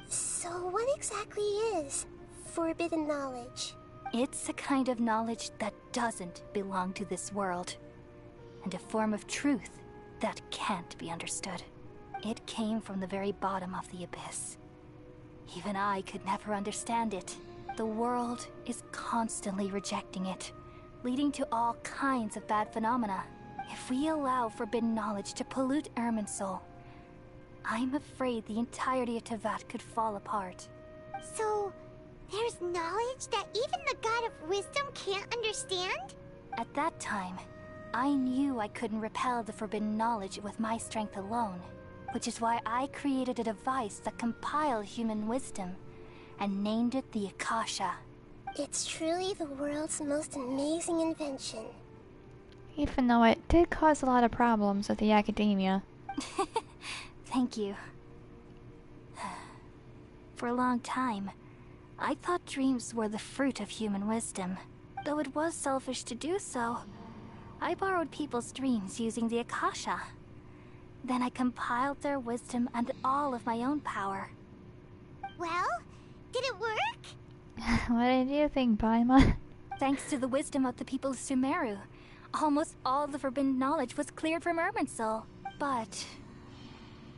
So what exactly is forbidden knowledge? It's a kind of knowledge that doesn't belong to this world, and a form of truth that can't be understood. It came from the very bottom of the abyss. Even I could never understand it. The world is constantly rejecting it, leading to all kinds of bad phenomena. If we allow forbidden knowledge to pollute Irminsul, I'm afraid the entirety of Teyvat could fall apart. So, there's knowledge that even the God of Wisdom can't understand? At that time, I knew I couldn't repel the forbidden knowledge with my strength alone, which is why I created a device that compiled human wisdom and named it the Akasha. It's truly the world's most amazing invention. Even though it did cause a lot of problems with the academia. Thank you. For a long time, I thought dreams were the fruit of human wisdom. Though it was selfish to do so, I borrowed people's dreams using the Akasha. Then I compiled their wisdom and all of my own power. Well, did it work? What did you think, Paimon? Thanks to the wisdom of the people of Sumeru, almost all the forbidden knowledge was cleared from Irminsul. But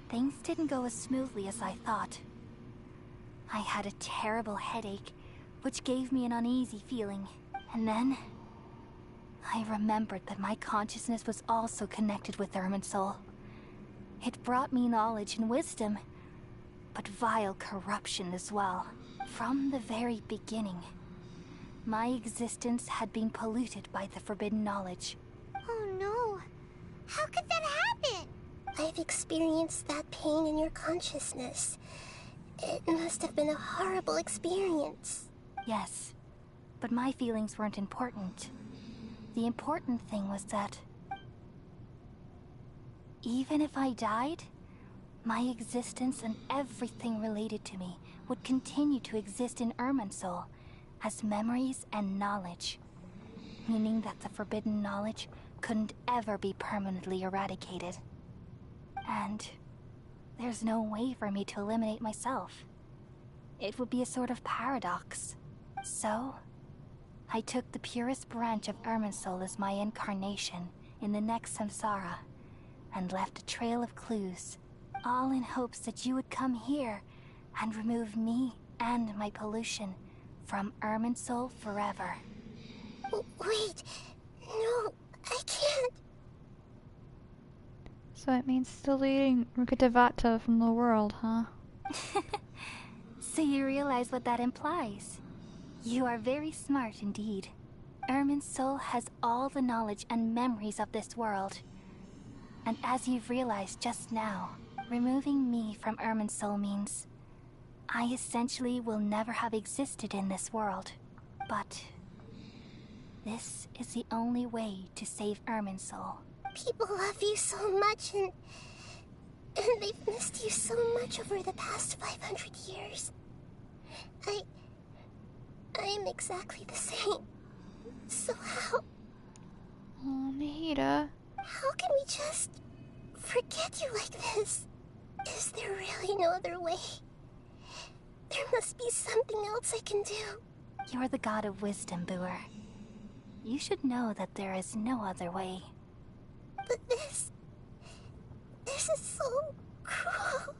things didn't go as smoothly as I thought. I had a terrible headache, which gave me an uneasy feeling. And then I remembered that my consciousness was also connected with Irminsul. It brought me knowledge and wisdom, but vile corruption as well. From the very beginning, my existence had been polluted by the forbidden knowledge. Oh no. How could that happen? I've experienced that pain in your consciousness. It must have been a horrible experience. Yes, but my feelings weren't important. The important thing was that even if I died, my existence and everything related to me would continue to exist in Irminsul as memories and knowledge, meaning that the forbidden knowledge couldn't ever be permanently eradicated. And there's no way for me to eliminate myself. It would be a sort of paradox. So, I took the purest branch of Irminsul as my incarnation in the next samsara, and left a trail of clues, all in hopes that you would come here and remove me and my pollution from Irminsul forever. Wait, no, I can't. So it means deleting Rukkhadevata from the world, huh? So you realize what that implies. You are very smart indeed. Irminsul has all the knowledge and memories of this world. And as you've realized just now, removing me from Irminsul means I essentially will never have existed in this world. But this is the only way to save Irminsul. People love you so much, and they've missed you so much over the past 500 years. I am exactly the same. So how? Oh, Nahida. How can we just forget you like this? Is there really no other way? There must be something else I can do. You're the god of wisdom, Buer. You should know that there is no other way. But this is so cruel.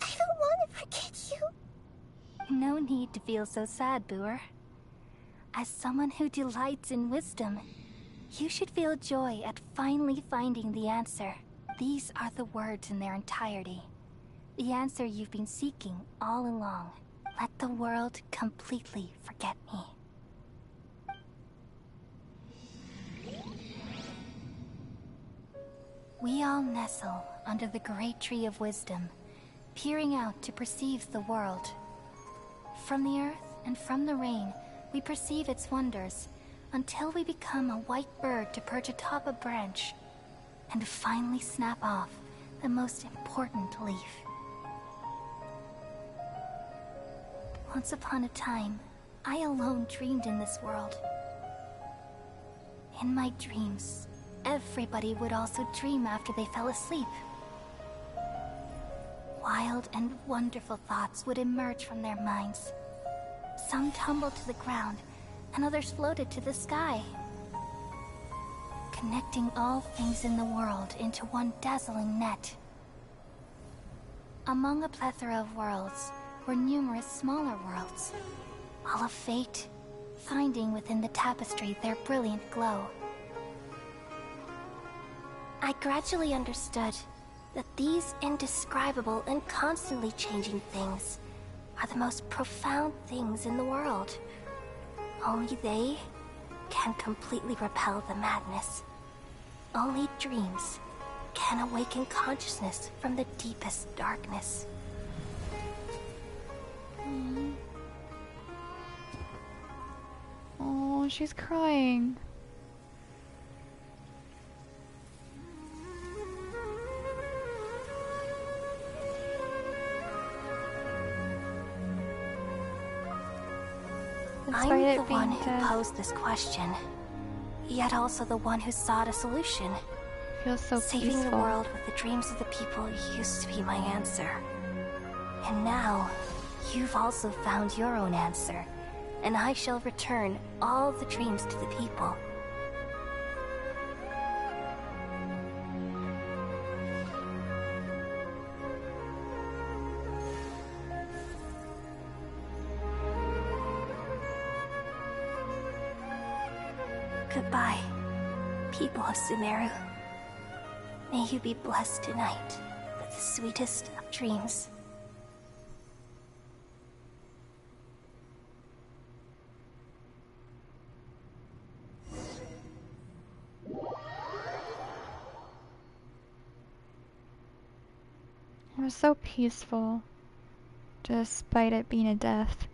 I don't want to forget you. No need to feel so sad, Buer. As someone who delights in wisdom, you should feel joy at finally finding the answer. These are the words in their entirety. The answer you've been seeking all along. Let the world completely forget me. We all nestle under the great tree of wisdom, peering out to perceive the world. From the earth and from the rain, we perceive its wonders, until we become a white bird to perch atop a branch. and finally snap off the most important leaf. Once upon a time, I alone dreamed in this world. In my dreams, everybody would also dream after they fell asleep. Wild and wonderful thoughts would emerge from their minds. Some tumbled to the ground, and others floated to the sky, connecting all things in the world into one dazzling net. Among a plethora of worlds were numerous smaller worlds, all of fate, finding within the tapestry their brilliant glow. I gradually understood that these indescribable and constantly changing things are the most profound things in the world. Only they can completely repel the madness. Only dreams can awaken consciousness from the deepest darkness. Oh, she's crying. I'm the one who posed this question, yet also the one who sought a solution. Feels so Saving peaceful. the world with the dreams of the people used to be my answer. And now, you've also found your own answer, and I shall return all the dreams to the people. Goodbye, people of Sumeru. May you be blessed tonight with the sweetest of dreams. It was so peaceful, despite it being a death.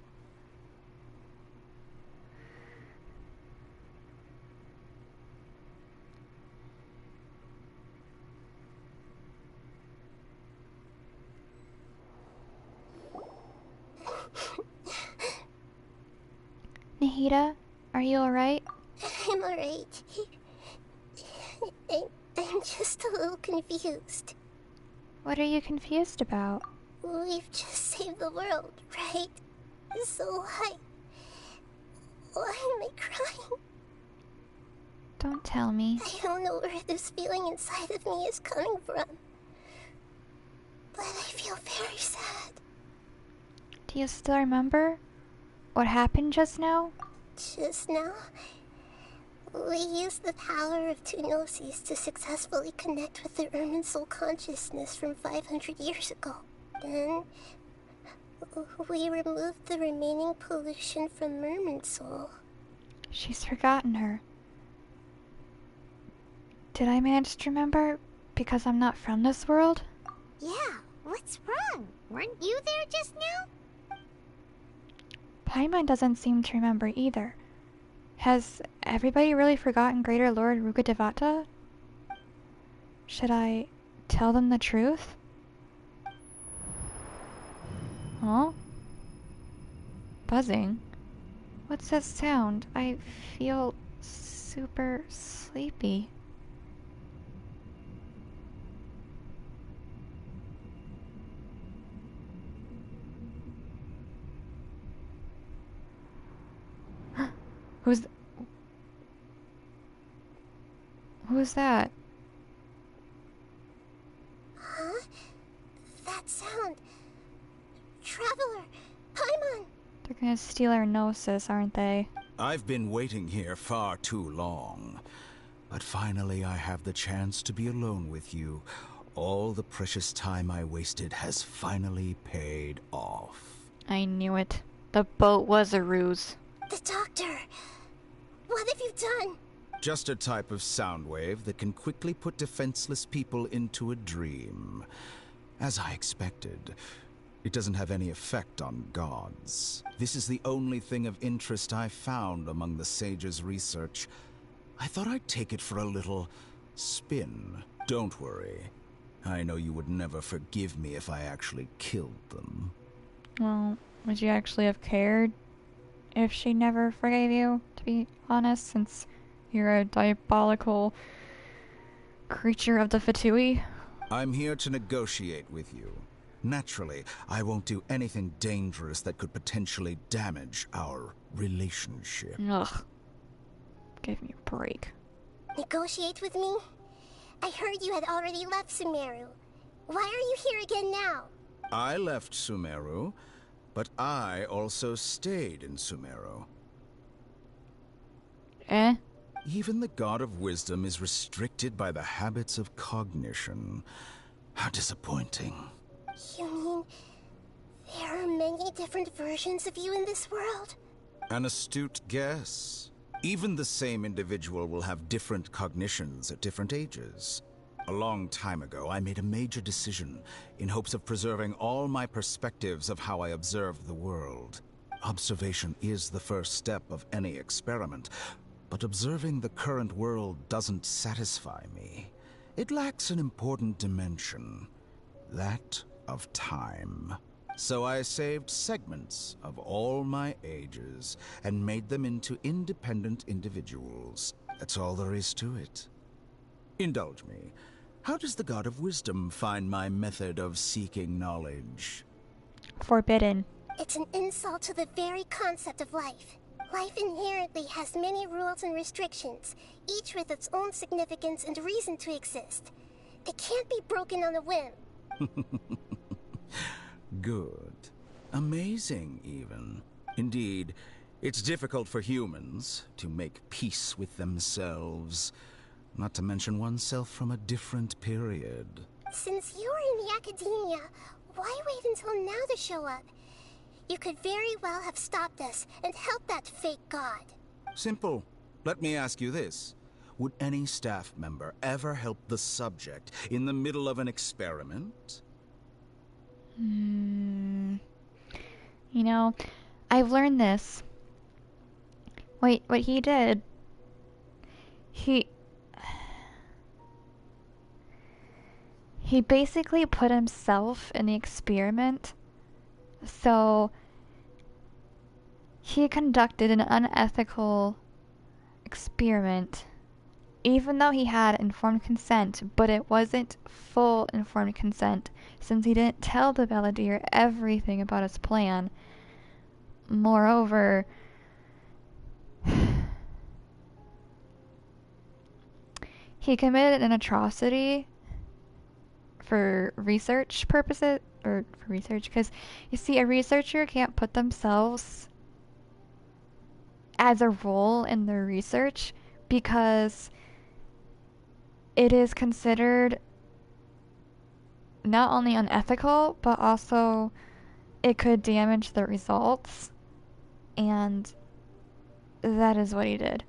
Nahida, are you alright? I'm alright. I'm just a little confused. What are you confused about? We've just saved the world, right? So why am I crying? Don't tell me. I don't know where this feeling inside of me is coming from, but I feel very sad. Do you still remember what happened just now? Just now, we used the power of two gnosis to successfully connect with the Irminsul consciousness from 500 years ago. Then, we removed the remaining pollution from Irminsul. She's forgotten her. Did I manage to remember because I'm not from this world? Yeah, what's wrong? Weren't you there just now? Paimon doesn't seem to remember either. Has everybody really forgotten Greater Lord Rukkhadevata? Should I tell them the truth? Huh? Buzzing? What's that sound? I feel super sleepy. Who's that? Huh? That sound. Traveler! Paimon! They're gonna steal our Gnosis, aren't they? I've been waiting here far too long. But finally I have the chance to be alone with you. All the precious time I wasted has finally paid off. I knew it. The boat was a ruse. The doctor! What have you done? Just a type of sound wave that can quickly put defenseless people into a dream. As I expected, it doesn't have any effect on gods. This is the only thing of interest I found among the sage's research. I thought I'd take it for a little spin. Don't worry. I know you would never forgive me if I actually killed them. Well, would you actually have cared if she never forgave you, to be honest, since you're a diabolical creature of the Fatui? I'm here to negotiate with you. Naturally, I won't do anything dangerous that could potentially damage our relationship. Ugh. Give me a break. Negotiate with me? I heard you had already left Sumeru. Why are you here again now? I left Sumeru, but I also stayed in Sumeru. Eh? Even the God of Wisdom is restricted by the habits of cognition. How disappointing. You mean there are many different versions of you in this world? An astute guess. Even the same individual will have different cognitions at different ages. A long time ago, I made a major decision in hopes of preserving all my perspectives of how I observed the world. Observation is the first step of any experiment, but observing the current world doesn't satisfy me. It lacks an important dimension, that of time. So I saved segments of all my ages and made them into independent individuals. That's all there is to it. Indulge me. How does the God of Wisdom find my method of seeking knowledge? Forbidden. It's an insult to the very concept of life. Life inherently has many rules and restrictions, each with its own significance and reason to exist. It can't be broken on a whim. Good. Amazing, even. Indeed, it's difficult for humans to make peace with themselves, not to mention oneself from a different period. Since you were in the academia, why wait until now to show up? You could very well have stopped us and helped that fake god. Simple. Let me ask you this. Would any staff member ever help the subject in the middle of an experiment? You know, I've learned this. Wait, what he did... He basically put himself in the experiment. So he conducted an unethical experiment, even though he had informed consent, but it wasn't full informed consent, since he didn't tell the Belladere everything about his plan. Moreover, he committed an atrocity for research purposes, because you see, a researcher can't put themselves as a role in their research because it is considered not only unethical, but also it could damage the results, and that is what he did.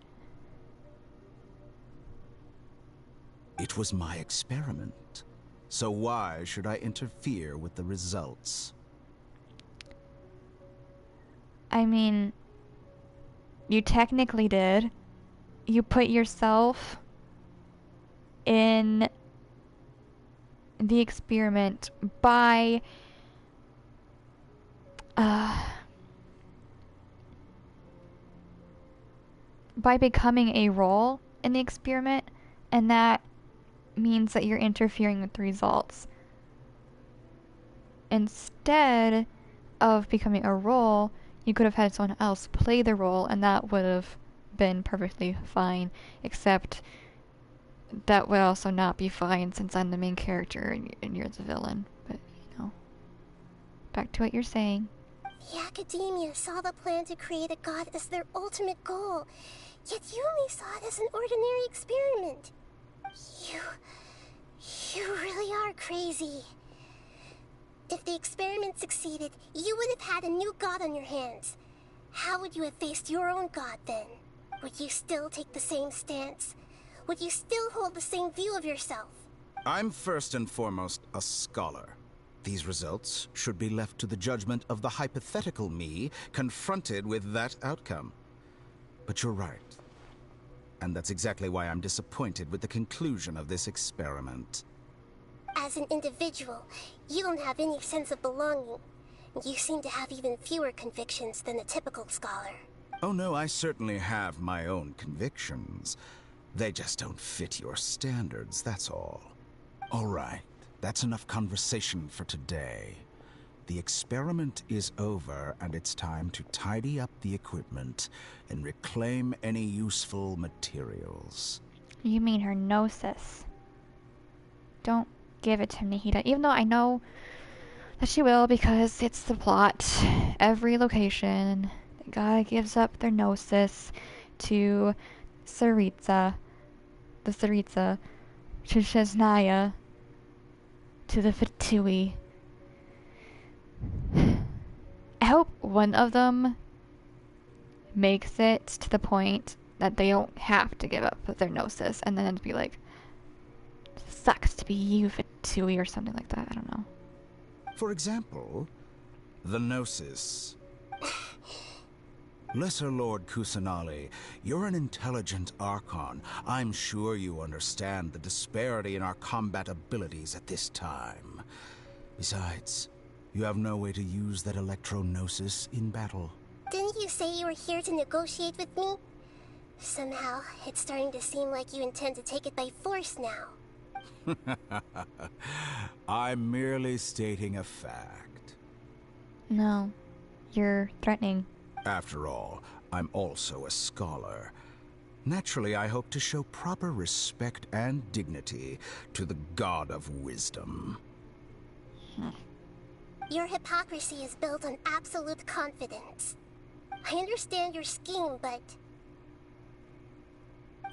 It was my experiment. So why should I interfere with the results? I mean, you technically did. You put yourself in the experiment by becoming a role in the experiment, and that means that you're interfering with the results. Instead of becoming a role, you could have had someone else play the role, and that would have been perfectly fine, except that would also not be fine since I'm the main character and you're the villain. But, you know, back to what you're saying. The Academia saw the plan to create a god as their ultimate goal, yet you only saw it as an ordinary experiment. You really are crazy. If the experiment succeeded, you would have had a new god on your hands. How would you have faced your own god then? Would you still take the same stance? Would you still hold the same view of yourself? I'm first and foremost a scholar. These results should be left to the judgment of the hypothetical me confronted with that outcome. But you're right. And that's exactly why I'm disappointed with the conclusion of this experiment. As an individual, you don't have any sense of belonging. You seem to have even fewer convictions than a typical scholar. Oh no, I certainly have my own convictions. They just don't fit your standards, that's all. All right, that's enough conversation for today. The experiment is over, and it's time to tidy up the equipment and reclaim any useful materials. You mean her gnosis. Don't give it to Nahida, even though I know that she will because it's the plot. Every location, the guy gives up their gnosis to Tsaritsa, to Shesnaya, to the Fatui. I hope one of them makes it to the point that they don't have to give up their gnosis, and then it'd be like, sucks to be you, Fatui, or something like that. I don't know. For example, the Gnosis. Lesser Lord Kusanali, you're an intelligent Archon. I'm sure you understand the disparity in our combat abilities at this time. Besides, you have no way to use that Electro-Gnosis in battle. Didn't you say you were here to negotiate with me? Somehow, it's starting to seem like you intend to take it by force now. I'm merely stating a fact. No, you're threatening. After all, I'm also a scholar. Naturally, I hope to show proper respect and dignity to the God of Wisdom. Your hypocrisy is built on absolute confidence. I understand your scheme, but...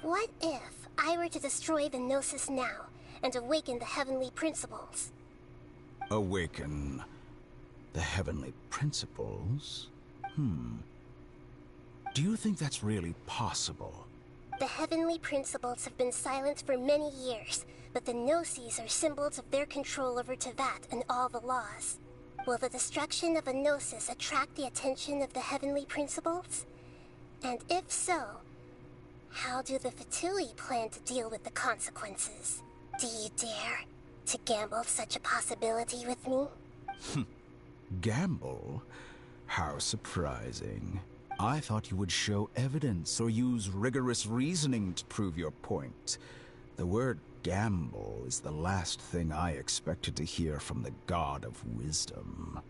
what if I were to destroy the Gnosis now and awaken the heavenly principles? Awaken the heavenly principles? Do you think that's really possible? The heavenly principles have been silent for many years, but the Gnosis are symbols of their control over Teyvat and all the laws. Will the destruction of a Gnosis attract the attention of the heavenly principles? And if so, how do the Fatui plan to deal with the consequences? Do you dare to gamble such a possibility with me? Gamble? How surprising. I thought you would show evidence or use rigorous reasoning to prove your point. The word gamble is the last thing I expected to hear from the God of Wisdom.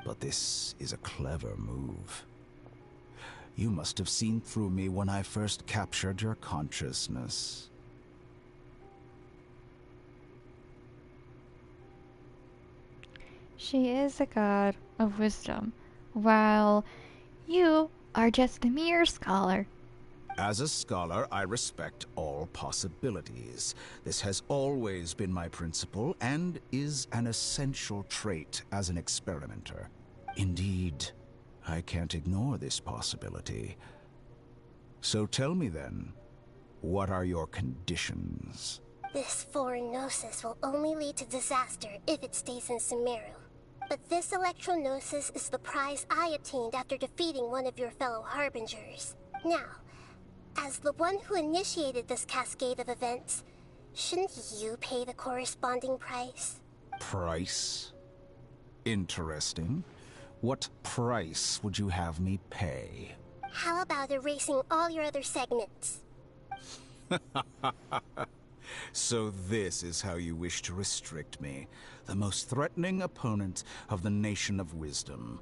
But this is a clever move. You must have seen through me when I first captured your consciousness. She is a god of wisdom, while you are just a mere scholar. As a scholar, I respect all possibilities. This has always been my principle and is an essential trait as an experimenter. Indeed, I can't ignore this possibility. So tell me then, what are your conditions? This foreign Gnosis will only lead to disaster if it stays in Sumeru. But this Electro-Gnosis is the prize I obtained after defeating one of your fellow Harbingers. Now, as the one who initiated this cascade of events, shouldn't you pay the corresponding price? Price? Interesting. What price would you have me pay? How about erasing all your other segments? So this is how you wish to restrict me, the most threatening opponent of the Nation of Wisdom.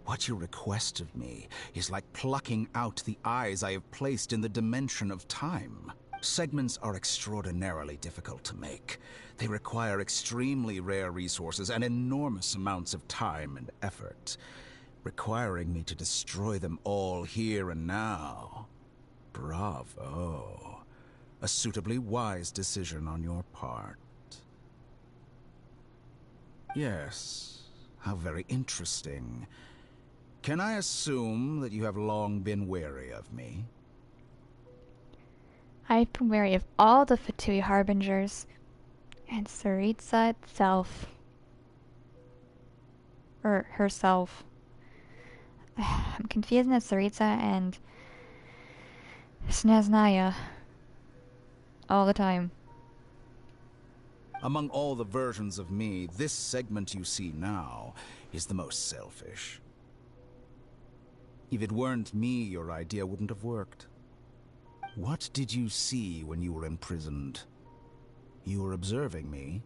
What you request of me is like plucking out the eyes I have placed in the dimension of time. Segments are extraordinarily difficult to make. They require extremely rare resources and enormous amounts of time and effort, requiring me to destroy them all here and now. Bravo. A suitably wise decision on your part. Yes, how very interesting. Can I assume that you have long been wary of me? I've been wary of all the Fatui Harbingers, and Tsaritsa itself. Or herself. I'm confusing the Tsaritsa and Snaznaya. All the time. Among all the versions of me, this segment you see now is the most selfish. If it weren't me, your idea wouldn't have worked. What did you see when you were imprisoned? You were observing me,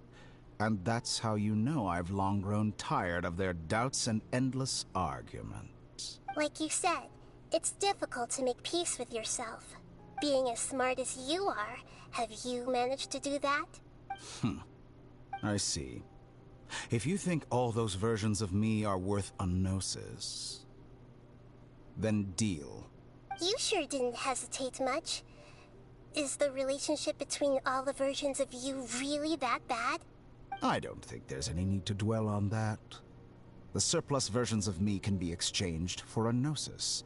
and that's how you know I've long grown tired of their doubts and endless arguments. Like you said, it's difficult to make peace with yourself. Being as smart as you are, have you managed to do that? I see. If you think all those versions of me are worth a gnosis, then deal. You sure didn't hesitate much. Is the relationship between all the versions of you really that bad? I don't think there's any need to dwell on that. The surplus versions of me can be exchanged for a gnosis.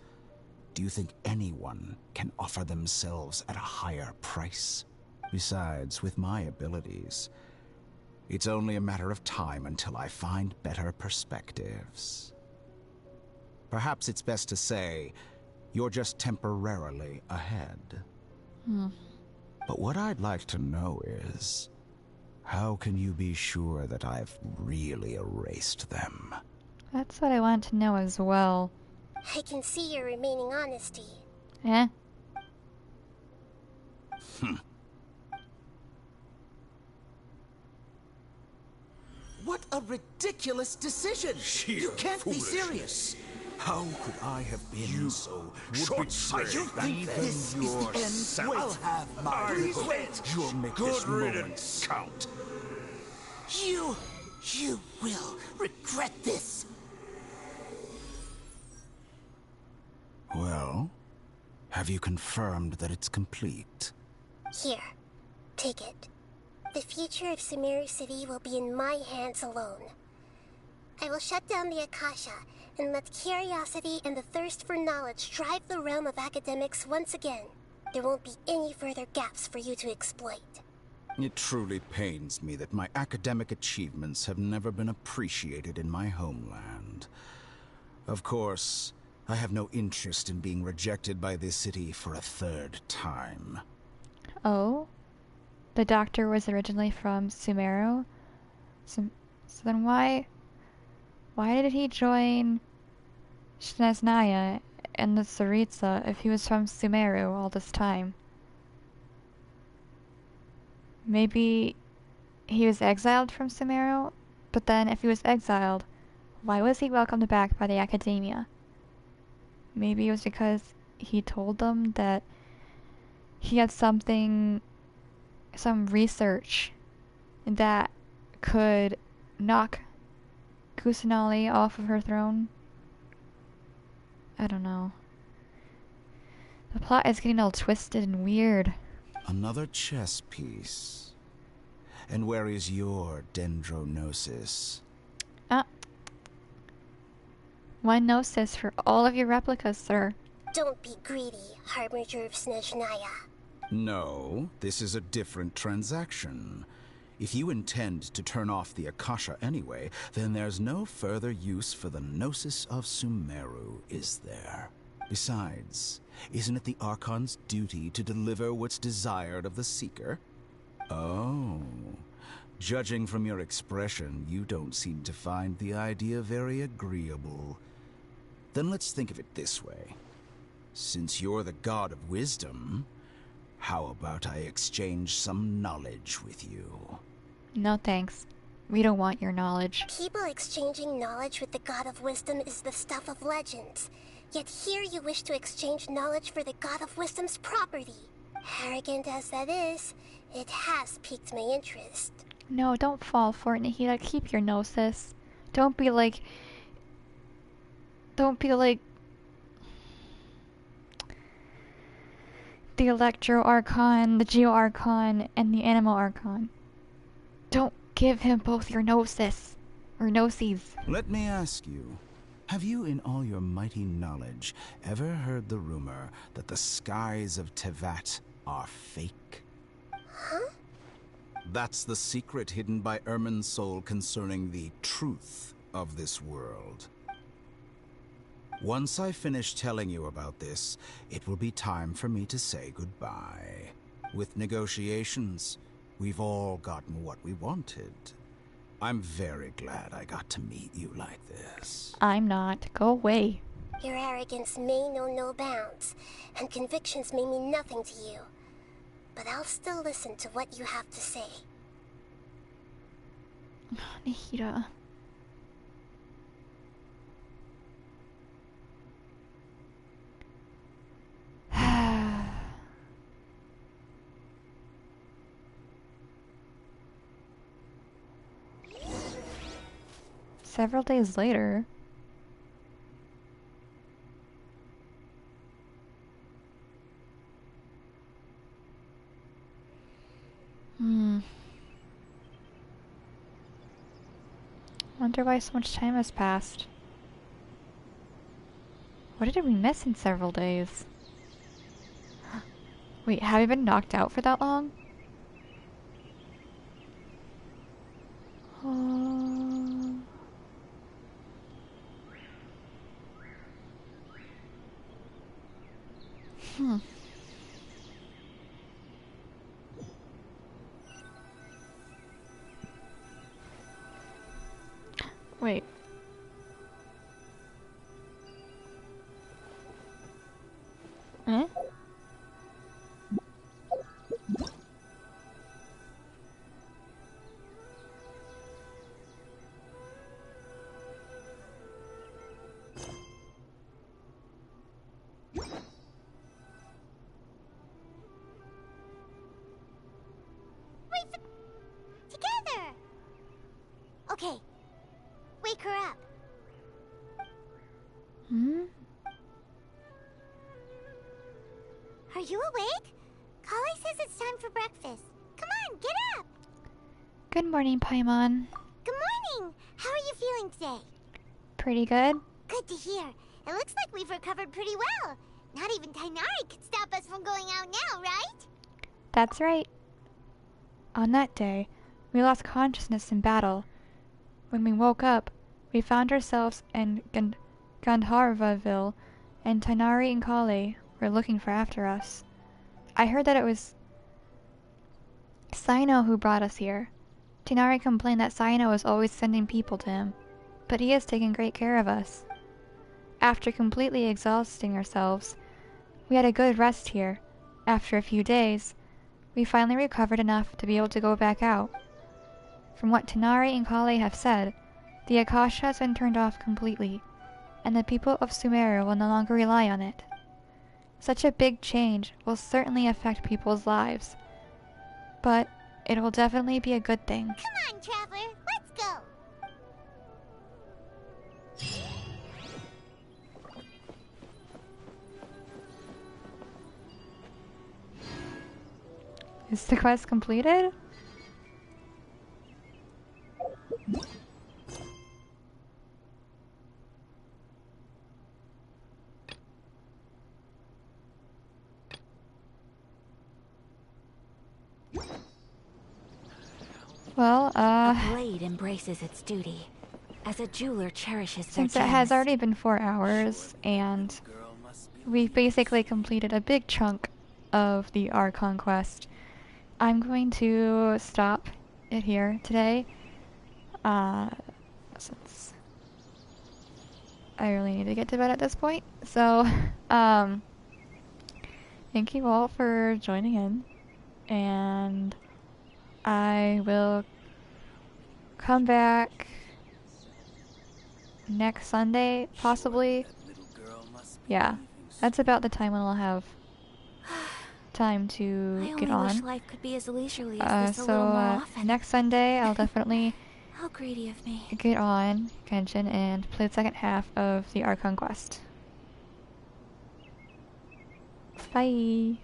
Do you think anyone can offer themselves at a higher price? Besides, with my abilities, it's only a matter of time until I find better perspectives. Perhaps it's best to say, you're just temporarily ahead. But what I'd like to know is, how can you be sure that I've really erased them? That's what I want to know as well. I can see your remaining honesty. Eh? What a ridiculous decision! Sheer You can't be foolishness. serious! How could I have been so short-sighted. You think Even this is the end? yourself. I'll have my I revenge. quit. You'll make Good this moment riddance. count. You will regret this! Well, have you confirmed that it's complete? Here, take it. The future of Sumeru City will be in my hands alone. I will shut down the Akasha and let curiosity and the thirst for knowledge drive the realm of academics once again. There won't be any further gaps for you to exploit. It truly pains me that my academic achievements have never been appreciated in my homeland. Of course, I have no interest in being rejected by this city for a third time. Oh? The doctor was originally from Sumeru? So then why did he join Snaznaya and the Tsaritsa if he was from Sumeru all this time? Maybe he was exiled from Sumeru? But then if he was exiled, why was he welcomed back by the Academia? Maybe it was because he told them that he had some research that could knock Kusanali off of her throne. I don't know. The plot is getting all twisted and weird. Another chess piece. And where is your dendronosis? One gnosis for all of your replicas, sir. Don't be greedy, Harbinger of Snezhnaya. No, this is a different transaction. If you intend to turn off the Akasha anyway, then there's no further use for the Gnosis of Sumeru, is there? Besides, isn't it the Archon's duty to deliver what's desired of the Seeker? Oh, judging from your expression, you don't seem to find the idea very agreeable. Then let's think of it this way. Since you're the god of wisdom, how about I exchange some knowledge with you? No thanks. We don't want your knowledge. People exchanging knowledge with the God of Wisdom is the stuff of legends. Yet here you wish to exchange knowledge for the God of Wisdom's property. Arrogant as that is, it has piqued my interest. No, don't fall for it, Nahida. Keep your gnosis. Don't be like the Electro Archon, the Geo Archon, and the Animal Archon. Don't give him both your gnosis. Or gnoses. Let me ask you, have you in all your mighty knowledge ever heard the rumor that the skies of Tevat are fake? Huh? That's the secret hidden by Irminsul concerning the truth of this world. Once I finish telling you about this, it will be time for me to say goodbye. With negotiations, we've all gotten what we wanted. I'm very glad I got to meet you like this. I'm not. Go away. Your arrogance may know no bounds, and convictions may mean nothing to you. But I'll still listen to what you have to say. Nahida. Several days later. Wonder why so much time has passed. What did we miss in several days? Wait, have you been knocked out for that long? Wait. Eh? Together! Okay. Wake her up. Are you awake? Kale says it's time for breakfast. Come on, get up! Good morning, Paimon. Good morning! How are you feeling today? Pretty good. Good to hear. It looks like we've recovered pretty well. Not even Tainari could stop us from going out now, right? That's right. On that day, we lost consciousness in battle. When we woke up, we found ourselves in Gandharvaville, and Tainari and Kale were looking for after us. I heard that it was Saino who brought us here. Tainari complained that Saino was always sending people to him, but he has taken great care of us. After completely exhausting ourselves, we had a good rest here. After a few days, we finally recovered enough to be able to go back out. From what Tainari and Kale have said, the Akasha has been turned off completely, and the people of Sumeru will no longer rely on it. Such a big change will certainly affect people's lives, but it will definitely be a good thing. Come on, Traveler, let's go! Is the quest completed? Well, A blade embraces its duty, as a jeweler cherishes their since it has already been 4 hours, and we've basically completed a big chunk of the Archon quest, I'm going to stop it here today, since I really need to get to bed at this point. So, thank you all for joining in, and I will come back next Sunday, possibly. Yeah, that's about the time when I'll have time to get on. I only wish life could be as leisurely as this a little more often. Next Sunday, I'll definitely How greedy of me. get on Genshin and play the second half of the Archon quest. Bye!